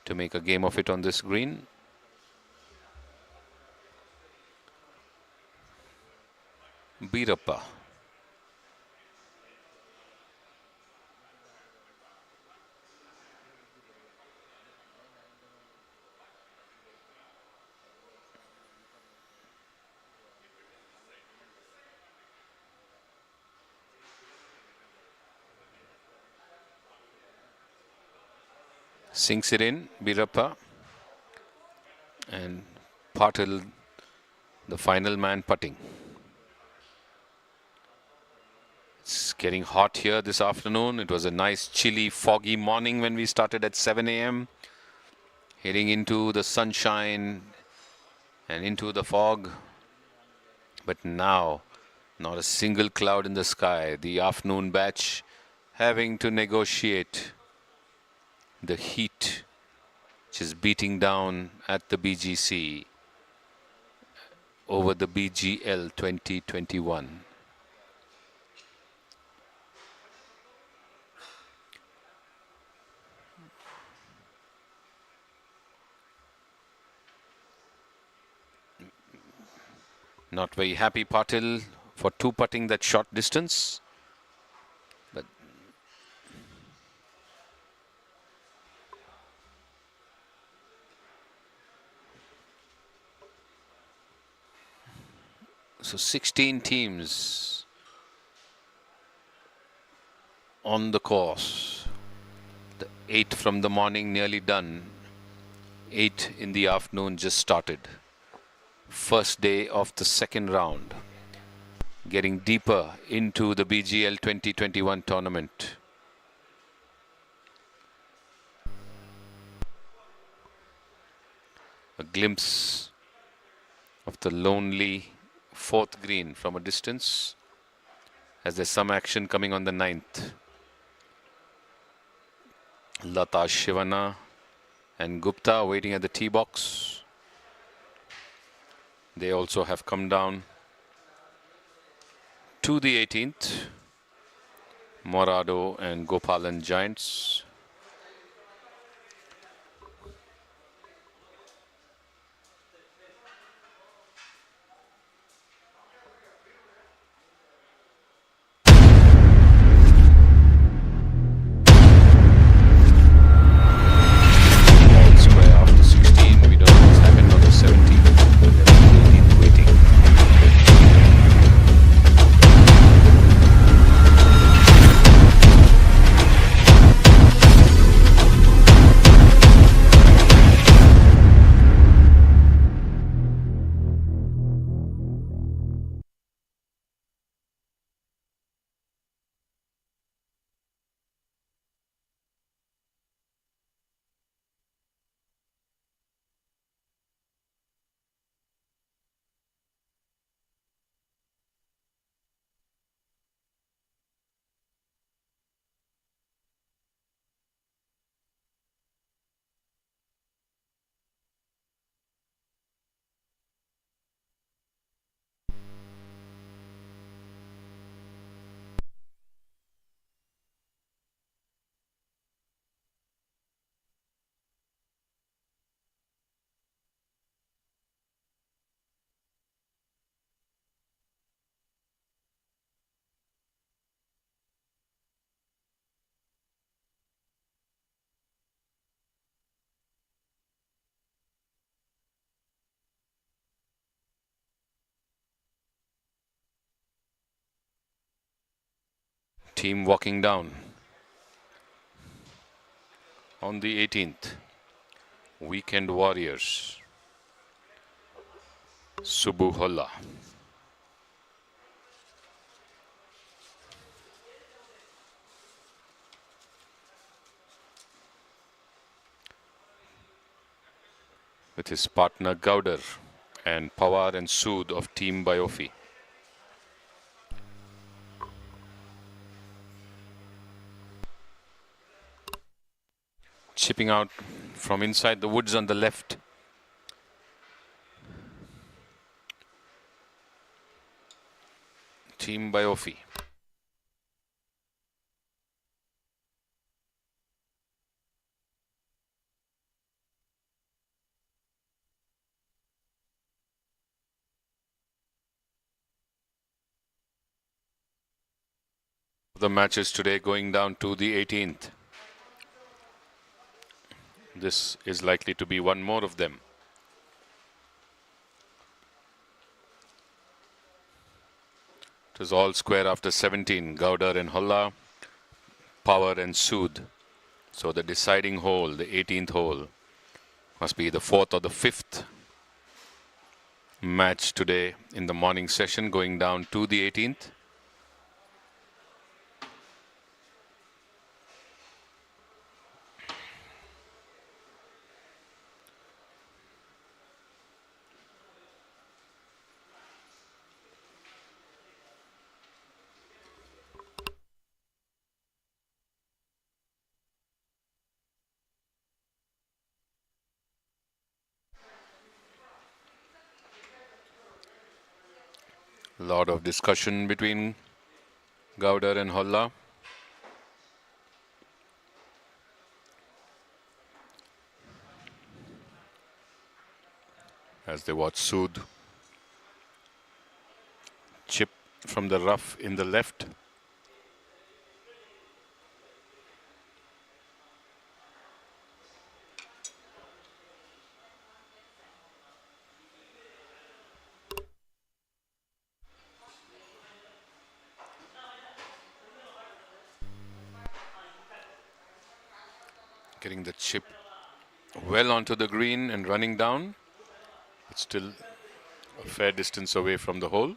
to make a game of it on this green. Birappa. Sinks it in, Birappa, and Patil, the final man, putting. It's getting hot here this afternoon. It was a nice chilly, foggy morning when we started at 7 a.m. Heading into the sunshine and into the fog. But now, not a single cloud in the sky. The afternoon batch having to negotiate the heat which is beating down at the BGC over the BGL 2021. Not very happy Patil for two putting that short distance. But so 16 teams on the course. The 8 from the morning nearly done. 8 in the afternoon just started. First day of the second round. Getting deeper into the BGL 2021 tournament. A glimpse of the lonely fourth green from a distance as there's some action coming on the ninth. Lata, Shivana and Gupta waiting at the tee box. They also have come down to the 18th. Morado and Gopalan Giants. Team walking down on the 18th. Weekend Warriors. Subuholla. With his partner Gowder and Pawar and Sood of Team Biofi. Chipping out from inside the woods on the left. Team Biofi. The matches today going down to the 18th. This is likely to be one more of them. It was all square after 17. Gowder and Holla, Power and Sood. So the deciding hole, the 18th hole, must be the 4th or the 5th match today in the morning session going down to the 18th. Lot of discussion between Gowder and Holla. As they watch Sood chip from the rough in the left. Getting the chip well onto the green and running down. It's still a fair distance away from the hole.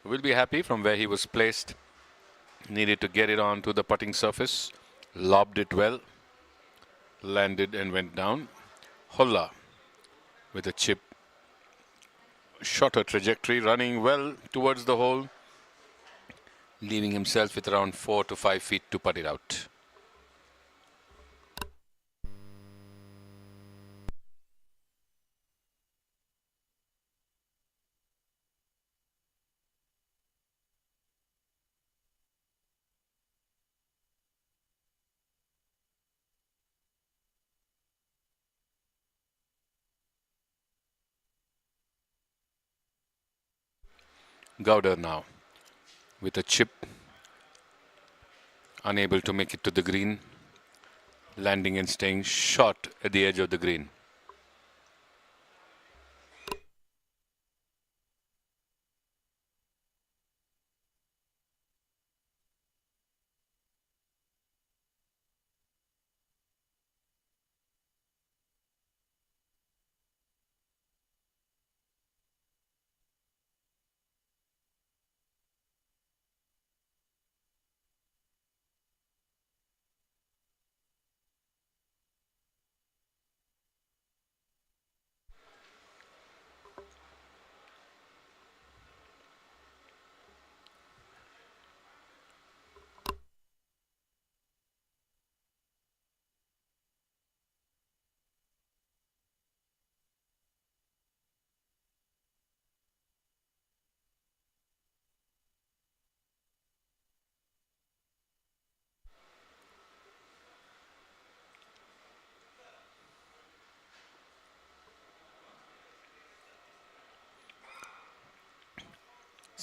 Will be happy from where he was placed. Needed to get it onto the putting surface. Lobbed it well. Landed and went down. Holla with a chip. Shorter trajectory, running well towards the hole. Leaving himself with around 4 to 5 feet to putt it out. Gowder now with a chip, unable to make it to the green, landing and staying short at the edge of the green.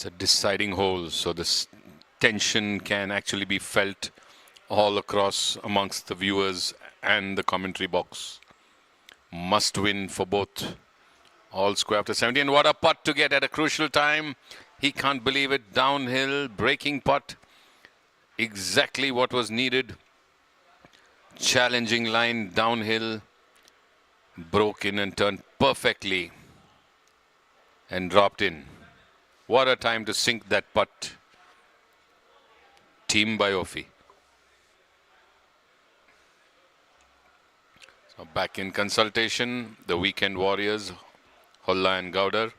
It's a deciding hole, so this tension can actually be felt all across amongst the viewers and the commentary box. Must win for both. All square after 70, and what a putt to get at a crucial time. He can't believe it. Downhill, breaking putt. Exactly what was needed. Challenging line downhill. Broke in and turned perfectly and dropped in. What a time to sink that putt. Team by Ophi. So back in consultation, the weekend warriors, Holla and Gowder.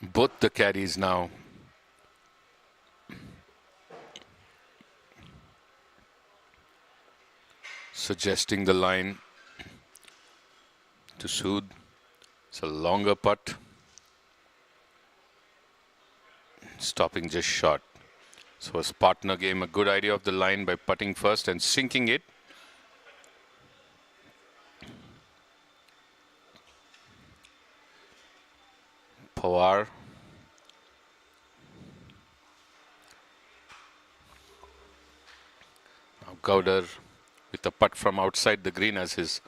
Both the caddies now suggesting the line to Sood. It's a longer putt. Stopping just short. So his partner gave him a good idea of the line by putting first and sinking it. Pawar. Now Gowder with a putt from outside the green as his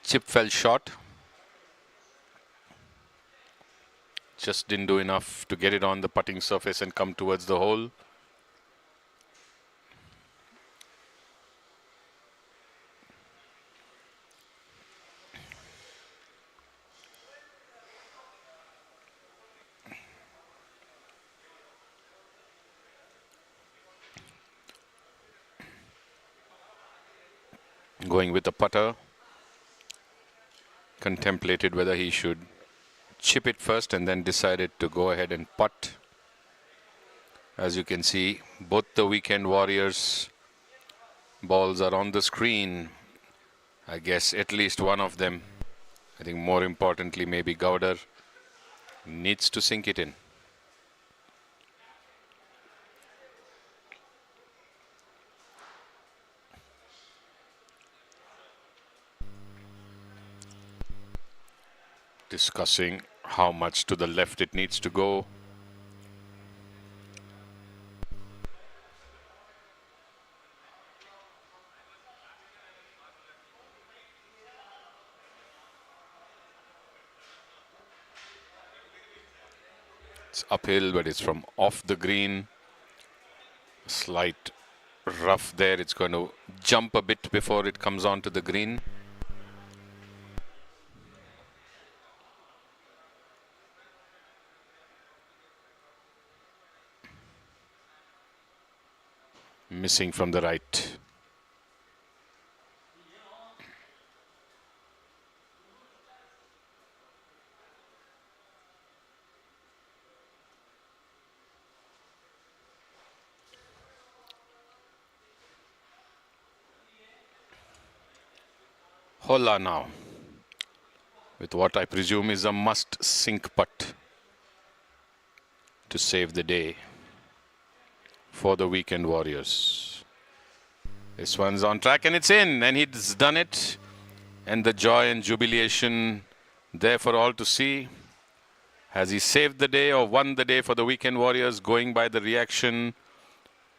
chip fell short. Just didn't do enough to get it on the putting surface and come towards the hole. going with a putter. Contemplated whether he should chip it first and then decided to go ahead and putt. As you can see, both the weekend warriors balls are on the screen. I guess at least one of them, I think more importantly maybe Gowder, needs to sink it in. Discussing how much to the left it needs to go. It's uphill, but it's from off the green. Slight rough there. It's going to jump a bit before it comes onto the green. Missing from the right. Hola now, with what I presume is a must sink putt to save the day for the weekend warriors. This one's on track and it's in, and he's done it, and the joy and jubilation there for all to see. Has he saved the day or won the day for the weekend warriors? Going by the reaction,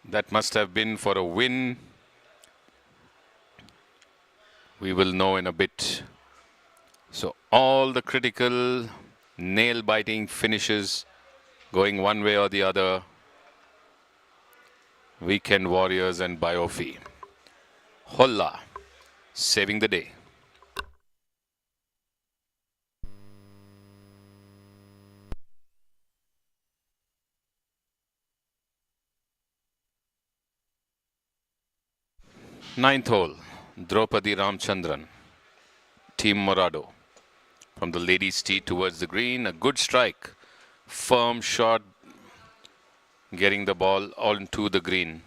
that must have been for a win. We will know in a bit. So all the critical, nail-biting finishes going one way or the other. Weekend warriors and Biofi. Holla saving the day. Ninth hole, Draupadi Ramchandran, Team Morado. From the ladies' tee towards the green, a good strike, firm shot, getting the ball onto the green.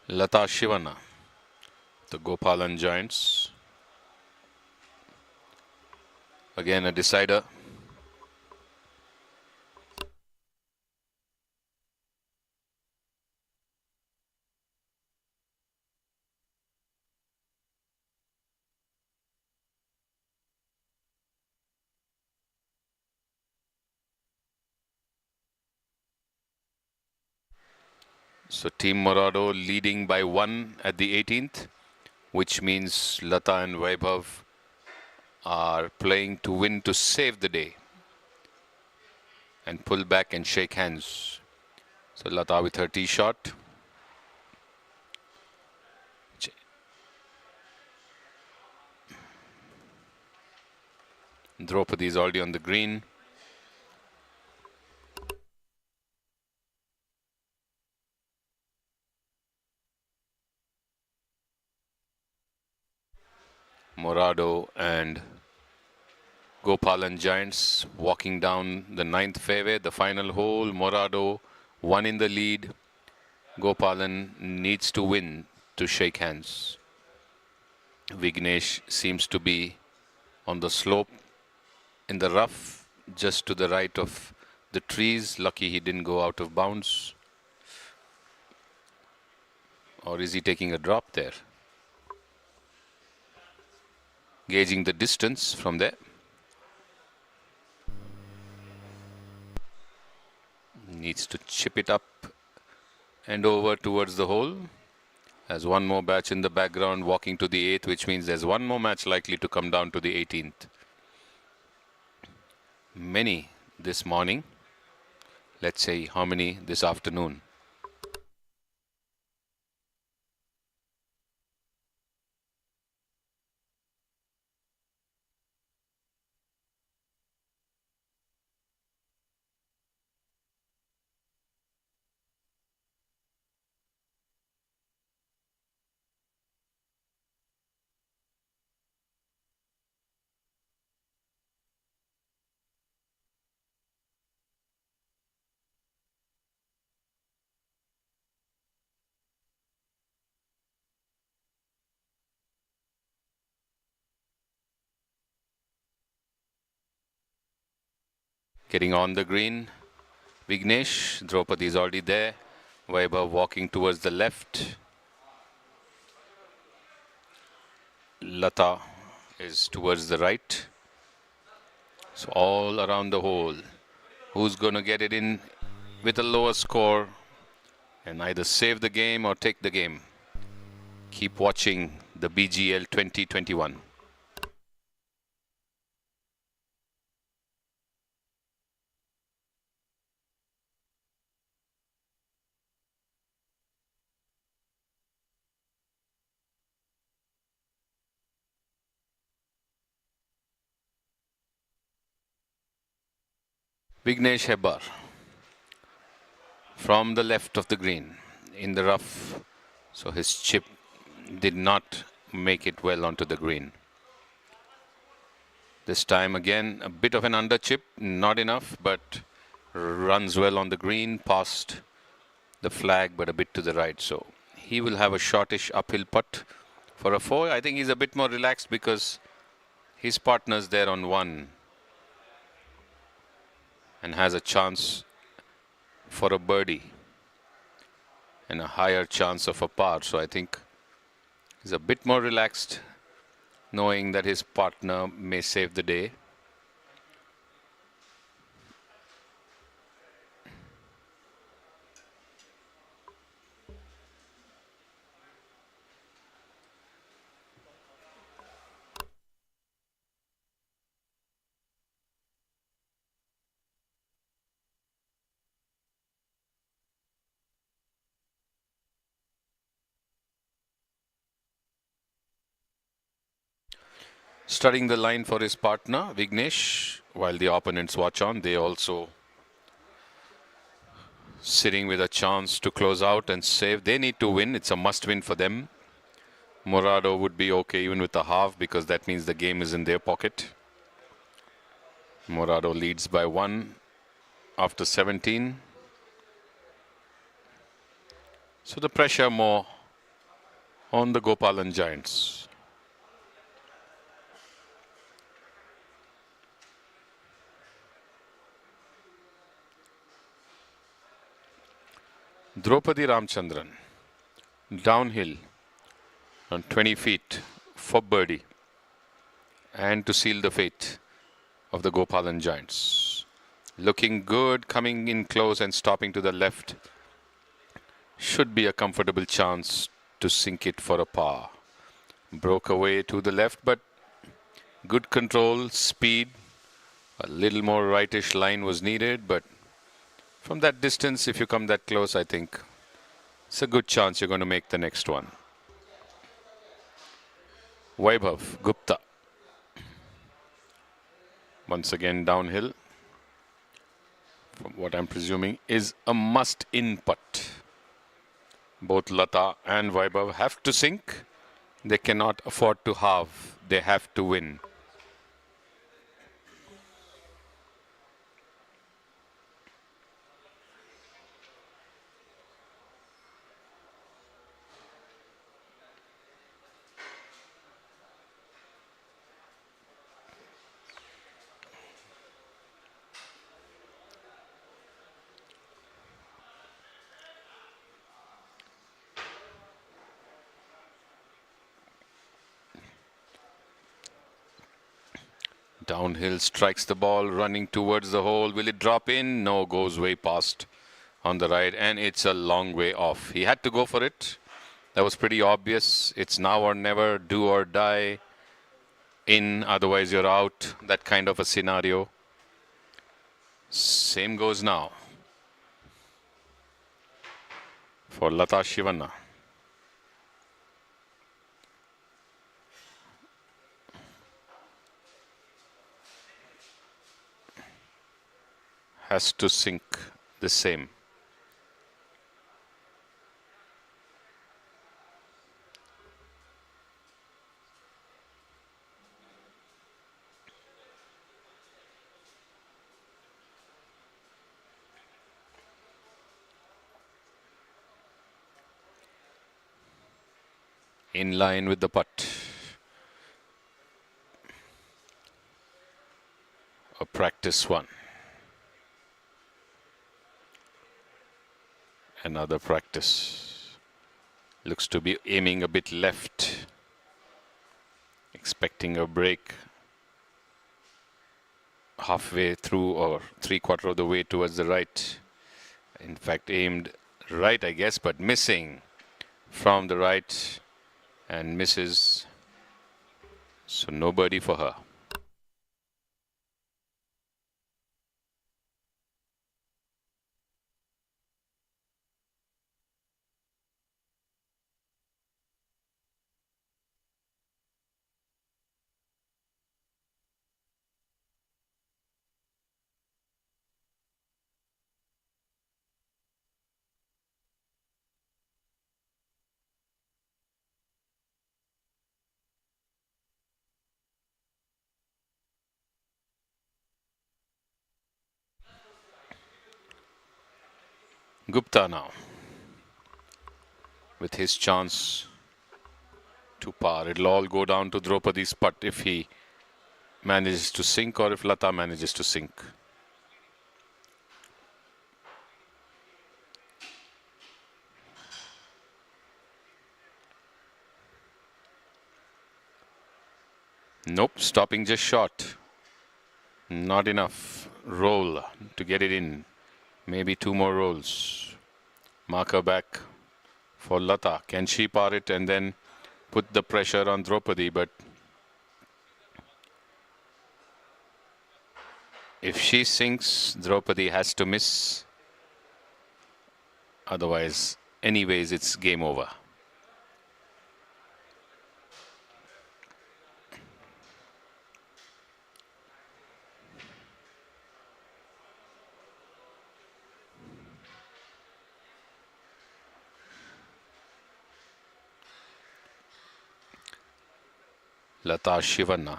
Lata Shivana, the Gopalan Giants. Again a decider. So Team Morado leading by 1 at the 18th, which means Lata and Vaibhav are playing to win to save the day and pull back and shake hands. So Lata with her tee shot. Draupadi is already on the green. Morado and Gopalan Giants walking down the 9th fairway, the final hole. Morado 1 in the lead. Gopalan needs to win to shake hands. Vignesh seems to be on the slope in the rough, just to the right of the trees. Lucky he didn't go out of bounds. Or is he taking a drop there? Gauging the distance from there. Needs to chip it up and over towards the hole. Has one more batch in the background walking to the 8th, which means there's one more match likely to come down to the 18th. Many this morning. Let's say how many this afternoon. Getting on the green. Vignesh, Draupadi is already there. Vaibhav walking towards the left. Lata is towards the right. So all around the hole. Who's going to get it in with a lower score and either save the game or take the game? Keep watching the BGL 2021. Vignesh Hebbar from the left of the green in the rough. So his chip did not make it well onto the green. This time again a bit of an under chip, not enough, but runs well on the green, past the flag but a bit to the right. So he will have a shortish uphill putt for a 4. I think he's a bit more relaxed because his partner's there on 1 and has a chance for a birdie and a higher chance of a par. So I think he's a bit more relaxed, knowing that his partner may save the day. Studying the line for his partner, Vignesh, while the opponents watch on. They also sitting with a chance to close out and save. They need to win. It's a must win for them. Morado would be okay even with a half because that means the game is in their pocket. Morado leads by 1 after 17. So the pressure more on the Gopalan Giants. Draupadi Ramchandran, downhill on 20 feet for birdie and to seal the fate of the Gopalan Giants. Looking good, coming in close and stopping to the left. Should be a comfortable chance to sink it for a par. Broke away to the left, but good control, speed. A little more rightish line was needed, but from that distance, if you come that close, I think it's a good chance you're going to make the next one. Vaibhav Gupta. Once again downhill. From what I'm presuming is a must-in putt. Both Lata and Vaibhav have to sink. They cannot afford to halve. They have to win. Downhill, strikes the ball, running towards the hole. Will it drop in? No, goes way past on the right, and it's a long way off. He had to go for it. That was pretty obvious. It's now or never, do or die. In, otherwise you're out. That kind of a scenario. Same goes now for Lata Shivanna. Has to sink the same. In line with the putt. A practice one. Another practice. Looks to be aiming a bit left. Expecting a break halfway through or 3/4 of the way towards the right. In fact, aimed right, I guess, but missing from the right and misses. So no birdie for her. Gupta now with his chance to par. It'll all go down to Draupadi's putt if he manages to sink or if Lata manages to sink. Nope, stopping just short. Not enough roll to get it in. Maybe 2 more rolls. Marker back for Lata. Can she par it and then put the pressure on Draupadi? But if she sinks, Draupadi has to miss. Otherwise, anyways, it's game over. Lata Shivanna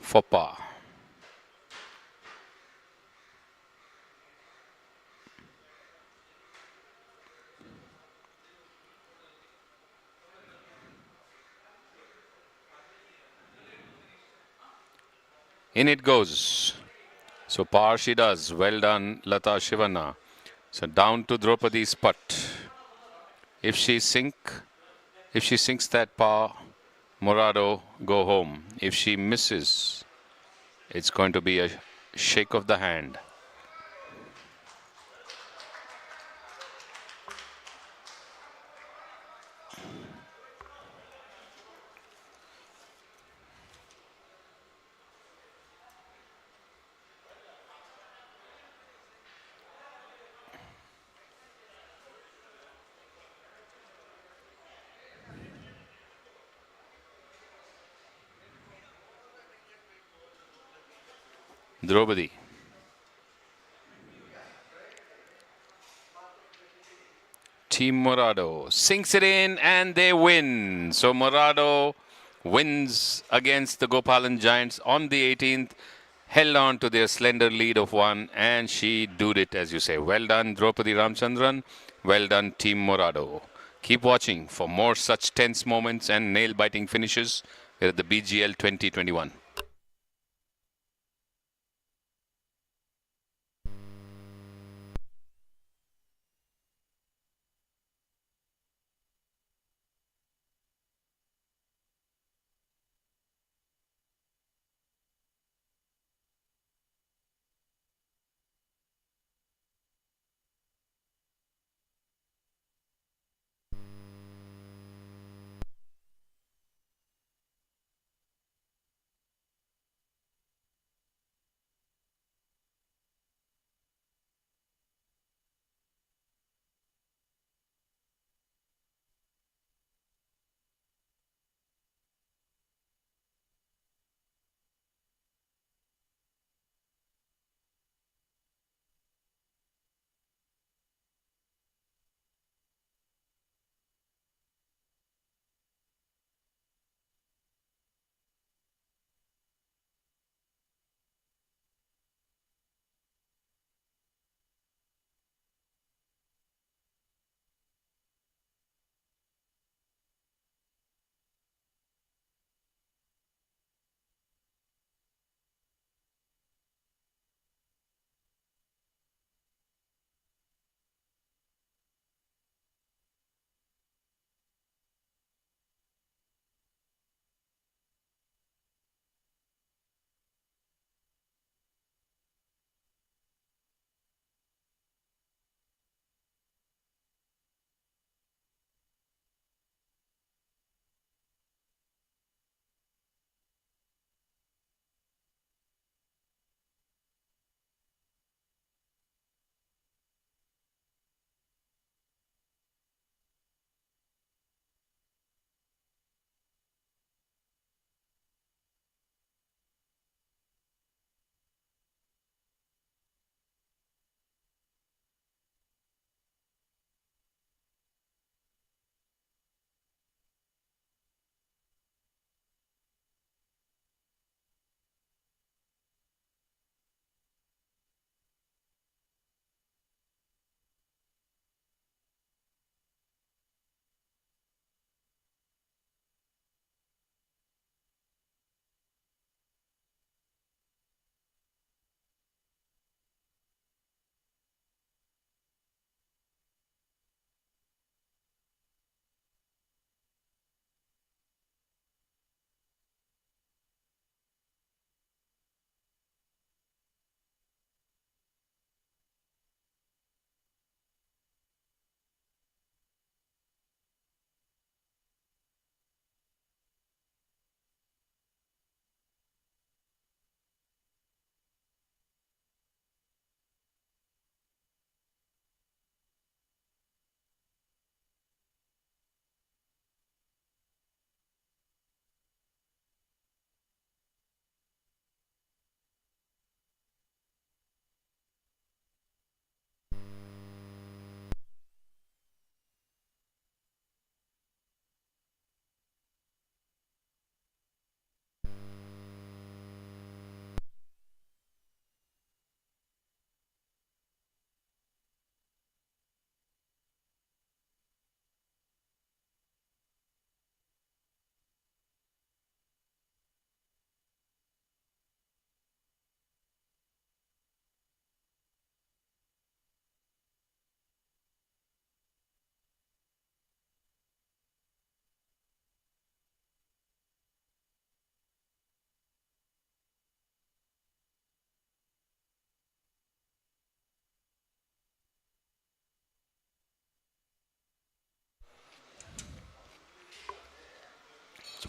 for par. In it goes. So par she does. Well done, Lata Shivanna. So down to Draupadi's putt. If she sinks that par, Morado go home. If she misses, it's going to be a shake of the hand. Draupadi. Team Morado sinks it in and they win. So Morado wins against the Gopalan Giants on the 18th. Held on to their slender lead of 1 and she did it, as you say. Well done, Draupadi Ramchandran. Well done, Team Morado. Keep watching for more such tense moments and nail-biting finishes at the BGL 2021.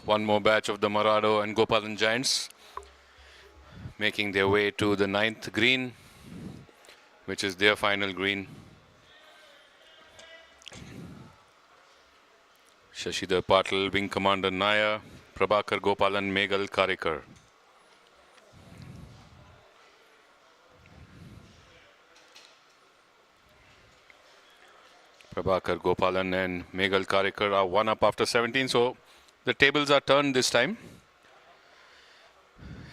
One more batch of the Morado and Gopalan Giants making their way to the 9th green, which is their final green. Shashidhar Patil, Wing Commander Nair, Prabhakar Gopalan, Megal Karikar. Prabhakar Gopalan and Megal Karikar are one up after 17, so the tables are turned this time.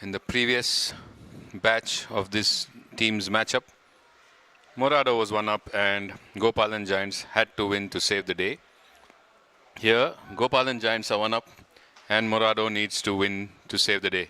In the previous batch of this team's matchup, Morado was one up and Gopalan Giants had to win to save the day. Here, Gopalan Giants are one up and Morado needs to win to save the day.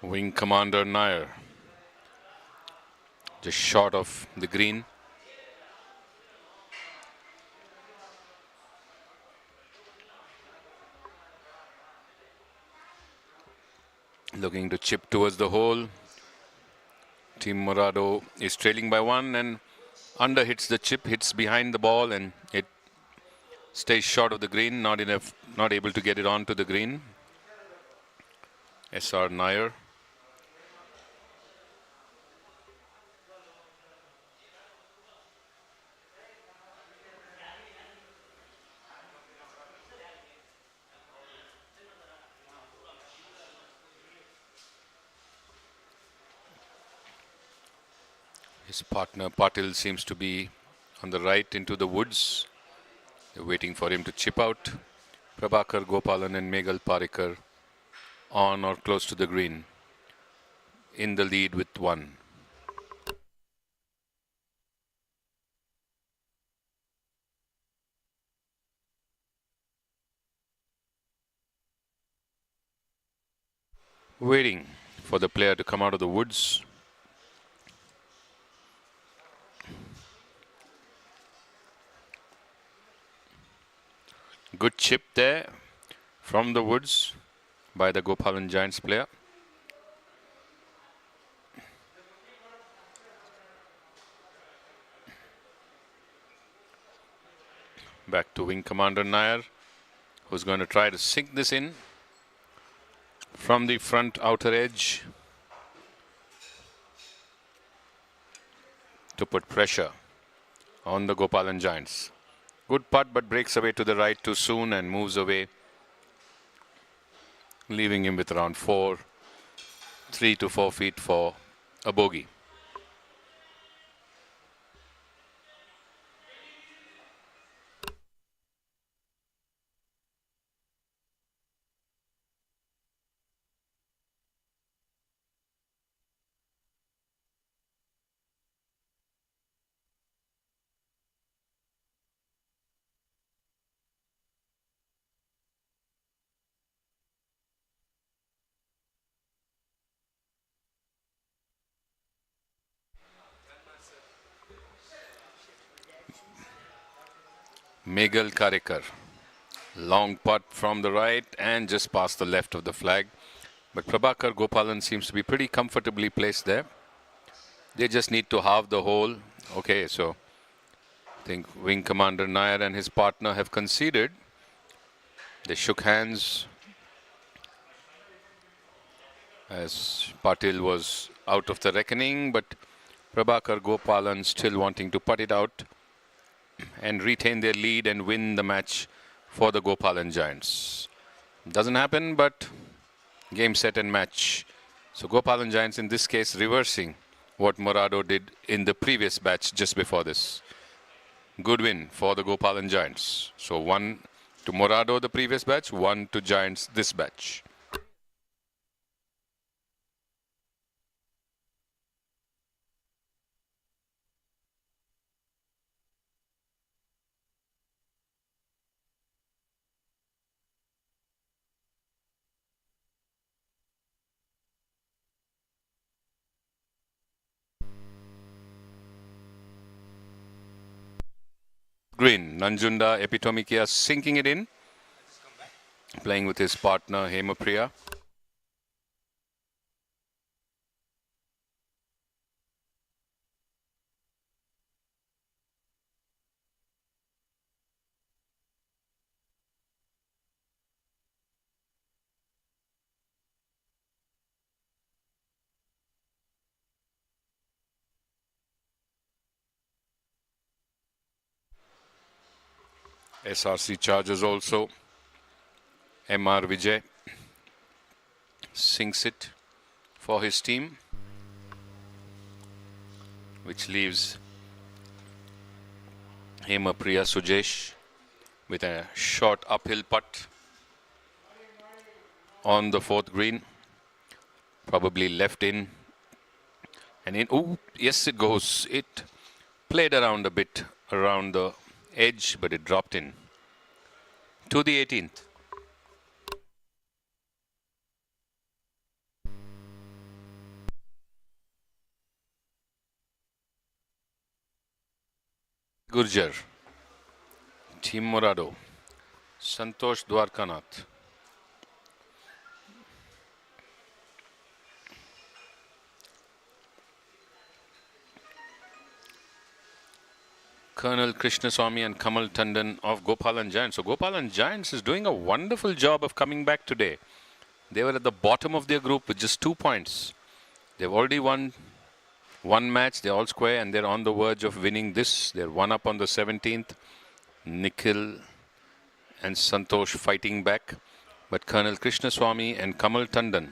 Wing Commander Nair, just short of the green. Looking to chip towards the hole. Team Morado is trailing by one and under hits the chip, hits behind the ball and it stays short of the green, not able to get it onto the green. SR Nair. His partner Patil seems to be on the right into the woods. They're waiting for him to chip out. Prabhakar Gopalan and Megal Parikar on or close to the green, in the lead with one. Waiting for the player to come out of the woods. Good chip there from the woods by the Gopalan Giants player. Back to Wing Commander Nair, who's going to try to sink this in from the front outer edge to put pressure on the Gopalan Giants. Good putt, but breaks away to the right too soon and moves away, leaving him with around 3 to 4 feet for a bogey. Megal Karikar, long putt from the right and just past the left of the flag. But Prabhakar Gopalan seems to be pretty comfortably placed there. They just need to halve the hole. Okay, so I think Wing Commander Nair and his partner have conceded. They shook hands as Patil was out of the reckoning, but Prabhakar Gopalan still wanting to putt it out and retain their lead and win the match for the Gopalan Giants. Doesn't happen, but game, set and match. So Gopalan Giants in this case reversing what Morado did in the previous batch just before this. Good win for the Gopalan Giants. So 1 to Morado the previous batch, 1 to Giants this batch. Green, Nanjunda Epitomikia sinking it in, playing with his partner Hemapriya. SRC charges also. MR Vijay sinks it for his team, which leaves Hemapriya Sujesh with a short uphill putt on the 4th green, probably left in and in. Oh, yes, it goes. It played around a bit around the edge, but it dropped in to the 18th. Gurjar, Team Morado, Santosh Dwarkanath. Colonel Krishnaswamy and Kamal Tandon of Gopalan Giants. So Gopalan Giants is doing a wonderful job of coming back today. They were at the bottom of their group with just 2 points. They've already won one match. They're all square and they're on the verge of winning this. They're 1 up on the 17th. Nikhil and Santosh fighting back. But Colonel Krishnaswamy and Kamal Tandon,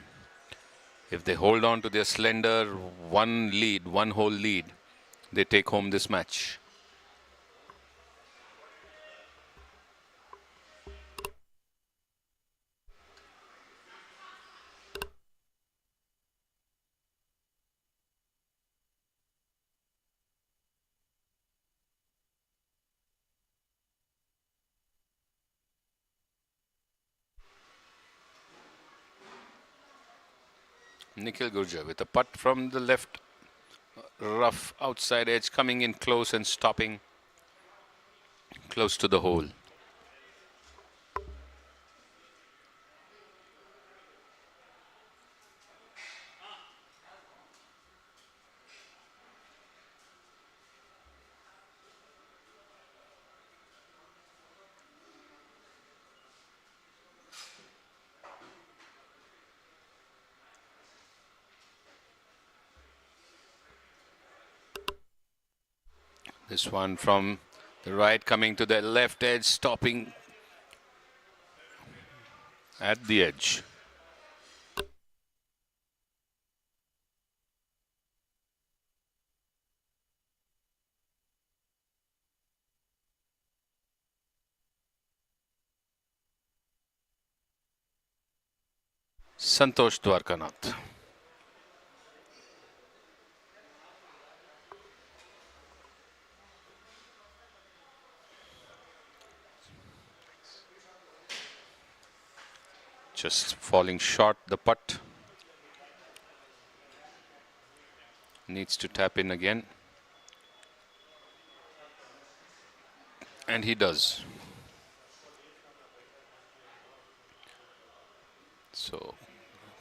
if they hold on to their slender one hole lead, they take home this match. Nikhil Gurjar with a putt from the left rough outside edge, coming in close and stopping close to the hole. This one from the right, coming to the left edge, stopping at the edge. Santosh Dwarkanath. Just falling short the putt. Needs to tap in again. And he does. So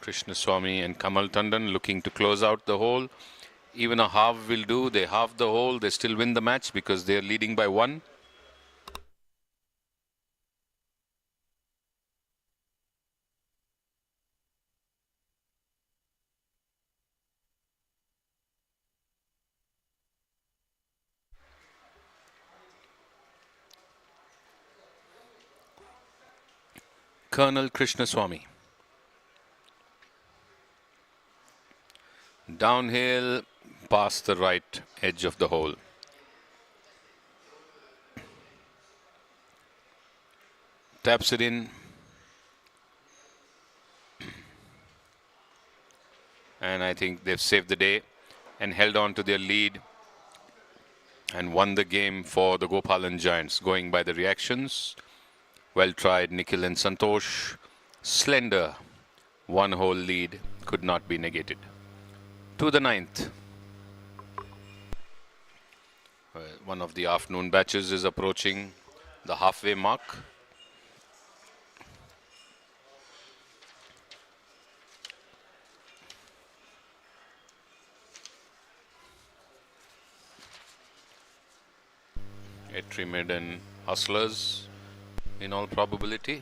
Krishnaswamy and Kamal Tandon looking to close out the hole. Even a half will do. They halve the hole. They still win the match because they are leading by 1. Colonel Krishnaswamy. Downhill past the right edge of the hole. Taps it in. And I think they've saved the day and held on to their lead and won the game for the Gopalan Giants, going by the reactions. Well tried, Nikhil and Santosh. Slender one-hole lead could not be negated. To the ninth. One of the afternoon batches is approaching the halfway mark. Trimid and Hustlers in all probability.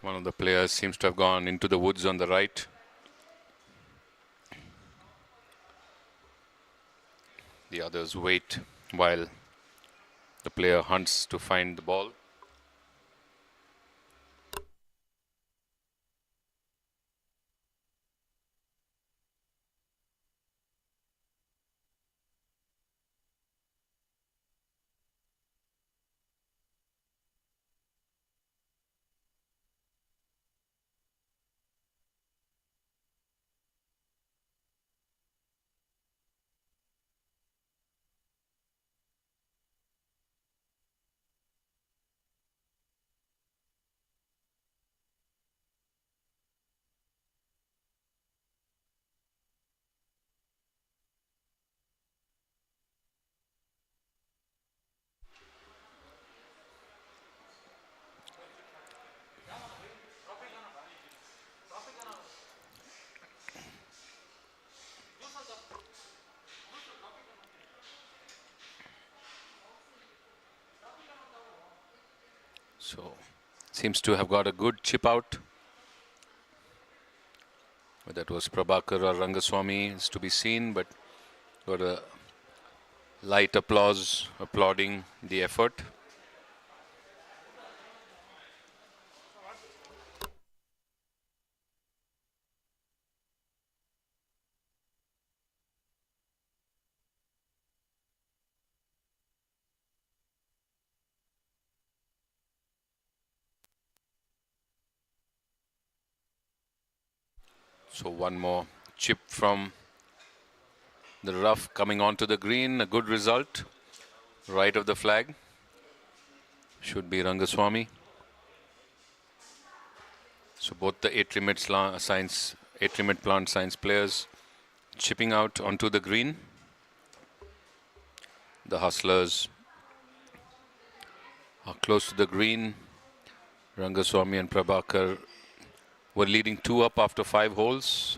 One of the players seems to have gone into the woods on the right. The others wait while the player hunts to find the ball. So, seems to have got a good chip out. Whether that was Prabhakar or Rangaswamy is to be seen, but got a light applause applauding the effort. So one more chip from the rough coming onto the green. A good result. Right of the flag. Should be Rangaswamy. So both the 8 Trimit Plant Science players chipping out onto the green. The Hustlers are close to the green. Rangaswamy and Prabhakar were leading 2 up after 5 holes.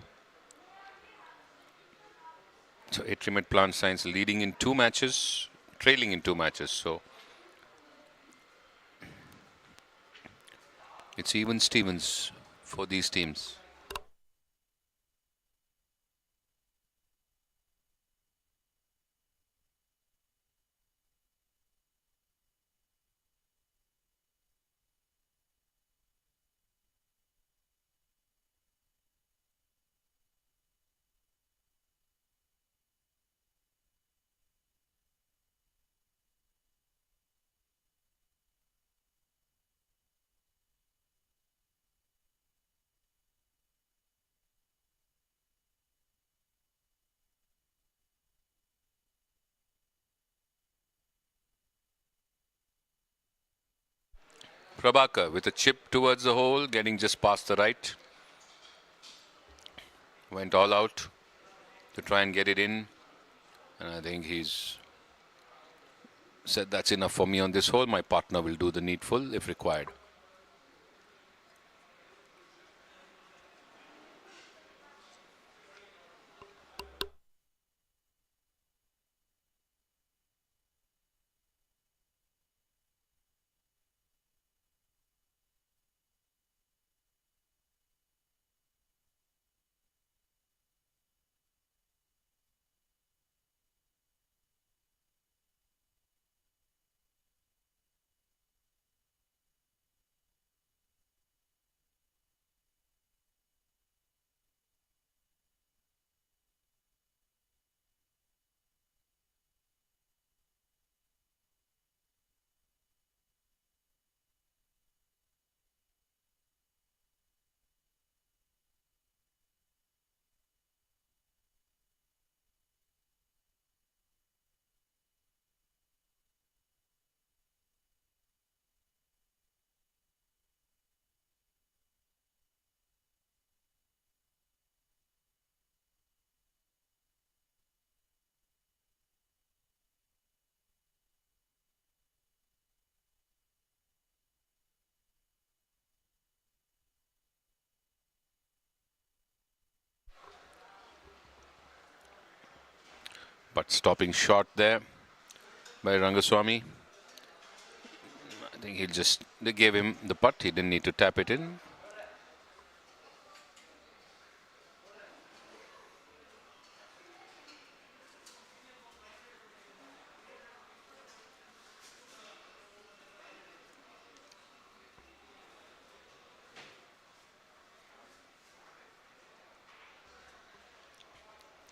So Trimit Plant Science leading in 2 matches, trailing in 2 matches. So it's even Stevens for these teams. Prabhakar with a chip towards the hole, getting just past the right. went all out to try and get it in. And I think he's said that's enough for me on this hole. My partner will do the needful if required. But stopping short there by Rangaswamy. I think they gave him the putt. He didn't need to tap it in.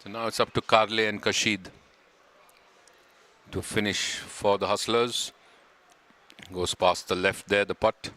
So now it's up to Karle and Kashid to finish for the Hustlers. Goes past the left there, the putt.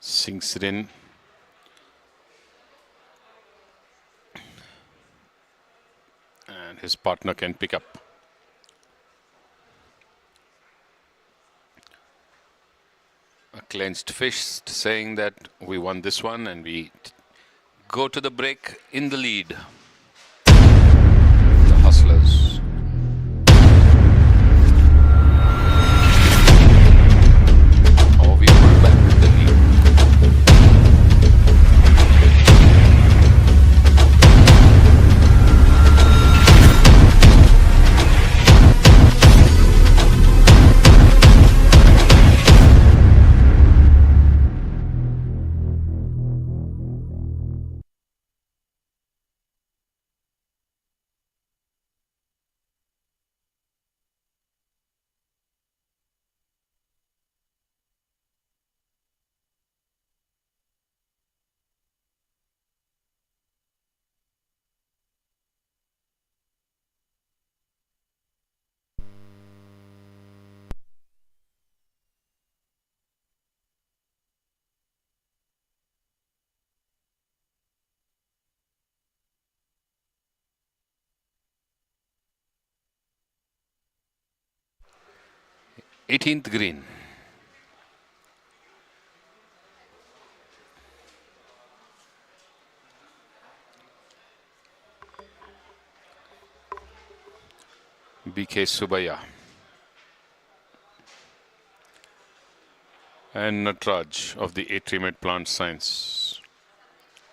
Sinks it in. And his partner can pick up. A clenched fist saying that we won this one and we go to the break in the lead. The Hustlers. Or we pull back the lead. Eighteenth green. BK Subaya and Natraj of the Atriumate Plant Science.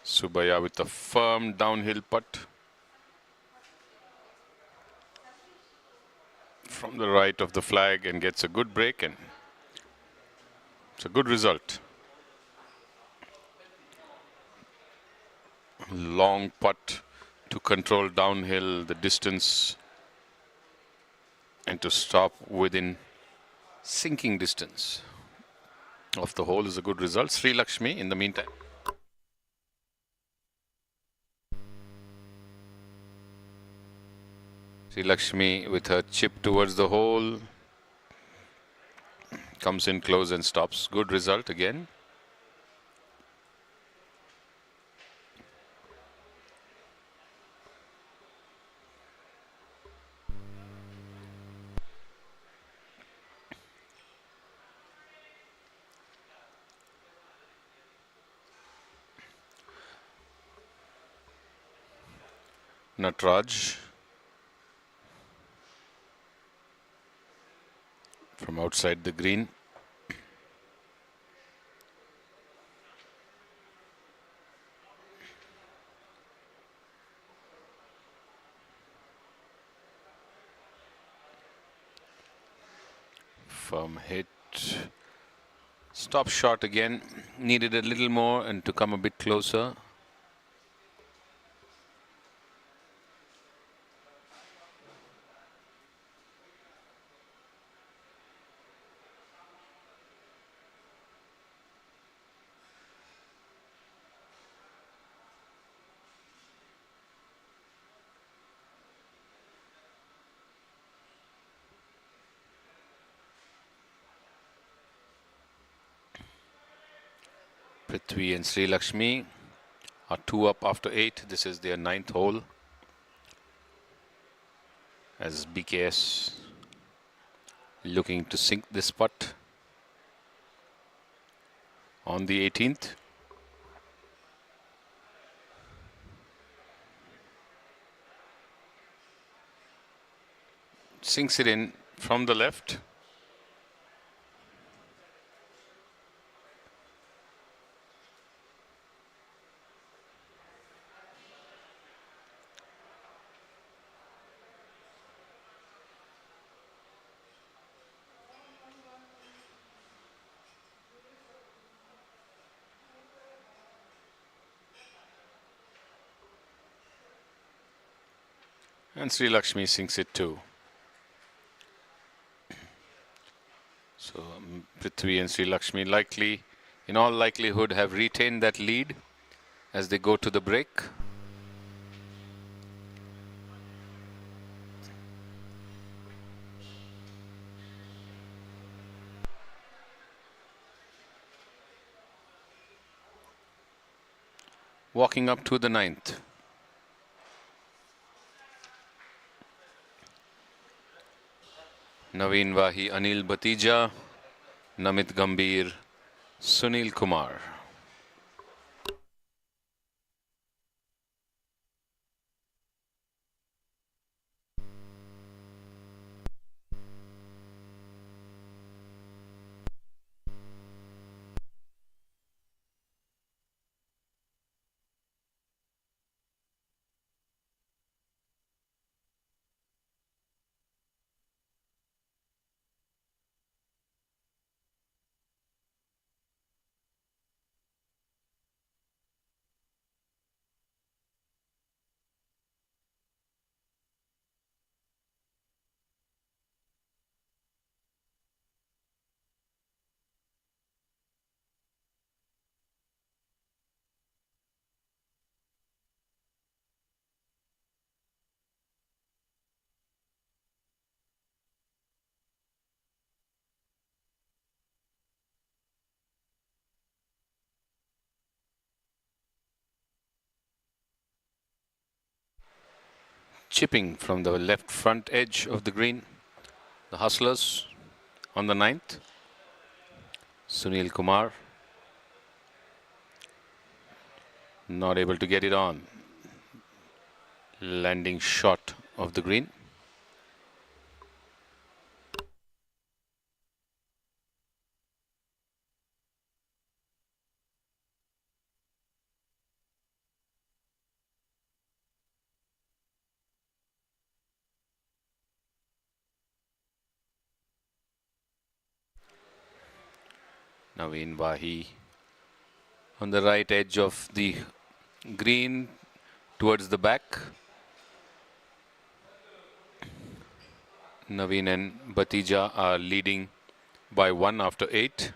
Subaya with a firm downhill putt from the right of the flag and gets a good break, and it's a good result. Long putt to control downhill the distance and to stop within sinking distance of the hole is a good result. Sri Lakshmi in the meantime. Sri Lakshmi with her chip towards the hole comes in close and stops. Good result again. Natraj from outside the green. Firm hit. Stop shot again. Needed a little more and to come a bit closer. Prithvi and Sri Lakshmi are 2 up after 8. This is their 9th hole. As BKS looking to sink this putt on the 18th. Sinks it in from the left. And Sri Lakshmi sinks it too. So Prithvi and Sri Lakshmi likely, in all likelihood, have retained that lead as they go to the break. Walking up to the 9th. Naveen Wahi, Anil Batija, Namit Gambhir, Sunil Kumar. Chipping from the left front edge of the green. The Hustlers on the 9th. Sunil Kumar not able to get it on. Landing shot of the green. Naveen Wahi on the right edge of the green towards the back. Naveen and Batija are leading by 1 after 8.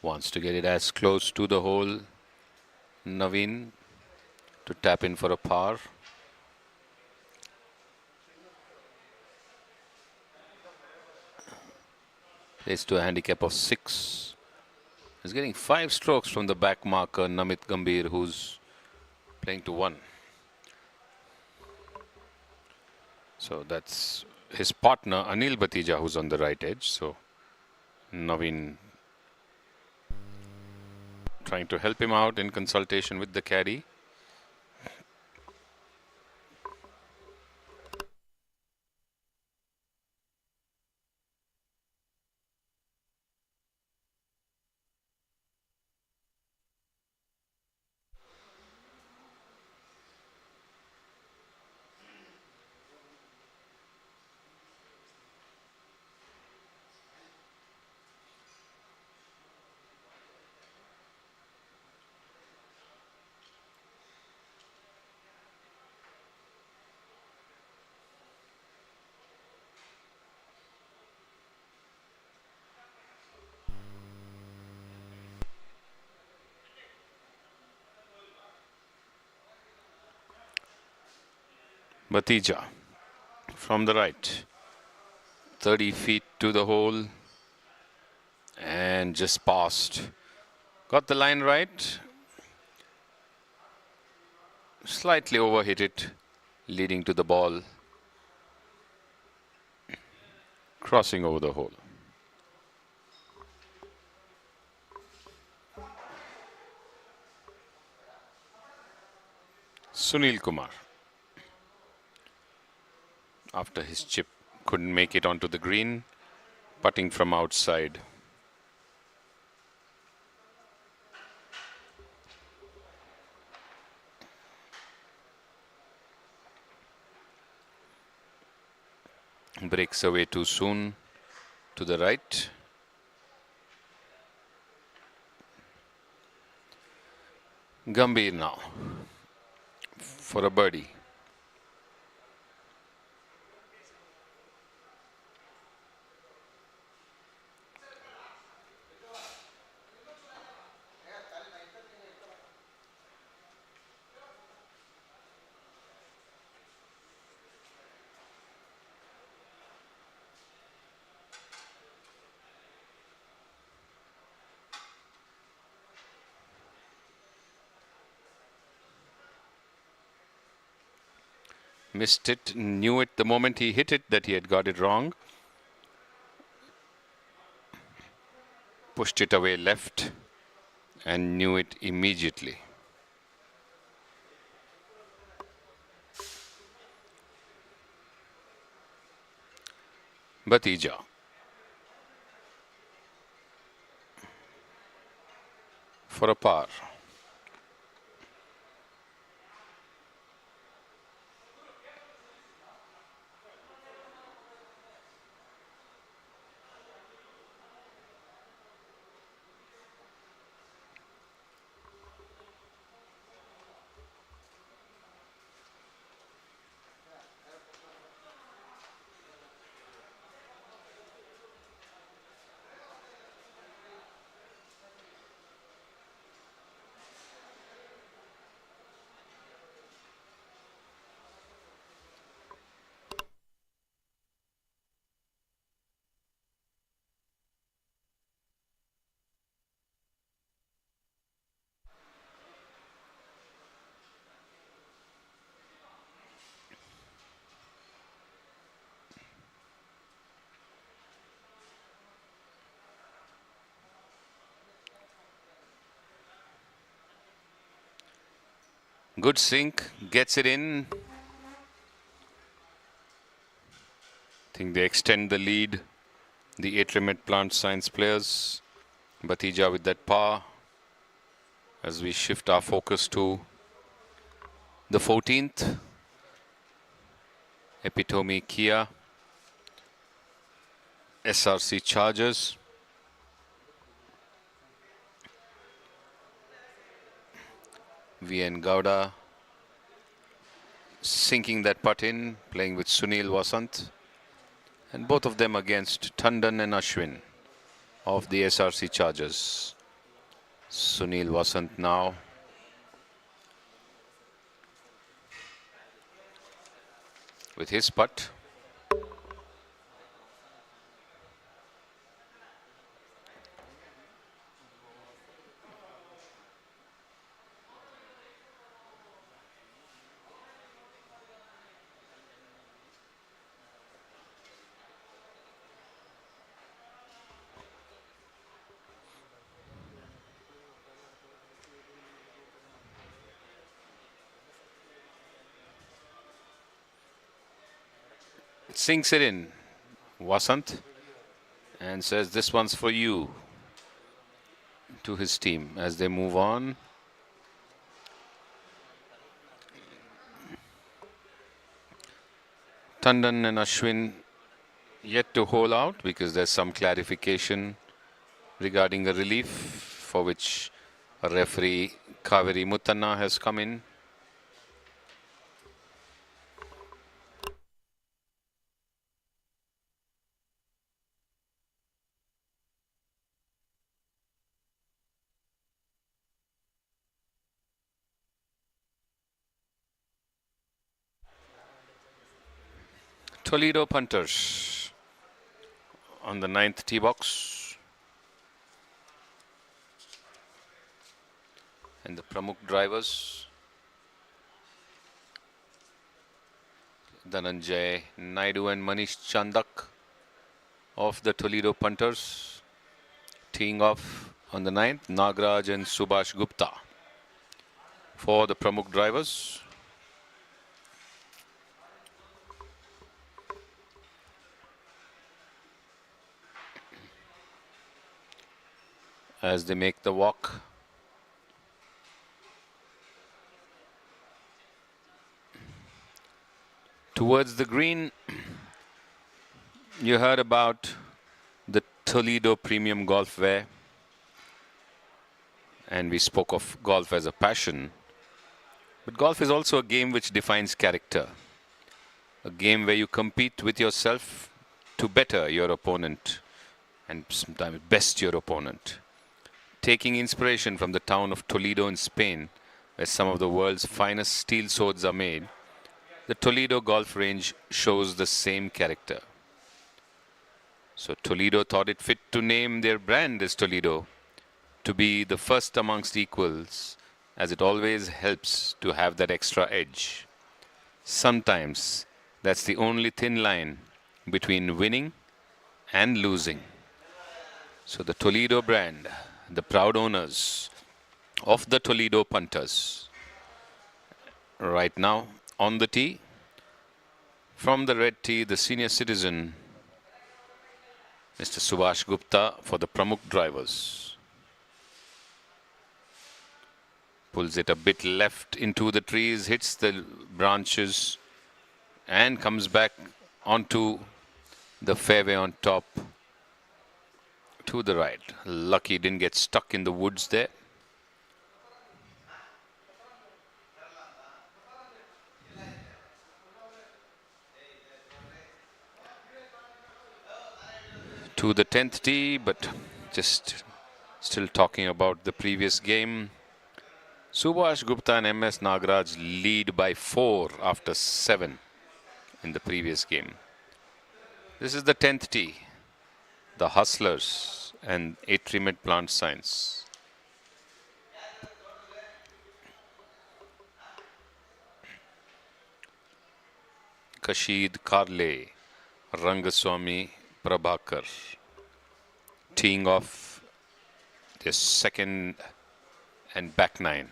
Wants to get it as close to the hole, Naveen, to tap in for a par. Plays to a handicap of 6. He's getting 5 strokes from the back marker, Namit Gambhir, who's playing to 1. So that's his partner, Anil Batija, who's on the right edge. So Naveen trying to help him out in consultation with the caddy. Batija from the right, 30 feet to the hole, and just passed. Got the line right, slightly overhit it, leading to the ball, crossing over the hole. Sunil Kumar, after his chip, couldn't make it onto the green, putting from outside. Breaks away too soon to the right. Gambhir now for a birdie. Missed it, knew it the moment he hit it that he had got it wrong. Pushed it away left and knew it immediately. Batija. For a par. Good sink, gets it in. I think they extend the lead, the Atrimet Plant Science players. Batija with that par as we shift our focus to The 14th, Epitome Kia, SRC Chargers. VN Gowda sinking that putt in, playing with Sunil Vasant. And both of them against Tandon and Ashwin of the SRC Chargers. Sunil Vasant now. With his putt. Sinks it in, Vasant, and says this one's for you, to his team as they move on. Tandon and Ashwin yet to hole out because there's some clarification regarding a relief for which a referee Kaveri Muttanna has come in. Toledo punters on the 9th tee box. And the Pramukh drivers. Dhananjay Naidu and Manish Chandak of the Toledo punters. Teeing off on the 9th, Nagraj and Subhash Gupta for the Pramukh drivers. As they make the walk. Towards the green, you heard about the Toledo Premium Golf Wear. And we spoke of golf as a passion. But golf is also a game which defines character. A game where you compete with yourself to better your opponent and sometimes best your opponent. Taking inspiration from the town of Toledo in Spain, where some of the world's finest steel swords are made, the Toledo golf range shows the same character. So Toledo thought it fit to name their brand as Toledo, to be the first amongst equals, as it always helps to have that extra edge. Sometimes that's the only thin line between winning and losing. So the Toledo brand, the proud owners of the Toledo punters. Right now on the tee, from the red tee, the senior citizen, Mr. Subhash Gupta for the Pramukh drivers. Pulls it a bit left into the trees, hits the branches and comes back onto the fairway on top. To the right. Lucky didn't get stuck in the woods there. To the 10th tee, but just still talking about the previous game. Subhash Gupta and MS Nagraj lead by 4 after 7 in the previous game. This is the 10th tee. The Hustlers and Atriumate Plant Science. Kashid Karle, Rangaswamy Prabhakar teeing off their second and back nine.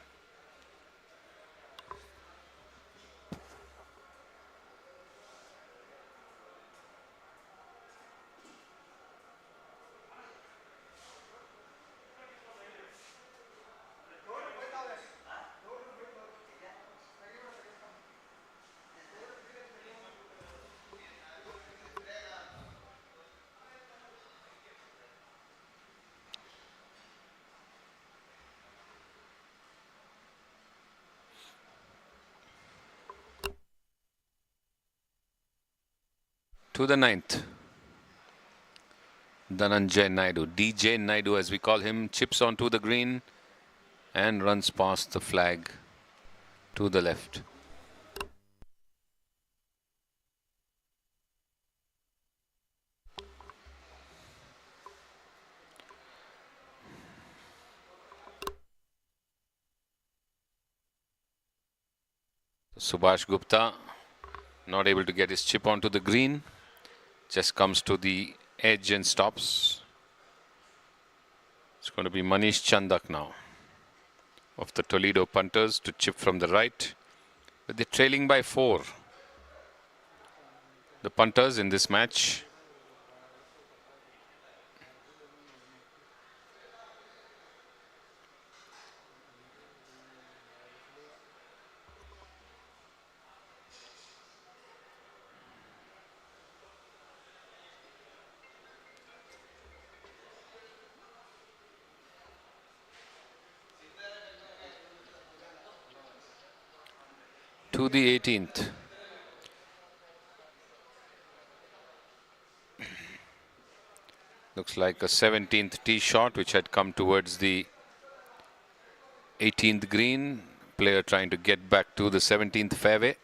To the ninth. Dhananjay Naidu, DJ Naidu as we call him, chips onto the green and runs past the flag to the left. Subhash Gupta not able to get his chip onto the green, just comes to the edge and stops. It's going to be Manish Chandak now of the Toledo punters to chip from the right, but they're trailing by 4. The punters in this match. To the 18th. Looks like a 17th tee shot which had come towards the 18th green. Player trying to get back to the 17th fairway.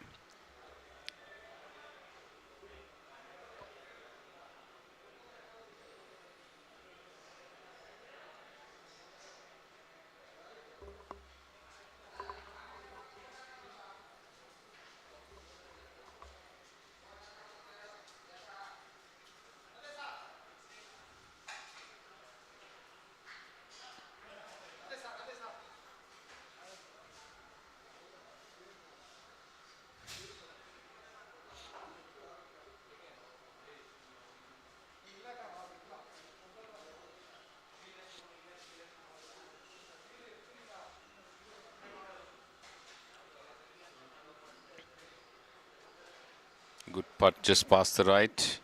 Good putt just past the right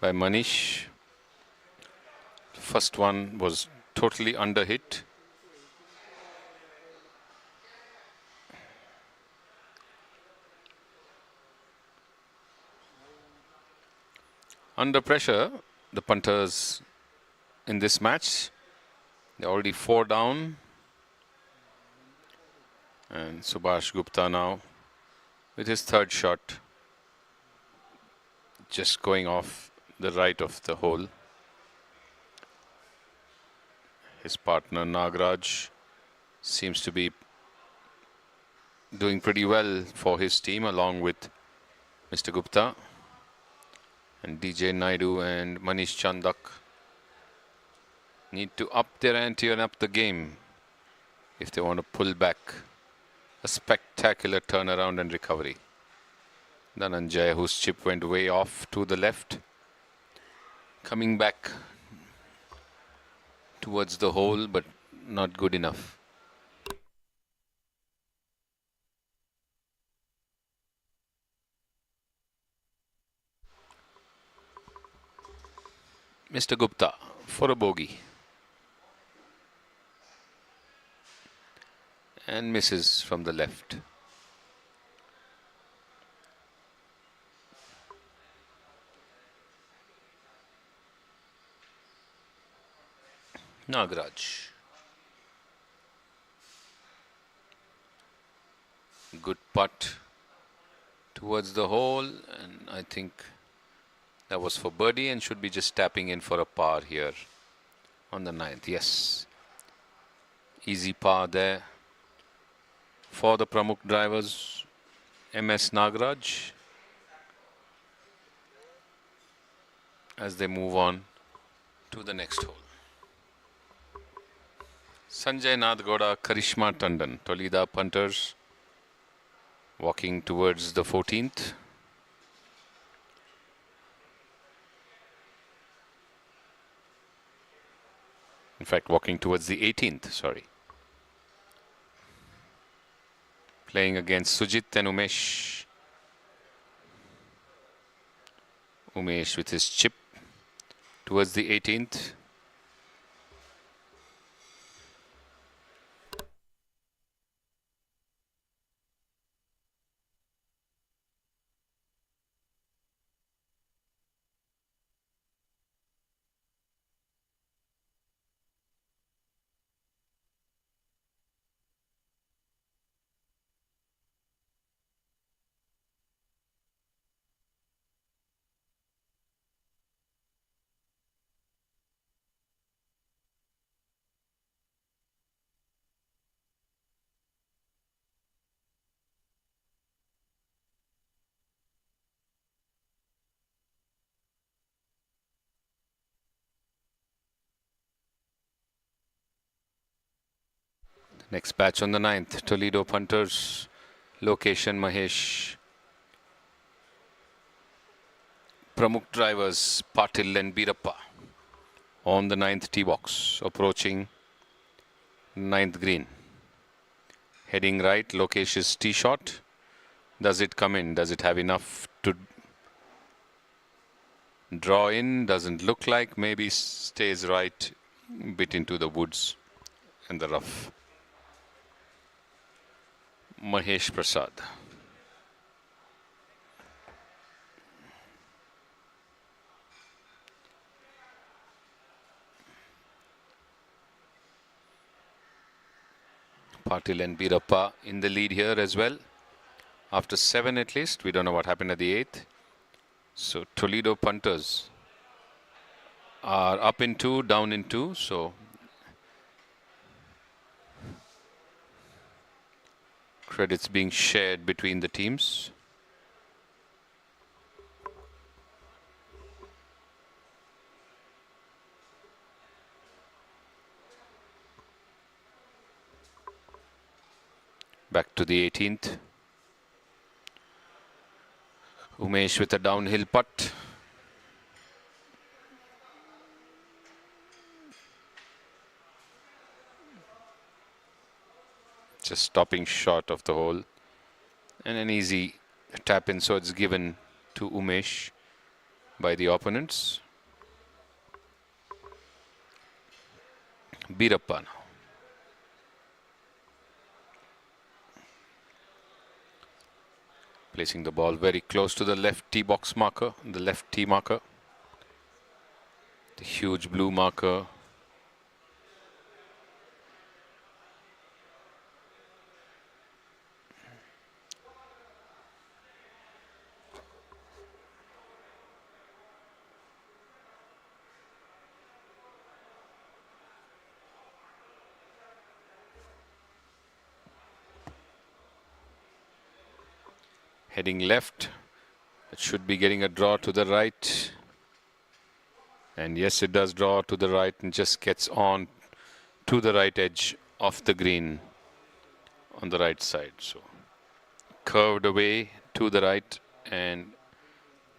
by Manish. First one was totally under hit. Under pressure, the punters in this match, they're already 4 down. And Subhash Gupta now with his third shot, just going off the right of the hole. His partner Nagraj seems to be doing pretty well for his team along with Mr. Gupta. And DJ Naidu and Manish Chandak need to up their ante and up the game if they want to pull back a spectacular turnaround and recovery. Dhananjay, whose chip went way off to the left, coming back towards the hole, but not good enough. Mr. Gupta for a bogey. And misses from the left. Nagraj. Good putt towards the hole, and I think that was for birdie and should be just tapping in for a par here on the 9th. Yes. Easy par there for the Pramukh drivers. MS Nagraj as they move on to the next hole. Sanjay Nadgoda, Karishma Tandon, Toledo punters walking towards the 14th. In fact, walking towards the 18th, sorry. Playing against Sujit and Umesh. Umesh with his chip towards the 18th. Next batch on the 9th, Toledo punters, location Mahesh. Pramukh drivers, Patil and Birappa on the 9th tee box, approaching 9th green. Heading right, Lokesh's tee shot. Does it come in? Does it have enough to draw in? Doesn't look like. Maybe stays right, bit into the woods and the rough. Mahesh Prasad. Patil and Birappa in the lead here as well. After 7 at least. We don't know what happened at the 8th. So Toledo punters are up in 2, down in 2. So credits being shared between the teams. Back to the 18th. Umesh with a downhill putt. Just stopping short of the hole. And an easy tap in, so it's given to Umesh by the opponents. Birappa now. Placing the ball very close to the left tee box marker, the left tee marker. The huge blue marker. Heading left, it should be getting a draw to the right, and yes, it does draw to the right and just gets on to the right edge of the green on the right side. So curved away to the right and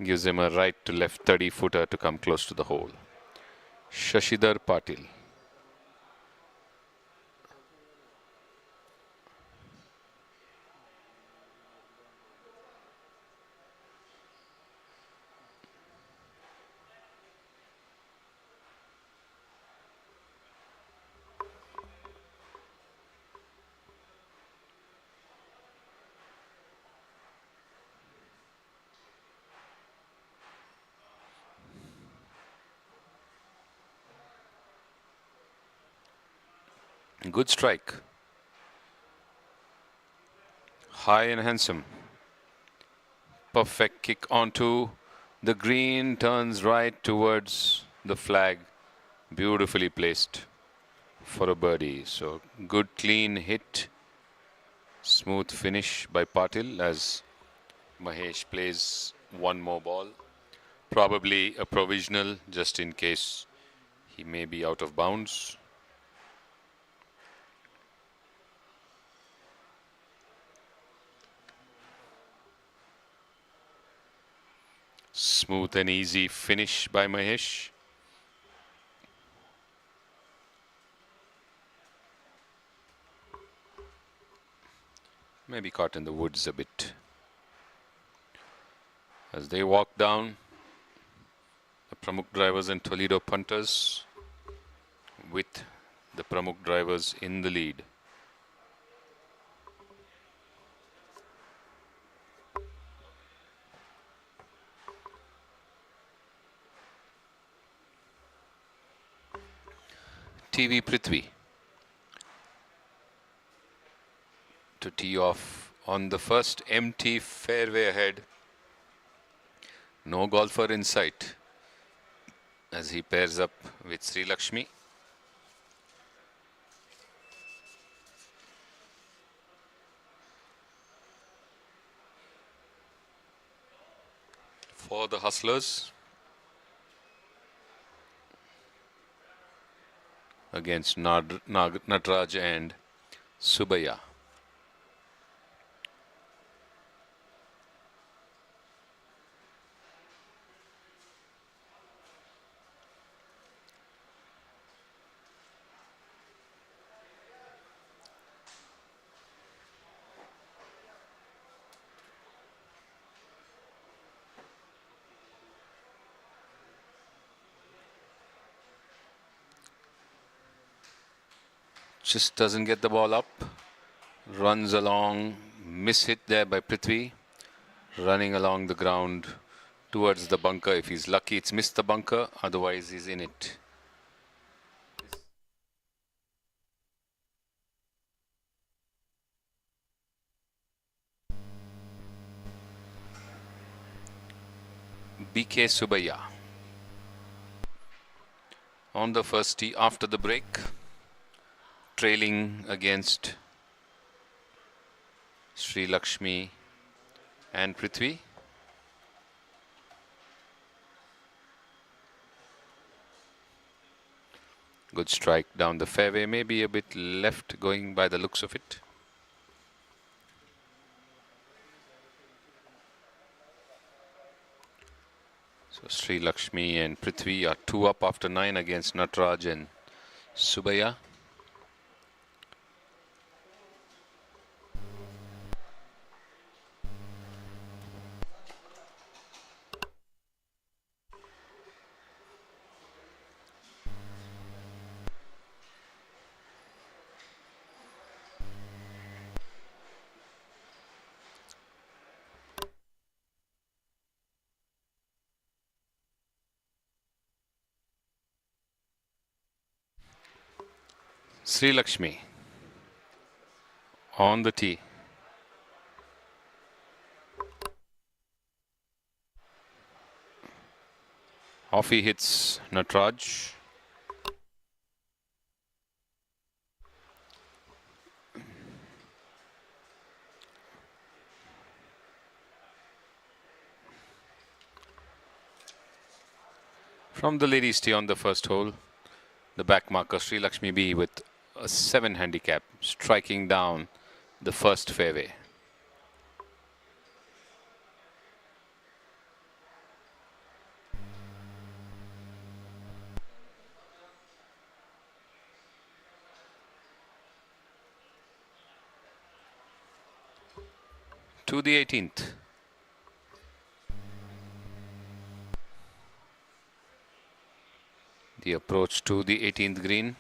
gives him a right to left 30-footer to come close to the hole. Shashidhar Patil. Good strike. High and handsome. Perfect kick onto the green, turns right towards the flag. Beautifully placed for a birdie. So good clean hit. Smooth finish by Patil as Mahesh plays one more ball. Probably a provisional just in case he may be out of bounds. Smooth and easy finish by Mahesh. Maybe caught in the woods a bit. As they walk down, the Pramukh drivers and Toledo punters with the Pramukh drivers in the lead. TV Prithvi to tee off on the first empty fairway ahead. No golfer in sight as he pairs up with Sri Lakshmi. For the Hustlers against Natraj and Subaya. Just doesn't get the ball up. Runs along. Miss hit there by Prithvi. Running along the ground towards the bunker. If he's lucky, it's missed the bunker. Otherwise, he's in it. BK Subaya on the first tee after the break, trailing against Sri Lakshmi and Prithvi. Good strike down the fairway, maybe a bit left going by the looks of it. So Sri Lakshmi and Prithvi are 2 up after 9 against Nataraj and Subaya. Sri Lakshmi on the tee. Off he hits Nataraj. From the ladies' tee on the first hole, the back marker Sri Lakshmi B with a 7 handicap, striking down the first fairway. To the 18th. The approach to the 18th green.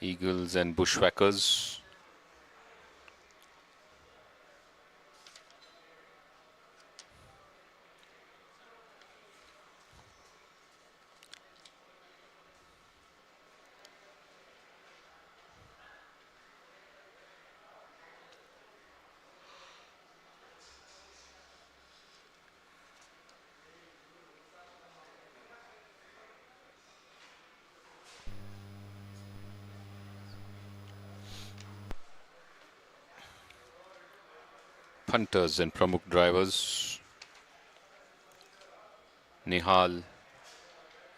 Eagles and Bushwhackers. Punters and Pramukh drivers. Nihal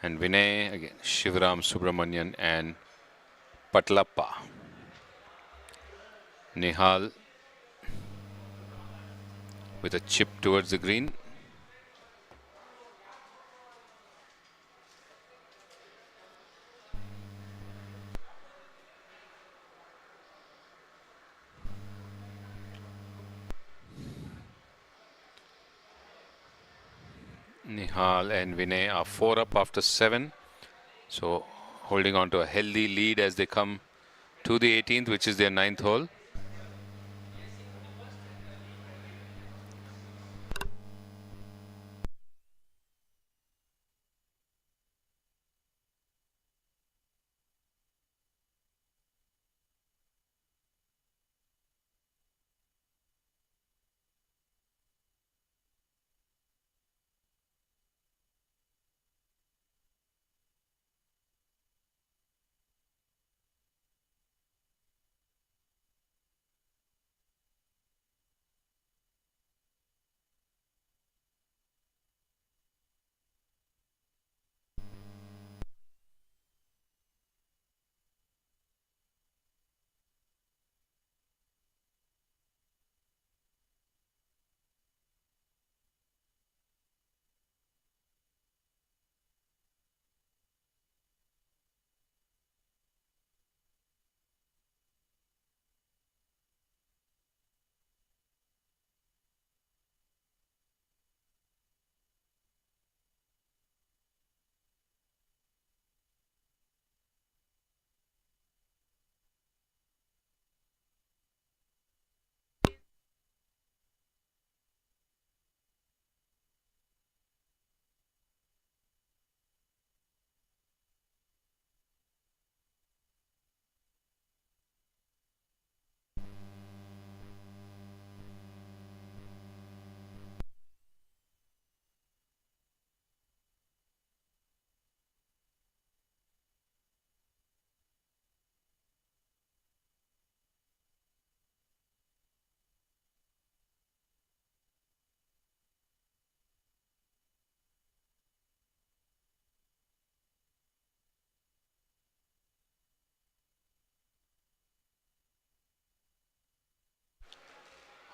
and Vinay, again Shivaram Subramanian and Patlappa. Nihal with a chip towards the green. Nihal and Vinay are 4 up after 7. So holding on to a healthy lead as they come to the 18th, which is their 9th hole.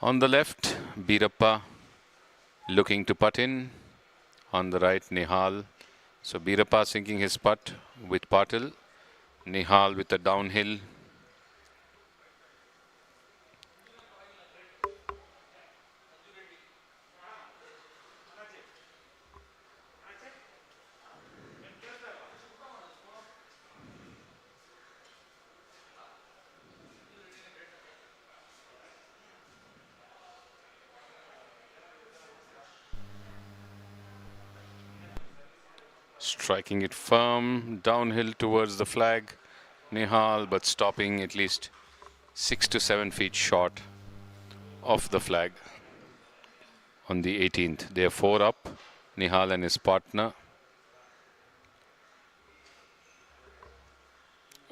On the left, Birappa looking to putt in. On the right, Nihal. So Birappa sinking his putt with Patil. Nihal with a downhill. Striking it firm, downhill towards the flag. Nihal, but stopping at least 6 to 7 feet short of the flag. On the 18th, they are 4 up. Nihal and his partner,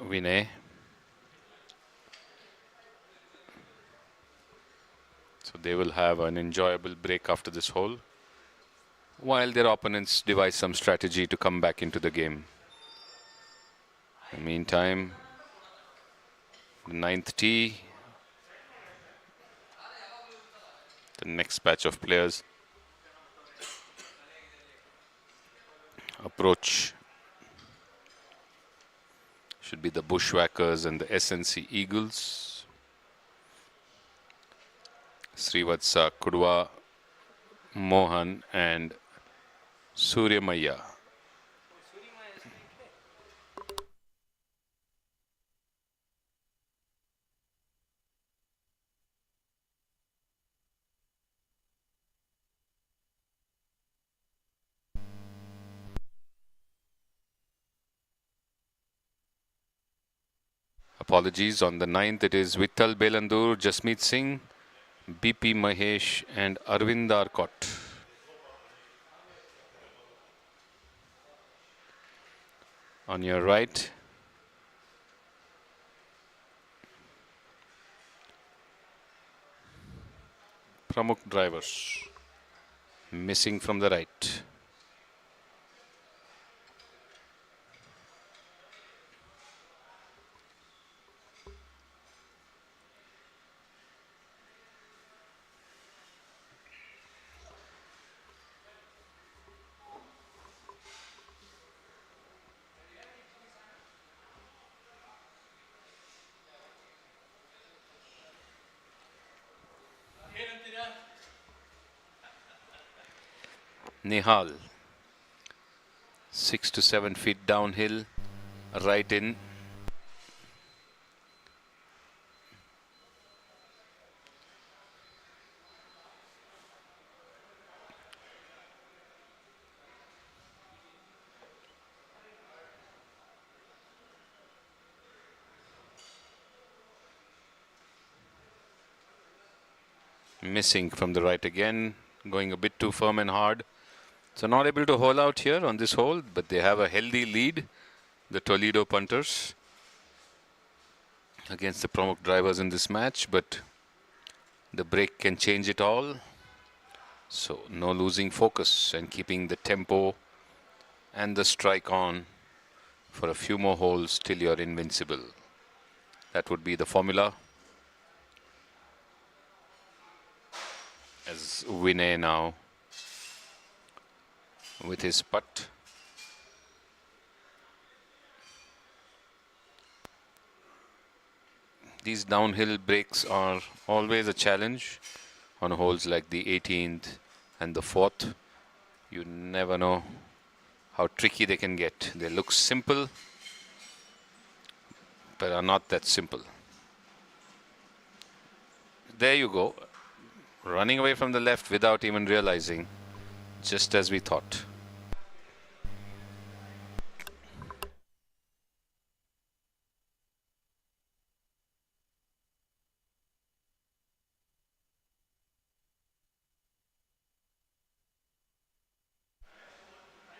Vinay. So they will have an enjoyable break after this hole, while their opponents devise some strategy to come back into the game. In the meantime, the 9th tee, the next batch of players approach. Should be the Bushwhackers and the SNC Eagles. Srivatsa, Kudwa, Mohan and Suryamaya. Apologies, on the 9th it is Vittal Belandur, Jasmeet Singh, BP Mahesh and Arvind Arcot. On your right, Pramukh drivers, missing from the right. Nihal, 6 to 7 feet downhill, right in. Missing from the right again, going a bit too firm and hard. So not able to hole out here on this hole, but they have a healthy lead, the Toledo punters, against the Pramukh drivers in this match, but the break can change it all. So no losing focus and keeping the tempo and the strike on for a few more holes till you're invincible. That would be the formula. As Vinay now with his putt. These downhill breaks are always a challenge on holes like the 18th and the 4th. You never know how tricky they can get. They look simple, but are not that simple. There you go. Running away from the left without even realizing, just as we thought.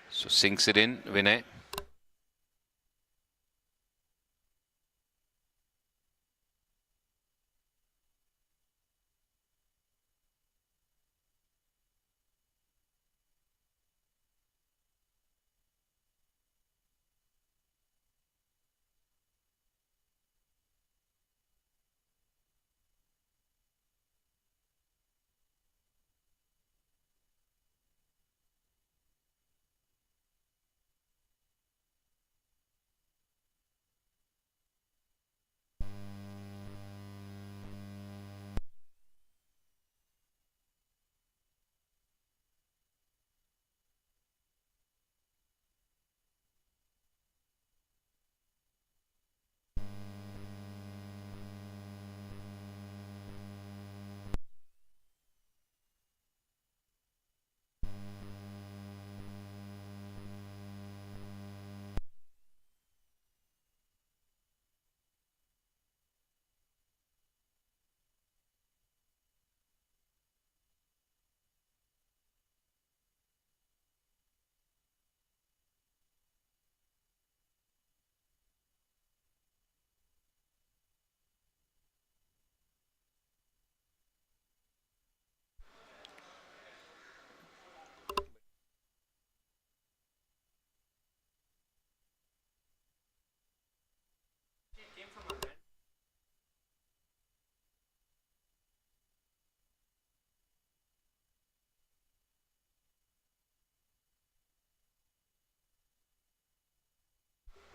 So sinks it in, Vinay.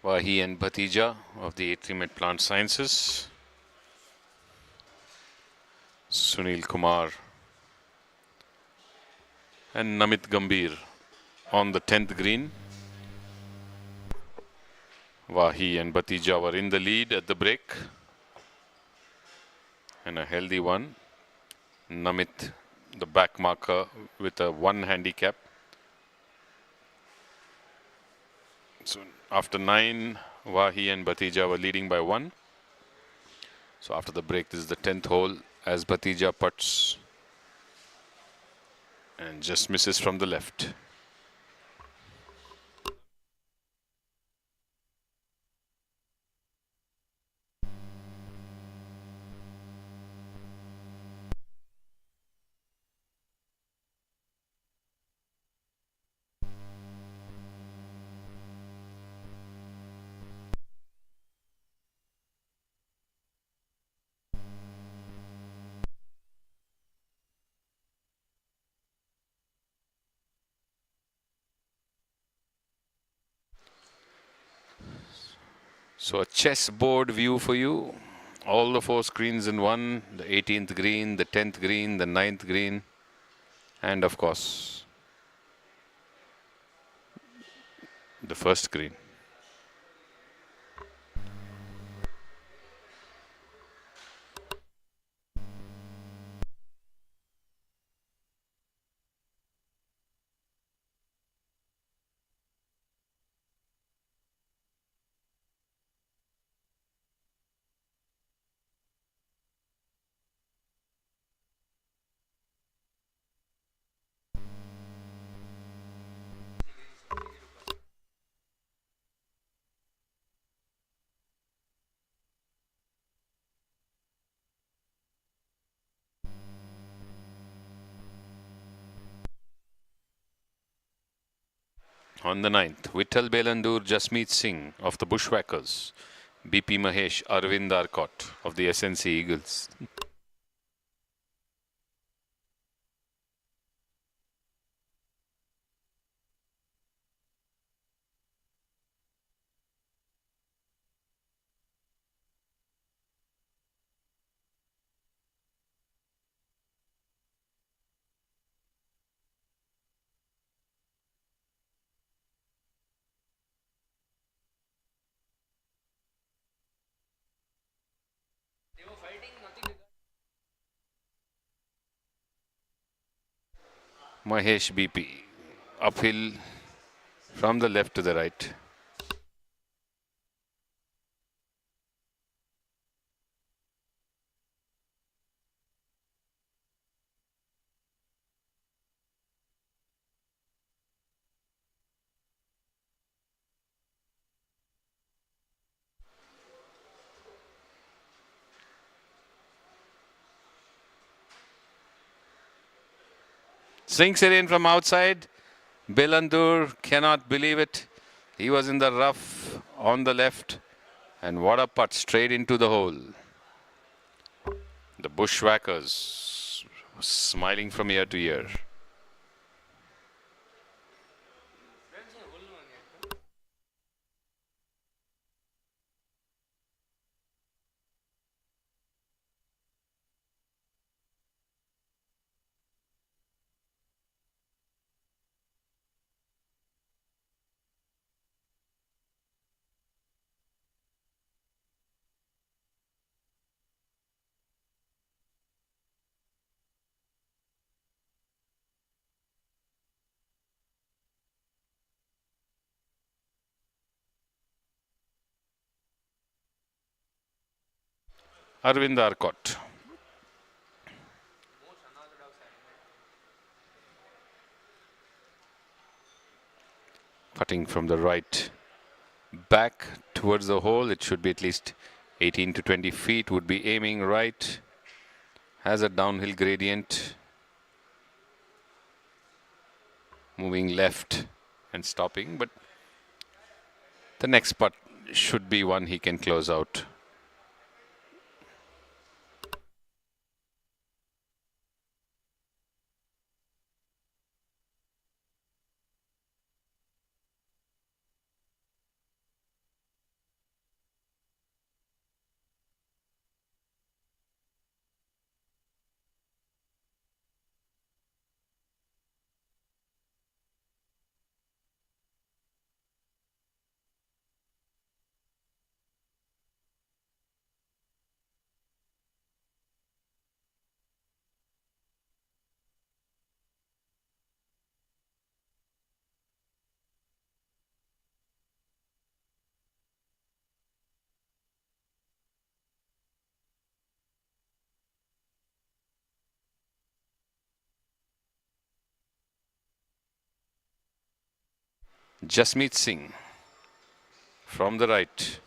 Wahi and Bhatija of the Atrium at Plant Sciences. Sunil Kumar and Namit Gambhir on the 10th green. Wahi and Bhatija were in the lead at the break. And a healthy one. Namit, the back marker, with a 1 handicap. So after 9, Wahi and Bhatija were leading by 1. So after the break, this is the 10th hole as Bhatija putts and just misses from the left. So a chessboard view for you. All the 4 screens in one. The 18th green, the 10th green, the 9th green. And of course, the first green. On the 9th, Vittal Belandur Jasmeet Singh of the Bushwhackers, BP Mahesh Arvind Arcot of the SNC Eagles. Mahesh BP, uphill from the left to the right. Sinks it in from outside. Belandur cannot believe it. He was in the rough on the left. And what a putt straight into the hole. The Bushwhackers smiling from ear to ear. Arvind Arcot. Putting from the right back towards the hole. It should be at least 18 to 20 feet. Would be aiming right. Has a downhill gradient. Moving left and stopping. But the next putt should be one he can close out. Jasmeet Singh from the right.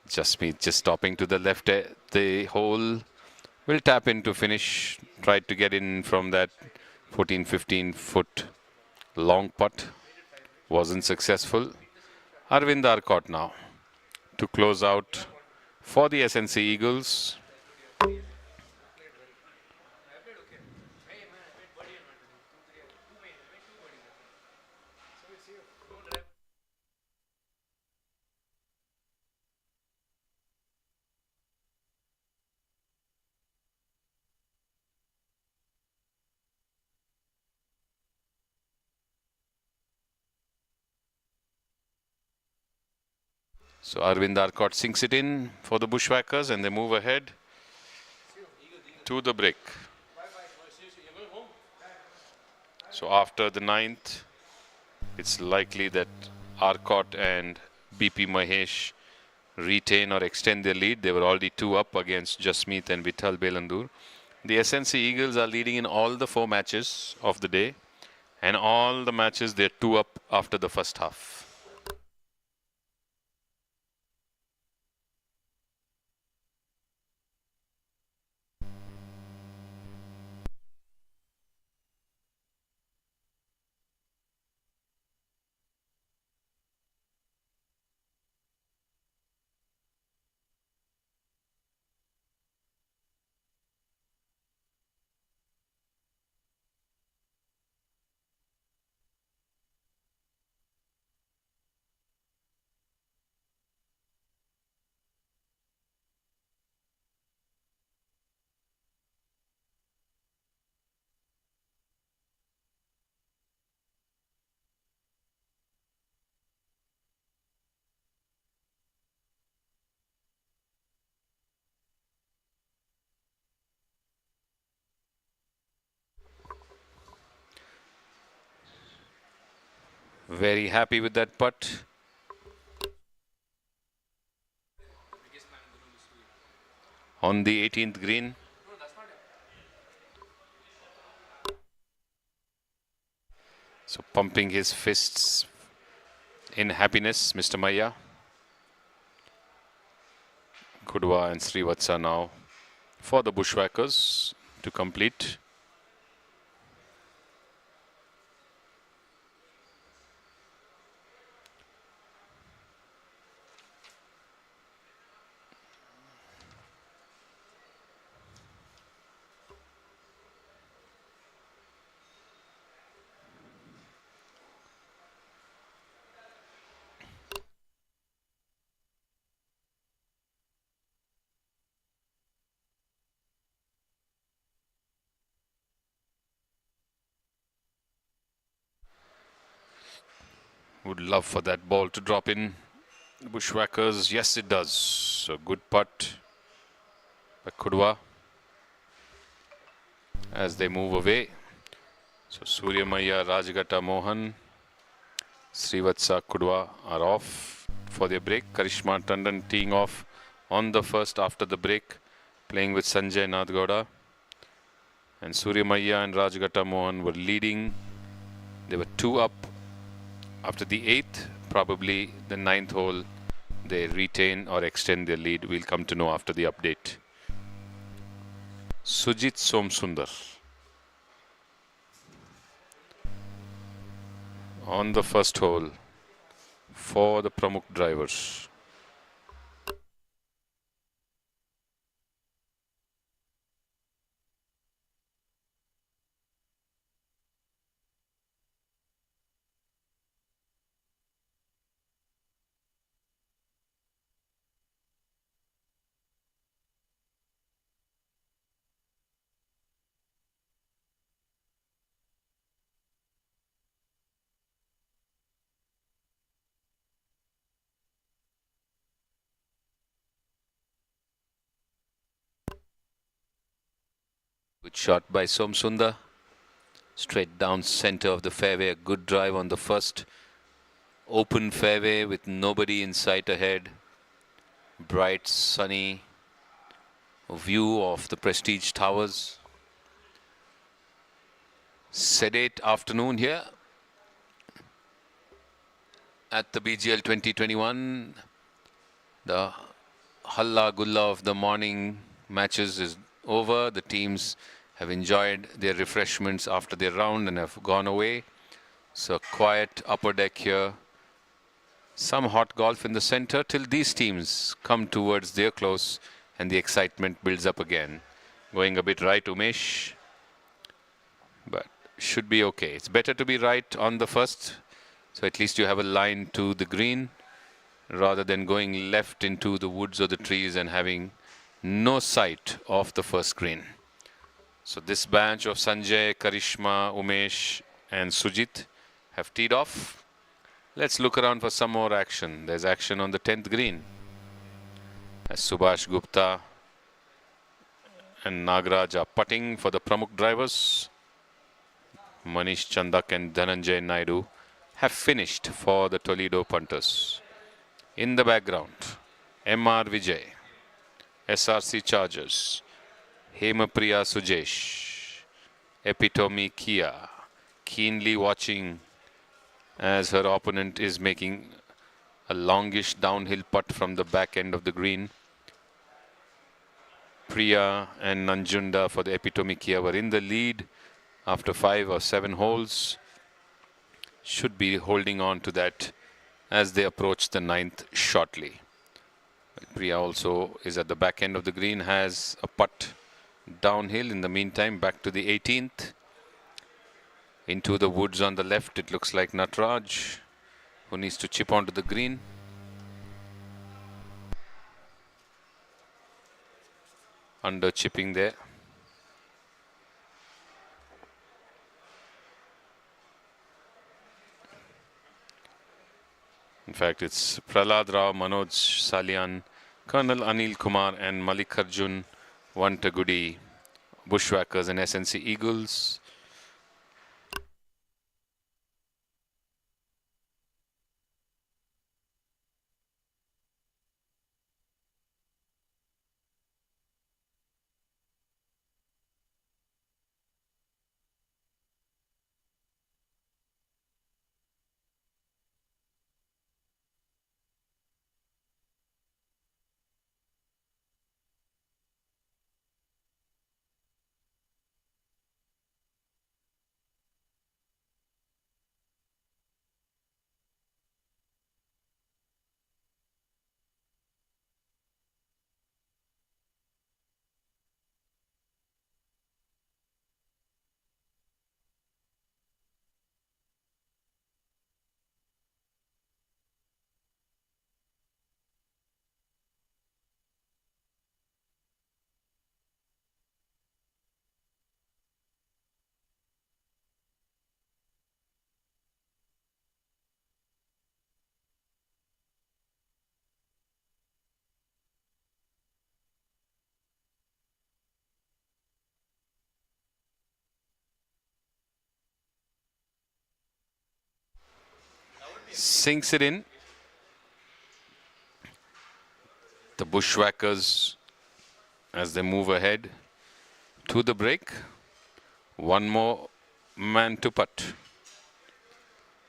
Jasmeet just stopping to the left. The hole will tap in to finish. Tried to get in from that 14-15 foot long putt. Wasn't successful. Arvind Arcot now to close out for the SNC Eagles. So Arvind Arcot sinks it in for the Bushwhackers and they move ahead to the break. So after the ninth, it's likely that Arcot and BP Mahesh retain or extend their lead. They were already 2 up against Jasmeet and Vithal Belandur. The SNC Eagles are leading in all the 4 matches of the day, and all the matches they're 2 up after the first half. Very happy with that putt. On the 18th green. So pumping his fists in happiness, Mr. Maya. Kudwa and Srivatsa now for the Bushwhackers to complete. Would love for that ball to drop in. The Bushwhackers, yes it does. So good putt by Kudwa as they move away. So Surya Maya, Rajgata Mohan, Srivatsa, Kudwa are off for their break. Karishma Tandon teeing off on the first after the break, playing with Sanjay Nadgowda. And Surya Maya and Rajgata Mohan were leading. They were 2 up after the 8th, probably the 9th hole. They retain or extend their lead. We'll come to know after the update. Sujit Somsundar on the first hole for the Pramukh drivers. Good shot by Som Sundar. Straight down center of the fairway. A good drive on the first open fairway with nobody in sight ahead. Bright, sunny view of the Prestige Towers. Sedate afternoon here at the BGL 2021. The Halla Gulla of the morning matches is over. The teams have enjoyed their refreshments after their round and have gone away. So quiet upper deck here. Some hot golf in the center till these teams come towards their close and the excitement builds up again. Going a bit right, Umesh. But should be okay. It's better to be right on the first. So at least you have a line to the green rather than going left into the woods or the trees and having no sight of the first green. So this batch of Sanjay, Karishma, Umesh and Sujit have teed off. Let's look around for some more action. There's action on the 10th green as Subhash Gupta and Nagaraj are putting for the Pramukh drivers. Manish Chandak and Dhananjay Naidu have finished for the Toledo punters. In the background, MR Vijay, SRC Chargers, Hemapriya Sujesh, Epitome Kia, keenly watching as her opponent is making a longish downhill putt from the back end of the green. Priya and Nanjunda for the Epitome Kia were in the lead after 5 or 7 holes. Should be holding on to that as they approach the 9th shortly. Priya also is at the back end of the green, has a putt downhill. In the meantime, back to the 18th. Into the woods on the left, it looks like Nataraj, who needs to chip onto the green. Under chipping there. In fact, it's Prahlad Rao, Manoj Salian, Colonel Anil Kumar and Malikarjun Vantagudi, Bushwhackers and SNC Eagles. Sinks it in. The Bushwhackers, as they move ahead to the break. One more man to putt.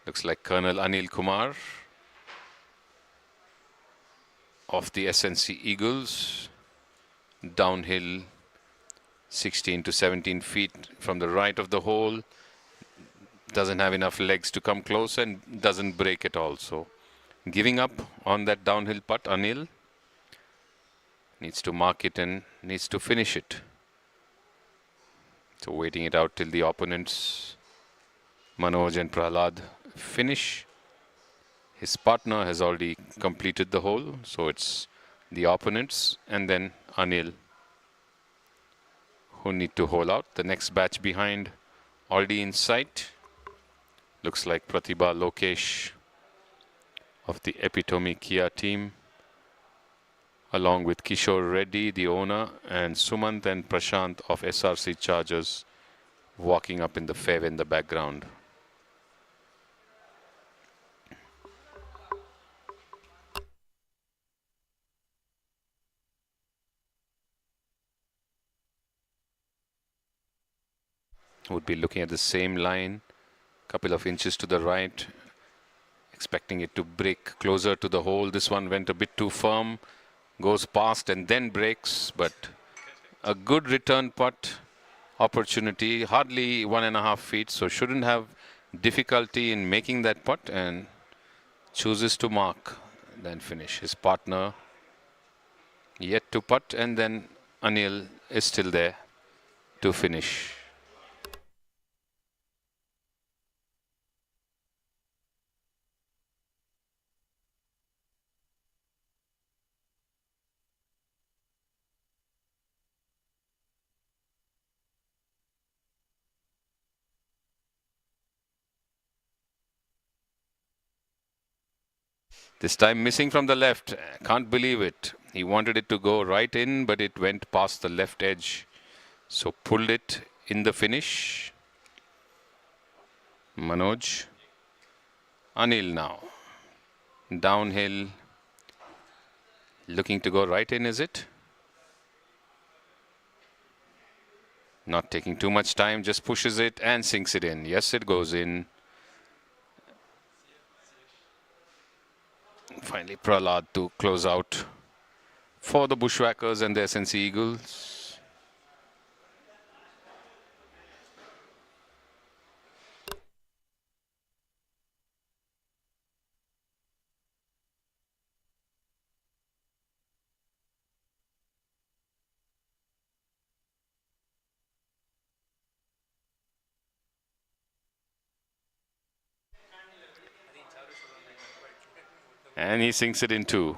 Looks like Colonel Anil Kumar of the SNC Eagles. Downhill 16 to 17 feet from the right of the hole. Doesn't have enough legs to come close and doesn't break it also. Giving up on that downhill putt, Anil needs to mark it and needs to finish it. So waiting it out till the opponents, Manoj and Prahlad, finish. His partner has already completed the hole, so it's the opponents and then Anil who need to hole out. The next batch behind already in sight. Looks like Pratibha Lokesh of the Epitome Kia team along with Kishore Reddy, the owner, and Sumant and Prashant of SRC Chargers walking up in the fairway in the background. Would be looking at the same line, couple of inches to the right, expecting it to break closer to the hole. This one went a bit too firm, goes past and then breaks, but a good return putt opportunity, hardly 1.5 feet, so shouldn't have difficulty in making that putt, and chooses to mark, then finish. His partner yet to putt, and then Anil is still there to finish. This time missing from the left. Can't believe it. He wanted it to go right in, but it went past the left edge. So pulled it in the finish. Manoj. Anil now. Downhill. Looking to go right in, is it? Not taking too much time, just pushes it and sinks it in. Yes, it goes in. Finally, Prahlad to close out for the Bushwhackers and the SNC Eagles. And he sinks it in two.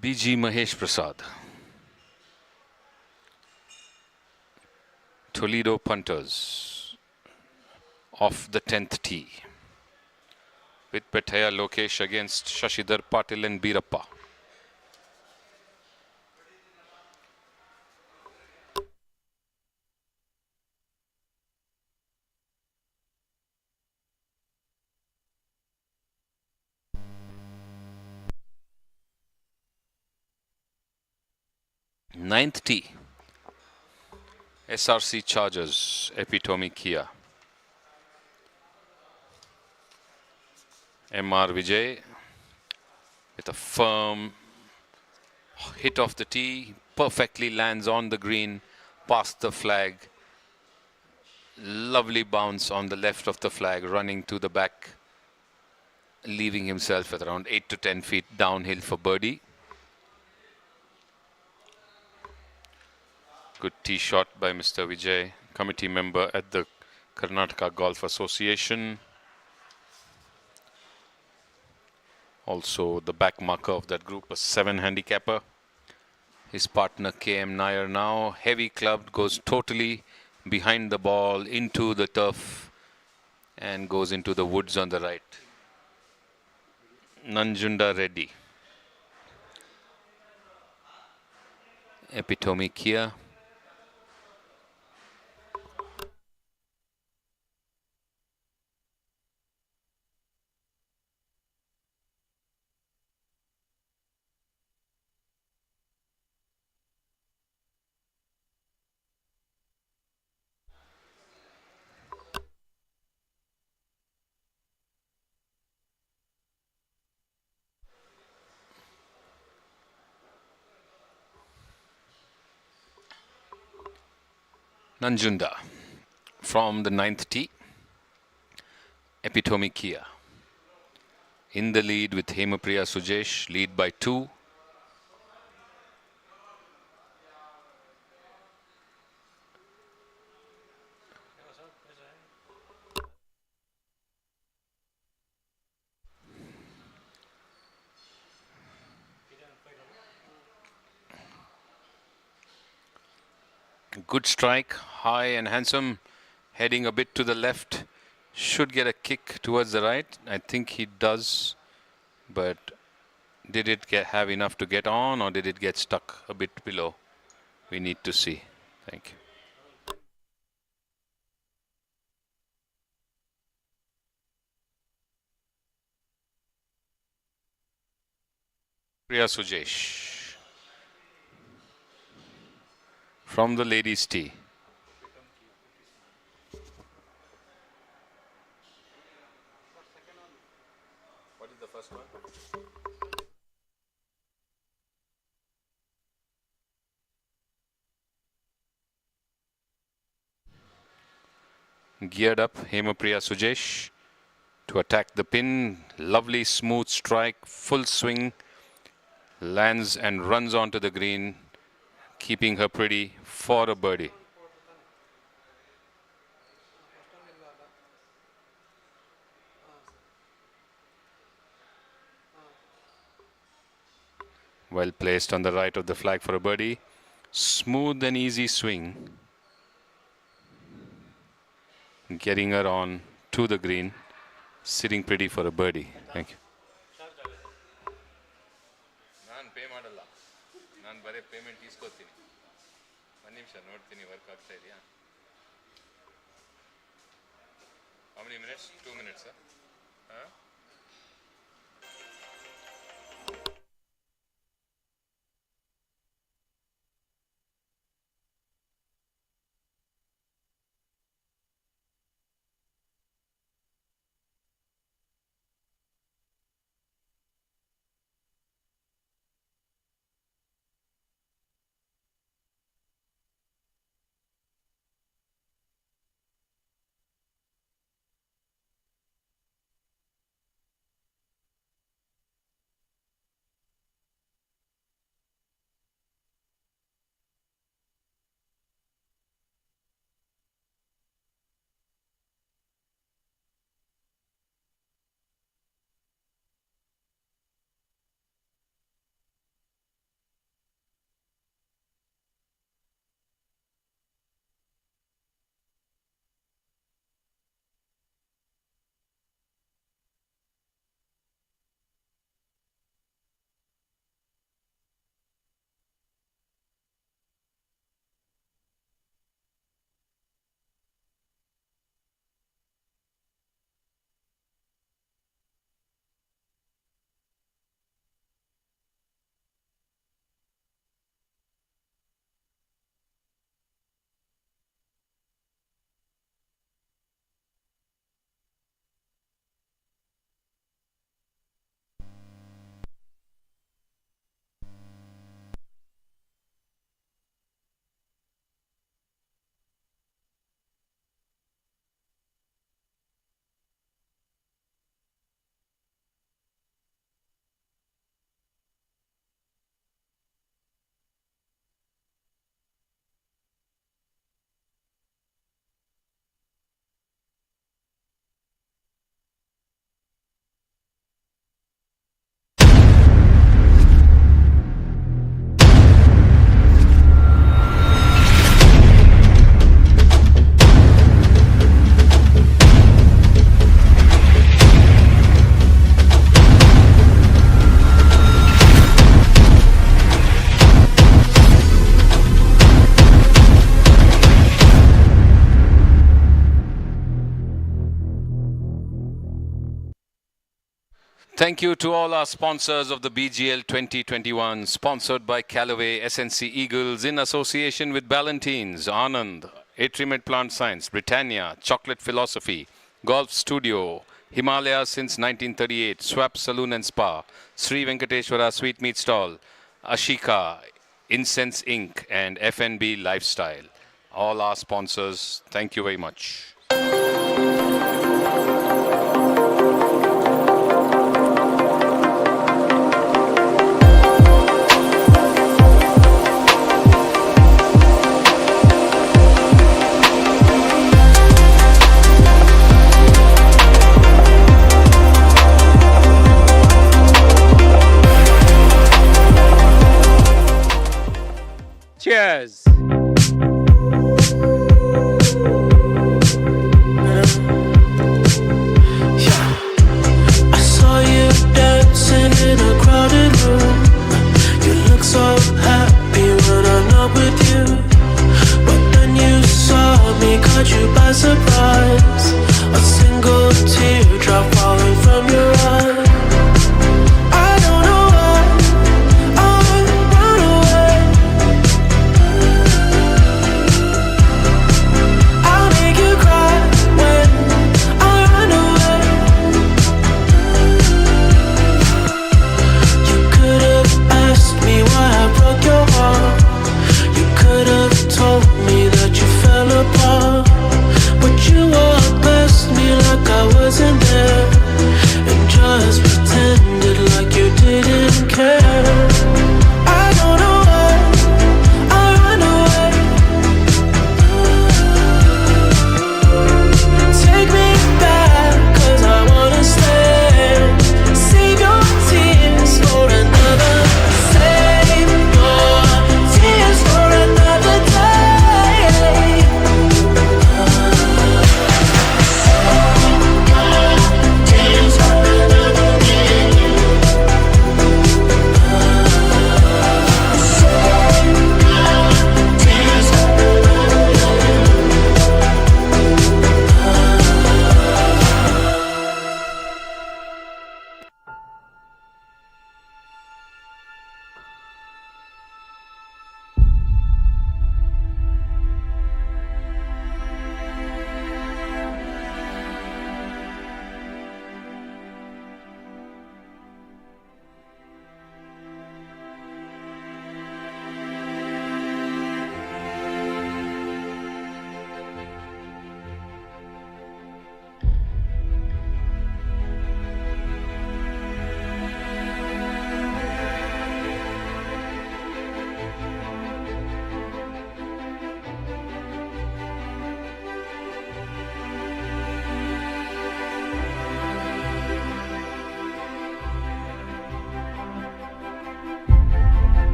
BG Mahesh Prasad. Toledo punters off the 10th tee. With Petaya Lokesh against Shashidhar Patil and Birappa. Ninth tee. SRC Chargers, Epitome Kia. MR Vijay with a firm hit off the tee, perfectly lands on the green, past the flag. Lovely bounce on the left of the flag, running to the back, leaving himself at around 8 to 10 feet downhill for birdie. Good tee shot by Mr. Vijay, committee member at the Karnataka Golf Association. Also the back marker of that group, a 7 handicapper. His partner KM Nair now, heavy clubbed, goes totally behind the ball into the turf and goes into the woods on the right. Nanjunda Reddy. Epitome Kia. Nanjunda from the 9th tee, Epitome Kia. In the lead with Hemapriya Sujesh, lead by 2. Good strike, high and handsome, heading a bit to the left. Should get a kick towards the right. I think he does, but did it have enough to get on, or did it get stuck a bit below? We need to see. Thank you. Priya Sujesh from the ladies' tee. What is the first one? Geared up, Hemapriya Sujesh to attack the pin. Lovely smooth strike, full swing, lands and runs onto the green, keeping her pretty for a birdie. Well placed on the right of the flag for a birdie. Smooth and easy swing, getting her on to the green, sitting pretty for a birdie. Thank you. ನಾನು pay ಮಾಡಲ್ಲ, ನಾನು ಬರೀ payment ಇಸ್ಕೊತೀನಿ. ಒಂದು ನಿಮಿಷ ನೋಡ್ತೀನಿ work ಆಗ್ತಾ ಇದೆಯಾ. How many minutes? 2 minutes, sir. Thank you to all our sponsors of the BGL 2021, sponsored by Callaway SNC Eagles in association with Ballantines, Anand, Atriumet Plant Science, Britannia, Chocolate Philosophy, Golf Studio, Himalaya since 1938, Swap Saloon and Spa, Sri Venkateshwara Sweet Meat Stall, Ashika, Incense Inc. and FNB Lifestyle. all our sponsors. Thank you very much. Cheers. I saw you dancing in a crowded room. You look so happy when I'm not with you. But then you saw me, caught you by surprise. A single teardrop falling from your eye. I don't know why I run away. I'll make you cry when I run away. You could have asked me why I broke your heart. You could have told me that you fell apart. But you walked past me like I wasn't there, and just pretended like you didn't care. I don't know why I run away. Take me back, 'cause I wanna stay. Save your tears for another. Save your tears for another day. Tears for another day. Tears for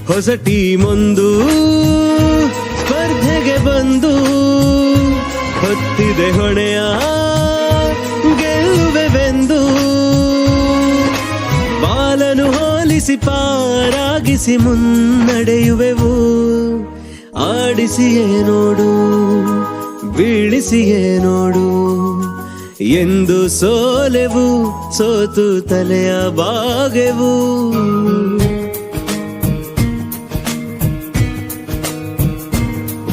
ಹೊಸ ಟೀಮೊಂದು ಸ್ಪರ್ಧೆಗೆ ಬಂದು ಹೊತ್ತಿದೆ ಹೊಣೆಯ ಗೆಲ್ಲುವೆವೆಂದು. ಬಾಲನು ಹೋಲಿಸಿ ಪಾರಾಗಿಸಿ ಮುನ್ನಡೆಯುವೆವು. ಆಡಿಸಿಯೇ ನೋಡು ಬೀಳಿಸಿಯೇ ನೋಡು ಎಂದು ಸೋಲೆವು, ಸೋತು ತಲೆಯ ಬಾಗೆವು.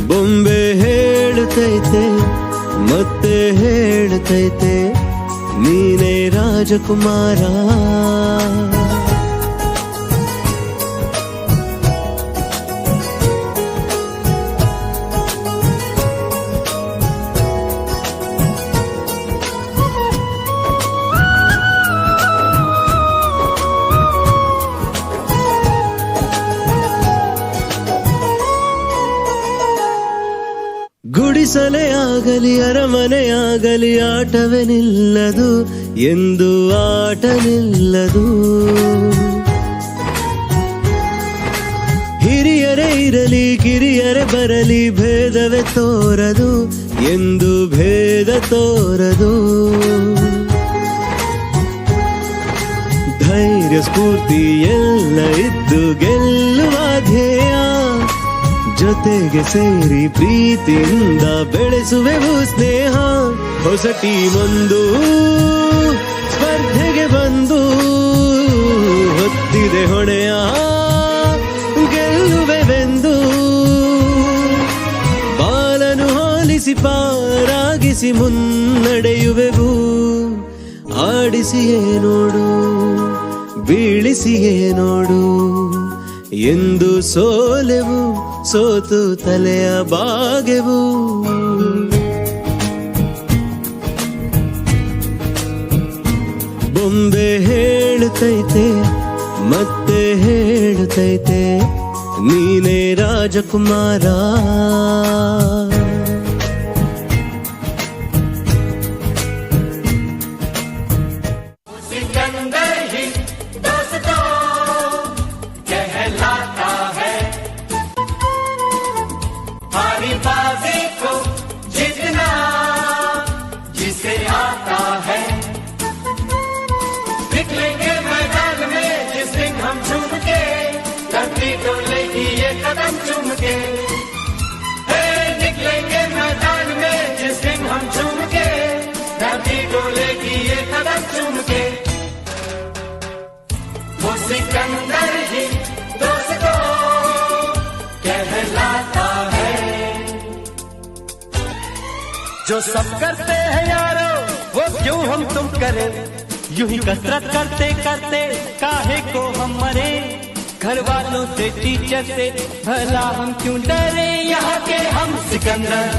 ಬೊಂಬೆ ಹೇಳುತ್ತೈತೆ ಮತ್ತೆ ಹೇಳುತ್ತೈತೆ ನೀನೇ ರಾಜಕುಮಾರ. ಗುಡಿಸಲೇ ಆಗಲಿ ಅರಮನೆಯಾಗಲಿ ಆಟವೇ ನಿಲ್ಲದು ಎಂದು ಆಟ ನಿಲ್ಲದು. ಇರಲಿ ಕಿರಿಯರೆ ಬರಲಿ ಭೇದವೇ ತೋರದು ಎಂದು ಭೇದ ತೋರದು. ಧೈರ್ಯ ಸ್ಫೂರ್ತಿ ಎಲ್ಲ ಇದ್ದು ಗೆಲ್ಲುವ ಧ್ಯೇಯ, ಜೊತೆಗೆ ಸೇರಿ ಪ್ರೀತಿಯಿಂದ ಬೆಳೆಸುವೆವು ಸ್ನೇಹ. ಹೊಸ ಟೀಮೊಂದು ಸ್ಪರ್ಧೆಗೆ ಬಂದು ಹೊತ್ತಿದೆ ಹೊಣೆಯ ಗೆಲ್ಲುವೆವೆಂದು. ಬಾಲನು ಹೋಲಿಸಿ ಪಾರಾಗಿಸಿ ಮುನ್ನಡೆಯುವೆವು. ಆಡಿಸಿಯೇ ನೋಡು ಬೀಳಿಸಿಯೇ ನೋಡು ಎಂದು ಸೋಲೆವು, ಸೋತು ತಲೆಯ ಬಾಗೆವು. ಬೊಂಬೆ ಹೇಳುತ್ತೈತೆ ಮತ್ತೆ ಹೇಳುತ್ತೈತೆ ನೀನೇ ರಾಜಕುಮಾರ. सिकंदर ही दोस्तों कहलाता है, हारी बाजी को जीतना जिसे आता है. निकलेंगे मैदान में जिस दिन हम झूम के, धरती डोलेगी ये कदम चूम के. निकलेंगे मैदान में जिस दिन हम झूम के, धरती डोलेगी ये कदम चूम के. वो सिकंदर ही दोस्तों कहलाता है. जो सब करते हैं यारो वो क्यों हम तुम करें, यूं ही कसरत करते करते काहे को हम मरे. घर वालों से टीचर से भला हम क्यों डरे. यहाँ के हम सिकंदर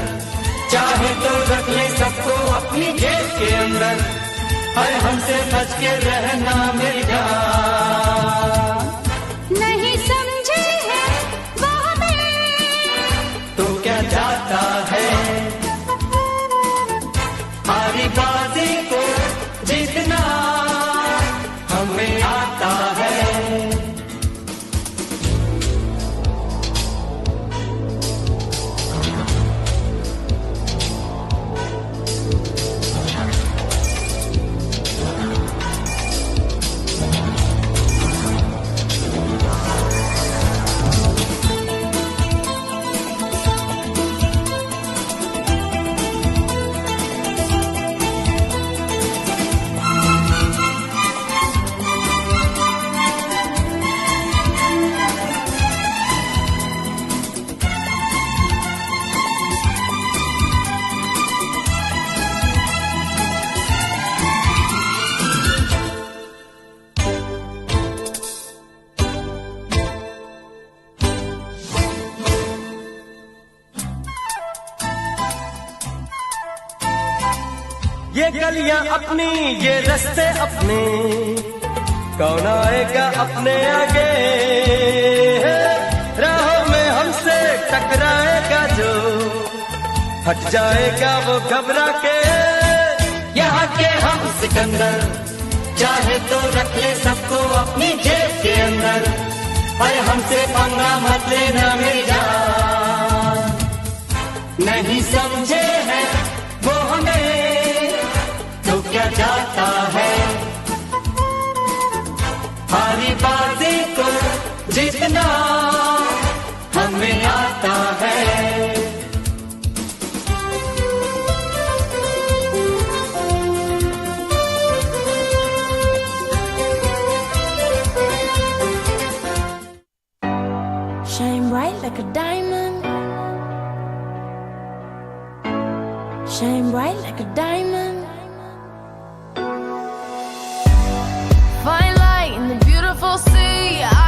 चाहे तो रख ले सबको अपनी जेब के अंदर. हर हमसे बच के रहना मेरी जान. नहीं समझे हैं वो हमें तो क्या जाता है हारी बाजी को जीतना हमें आता है. ये गलियां अपनी ये रास्ते अपने, कौन आएगा अपने आगे. राहों में हमसे टकराएगा जो, हट जाएगा वो घबरा के. यहाँ के हम सिकंदर चाहे तो रख ले सबको अपनी जेब के अंदर. अरे हमसे पंगा मत लेना मेरी जान. नहीं समझे हैं वो हमें तो क्या जाता है. हारी बाजी को जीतना हमें आता है. Shine bright like a diamond. Shine bright like a diamond. Fine light in the beautiful sea.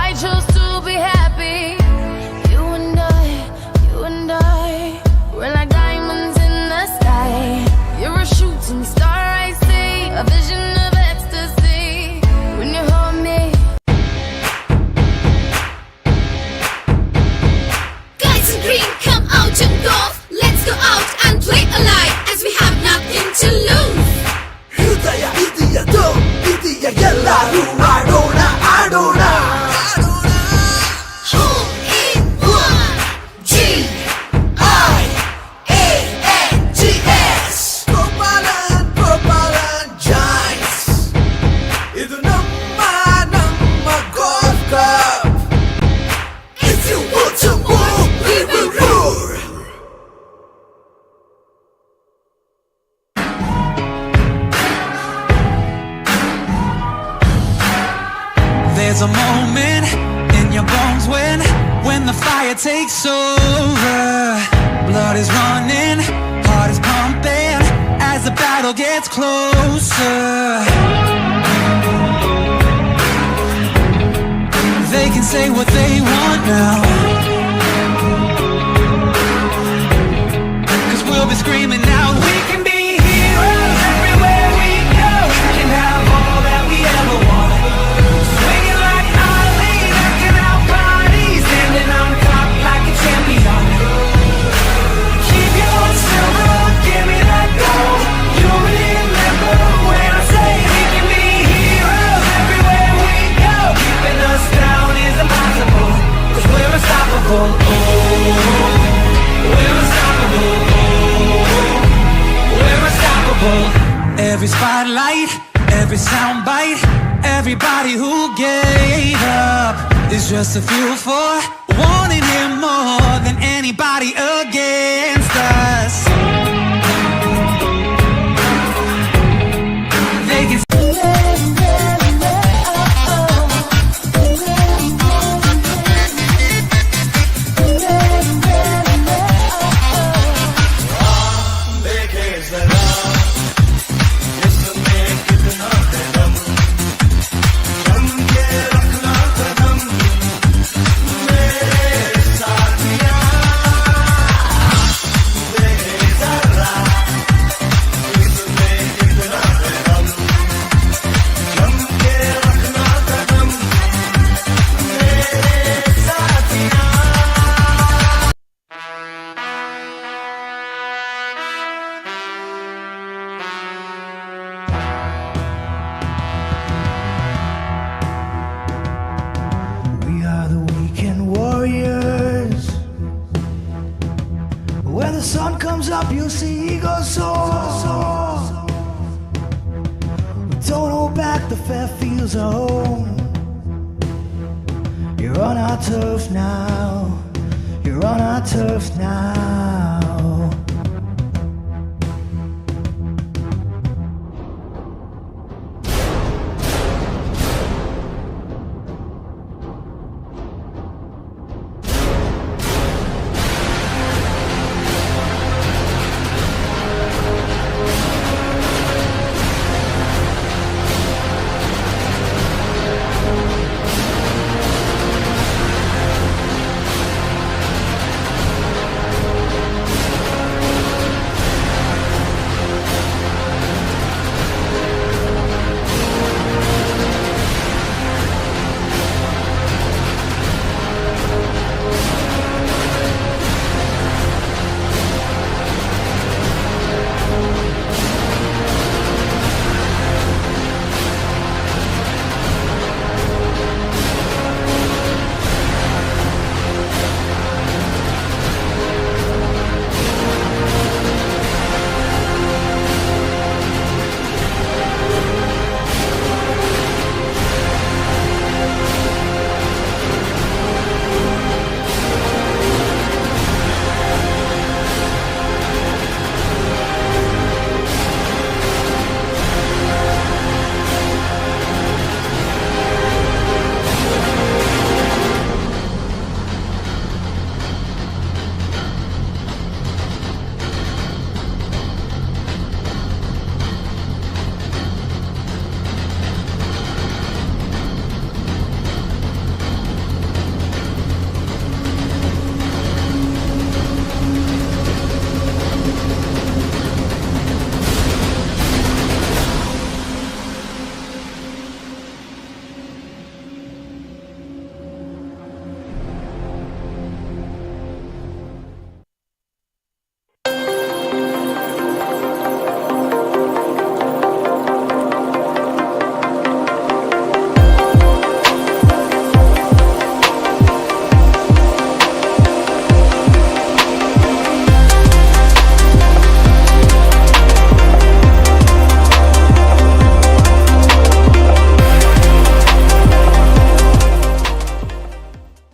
I chose to be happy. You and I, we're like diamonds in the sky. You're a shooting star, I see, a vision of ecstasy when you hold me. Guys in green, come out and golf. Let's go out and play alive as we have nothing to lose. takes over. Blood is running, heart is pumping as the battle gets closer. They can say what they want now, 'cause we'll be screaming out, we can be heroes everywhere we go. We can have all that we ever wanted. Swinging like Ali, knocking out bodies, standing on top like a champion. Keep your silver, give me that gold. You'll remember when I say we can be heroes everywhere we go. Keeping us down is impossible, 'cause we're unstoppable. Oh, we're unstoppable. We're unstoppable. Every spotlight, every soundbite, everybody who gave up is just a fuel for wanting him more than anybody against us. They can We are the weekend warriors. When the sun comes up, you'll see eagles soar. Don't hold back, the fair fields are home. You're on our turf now. You're on our turf now.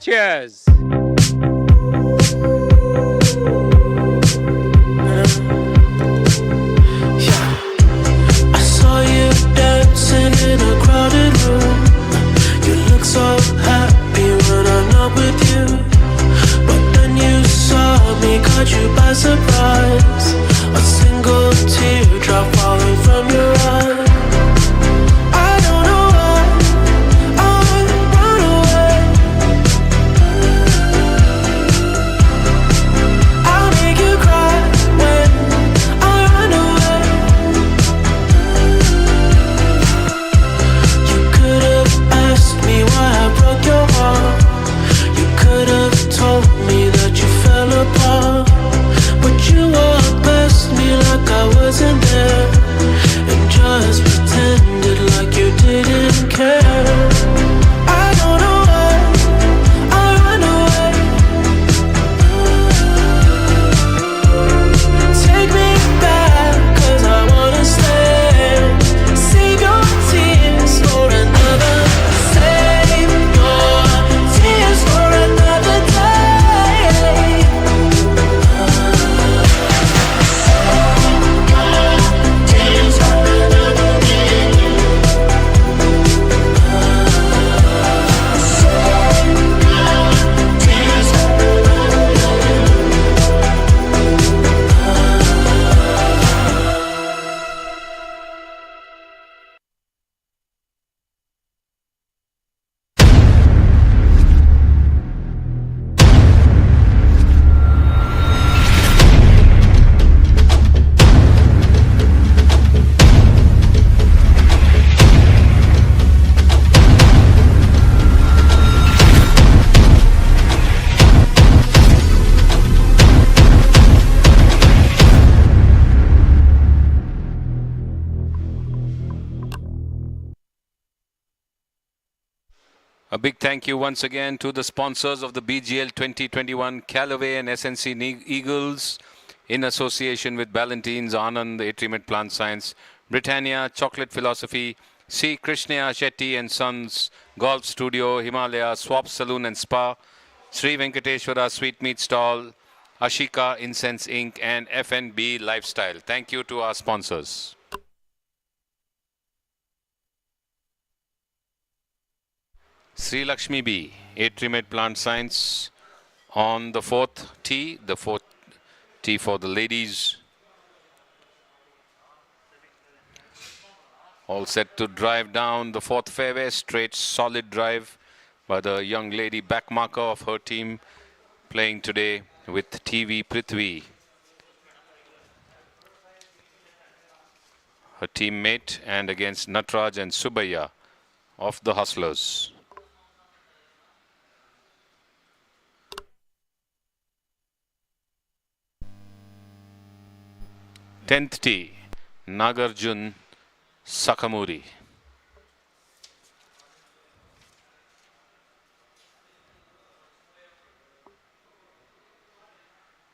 Cheers. I saw you dancing in a crowded room. You look so happy when I'm not with you. But by surprise. A single teardrop falling from your eye. I don't know why I run away. I'll make you cry when I run away. You could have asked me why I broke your heart. You could have told me that you fell apart, but you walked past me like I wasn't there, and just pretended like you didn't care. I don't know why I run away. Take me back, 'cause I wanna stay. Save your tears for another. Save your tears for another day. Tears for another day. Tears for another day. A big thank you once again to the sponsors of the BGL 2021 Callaway and SNC Eagles in association with Ballantines, Anand, Atrimet Plant Science, Britannia, Chocolate Philosophy, C. Krishna Shetty and Sons, Golf Studio, Himalaya, Swap Saloon and Spa, Sri Venkateshwara Sweetmeat Stall, Ashika Incense Inc. and FNB Lifestyle. Thank you to our sponsors. Sri Lakshmi B, Atrimet Plant Science on the fourth tee for the ladies. All set to drive down the fourth fairway, straight solid drive by the young lady back marker of her team, playing today with TV Prithvi, her teammate, and against Natraj and Subaya of the Hustlers. 10th tee, Nagarjun Sakamuri.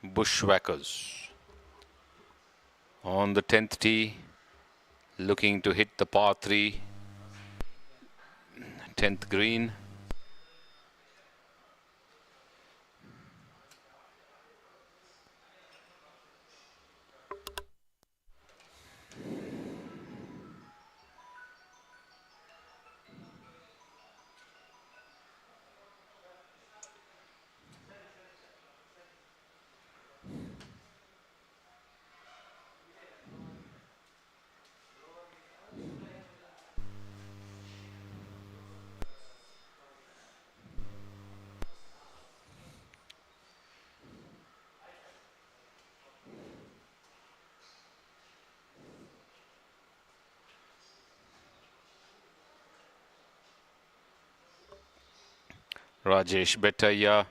Bushwhackers. On the 10th tee, looking to hit the par 3, 10th green. Rajesh Betaya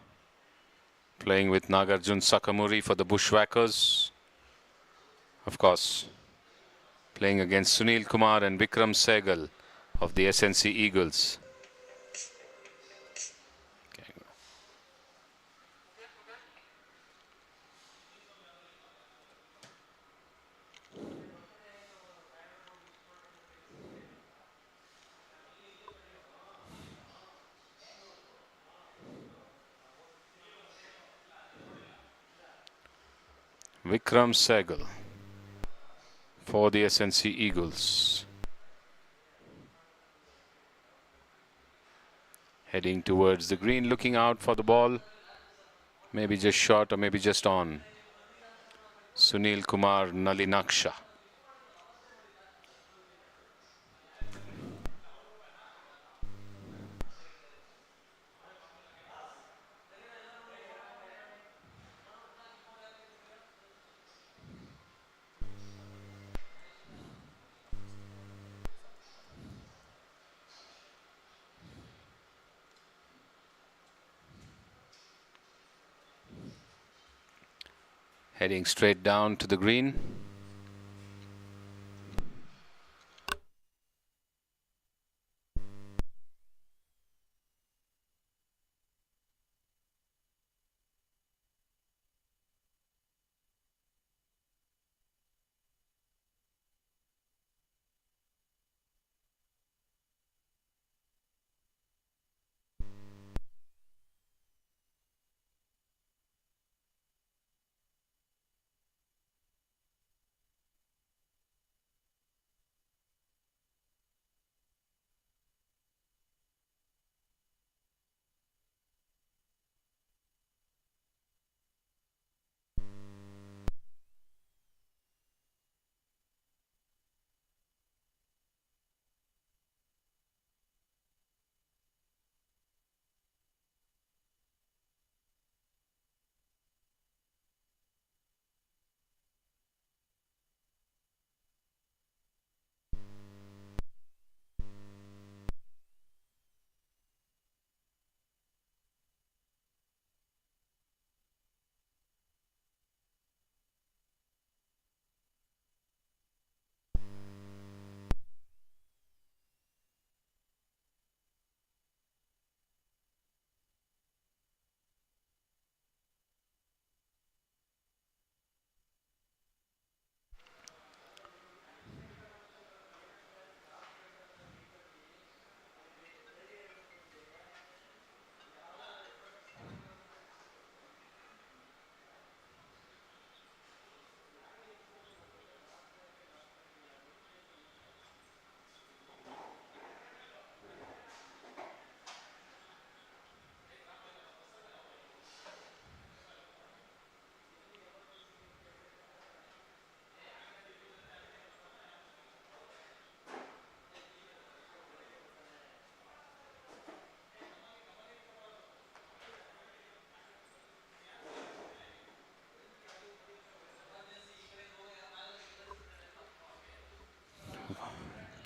playing with Nagarjun Sakamuri for the Bushwhackers. Of course, playing against Sunil Kumar and Vikram Sehgal of the SNC Eagles. Vikram Sehgal for the SNC Eagles. Heading towards the green, looking out for the ball. Maybe just short or maybe just on. Sunil Kumar Nalinaksha. Heading straight down to the green.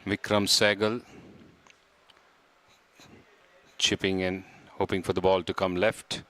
Vikram Sehgal chipping in, hoping for the ball to come left.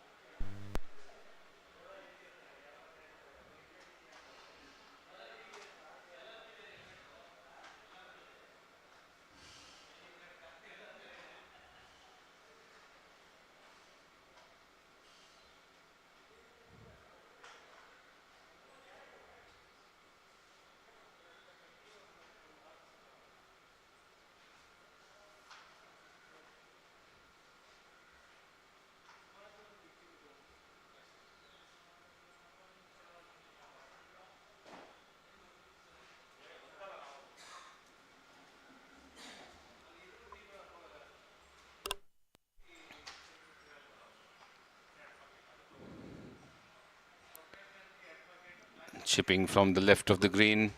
Chipping from the left of the green.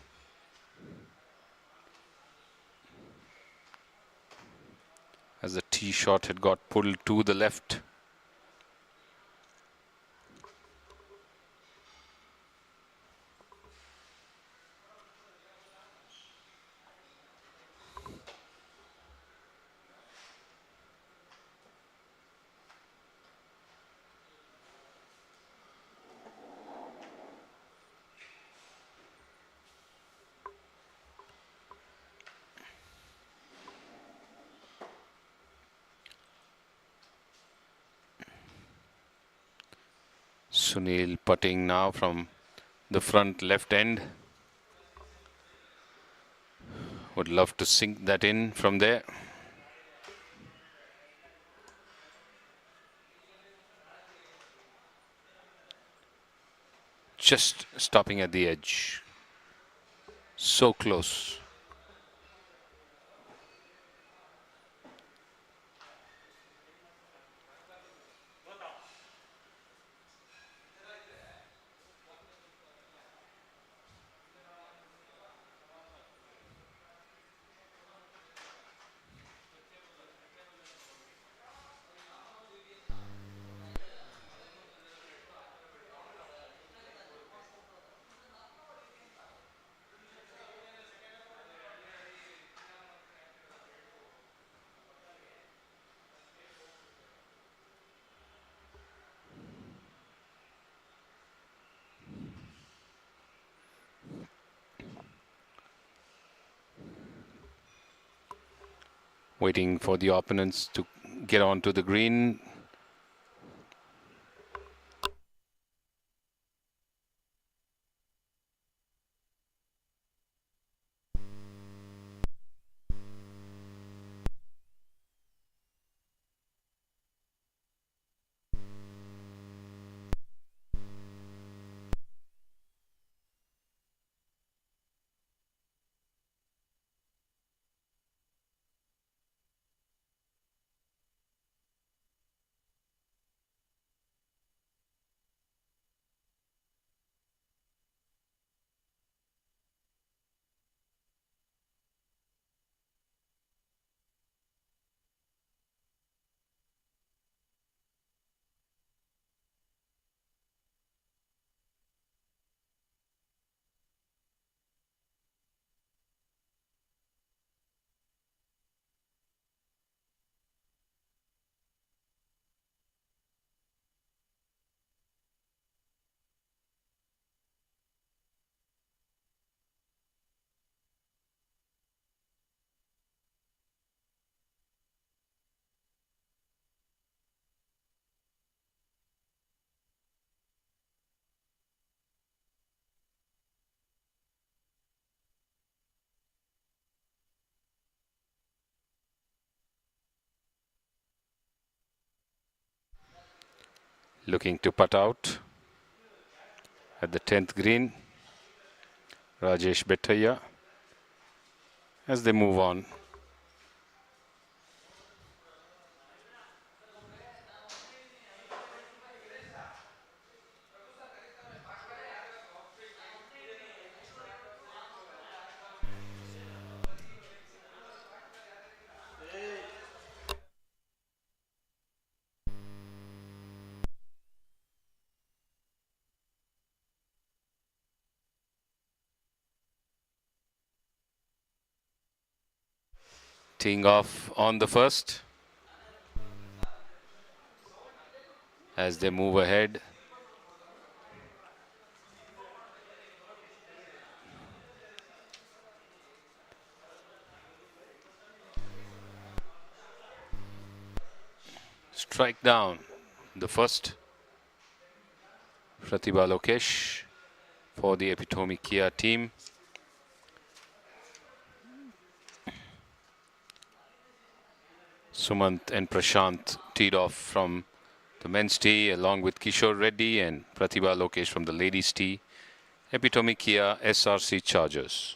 As the tee shot had got pulled to the left. Sunil putting now from the front left end. Would love to sink that in from there. Just stopping at the edge. So close. waiting for the opponents to get onto the green. Looking to putt out at the 10th green, Rajesh Bethaya, as they move on. Teeing off on the first as they move ahead. Strike down the first. Pratibha Lokesh for the Epitome Kia team. Sumant and Prashant teed off from the men's tee along with Kishore Reddy and Pratibha Lokesh from the ladies' tee. Epitome Kia SRC Chargers.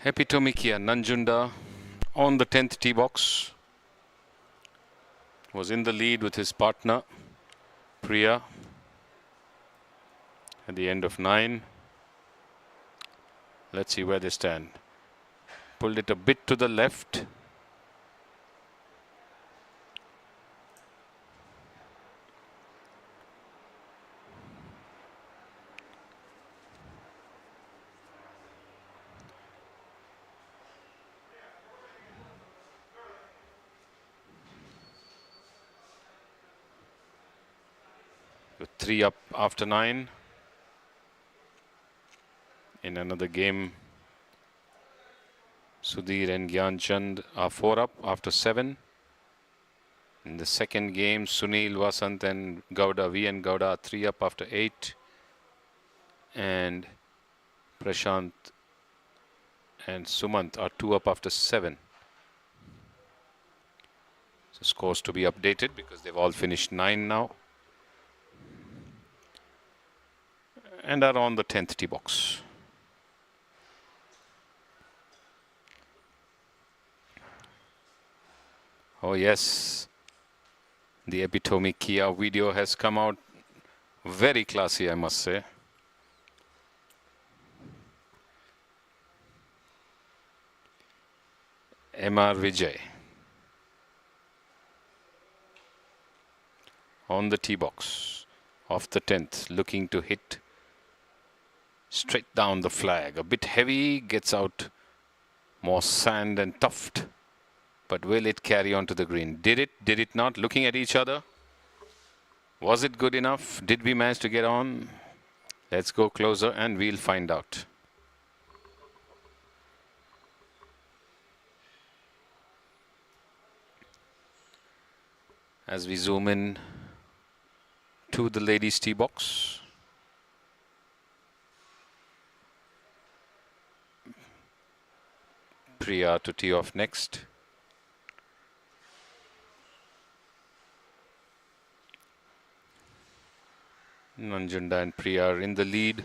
Epitome Kia Nanjunda on the 10th tee box was in the lead with his partner Priya at the end of 9. Let's see where they stand. Pulled it a bit to the left. 3 up after 9. In another game, Sudhir and Gyan Chand are 4 up after 7. In the second game, Sunil, Vasant and Gowda, V and Gowda are 3 up after 8. And Prashant and Sumant are 2 up after 7. So scores to be updated because they've all finished 9 now. And are on the 10th tee box. Oh yes, the Epitome Kia video has come out. Very classy, I must say. M.R. Vijay on the tee box off the 10th, looking to hit straight down the flag. A bit heavy, gets out more sand and tuft. But will it carry on to the green? Did it? Did it not? Looking at each other. Was it good enough? Did we manage to get on? Let's go closer and we'll find out. As we zoom in to the ladies' tee box. Priya to tee off next. Nanjunda and Priya are in the lead.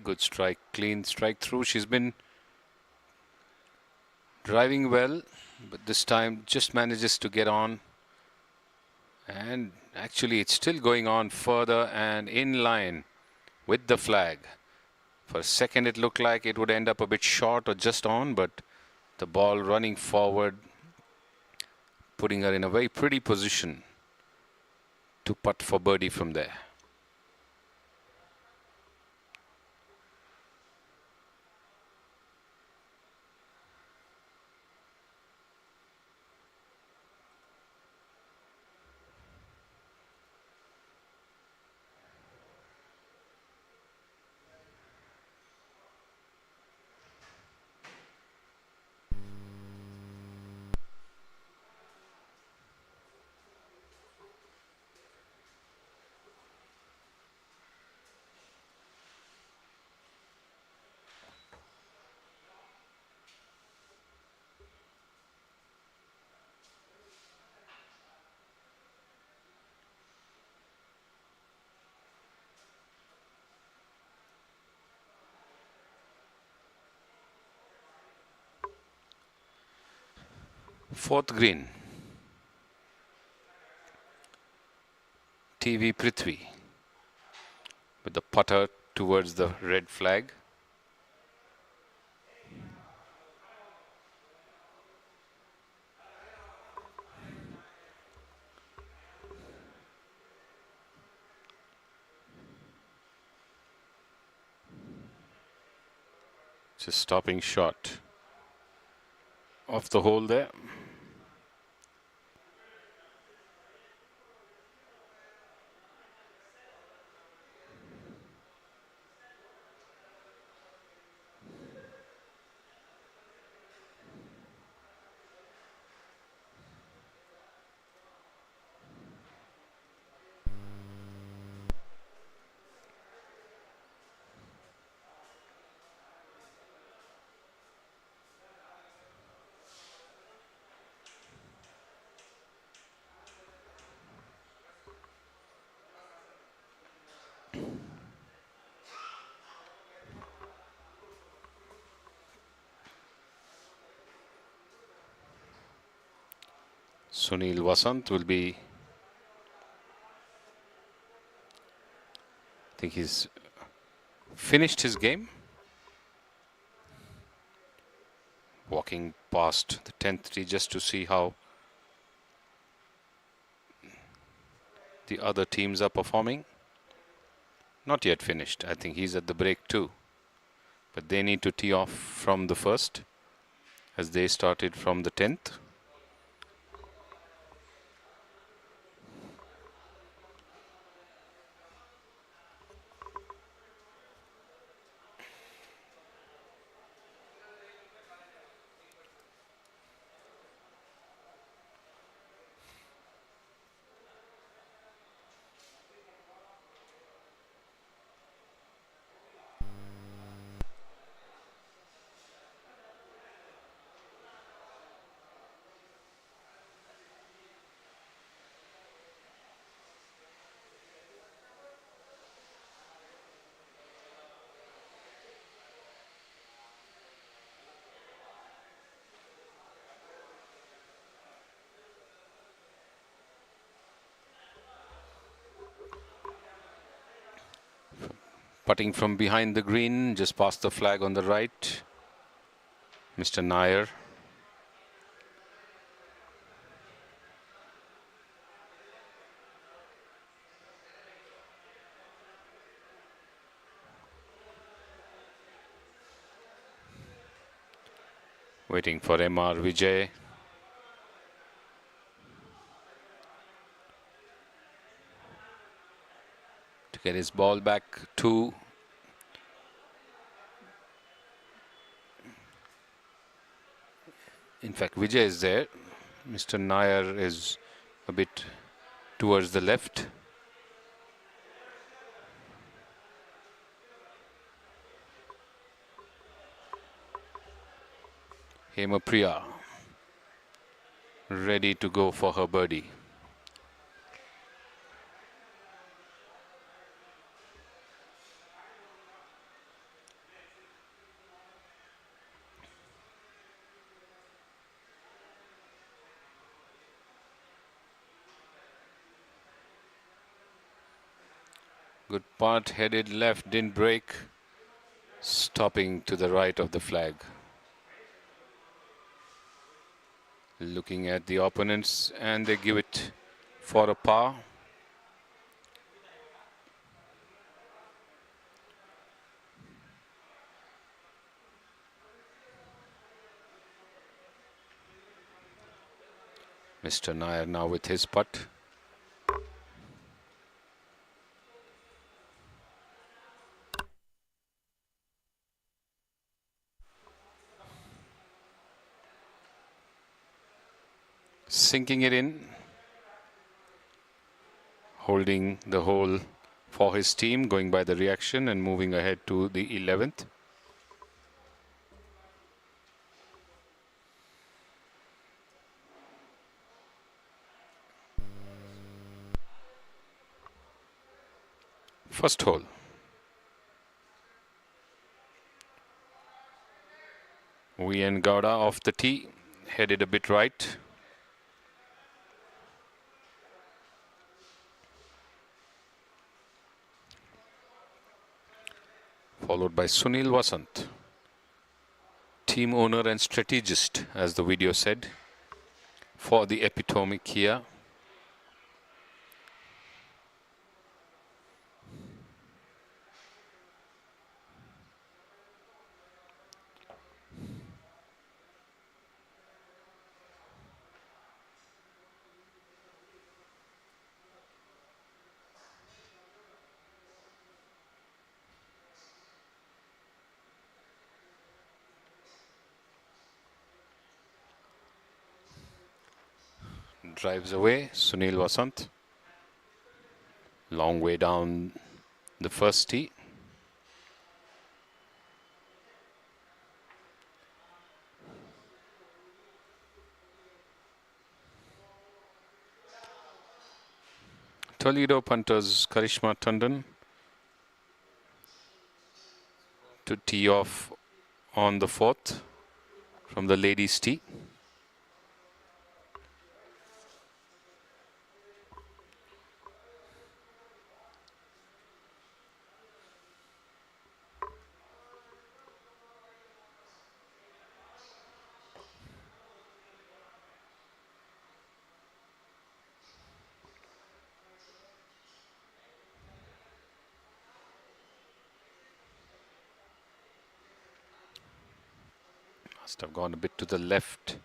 Good strike, clean strike through. She's been driving well, but this time just manages to get on. And actually it's still going on further and in line with the flag. For a second it looked like it would end up a bit short or just on, but the ball running forward, putting her in a very pretty position to putt for birdie from there. Fourth green. TV Prithvi with the putter towards the red flag. Just stopping short off the hole there. Sunil Vasant will be, I think he's finished his game. Walking past the 10th tee just to see how the other teams are performing. Not yet finished. I think he's at the break too. But they need to tee off from the first as they started from the 10th. Putting from behind the green, just past the flag on the right, Mr. Nair. Waiting for M.R. Vijay. To get his ball back to in fact Vijay is there. Mr. Nair is a bit towards the left. Hemapriya ready to go for her birdie. Good putt, headed left, didn't break, stopping to the right of the flag. Looking at the opponents and they give it for a par. Mr. Nair now with his putt. Sinking it in, holding the hole for his team, going by the reaction and moving ahead to the 11th. First hole. VN Gowda off the tee, headed a bit right. Followed by Sunil Vasant, team owner and strategist, as the video said, for the epitome Kia. Drives away, Sunil Vasant. Long way down the first tee. Toledo punters Karishma Tandon to tee off on the 4th from the ladies' tee. Must have gone a bit to the left.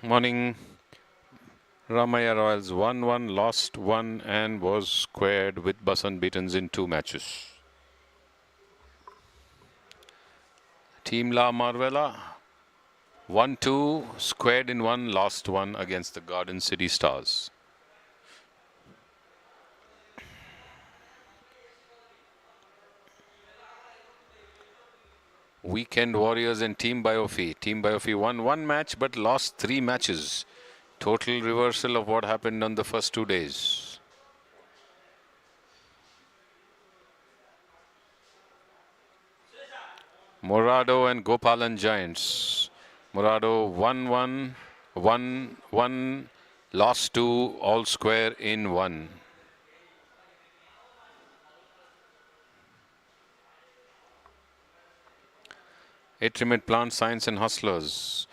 Morning. Ramaya Royals 1-1, lost 1 and was squared with Basant Beatons in 2 matches. Team La Marvella 1-2, squared in 1, lost 1 against the Garden City Stars. Weekend Warriors and Team Biofi. Team Biofi won 1 match but lost 3 matches. Total reversal of what happened on the first 2 days. Morado and Gopalan Giants. Morado 1-1, 1-1, lost 2, all square in 1. Atrimet Plant Science and Hustlers.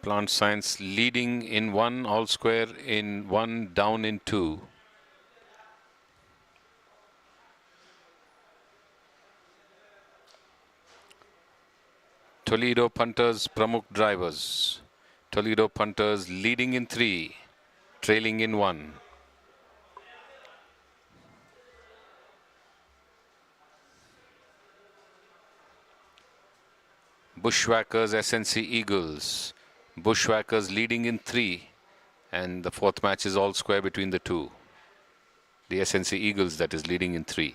Plant Science leading in 1, all square in 1, down in 2. Toledo Punters Pramukh Drivers. Toledo Punters leading in 3, trailing in 1. Bushwhackers SNC Eagles. Bushwhackers leading in 3, and the 4th match is all square between the 2. The SNC Eagles, that is, leading in 3.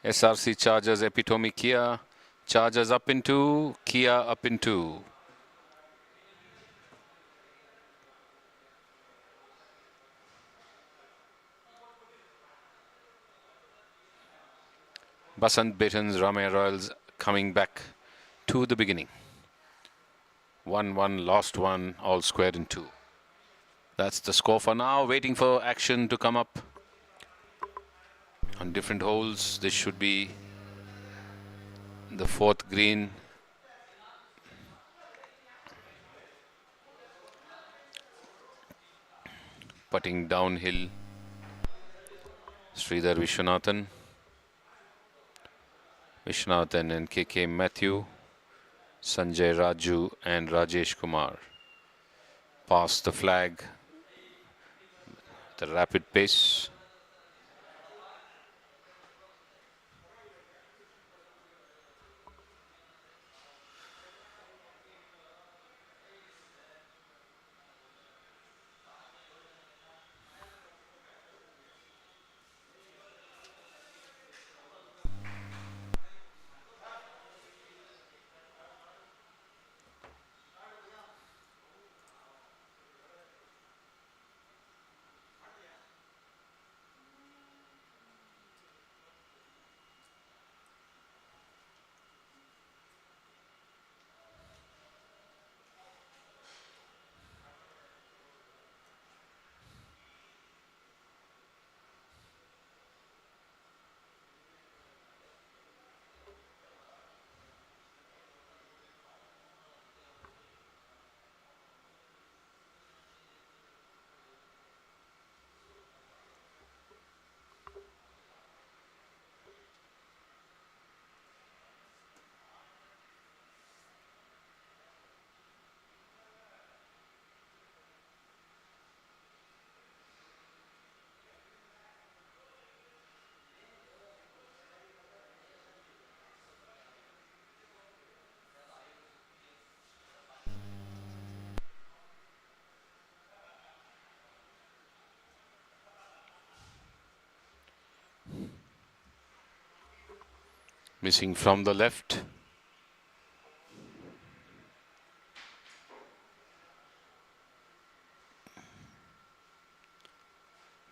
SRC Chargers Epitome Kia. Chargers up in 2, Kia up in 2. Basant Beatons Ramaya Royals coming back to the beginning. 1-1, lost 1, all square in 2. That's the score for now. Waiting for action to come up on different holes. This should be the 4th green. Putting downhill, Sridhar Vishwanathan. Vishwanathan and KK Matthew. Sanjay Raju and Rajesh Kumar. Past the flag, the rapid pace. Missing from the left.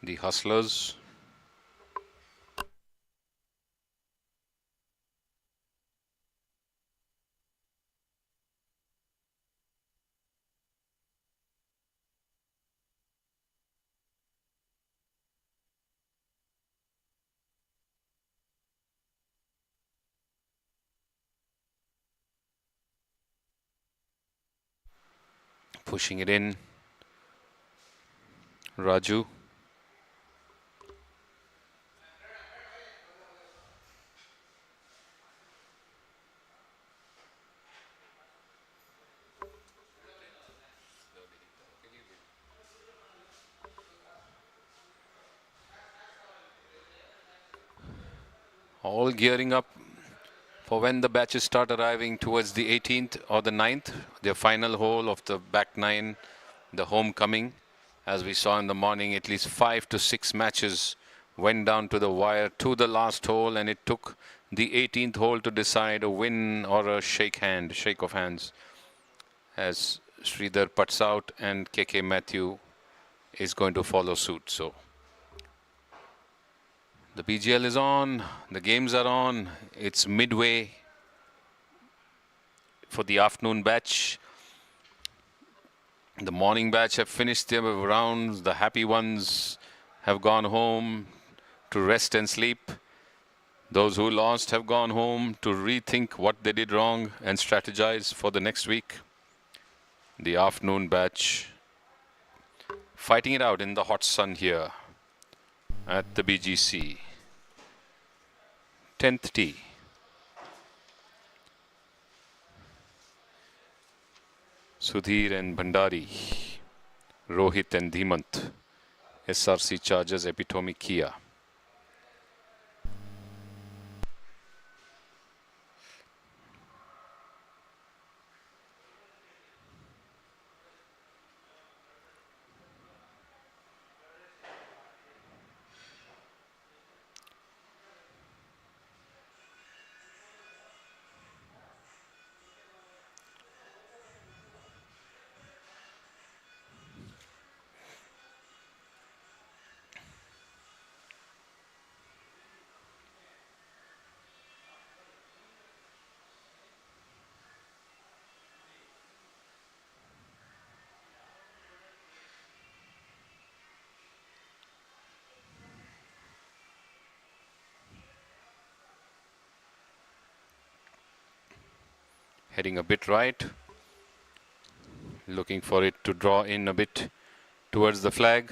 The Hustlers. pushing it in. Raju. All gearing up for when the batches start arriving towards the 18th or the 9th, their final hole of the back nine, the homecoming. As we saw in the morning, at least 5 to 6 matches went down to the wire to the last hole, and it took the 18th hole to decide a win or a shake of hands, as Sridhar puts out and KK Matthew is going to follow suit. So the BGL is on, the games are on, it's midway for the afternoon batch. The morning batch have finished their rounds, the happy ones have gone home to rest and sleep. Those who lost have gone home to rethink what they did wrong and strategize for the next week. The afternoon batch fighting it out in the hot sun here at the BGC. 10th tee. Sudhir and Bhandari, Rohit and Dhimant, SRC Chargers Epitome Kia. Heading a bit right, looking for it to draw in a bit towards the flag.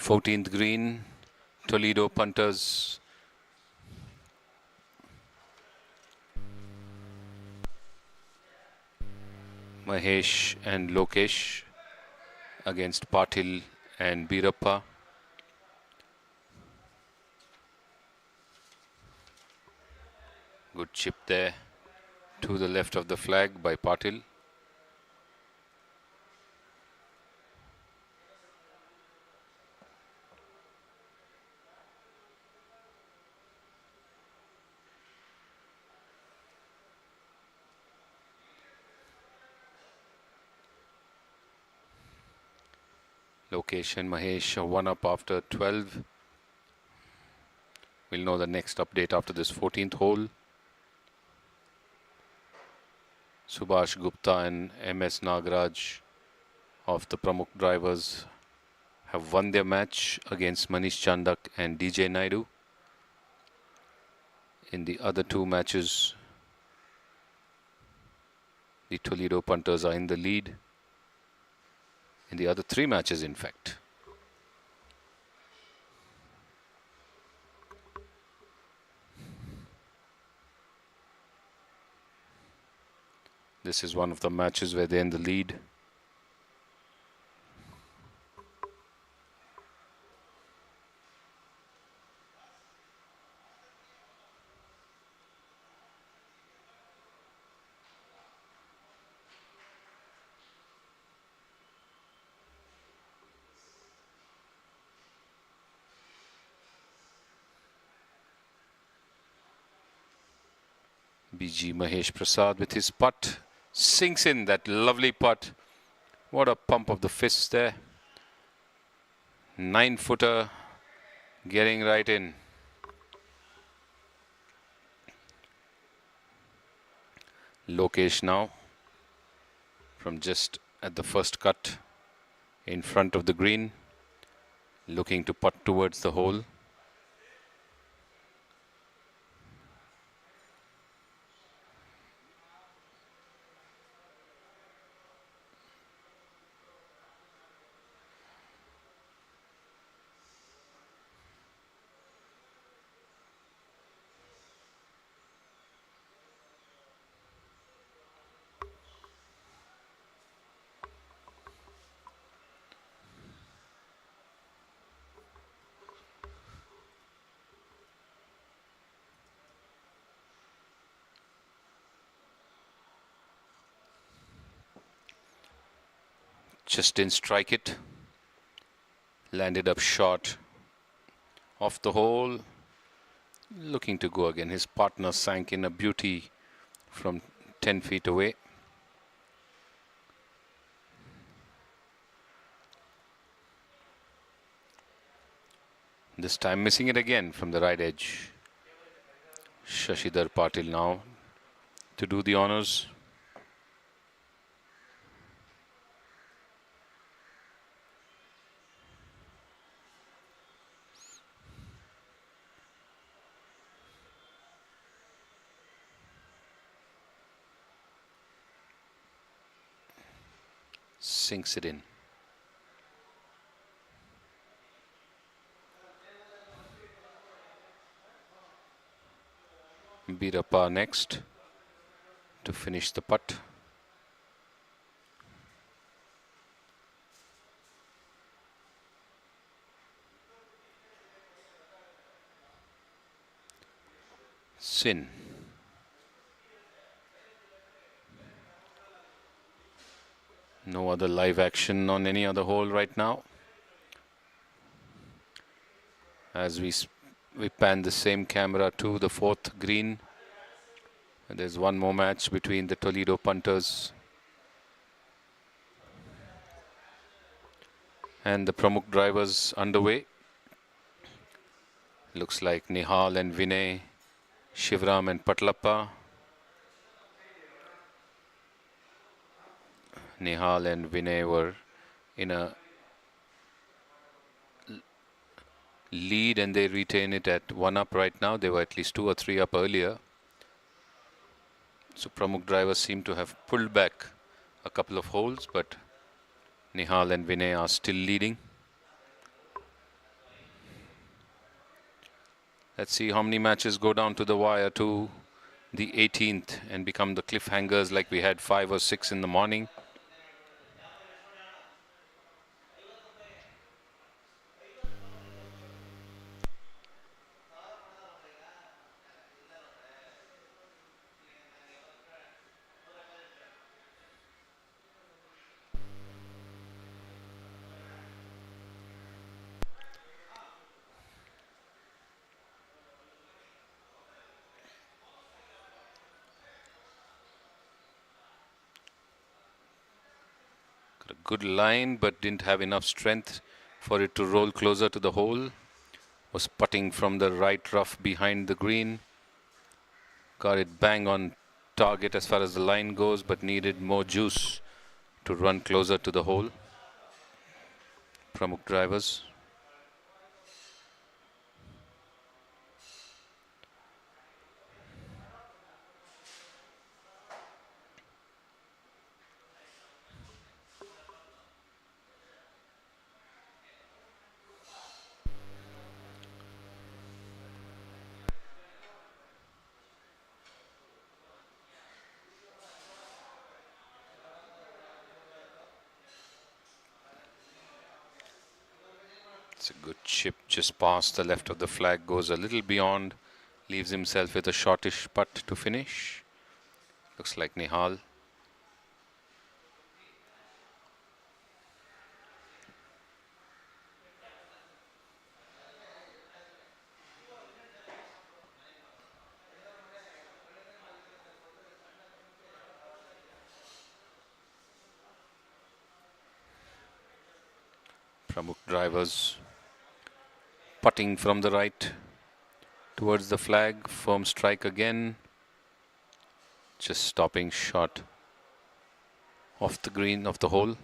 14th green, Toledo punters. Mahesh and Lokesh against Patil and Birappa. Good chip there to the left of the flag by Patil. Lokesh and Mahesh are one up after 12. We'll know the next update after this 14th hole. Subhash Gupta and MS Nagaraj of the Pramukh drivers have won their match against Manish Chandak and DJ Naidu. In the other two matches, the Toledo punters are in the lead. In the other three matches, in fact. This is one of the matches where they're in the lead. BG Mahesh Prasad with his putt. Sinks in that lovely putt. What a pump of the fists there. 9-footer getting right in. Lokesh now from just at the first cut in front of the green, looking to putt towards the hole. Just didn't strike it. Landed up short off the hole. Looking to go again. His partner sank in a beauty from 10 feet away. This time missing it again from the right edge. Shashidhar Patil now to do the honors. Sinks it in. Birappa next to finish the putt. Sin. No other live action on any other hole right now. As we pan the same camera to the fourth green. And there's one more match between the Toledo punters and the Pramukh drivers underway. Looks like Nihal and Vinay, Shivram and Patlappa. Nihal and Vinay were in a lead and they retain it at 1 up right now. They were at least 2 or 3 up earlier. So Pramukh drivers seem to have pulled back a couple of holes, but Nihal and Vinay are still leading. Let's see how many matches go down to the wire to the 18th and become the cliffhangers like we had 5 or 6 in the morning. Got a good line, but didn't have enough strength for it to roll closer to the hole. Was putting from the right rough behind the green. Got it bang on target as far as the line goes, but needed more juice to run closer to the hole. Pramukh drivers. It's a good chip just past the left of the flag, goes a little beyond, leaves himself with a shortish putt to finish. Looks like Nihal. Pramukh drivers putting from the right towards the flag, firm strike again, just stopping short off the green of the hole.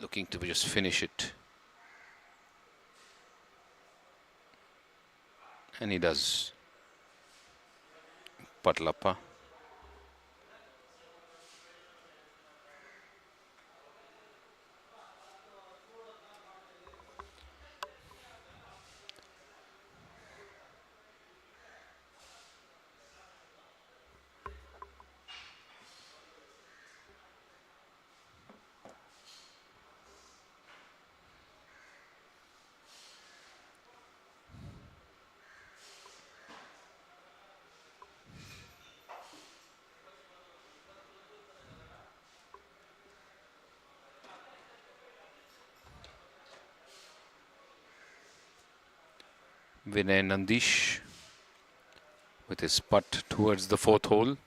Looking to just finish it. And he does. Patlappa. Vinay Nandish with his putt towards the 4th hole.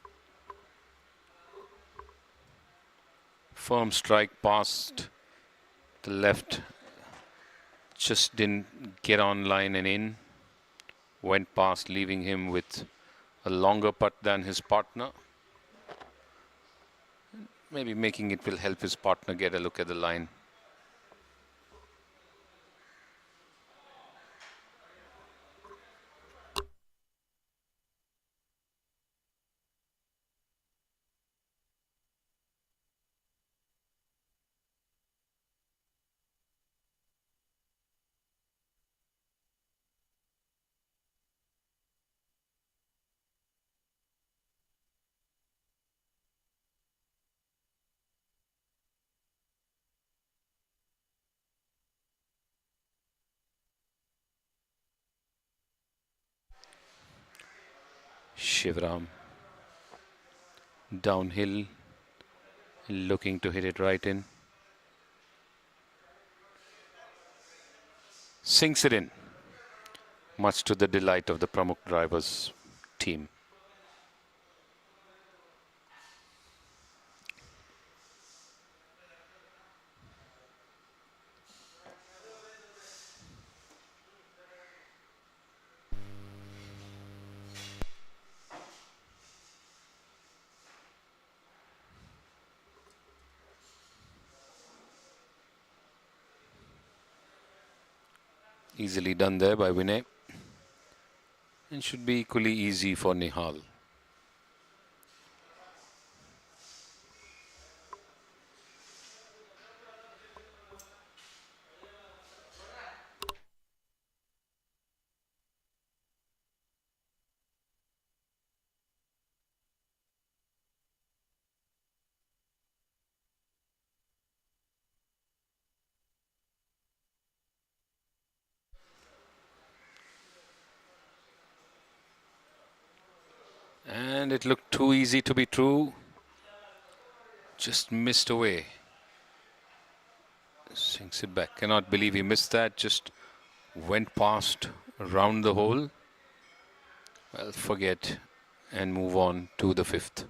Firm strike past the left, just didn't get on line and in. Went past, leaving him with a longer putt than his partner. Maybe making it will help his partner get a look at the line. Shivram downhill, looking to hit it right in. Sinks it in, much to the delight of the Pramukh drivers team. Easily done there by Vinay. And should be equally easy for Nihal. And it looked too easy to be true. Just missed away. Sinks it back. Cannot believe he missed that. Just went past around the hole. Well, forget and move on to the 5th.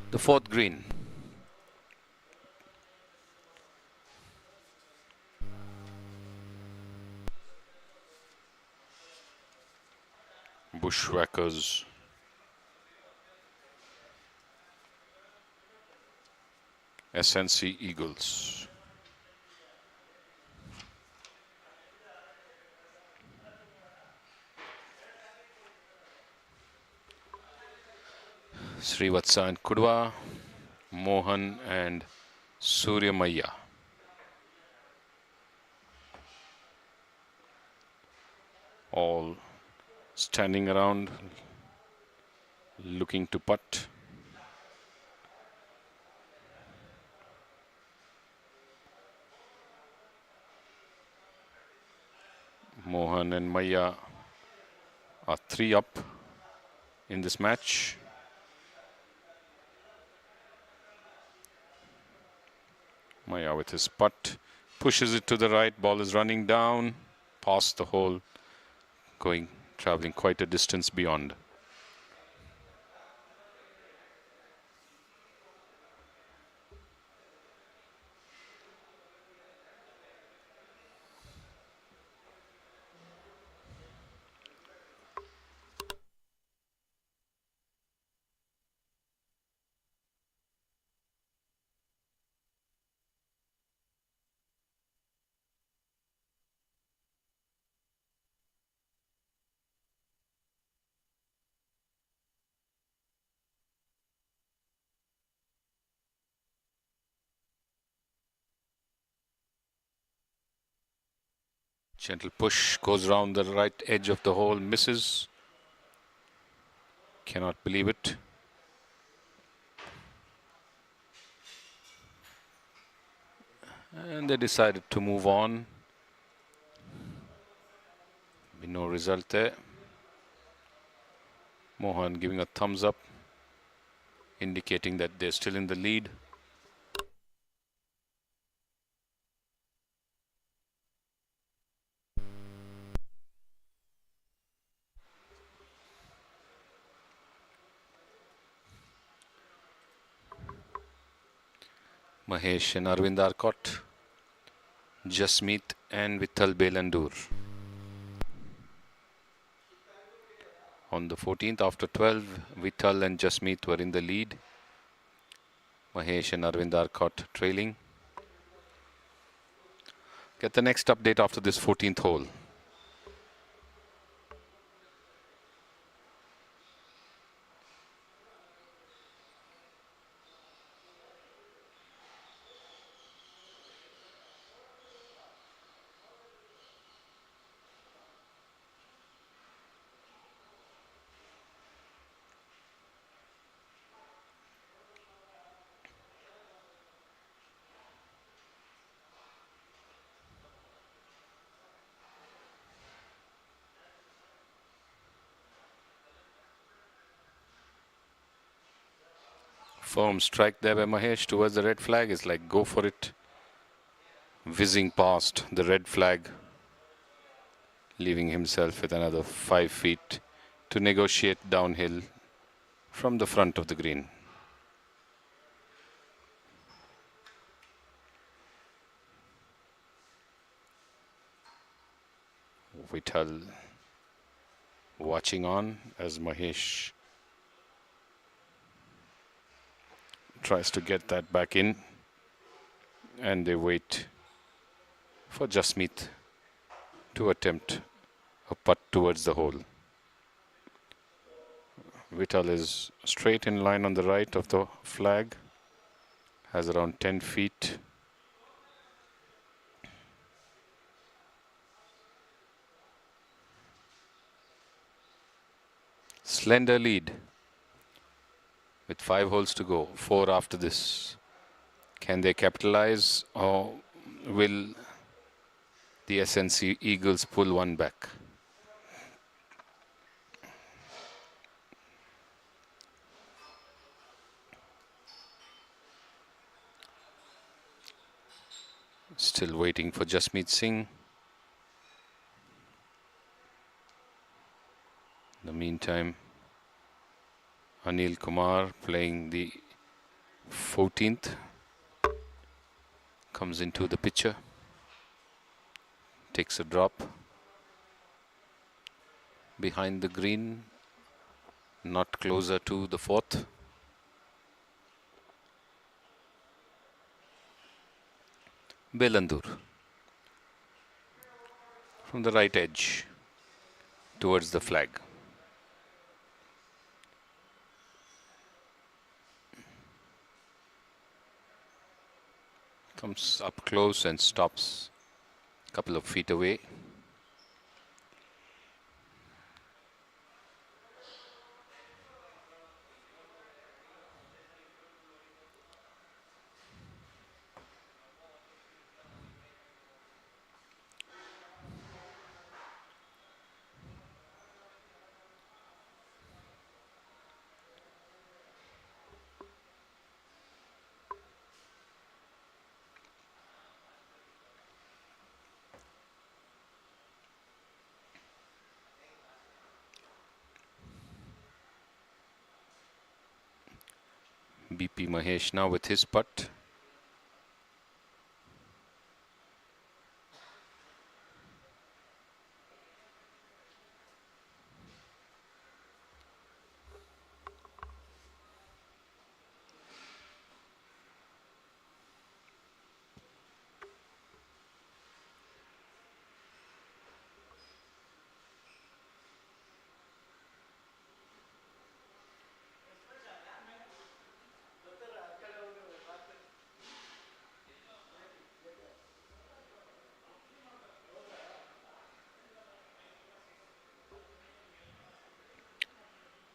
The fourth green. Bushwhackers. SNC Eagles. Srivatsa and Kudwa, Mohan and Surya Maya. All standing around looking to putt. Mohan and Maya are 3 up in this match. Maya with his putt pushes it to the right. Ball is running down past the hole, traveling quite a distance beyond. Gentle push goes round the right edge of the hole, misses. Cannot believe it. And they decided to move on. No result there. Mohan giving a thumbs up, indicating that they're still in the lead. Mahesh and Arvind Arcot, Jasmeet and Vittal Belandur. On the 14th, after 12, Vittal and Jasmeet were in the lead. Mahesh and Arvind Arcot trailing. Get the next update after this 14th hole. Firm strike there by Mahesh towards the red flag. Is like, go for it. Whizzing past the red flag, leaving himself with another 5 feet to negotiate downhill from the front of the green. Vittal watching on as Mahesh tries to get that back in, and they wait for Jasmeet to attempt a putt towards the hole. Vittal is straight in line on the right of the flag, has around 10 feet. Slender lead with 5 holes to go, 4 after this. Can they capitalize, or will the SNC Eagles pull one back? Still waiting for Jasmeet Singh. In the meantime, Anil Kumar playing the 14th comes into the picture, takes a drop behind the green, not closer to the 4th. Bengaluru from the right edge towards the flag. Comes up close and stops a couple of feet away. BP Mahesh now with his putt.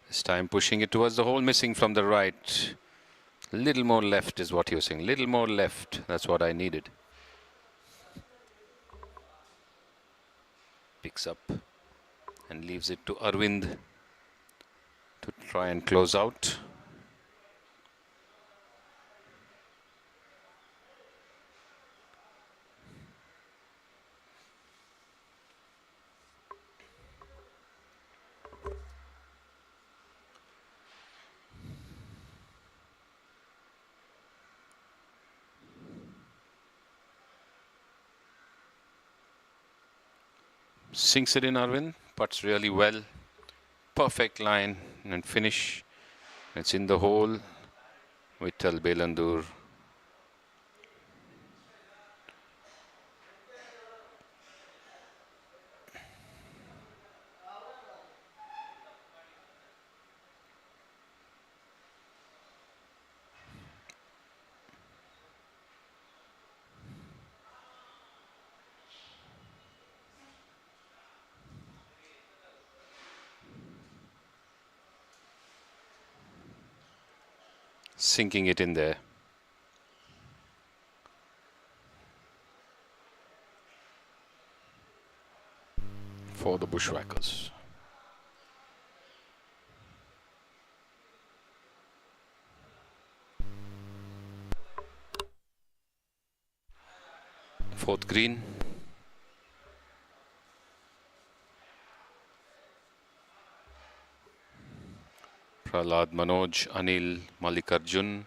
This time pushing it towards the hole, missing from the right. Little more left is what he was saying. Little more left. That's what I needed. Picks up and leaves it to Arvind to try and close out. Sinks it in, Arvind. Putts really well. Perfect line and finish. It's in the hole. Vittal Bengaluru. Sinking it in there. For the Bushwhackers. Fourth green. Prahlad, Manoj, Anil, Mallikarjun.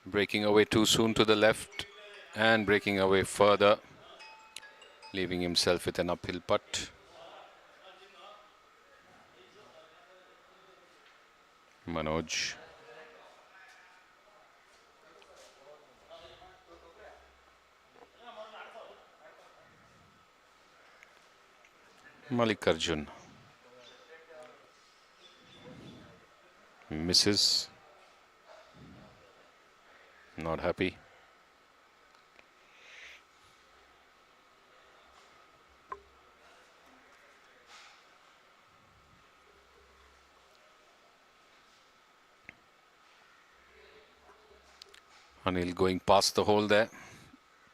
Breaking away too soon to the left and breaking away further, leaving himself with an uphill putt. Manoj. Mallikarjun. Misses. Not happy. Anil going past the hole there,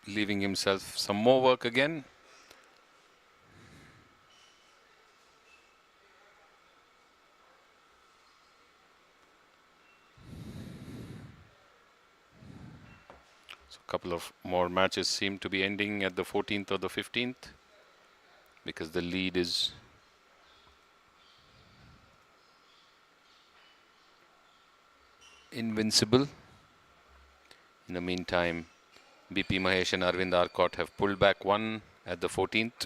leaving himself some more work again. So a couple of more matches seem to be ending at the 14th or the 15th because the lead is invincible. In the meantime, BP Mahesh and Arvind Arcot have pulled back one at the 14th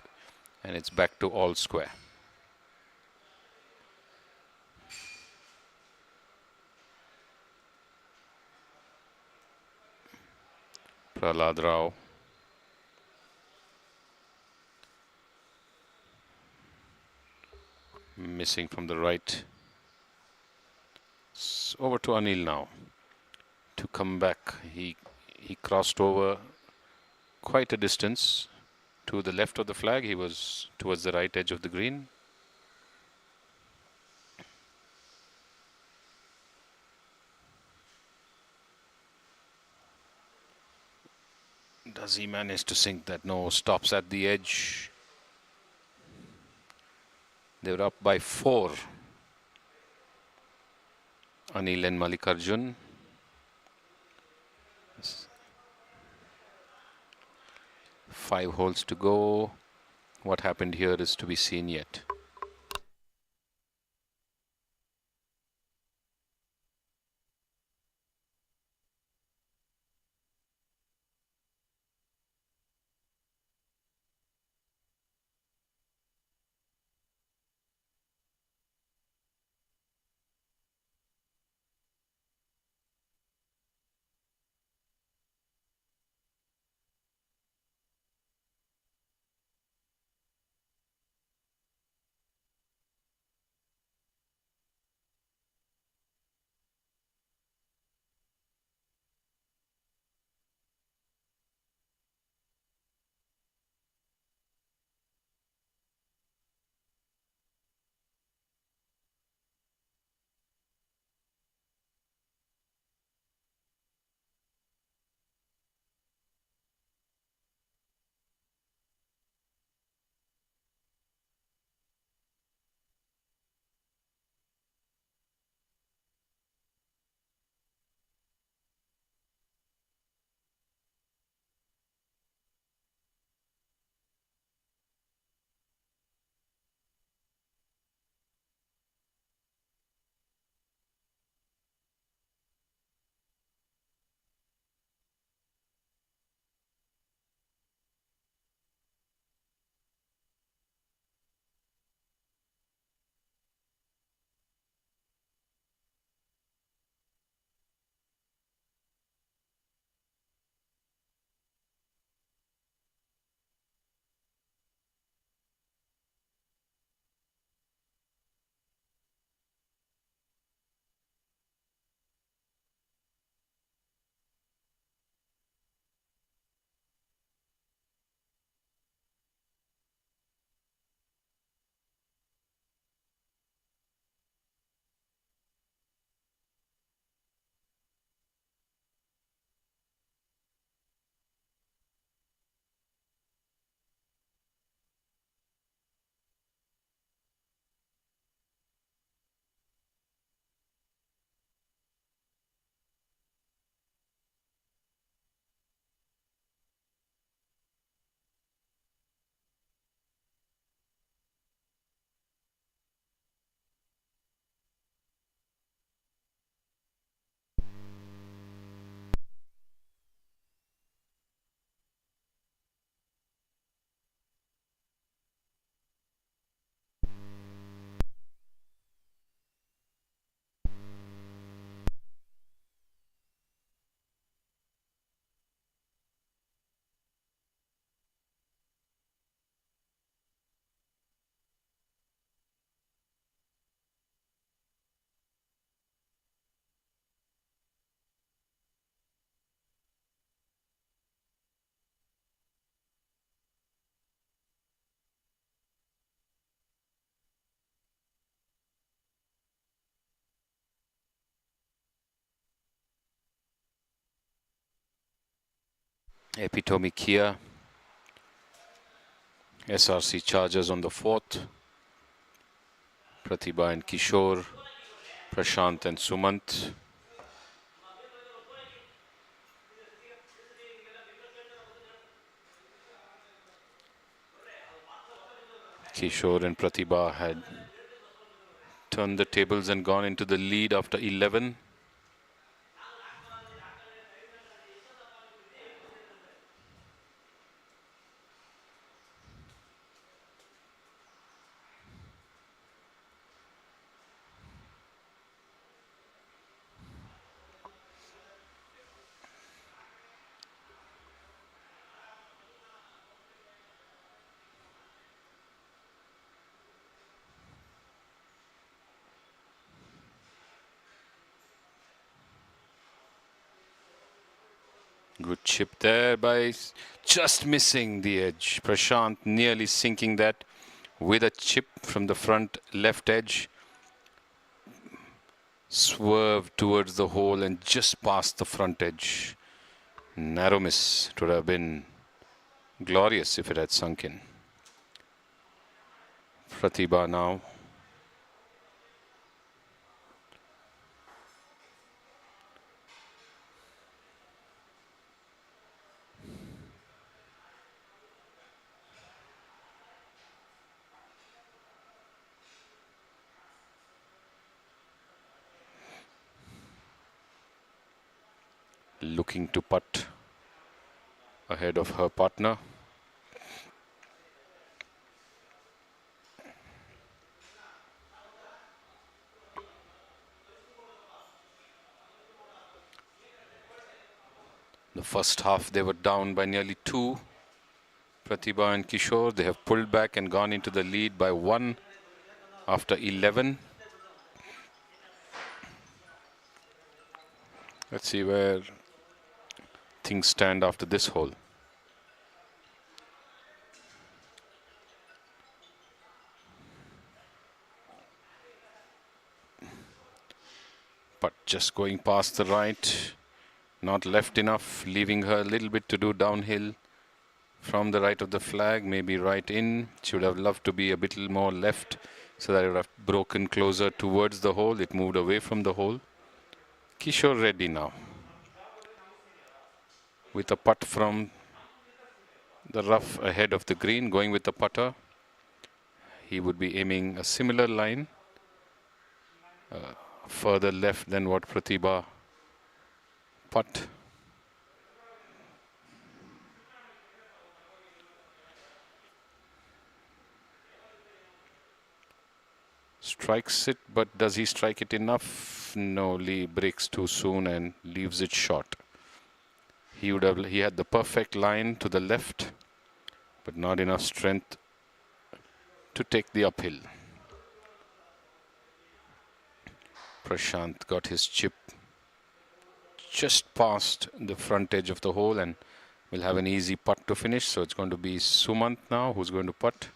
and it's back to all square. Prahlad Rao missing from the right. It's over to Anil now to come back. He crossed over quite a distance to the left of the flag. He was towards the right edge of the green. Does he manage to sink that? No, stops at the edge. They were up by 4. Anil and Mallikarjun. 5 holes to go. What happened here is to be seen yet. Epitome Kia. SRC Chargers on the 4th. Pratibha and Kishore. Prashant and Sumant. Kishore and Pratibha had turned the tables and gone into the lead after 11. Good chip there by just missing the edge. Prashant nearly sinking that with a chip from the front left edge. Swerved towards the hole and just past the front edge. Narrow miss. It would have been glorious if it had sunk in. Pratibha now. Looking to putt ahead of her partner. The first half they were down by nearly 2. Pratibha and Kishore, they have pulled back and gone into the lead by 1 after 11. Let's see where things stand after this hole. But just going past the right, not left enough, leaving her a little bit to do downhill from the right of the flag, maybe right in. She would have loved to be a bit more left so that it would have broken closer towards the hole. It moved away from the hole. Kishore ready now with a putt from the rough ahead of the green, going with the putter. He would be aiming a similar line, further left than what Pratibha putt. Strikes it, but does he strike it enough? No, Lee breaks too soon and leaves it short. He had the perfect line to the left, but not enough strength to take the uphill. Prashant got his chip just past the front edge of the hole and will have an easy putt to finish. So it's going to be Sumant now who's going to putt.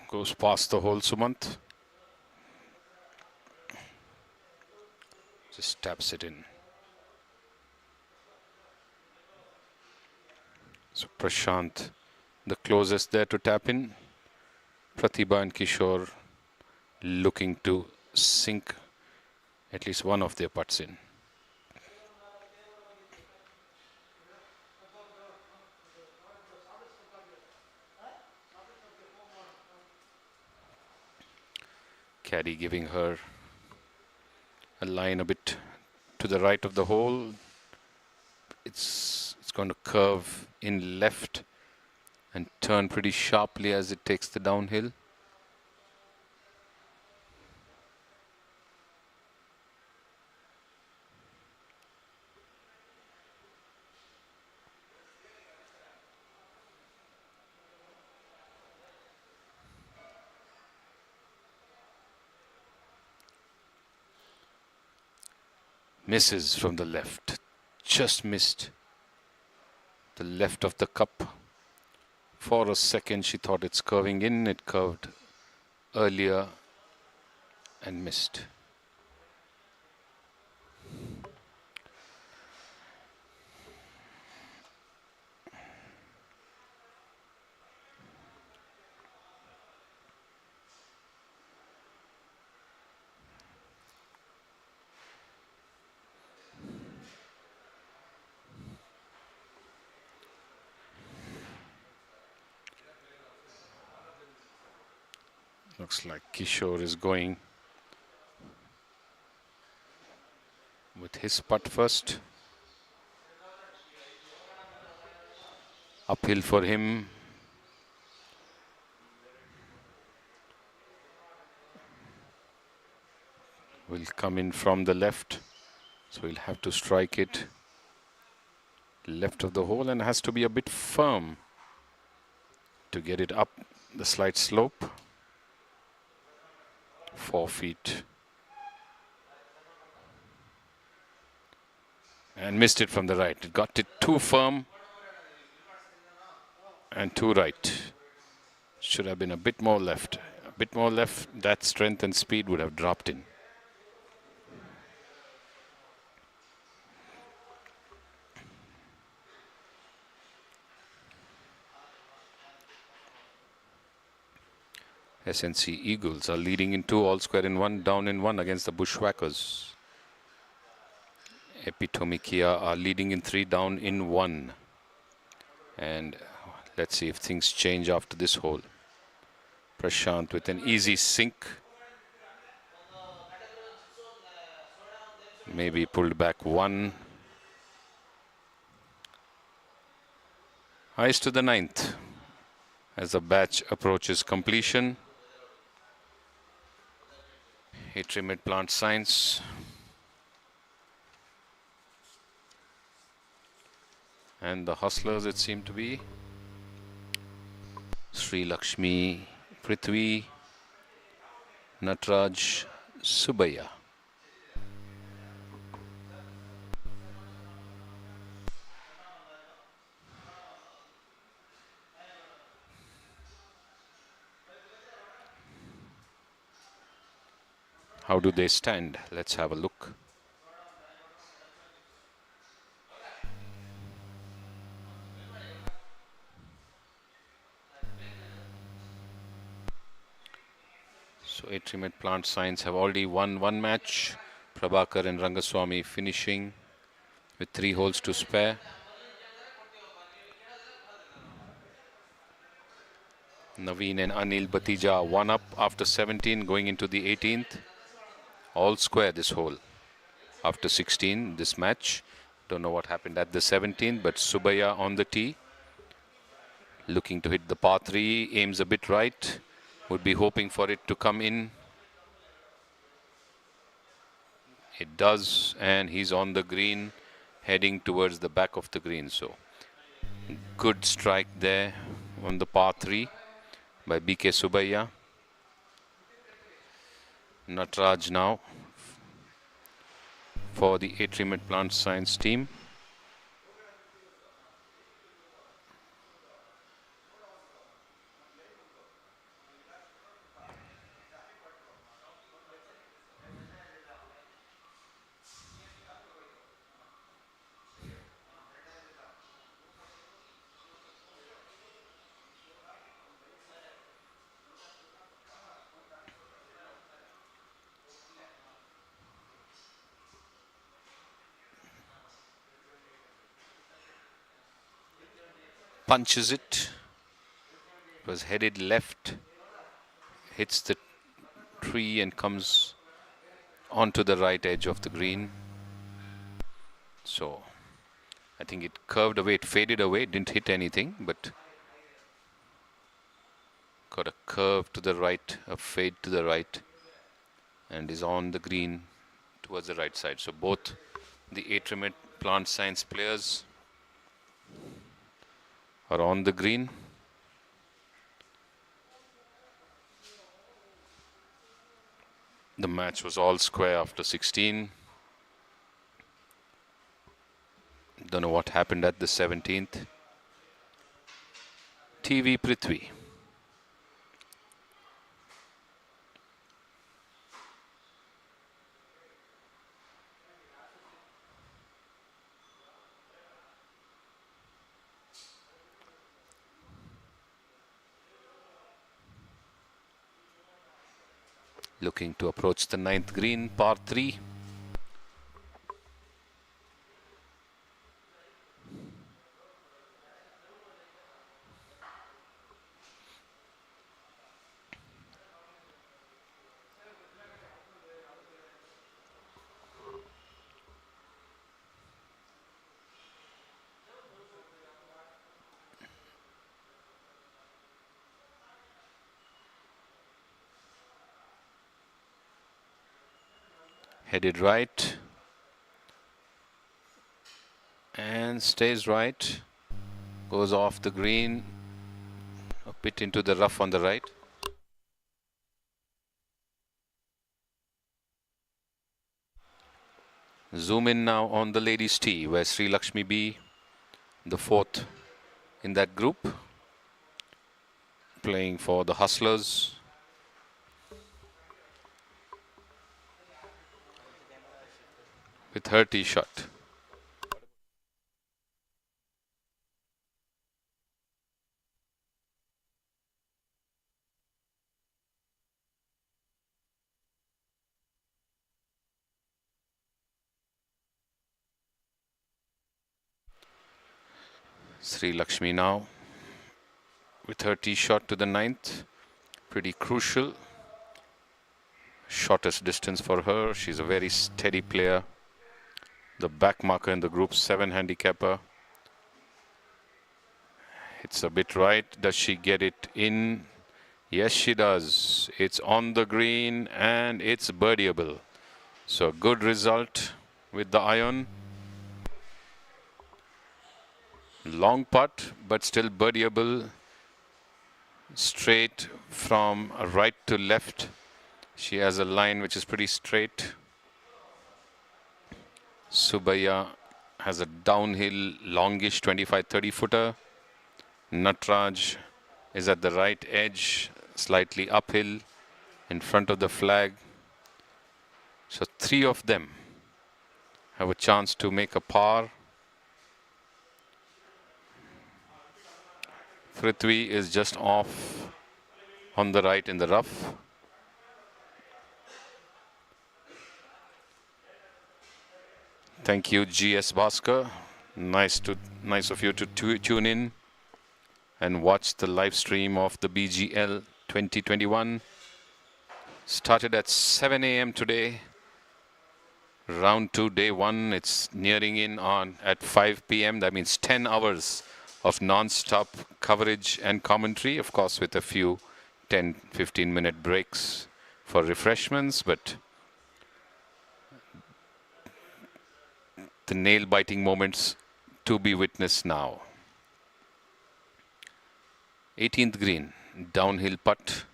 Goes past the hole, Sumant. Just taps it in. So Prashant, the closest there to tap in. Pratibha and Kishore looking to sink at least one of their putts in. Caddy giving her a line a bit to the right of the hole. It's going to curve in left and turn pretty sharply as it takes the downhill. Misses from the left. Just missed the left of the cup. For a second she thought it's curving in. It curved earlier and missed. Looks like Kishore is going with his putt first. Uphill for him. Will come in from the left, so he'll have to strike it left of the hole and has to be a bit firm to get it up the slight slope. 4 feet. And missed it from the right. It got it too firm and too right. Should have been a bit more left. A bit more left, that strength and speed would have dropped in. SNC Eagles are leading in 2, all square in 1, down in 1 against the Bushwhackers. Epitome Kia are leading in 3, down in 1. And let's see if things change after this hole. Prashant with an easy sink. Maybe pulled back 1. Eyes to the 9th as the batch approaches completion. Atrium Mid Plant Science. And the hustlers, it seemed to be Sri Lakshmi, Prithvi, Natraj, Subaya. How do they stand? Let's have a look. So Atrium Mid Plant Science have already won 1 match. Prabhakar and Rangaswamy finishing with 3 holes to spare. Naveen and Anil Batija 1 up after 17, going into the 18th. All square this hole after 16 this match. Don't know what happened at the 17th, but Subaya on the tee, looking to hit the par 3, aims a bit right, would be hoping for it to come in. It does, and he's on the green, heading towards the back of the green. So good strike there on the par 3 by BK Subaya. Natraj now for the Atrium Mid Plant Science team. Punches it. It was headed left, hits the tree and comes onto the right edge of the green. So I think it curved away, it faded away, didn't hit anything, but got a curve to the right, a fade to the right, and is on the green towards the right side. So both the Atrium Mid Plant Science players are on the green. The match was all square after 16. Don't know what happened at the 17th. TV Prithvi. Looking to approach the 9th green, par 3. Headed right and stays right, goes off the green, a bit into the rough on the right. Zoom in now on the ladies' tee, where Sri Lakshmi B, the 4th in that group, playing for the Hustlers. With her tee shot. Sri Lakshmi now with her tee shot to the 9th. Pretty crucial. Shortest distance for her. She's a very steady player. The back marker in the group, 7 handicapper. It's a bit right. Does she get it in? Yes, she does. It's on the green and it's birdieable. So good result with the iron. Long putt, but still birdieable. Straight from right to left. She has a line which is pretty straight. Subaya has a downhill, longish 25-30 footer. Natraj is at the right edge, slightly uphill in front of the flag. So 3 of them have a chance to make a par. Prithvi is just off on the right in the rough. Thank you, GS Bhaskar. Nice of you to tune in and watch the live stream of the BGL 2021. Started at 7 a.m. today. Round 2, day 1. It's nearing in on at 5 p.m. That means 10 hours of non-stop coverage and commentary. Of course, with a few 10-15 minute breaks for refreshments, but the nail-biting moments to be witnessed now. 18th green, downhill putt.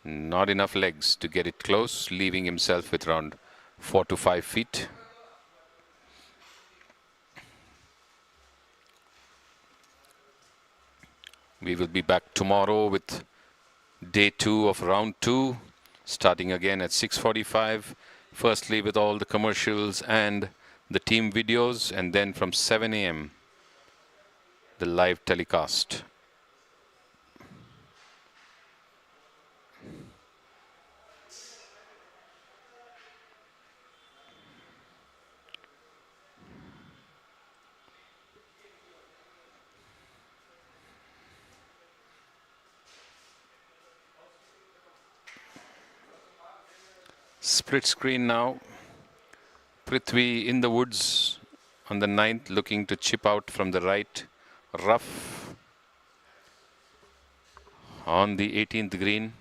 Not enough legs to get it close, leaving himself with around 4 to 5 feet. We will be back tomorrow with day 2 of round 2, starting again at 6:45. Firstly with all the commercials and the team videos, and then from 7 a.m. the live telecast. Split screen now. Prithvi in the woods on the 9th, looking to chip out from the right rough on the 18th green.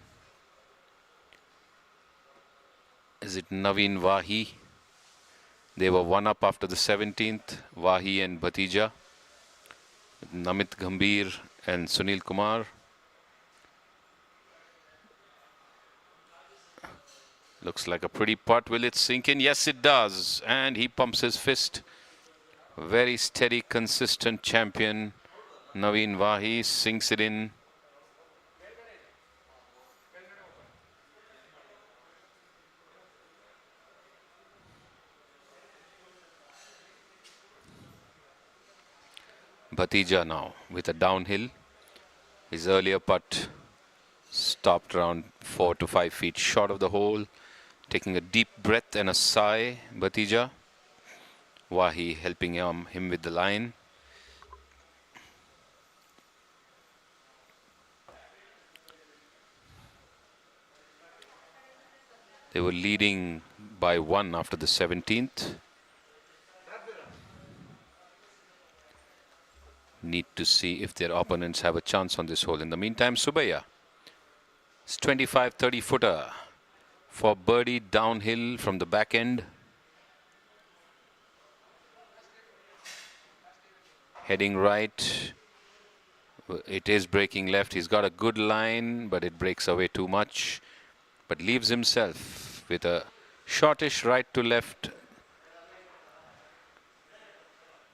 Is it Naveen Wahi? They were 1 up after the 17th, Wahi and Bhatija. Namit Gambhir and Sunil Kumar. Looks like a pretty putt. Will it sink in? Yes, it does. And he pumps his fist Very steady, consistent champion. Naveen Wahi sinks it in. Bhatija now with a downhill. His earlier putt stopped around 4 to 5 feet short of the hole. Taking a deep breath and a sigh, Bhatija. Wahi helping him with the line. They were leading by 1 after the 17th. Need to see if their opponents have a chance on this hole. In the meantime, Subaya. It's 25-30 footer for birdie downhill from the back end. Heading right. It is breaking left. He's got a good line, but it breaks away too much. But leaves himself with a shortish right to left,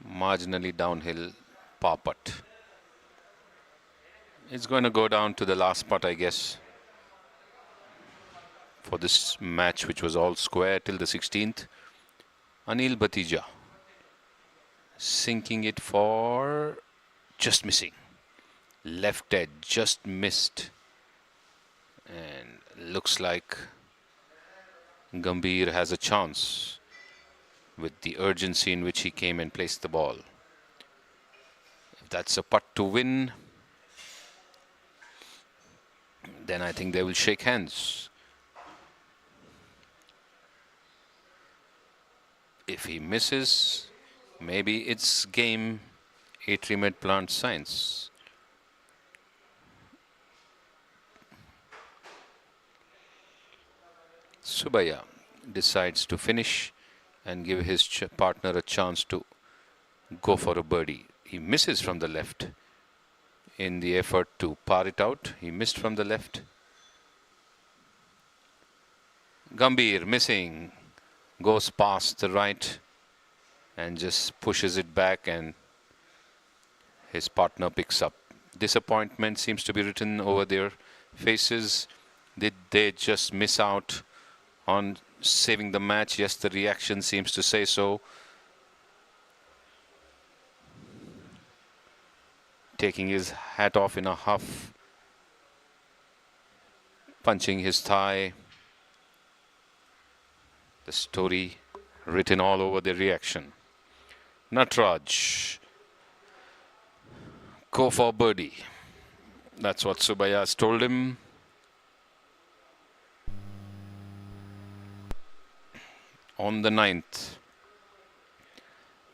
marginally downhill par putt. It's going to go down to the last putt, I guess, for this match, which was all square till the 16th. Anil Bhatija sinking it for just missing. Left edge, just missed. And looks like Gambhir has a chance with the urgency in which he came and placed the ball. If that's a putt to win, then I think they will shake hands. If he misses, maybe it's game Atrium Plant Science. Subaya decides to finish and give his partner a chance to go for a birdie. He misses from the left in the effort to par it out. He missed from the left. Gambhir missing, goes past the right and just pushes it back, and his partner picks up. Disappointment seems to be written over their faces. Did they just miss out on saving the match? Yes, the reaction seems to say so. Taking his hat off in a huff, punching his thigh. The story written all over the reaction. Nataraj, go for birdie. That's what Subaya has told him. On the 9th,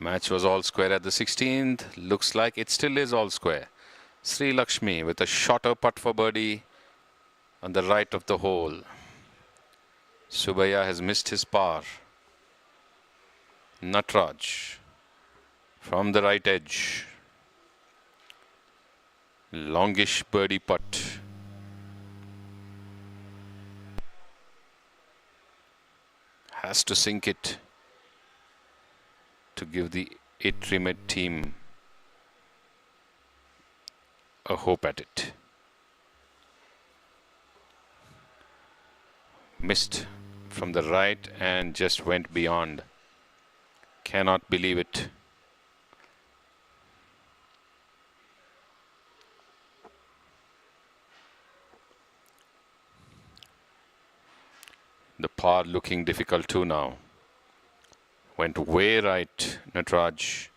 match was all square at the 16th. Looks like it still is all square. Sri Lakshmi with a shorter putt for birdie on the right of the hole. Subaya has missed his par. Nataraj from the right edge. Longish birdie putt. Has to sink it to give the Atrium team a hope at it. Missed from the right and just went beyond. Cannot believe it. The par looking difficult too now. Went way right, Nataraj,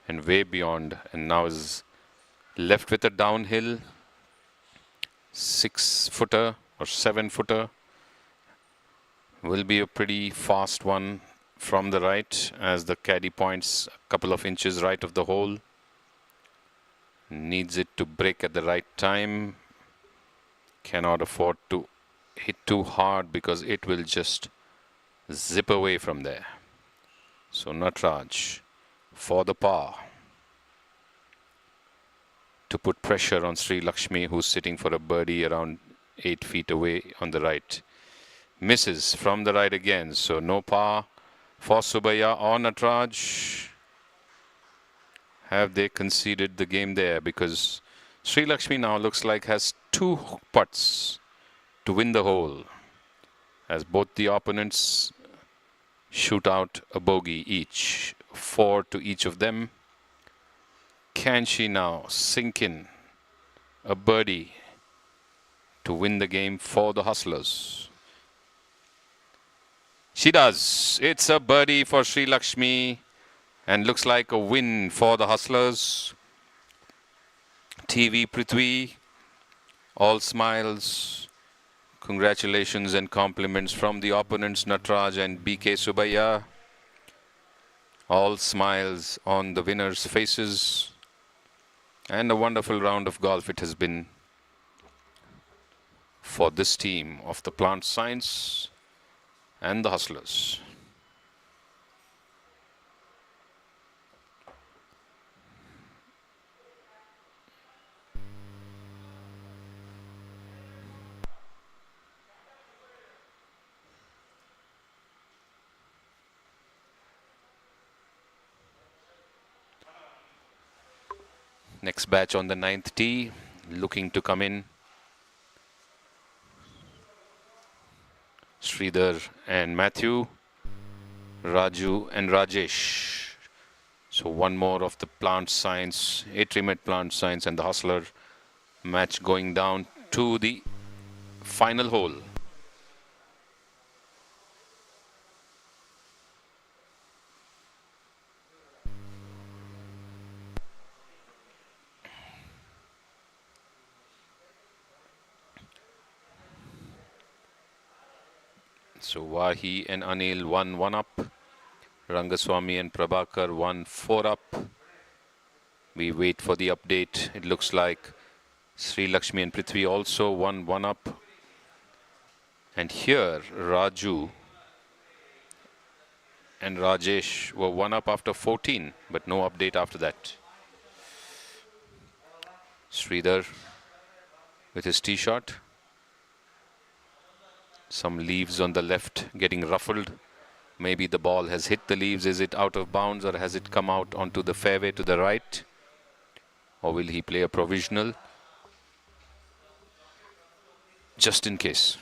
and way beyond, and now is left with a downhill 6-footer or 7-footer. Will be a pretty fast one from the right, as the caddy points a couple of inches right of the hole. Needs it to break at the right time. Cannot afford to hit too hard because it will just zip away from there. So Nataraj for the par to put pressure on Sri Lakshmi, who's sitting for a birdie around 8 feet away on the right. Misses from the right again, so no par for Subaya or Nataraj. have they conceded the game there? Because Sri Lakshmi now looks like has 2 putts to win the hole, as both the opponents shoot out a bogey each, 4 to each of them. Can she now sink in a birdie to win the game for the Hustlers? She does. It's a birdie for Sri Lakshmi and looks like a win for the Hustlers. TV Prithvi, all smiles. Congratulations and compliments from the opponents Natraj and BK Subaya. All smiles on the winners' faces. And a wonderful round of golf it has been for this team of the Plant Science and the Hustlers. Next batch on the 9th tee, looking to come in. Sridhar and Matthew, Raju and Rajesh. So one more of the Plant Science, Atrimet Plant Science and the Hustler match going down to the final hole. So Wahi and Anil 1 up. Rangaswamy and Prabhakar 1 4 up. We wait for the update. It looks like Sri Lakshmi and Prithvi also 1 up. And here Raju and Rajesh were 1 up after 14, but no update after that. Sridhar with his tee shot. Some leaves on the left getting ruffled. Maybe the ball has hit the leaves. Is it out of bounds or has it come out onto the fairway to the right? Or will he play a provisional? Just in case.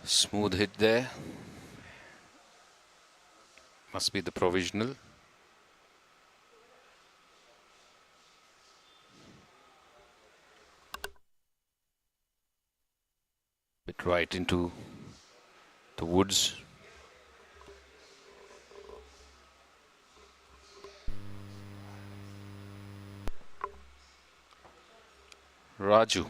Smooth hit there. Must be the provisional. Bit right into the woods. Raju.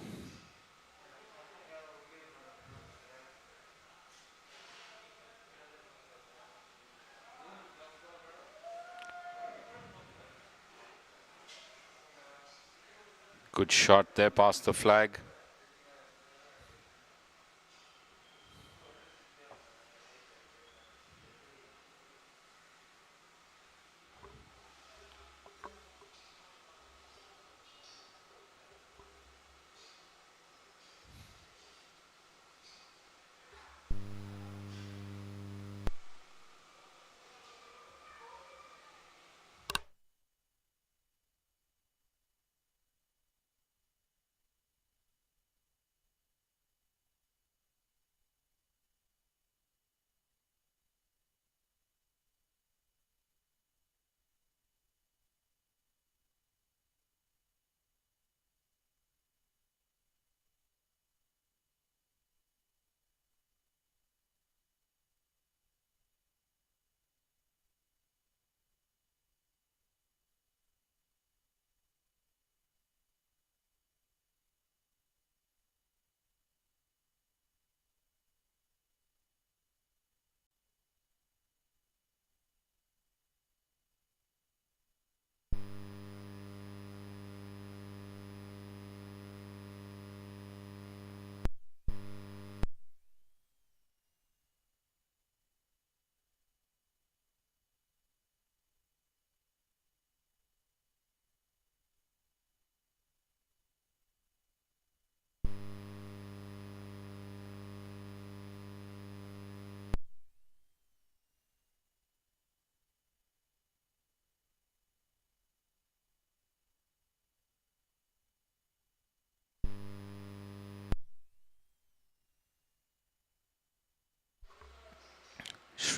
Good shot there past the flag.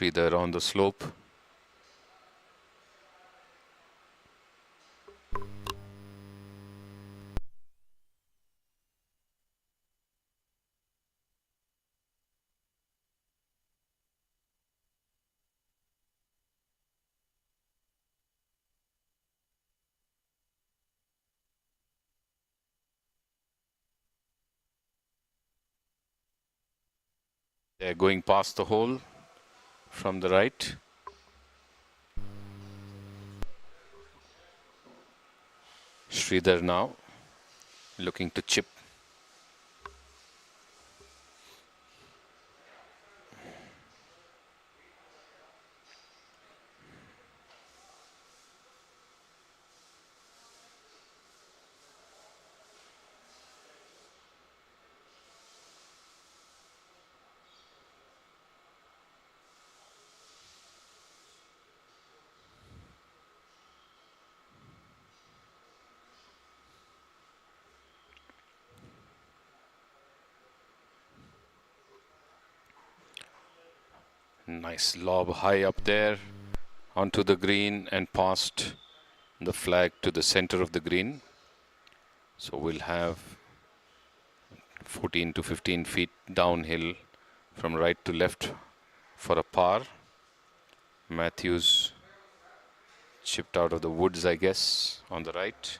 Sridhar on the slope. They're going past the hole from the right. Sridhar now looking to chip. Nice lob high up there onto the green and past the flag to the center of the green. So we'll have 14 to 15 feet downhill from right to left for a par. Matthews chipped out of the woods, I guess, on the right.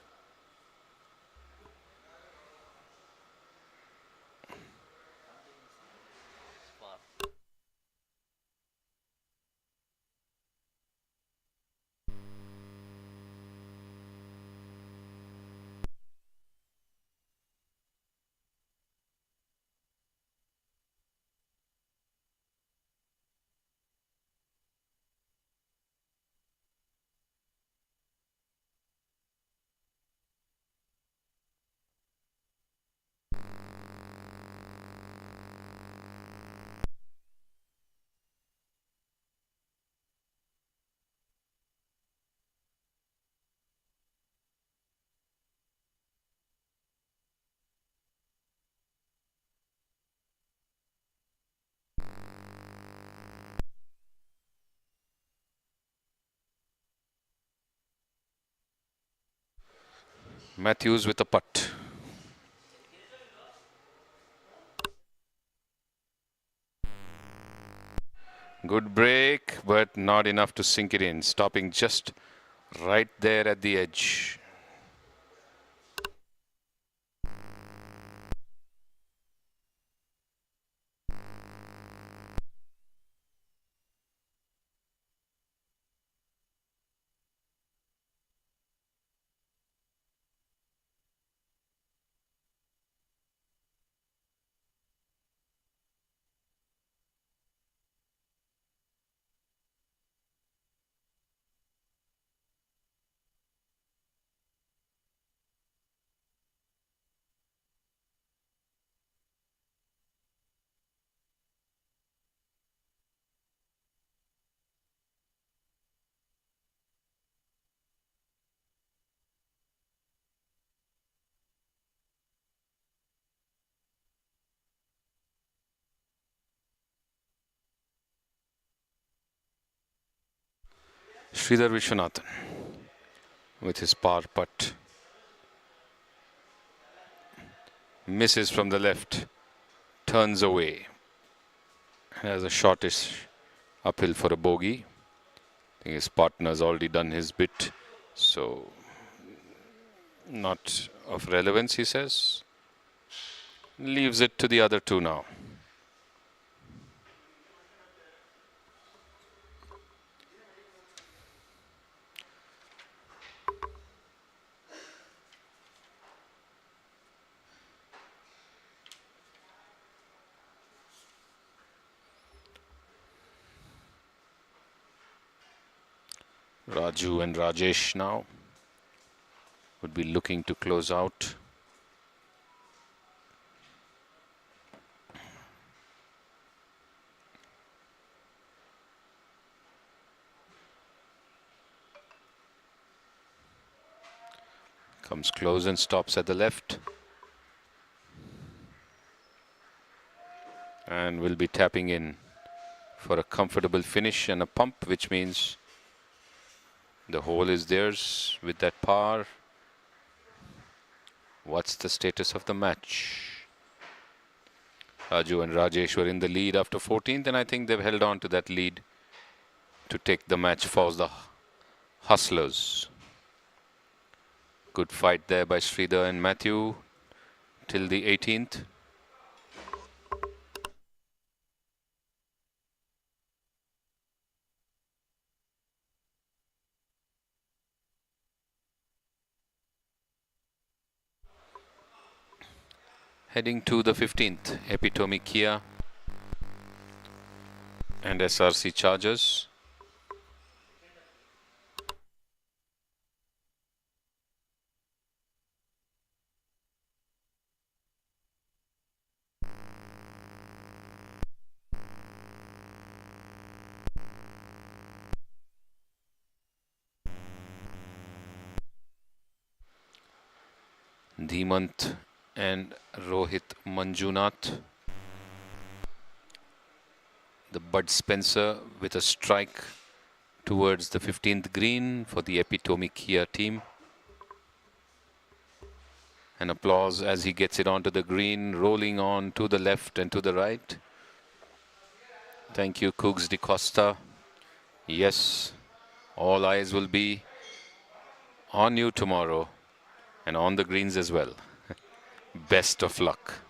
Matthews with a putt. Good break, but not enough to sink it in. Stopping just right there at the edge. Sridhar Vishwanathan with his par putt. Misses from the left, turns away. Has a shortish uphill for a bogey. I think his partner's already done his bit, so not of relevance, he says. Leaves it to the other two now. Raju and Rajesh now would be looking to close out. Comes close and stops at the left. And will be tapping in for a comfortable finish and a pump, which means the hole is theirs with that par. What's the status of the match? Raju and Rajesh were in the lead after 14th, and I think they've held on to that lead to take the match for the Hustlers. Good fight there by Sridhar and Matthew till the 18th. Heading to the 15th, Epitome Kia and SRC Chargers. Dhimant and Rohit Manjunath. The Bud Spencer with a strike towards the 15th green for the Epitome Kia team. An applause as he gets it onto the green, rolling on to the left and to the right. Thank you, Cougs de Costa. Yes, all eyes will be on you tomorrow and on the greens as well. Best of luck.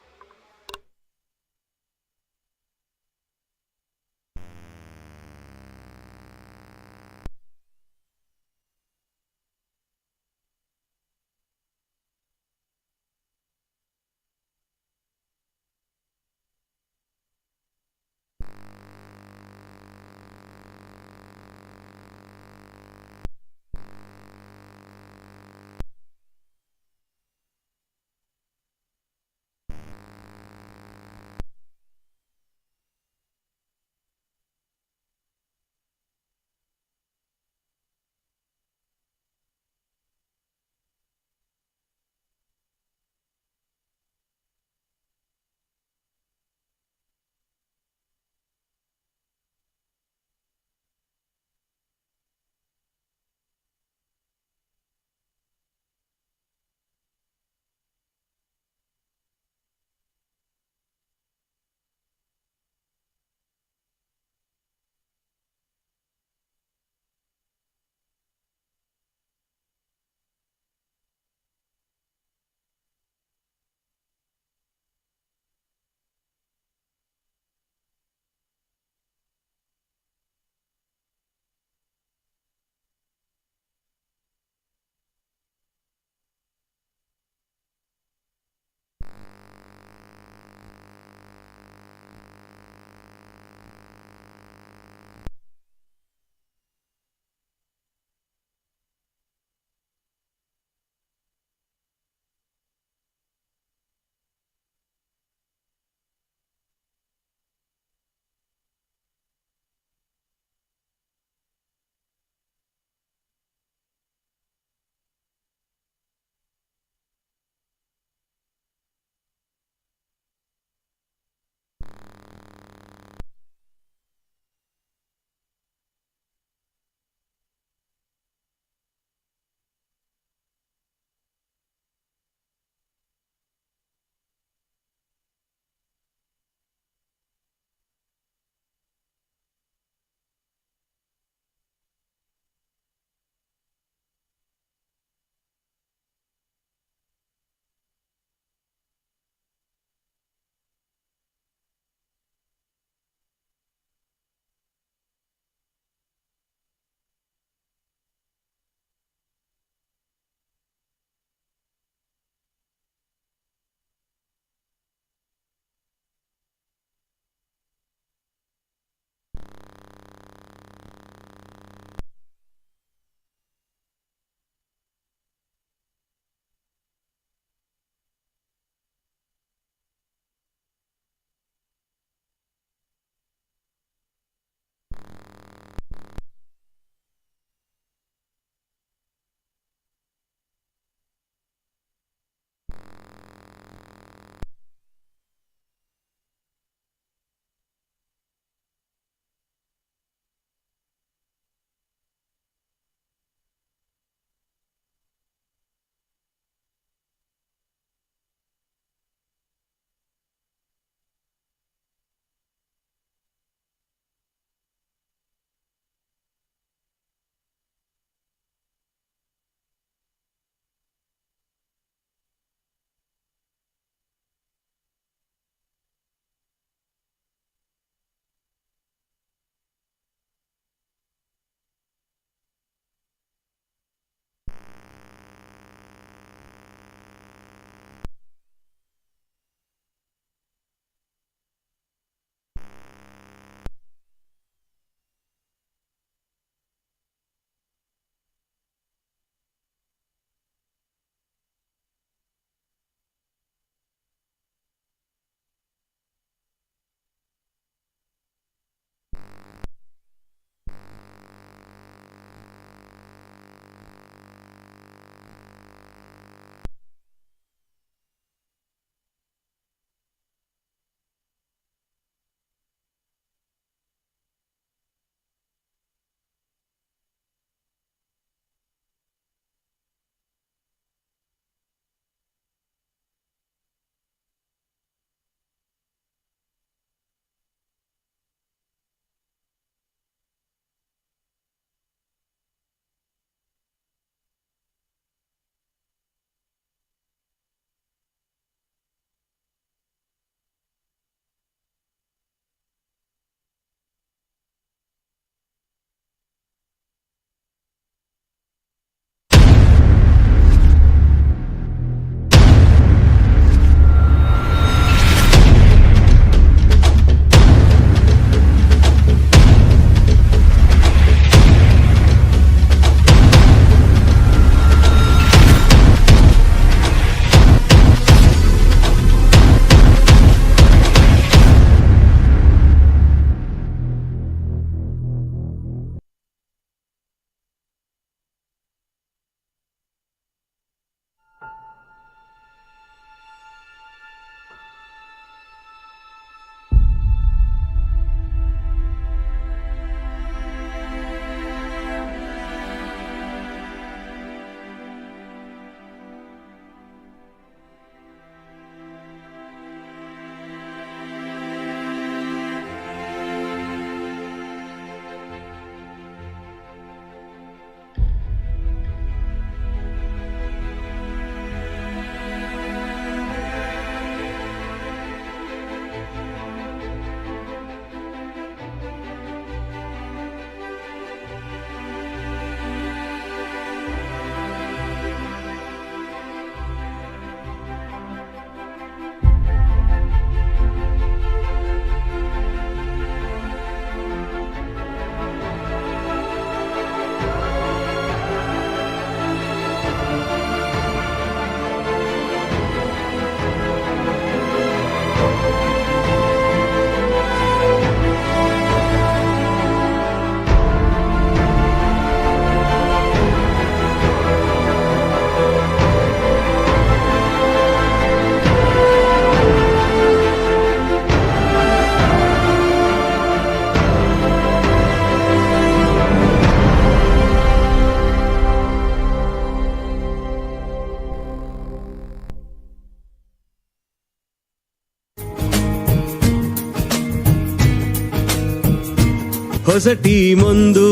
ಹೊಸ ಟೀಮೊಂದು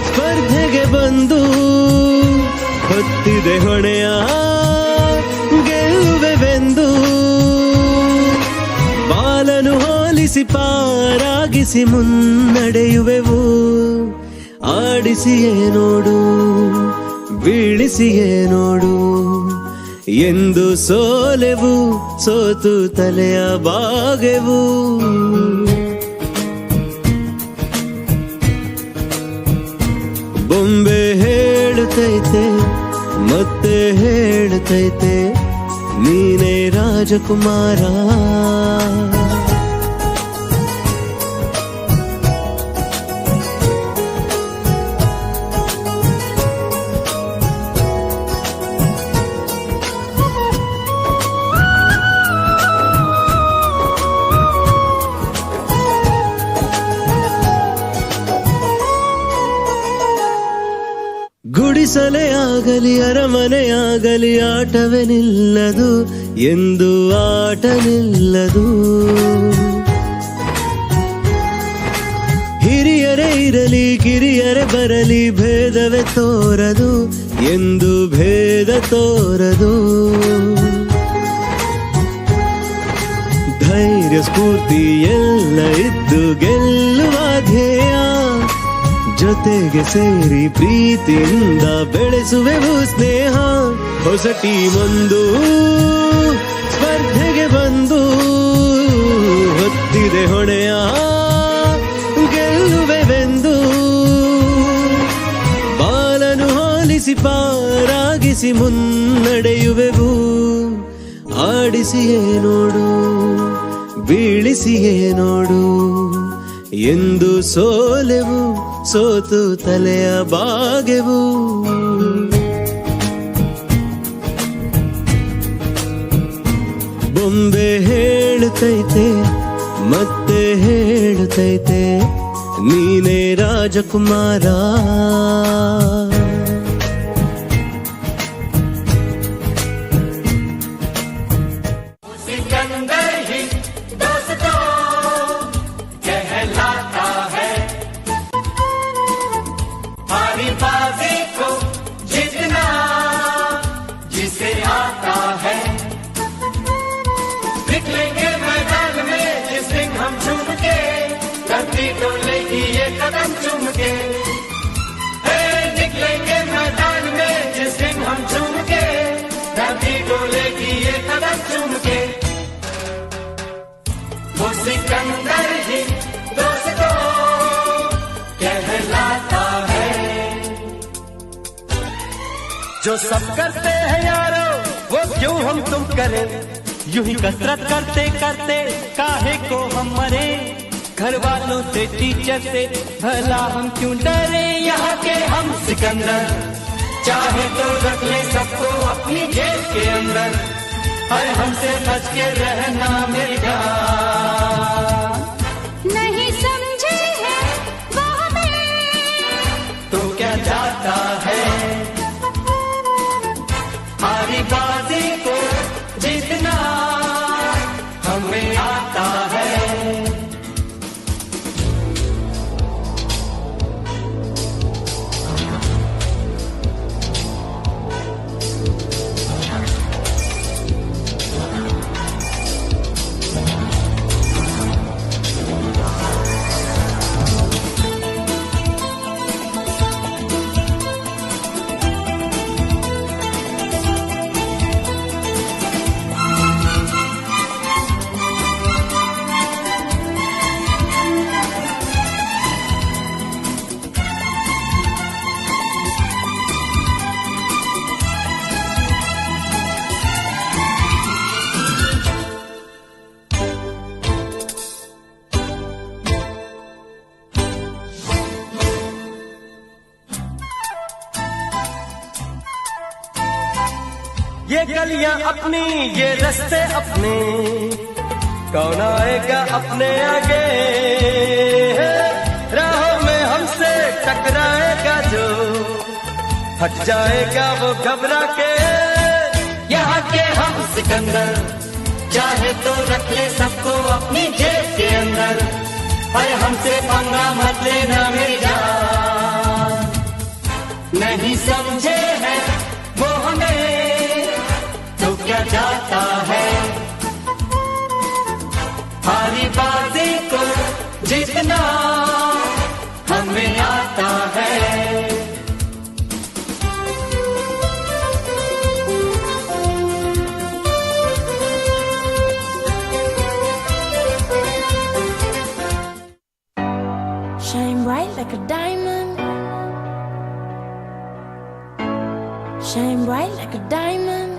ಸ್ಪರ್ಧೆಗೆ ಬಂದು ಹೊತ್ತಿದೆ ಹೊಣೆಯ ಗೆಲ್ಲುವೆವೆಂದು. ಬಾಲನು ಹೋಲಿಸಿ ಪಾರಾಗಿಸಿ ಮುನ್ನಡೆಯುವೆವು. ಆಡಿಸಿಯೇ ನೋಡು ಬೀಳಿಸಿಯೇ ನೋಡು ಎಂದು ಸೋಲೆವು, ಸೋತು ತಲೆಯ ಬಾಗೆವು. ಬೊಂಬೆ ಹೇಳುತ್ತೈತೆ ಮತ್ತೆ ಹೇಳುತ್ತೈತೆ ನೀನೇ ರಾಜಕುಮಾರ. ಗುಡಿಸಲೇ ಆಗಲಿ ಅರಮನೆಯಾಗಲಿ ಆಟವೇ ನಿಲ್ಲದು ಎಂದು ಆಟ ನಿಲ್ಲದು. ಹಿರಿಯರೇ ಇರಲಿ ಕಿರಿಯರೇ ಬರಲಿ ಭೇದವೇ ತೋರದು ಎಂದು ಭೇದ ತೋರದು. ಧೈರ್ಯ ಸ್ಫೂರ್ತಿ ಎಲ್ಲ ಇದ್ದು ಗೆಲ್ಲುವ ಧ್ಯೇಯ. ಜೊತೆಗೆ ಸೇರಿ ಪ್ರೀತಿಯಿಂದ ಬೆಳೆಸುವೆವು ಸ್ನೇಹ. ಹೊಸ ಟೀಮೊಂದು ಸ್ಪರ್ಧೆಗೆ ಬಂದು ಹೊತ್ತಿದೆ ಹೊಣೆಯ ಗೆಲ್ಲುವೆವೆಂದು. ಬಾಲನು ಹೋಲಿಸಿ ಪಾರಾಗಿಸಿ ಮುನ್ನಡೆಯುವೆವು. ಆಡಿಸಿಯೇ ನೋಡು ಬೀಳಿಸಿಯೇ ನೋಡು ಎಂದು ಸೋಲೆವು, ಸೋತು ತಲೆಯ ಬಾಗೆವು. ಬೊಂಬೆ ಹೇಳುತ್ತೈತೆ ಮತ್ತೆ ಹೇಳುತ್ತೈತೆ ನೀನೇ ರಾಜಕುಮಾರ. निकलेंगे मैदान में जिस दिन हम झूम के, धरती डोलेगी ये कदम चूम के. वो सिकंदर ही दोस्तों कहलाता है. जो सब करते हैं यारो वो क्यों हम तुम करें, यूं ही कसरत करते करते काहे को हम मरे. घर वालों से टीचर से भला हम क्यों डरे. यहाँ के हम सिकंदर चाहे तो रख ले सबको अपनी जेब के अंदर. हर हमसे बच के रहना मेरी जान. नहीं समझे हैं वो हमें तो क्या जाता है हमारी बाजी को जीतना हमें आता है. ये गलियां अपनी ये रस्ते अपने, कौन आएगा अपने आगे. राहों में हमसे टकराएगा जो, हट जाएगा वो घबरा के. यहाँ के हम सिकंदर चाहे तो रख ले सबको अपनी जेब के अंदर. अरे हमसे हमसे पंगा मत लेना मेरी जान। नहीं समझे है वो हमें तो क्या जाता है, हारी बाजी को जीतना हमें आता है। Shine bright like a diamond. Shine bright like a diamond.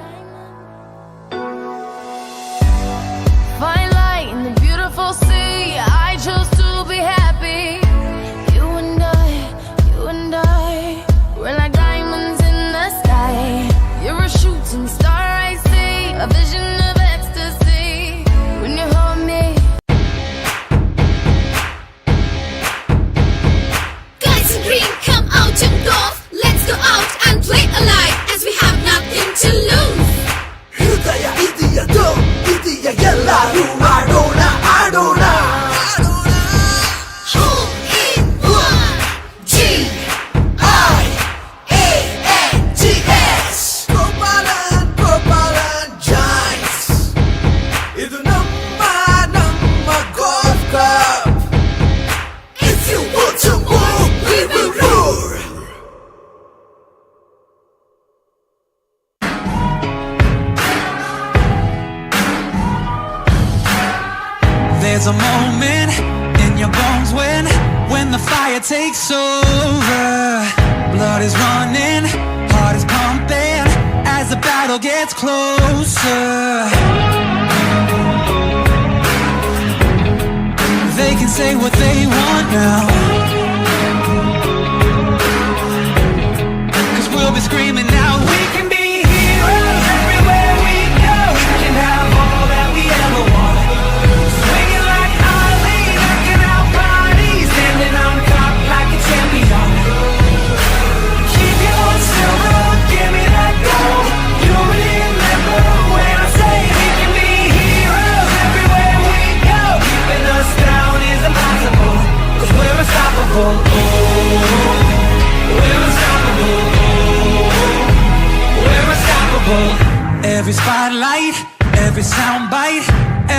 Fine light in the beautiful sea. I chose to be happy. You and I, we're like diamonds in the sky. You're a shooting star, I see, a vision of ecstasy when you hold me. Guys in green, come out and golf. Let's go out and play alive as we have nothing to lose. ಹೃದಯ ಇದೆಯದು ಇದೆಯ ಎಲ್ಲರೂ ಆಡೋಣ ಆಡೋಣ Hole in one, G-I-A-N-T-S Gopalan joys ಇದು ನಮ್ಮ golf club. If you want to move, we will roar. There's a moment in your bones when the fire takes over. Blood is running, heart is pumping as the battle gets closer. They can say what they want now, 'cause we'll be screaming now. We can be heroes everywhere we go. We can have all that we ever wanted. Swinging like Ali, knocking out bodies, standing on top like a champion. Keep your silver, give me that gold. You remember when I say we can be heroes everywhere we go. Keeping us down is impossible, 'cause we're unstoppable. Oh, we're unstoppable. Oh, we're unstoppable. Every spotlight, every soundbite,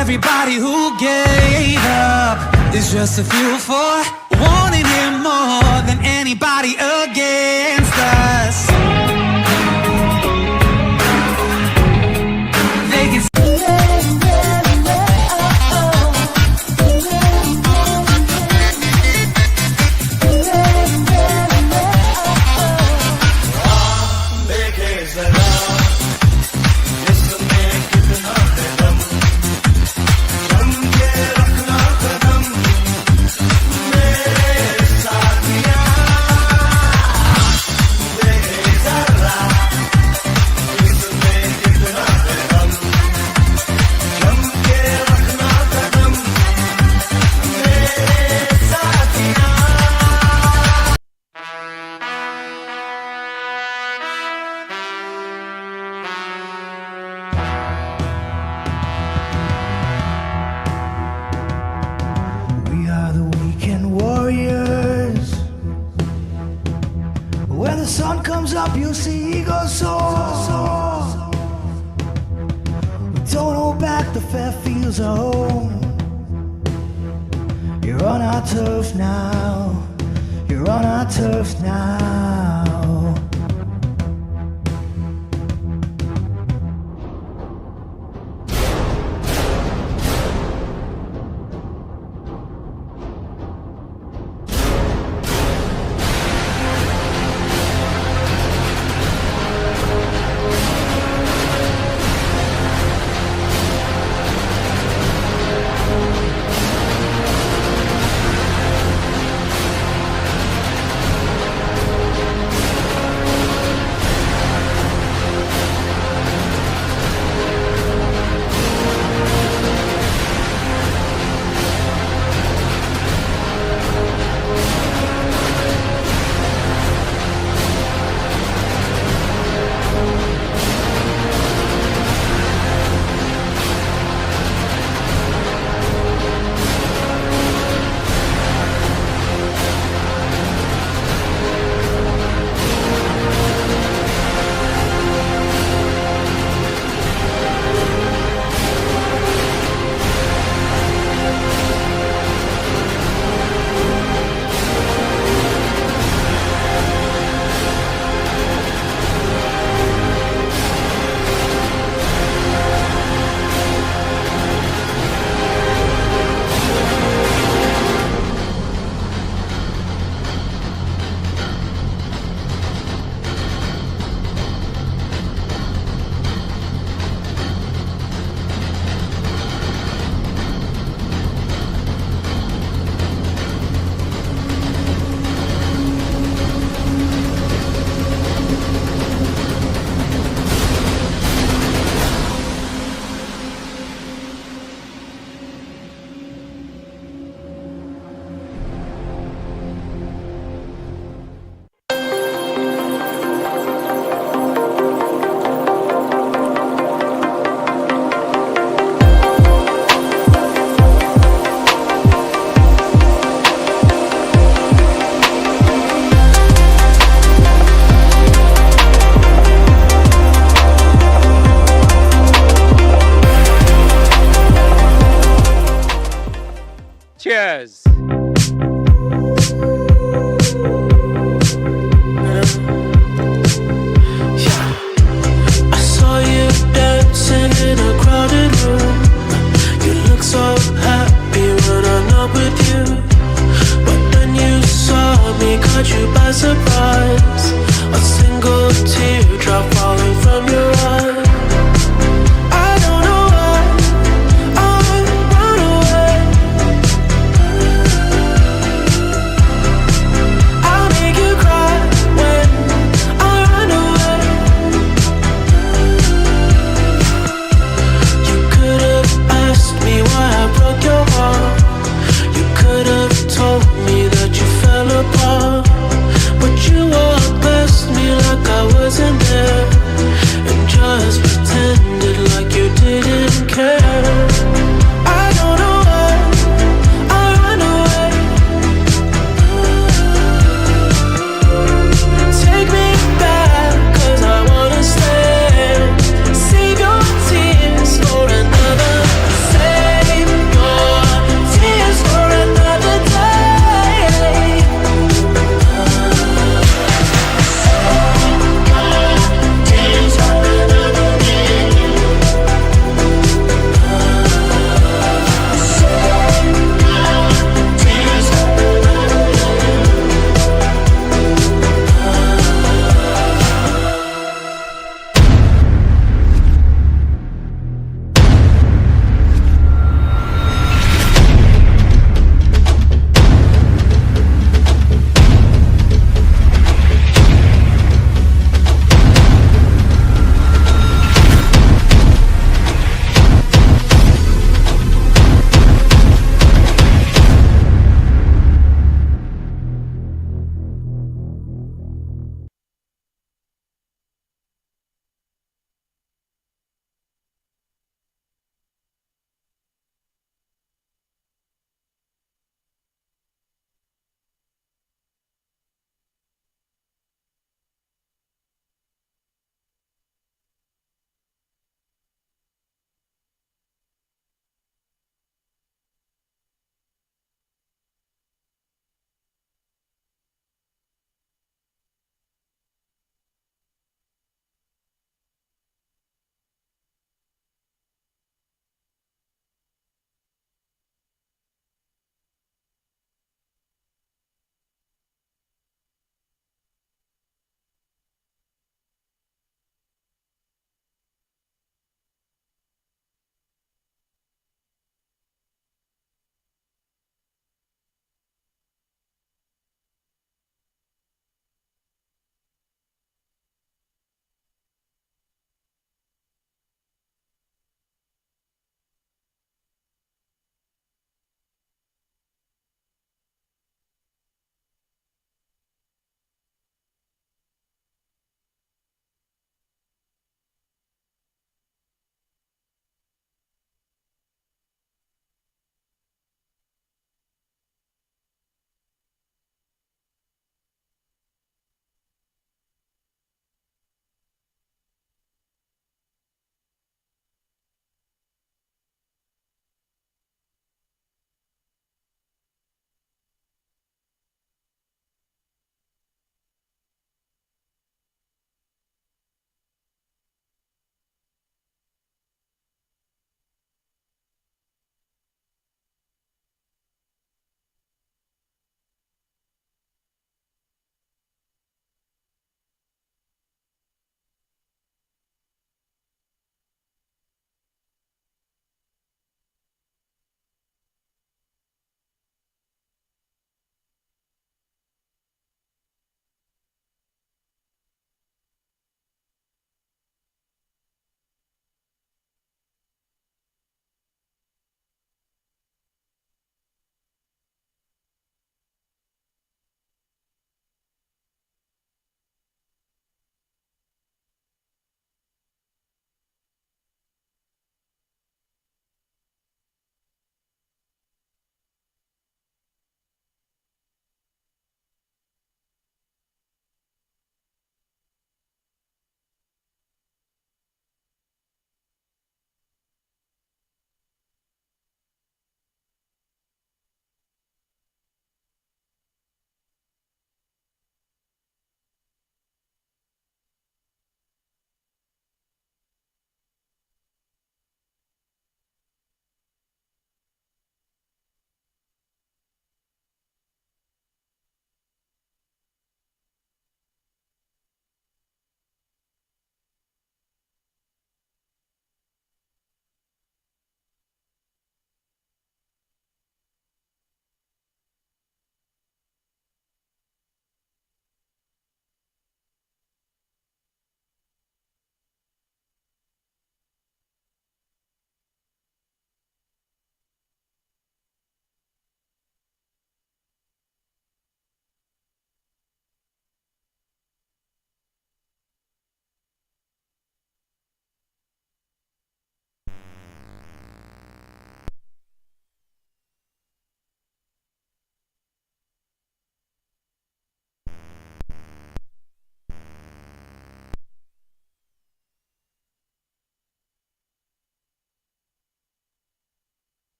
everybody who gave up is just a fuel for wanting him more than anybody against us. They can We are the weekend warriors. When the sun comes up, you'll see eagles soar. We don't hold back the fair fields of home. You're on our turf now. You're on our turf now.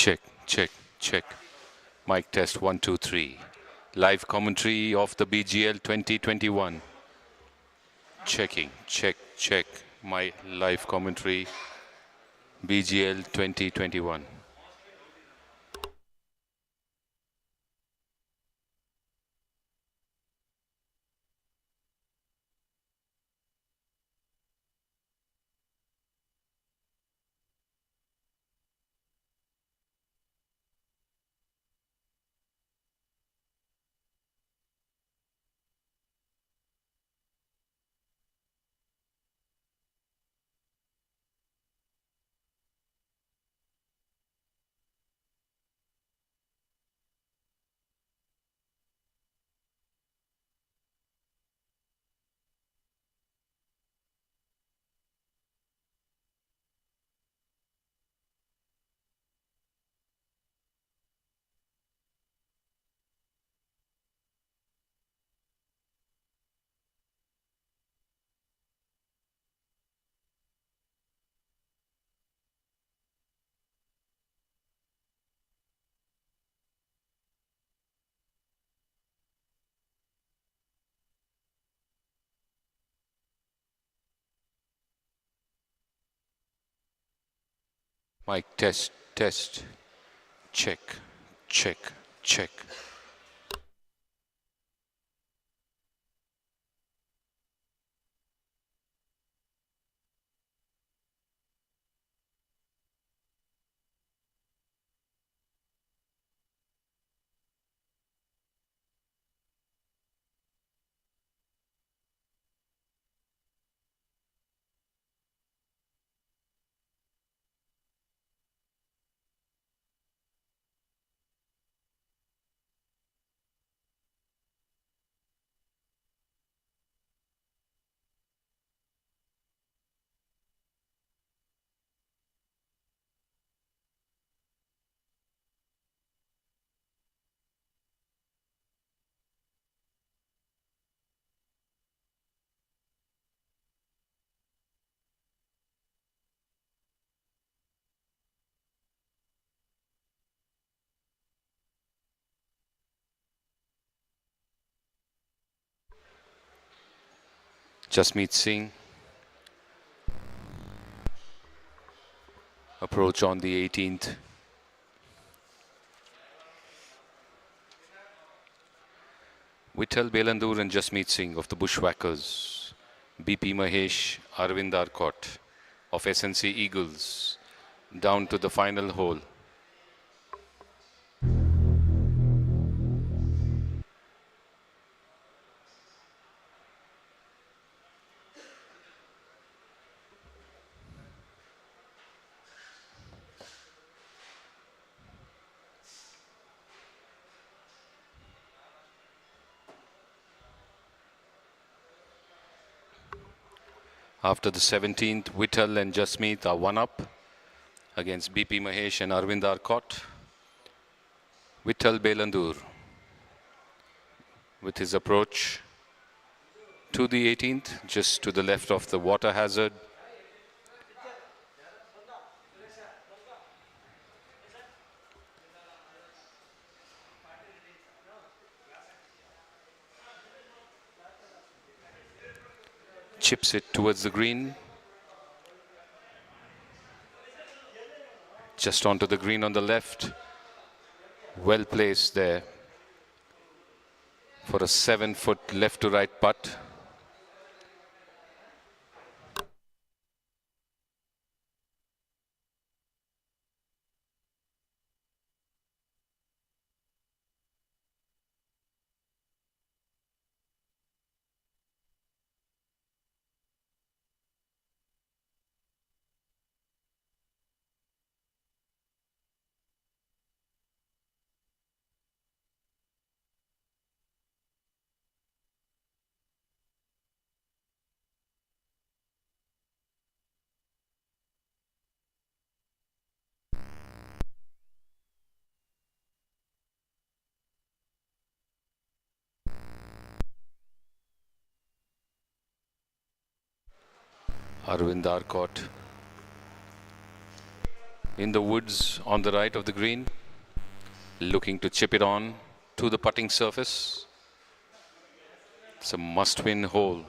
Check, check, check. Mic test 1, 2, 3. Live commentary of the BGL 2021. Checking, check, check. My live commentary, BGL 2021. Mic test, test. Check, check, check. Jasmeet Singh. Approach on the 18th. Vittal Belandur and Jasmeet Singh of the Bushwhackers. BP Mahesh, Arvind Arcot of SNC Eagles. Down to the final hole. After the 17th, Vittal and Jasmeet are one up against BP Mahesh and Arvind Arcot. Vittal Belandur with his approach to the 18th, just to the left of the water hazard. Chips it towards the green. Just onto the green on the left. Well placed there for a 7-foot left to right putt. Arvind Arcot in the woods on the right of the green, looking to chip it on to the putting surface. It's a must-win hole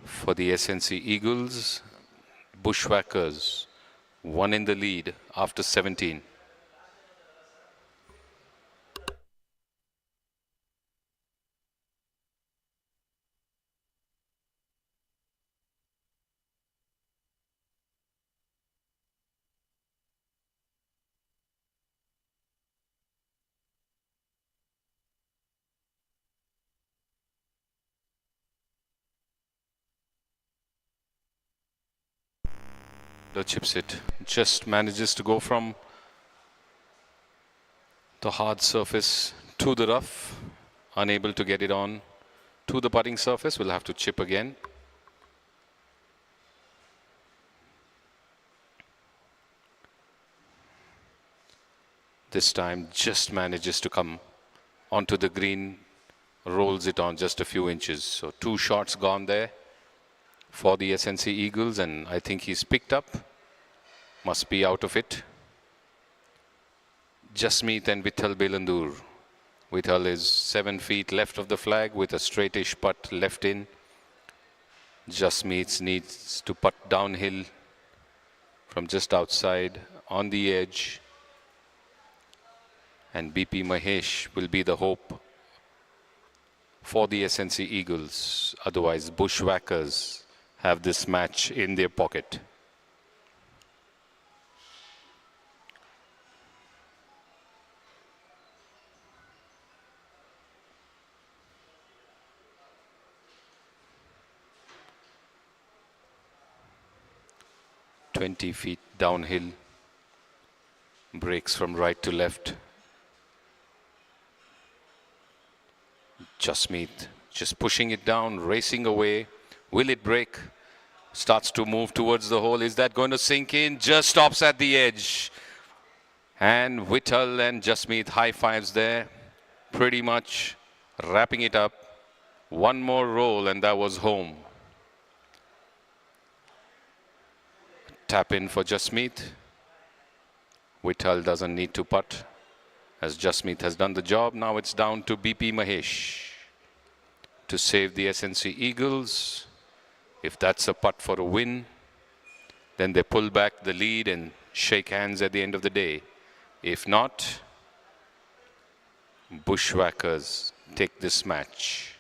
for the SNC Eagles. Bushwhackers, one in the lead after 17. The chips it, just manages to go from the hard surface to the rough, unable to get it on to the putting surface. Will have to chip again. This time just manages to come onto the green, rolls it on just a few inches. So 2 shots gone there for the SNC Eagles, and I think he's picked up. Must be out of it. Jasmeet and Vithal Belandur. Vithal is 7 feet left of the flag with a straightish putt left in. Jasmeet needs to putt downhill from just outside on the edge. And BP Mahesh will be the hope for the SNC Eagles. Otherwise, Bushwhackers have this match in their pocket. "20 feet downhill, breaks from right to left." Jasmeet just pushing it down, racing away. Will it break? Starts to move towards the hole. Is that going to sink in? Just stops at the edge. And Vithal and Jasmeet high fives there. Pretty much wrapping it up. One more roll and that was home. Tap in for Jasmeet. Vithal doesn't need to putt, as Jasmeet has done the job. Now it's down to BP Mahesh to save the SNC Eagles. If that's a putt for a win, then they pull back the lead and shake hands at the end of the day. If not, Bushwhackers take this match.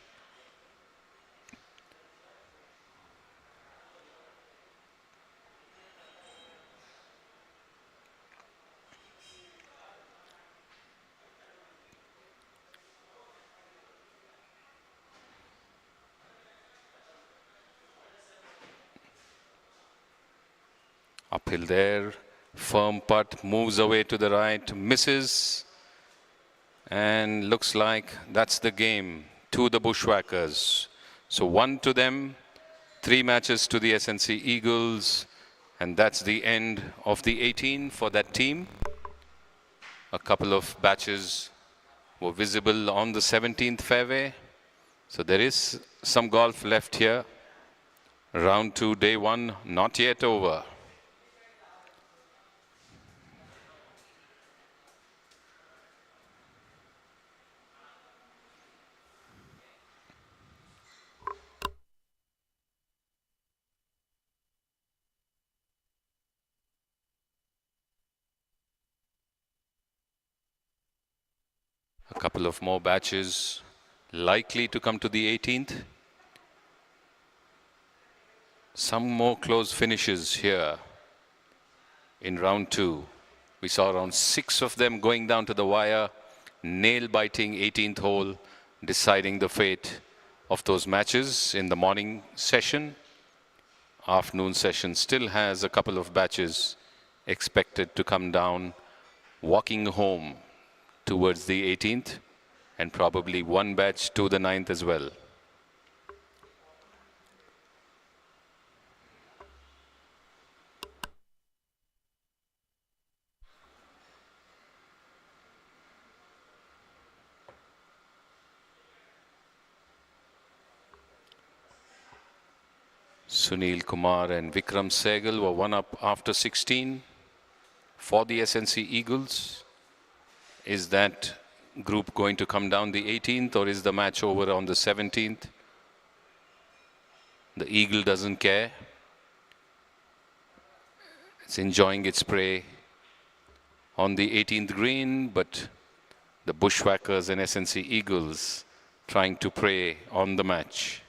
Uphill there, firm putt, moves away to the right, misses, and looks like that's the game to the Bushwhackers. So 1 to them, 3 matches to the SNC Eagles, and that's the end of the 18 for that team. A couple of batches were visible on the 17th fairway, so there is some golf left here. Round 2, day 1, not yet over. A couple of more batches likely to come to the 18th. Some more close finishes here in round 2. We saw around 6 of them going down to the wire, nail-biting 18th hole, deciding the fate of those matches in the morning session. Afternoon session still has a couple of batches expected to come down, walking home towards the 18th, and probably one batch to the 9th as well. Sunil Kumar and Vikram Sehgal were 1 up after 16. for the SNC Eagles? Is that group going to come down the 18th, or is the match over on the 17th? The eagle doesn't care. It's enjoying its prey on the 18th green, but the Bushwhackers and SNC Eagles trying to prey on the match.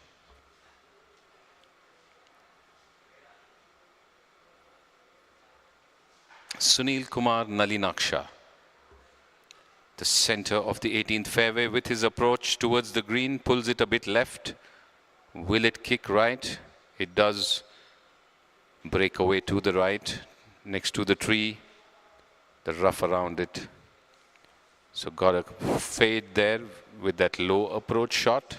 Sunil Kumar Nalinaksha, the center of the 18th fairway, with his approach towards the green, pulls it a bit left. Will it kick right? It does. Break away to the right, next to the tree, the rough around it. So got a fade there with that low approach shot.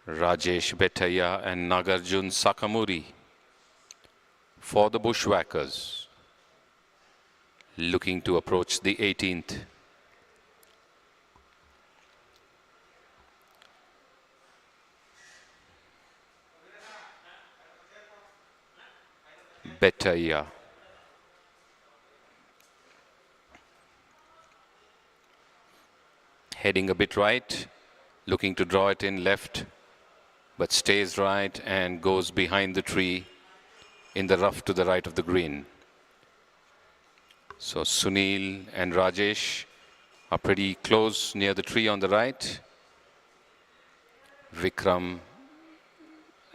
Rajesh Betaya and Nagarjun Sakamuri for the Bushwhackers, looking to approach the 18th. Betaya. Heading a bit right, looking to draw it in left, but stays right and goes behind the tree in the rough to the right of the green. So Sunil and Rajesh are pretty close near the tree on the right. Vikram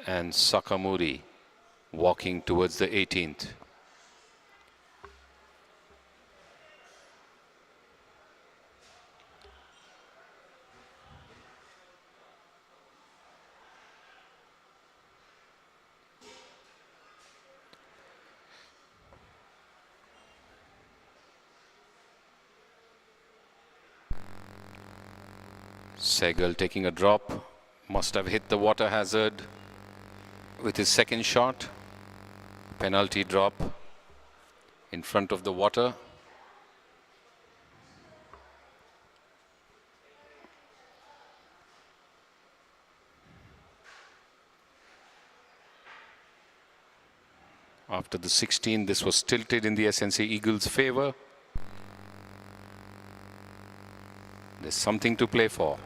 and Sakamuri walking towards the 18th. Sehgal taking a drop, must have hit the water hazard with his second shot. Penalty drop in front of the water. After the 16, this was tilted in the SNC Eagles' favor. There's something to play for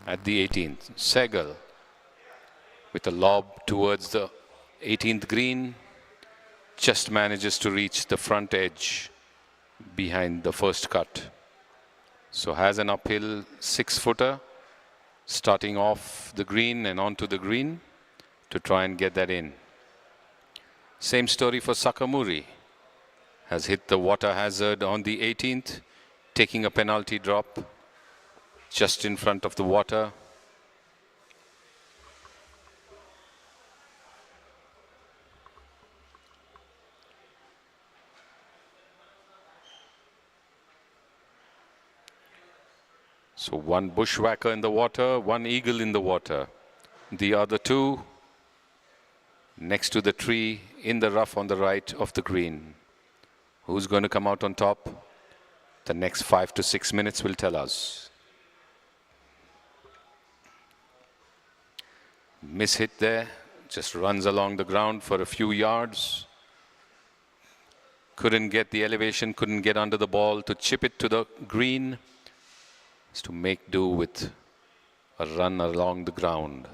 at the 18th. Sehgal with a lob towards the 18th green, just manages to reach the front edge behind the first cut. So has an uphill 6-footer starting off the green and onto the green to try and get that in. Same story for Sakamuri. Has hit the water hazard on the 18th, taking a penalty drop just in front of the water. So one bushwhacker in the water, one eagle in the water. The other two next to the tree in the rough on the right of the green. Who's going to come out on top? The next 5 to 6 minutes will tell us. Miss hit there, just runs along the ground for a few yards. Couldn't get the elevation, couldn't get under the ball to chip it to the green. To make do with a run along the ground.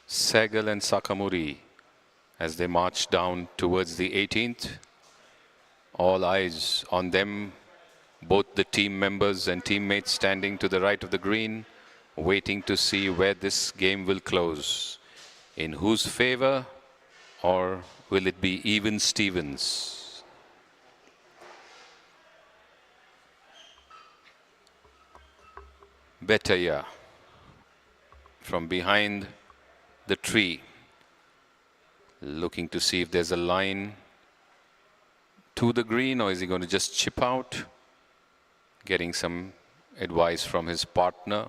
Sehgal and Sakamuri as they march down towards the 18th. All eyes on them, both the team members and teammates standing to the right of the green, waiting to see where this game will close. In whose favor, or will it be even Stevens? Betaya from behind the tree, looking to see if there's a line to the green, or is he going to just chip out? Getting some advice from his partner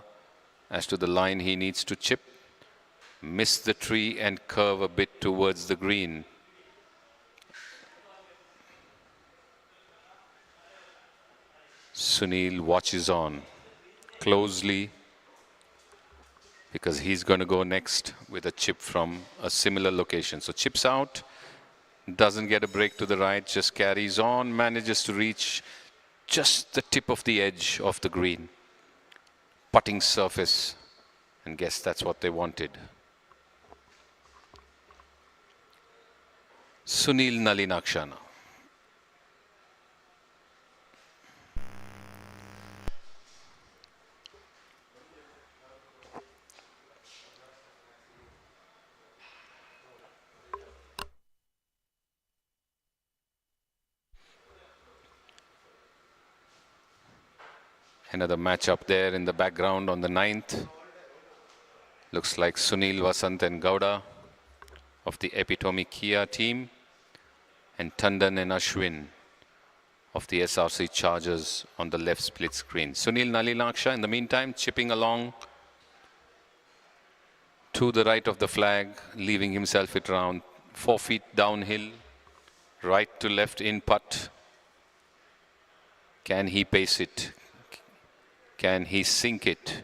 as to the line he needs to chip. Miss the tree and curve a bit towards the green. Sunil watches on closely. because he's going to go next with a chip from a similar location. So chips out, doesn't get a break to the right, just carries on, manages to reach just the tip of the edge of the green. Putting surface, and guess that's what they wanted. Sunil Nalinaksha now. Another match up there in the background on the 9th. Looks like Sunil, Vasant and Gowda of the Epitome Kia team, and Tandon and Ashwin of the SRC Chargers on the left split screen. Sunil Nalinaksha in the meantime chipping along to the right of the flag, leaving himself at around 4 feet downhill, right to left in putt. Can he pace it? Can he sink it?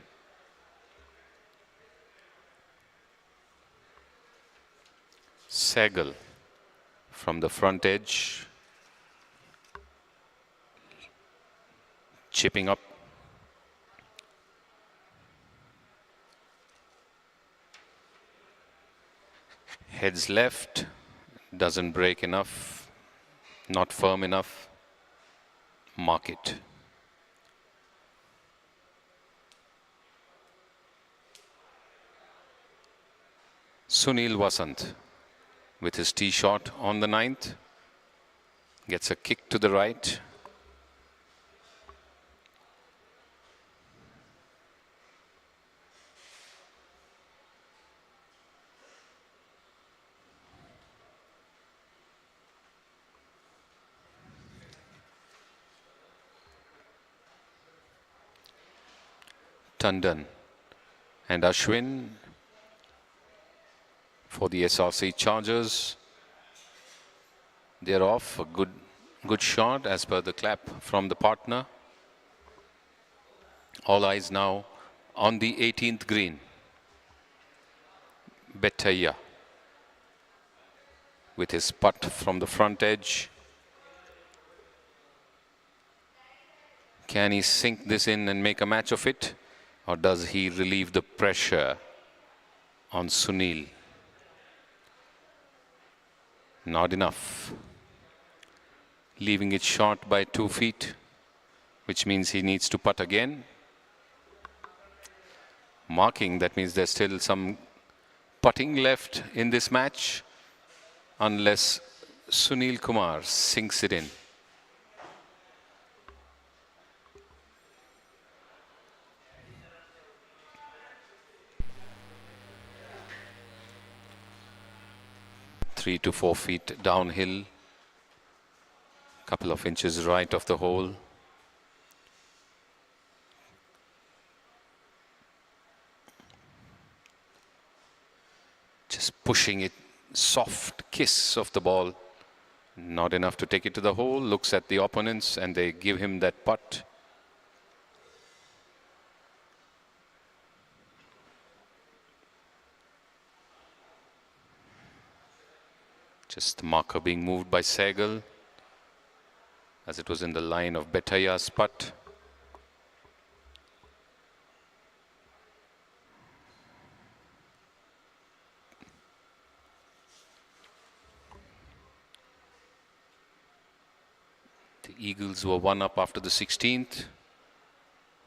Sehgal from the front edge, chipping up. Heads left, doesn't break enough, not firm enough. Mark it. Sunil Vasant with his tee shot on the 9th, gets a kick to the right. Tandon and Ashwin for the SRC Chargers. They're off. A good shot as per the clap from the partner. All eyes now on the 18th green. Betaya with his putt from the front edge. Can he sink this in and make a match of it? Or does he relieve the pressure on Sunil? Not enough. Leaving it short by 2 feet, which means he needs to putt again. Marking, that means there's still some putting left in this match, unless Sunil Kumar sinks it in. Three to 4 feet downhill, couple of inches right of the hole. Just pushing it, soft kiss of the ball. Not enough to take it to the hole. Looks at the opponents and they give him that putt. Just the marker being moved by Sehgal, as it was in the line of Betaya's putt. The Eagles were 1 up after the 16th.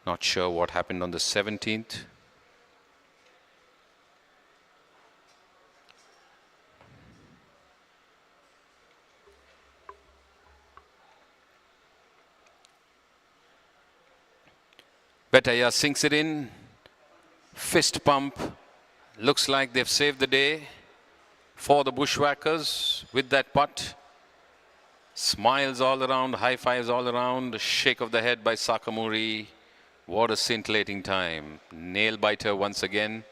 Not sure what happened on the 17th. Betaya sinks it in. Fist pump. Looks like they've saved the day for the Bushwhackers with that putt. Smiles all around, high fives all around. A shake of the head by Sakamuri. What a scintillating time. Nail biter once again.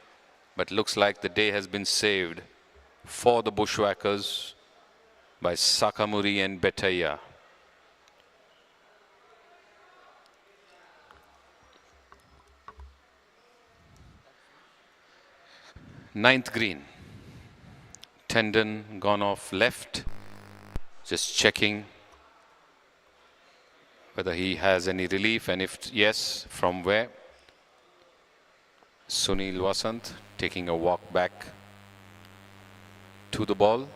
But looks like the day has been saved for the Bushwhackers by Sakamuri and Betaya. Ninth green. Tendon gone off left. Just checking whether he has any relief, and if yes, from where. Sunil Vasant taking a walk back to the ball.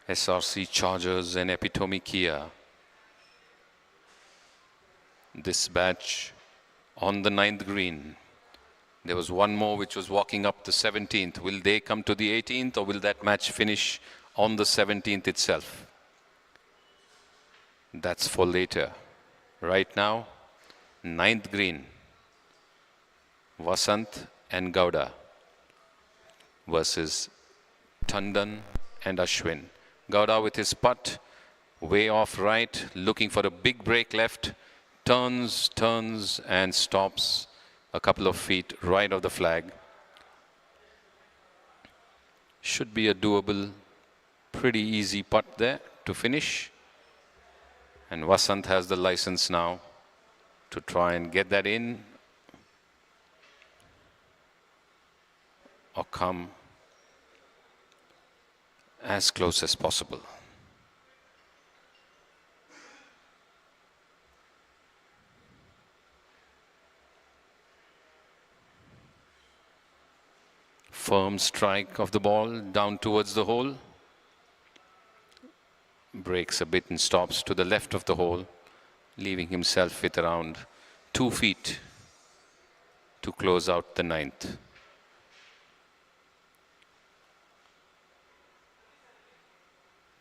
SRC Chargers and Epitome Kia. This batch on the 9th green. There was one more which was walking up the 17th. Will they come to the 18th, or will that match finish on the 17th itself? That's for later. Right now, 9th green. Vasant and Gowda versus Tandon and Ashwin. Gowda with his putt, way off right, looking for a big break left, turns and stops a couple of feet right of the flag. Should be a doable, pretty easy putt there to finish. And Vasant has the license now to try and get that in or come as close as possible. Firm strike of the ball down towards the hole. Breaks a bit and stops to the left of the hole, leaving himself with around 2 feet to close out the 9th.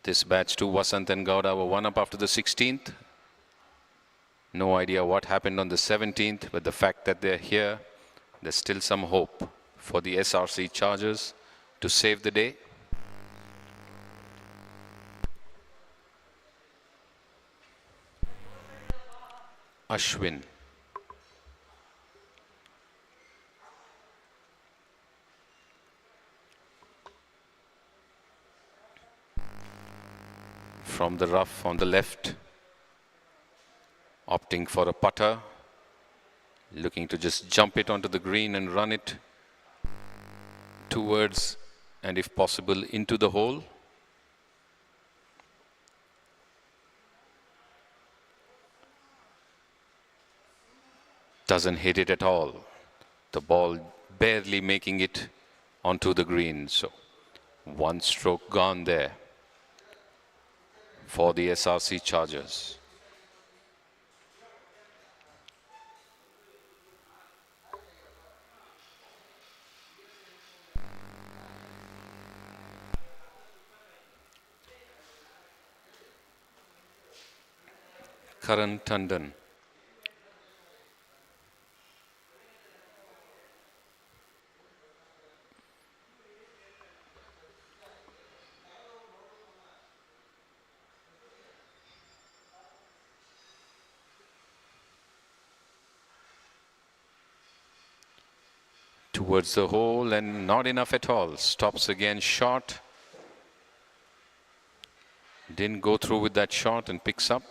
This batch too, Vasant and Gowda were one up after the 16th. No idea what happened on the 17th, but the fact that they're here, there's still some hope for the SRC Chargers to save the day. Ashwin. From the rough on the left, opting for a putter, looking to just jump it onto the green and run it towards, and if possible, into the hole. Doesn't hit it at all. The ball barely making it onto the green. So one stroke gone there for the SRC Chargers. Karan Tandon. Towards the hole and not enough at all. Stops again short. Didn't go through with that shot and picks up.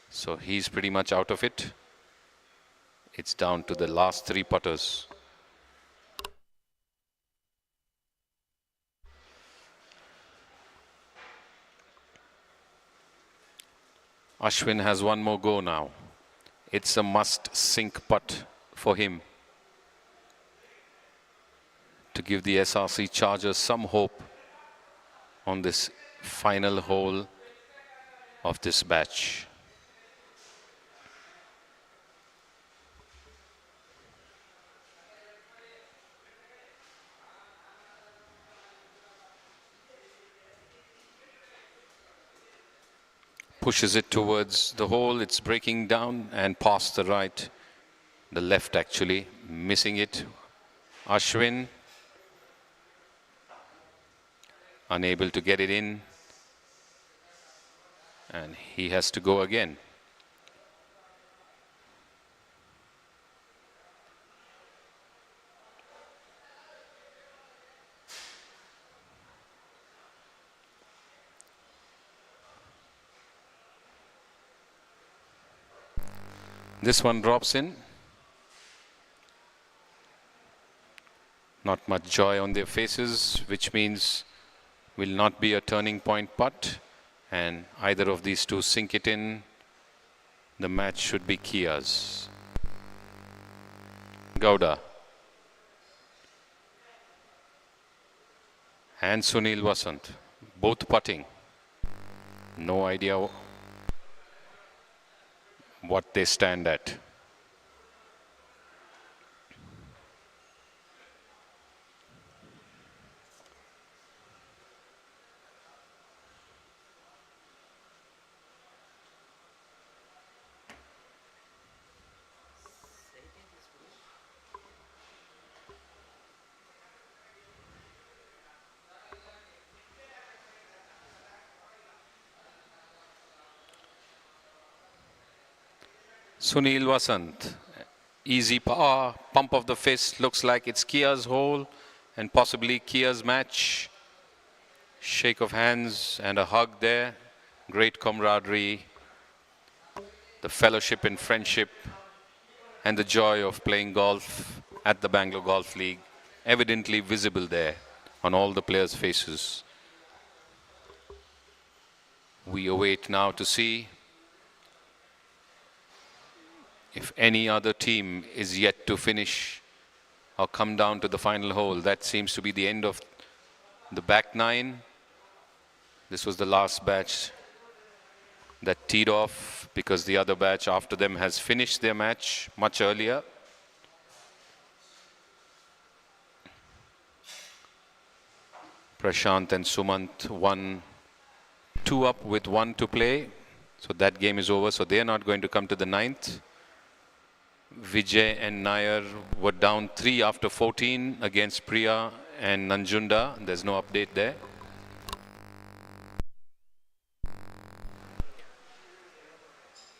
So he's pretty much out of it. It's down to the last 3 putters. Ashwin has one more go now. It's a must sink putt for him to give the SRC Chargers some hope on this final hole of this batch. Pushes it towards the hole, it's breaking down and past the right, the left actually, missing it. Ashwin unable to get it in, and he has to go again. This one drops in. Not much joy on their faces, which means will not be a turning point putt, and either of these two sink it in. The match should be Kia's. Gowda and Sunil Vasant, both putting. No idea what they stand at. Sunil Vasant, easy pump of the fist, looks like it's Kia's hole and possibly Kia's match. Shake of hands and a hug there. Great camaraderie, the fellowship and friendship, and the joy of playing golf at the Bangalore Golf League, evidently visible there on all the players' faces. We await now to see if any other team is yet to finish or come down to the final hole. That seems to be the end of the back nine. This was the last batch that teed off because the other batch after them has finished their match much earlier. Prashant and Sumant won 2 up with 1 to play. So that game is over. So they are not going to come to the 9th. Vijay and Nair were down 3 after 14 against Priya and Nanjunda. There's no update there.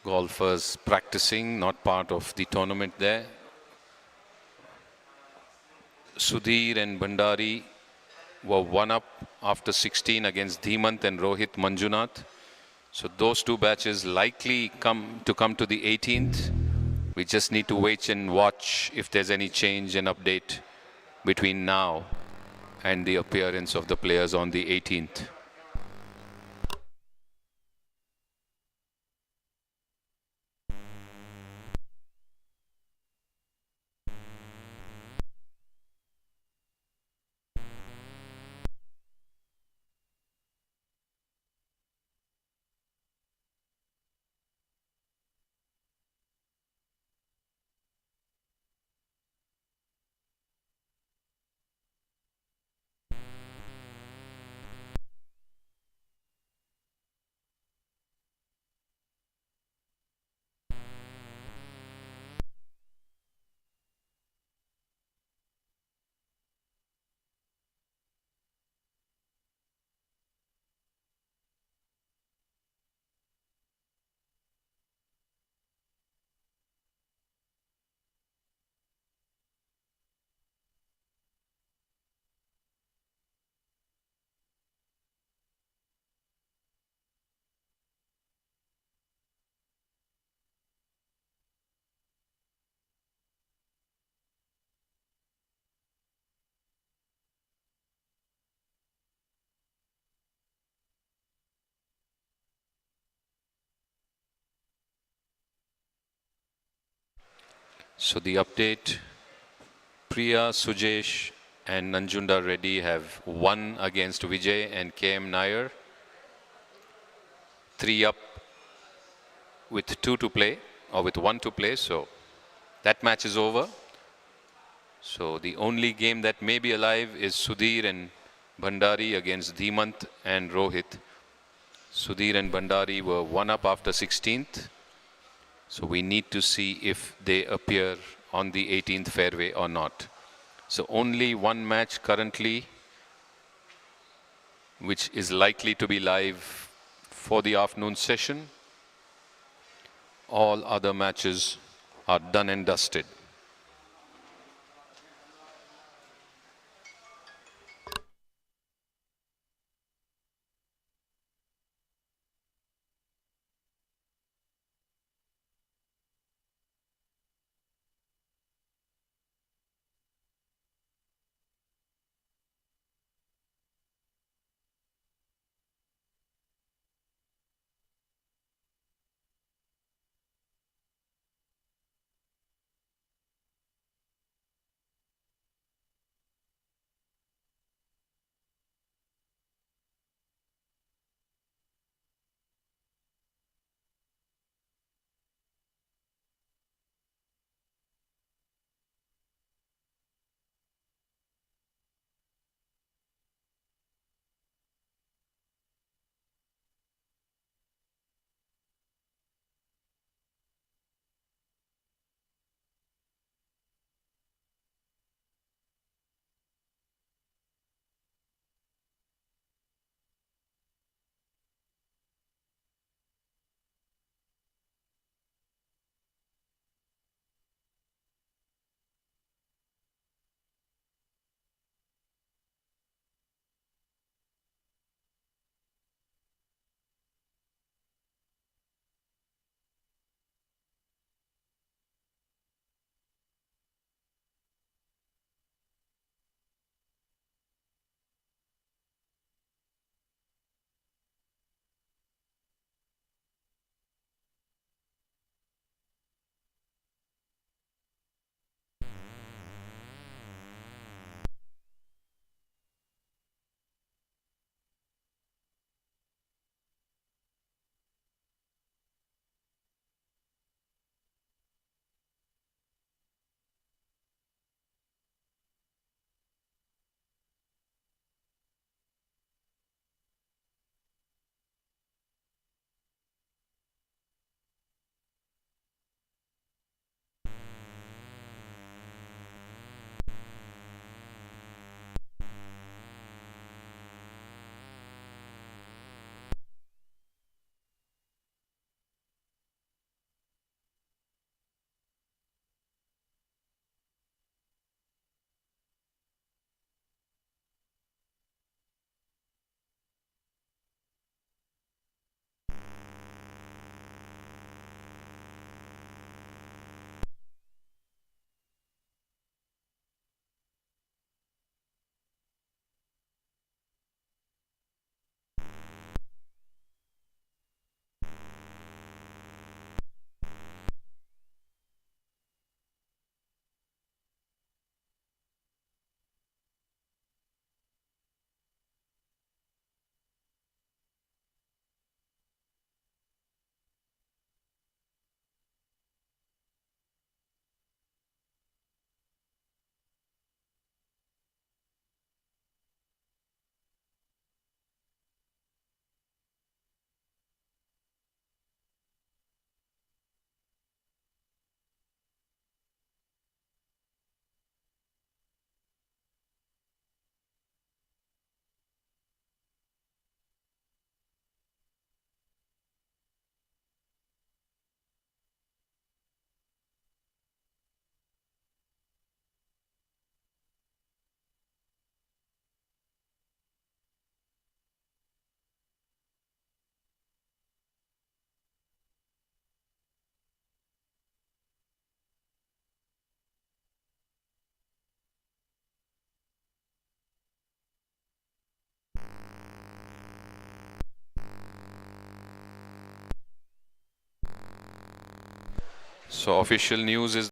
Golfers practicing, not part of the tournament there. Sudhir and Bhandari were 1 up after 16 against Dhimant and Rohit Manjunath. So those two batches likely come to the 18th. We just need to wait and watch if there's any change and update between now and the appearance of the players on the 18th. So the update, Priya, Sujesh and Nanjunda Reddy have won against Vijay and KM Nair. 3 up with 2 to play, or with 1 to play, so that match is over. So the only game that may be alive is Sudhir and Bhandari against Dhimant and Rohit. Sudhir and Bhandari were 1 up after 16th. So we need to see if they appear on the 18th fairway or not. So only one match currently which is likely to be live for the afternoon session. All other matches are done and dusted. So official news is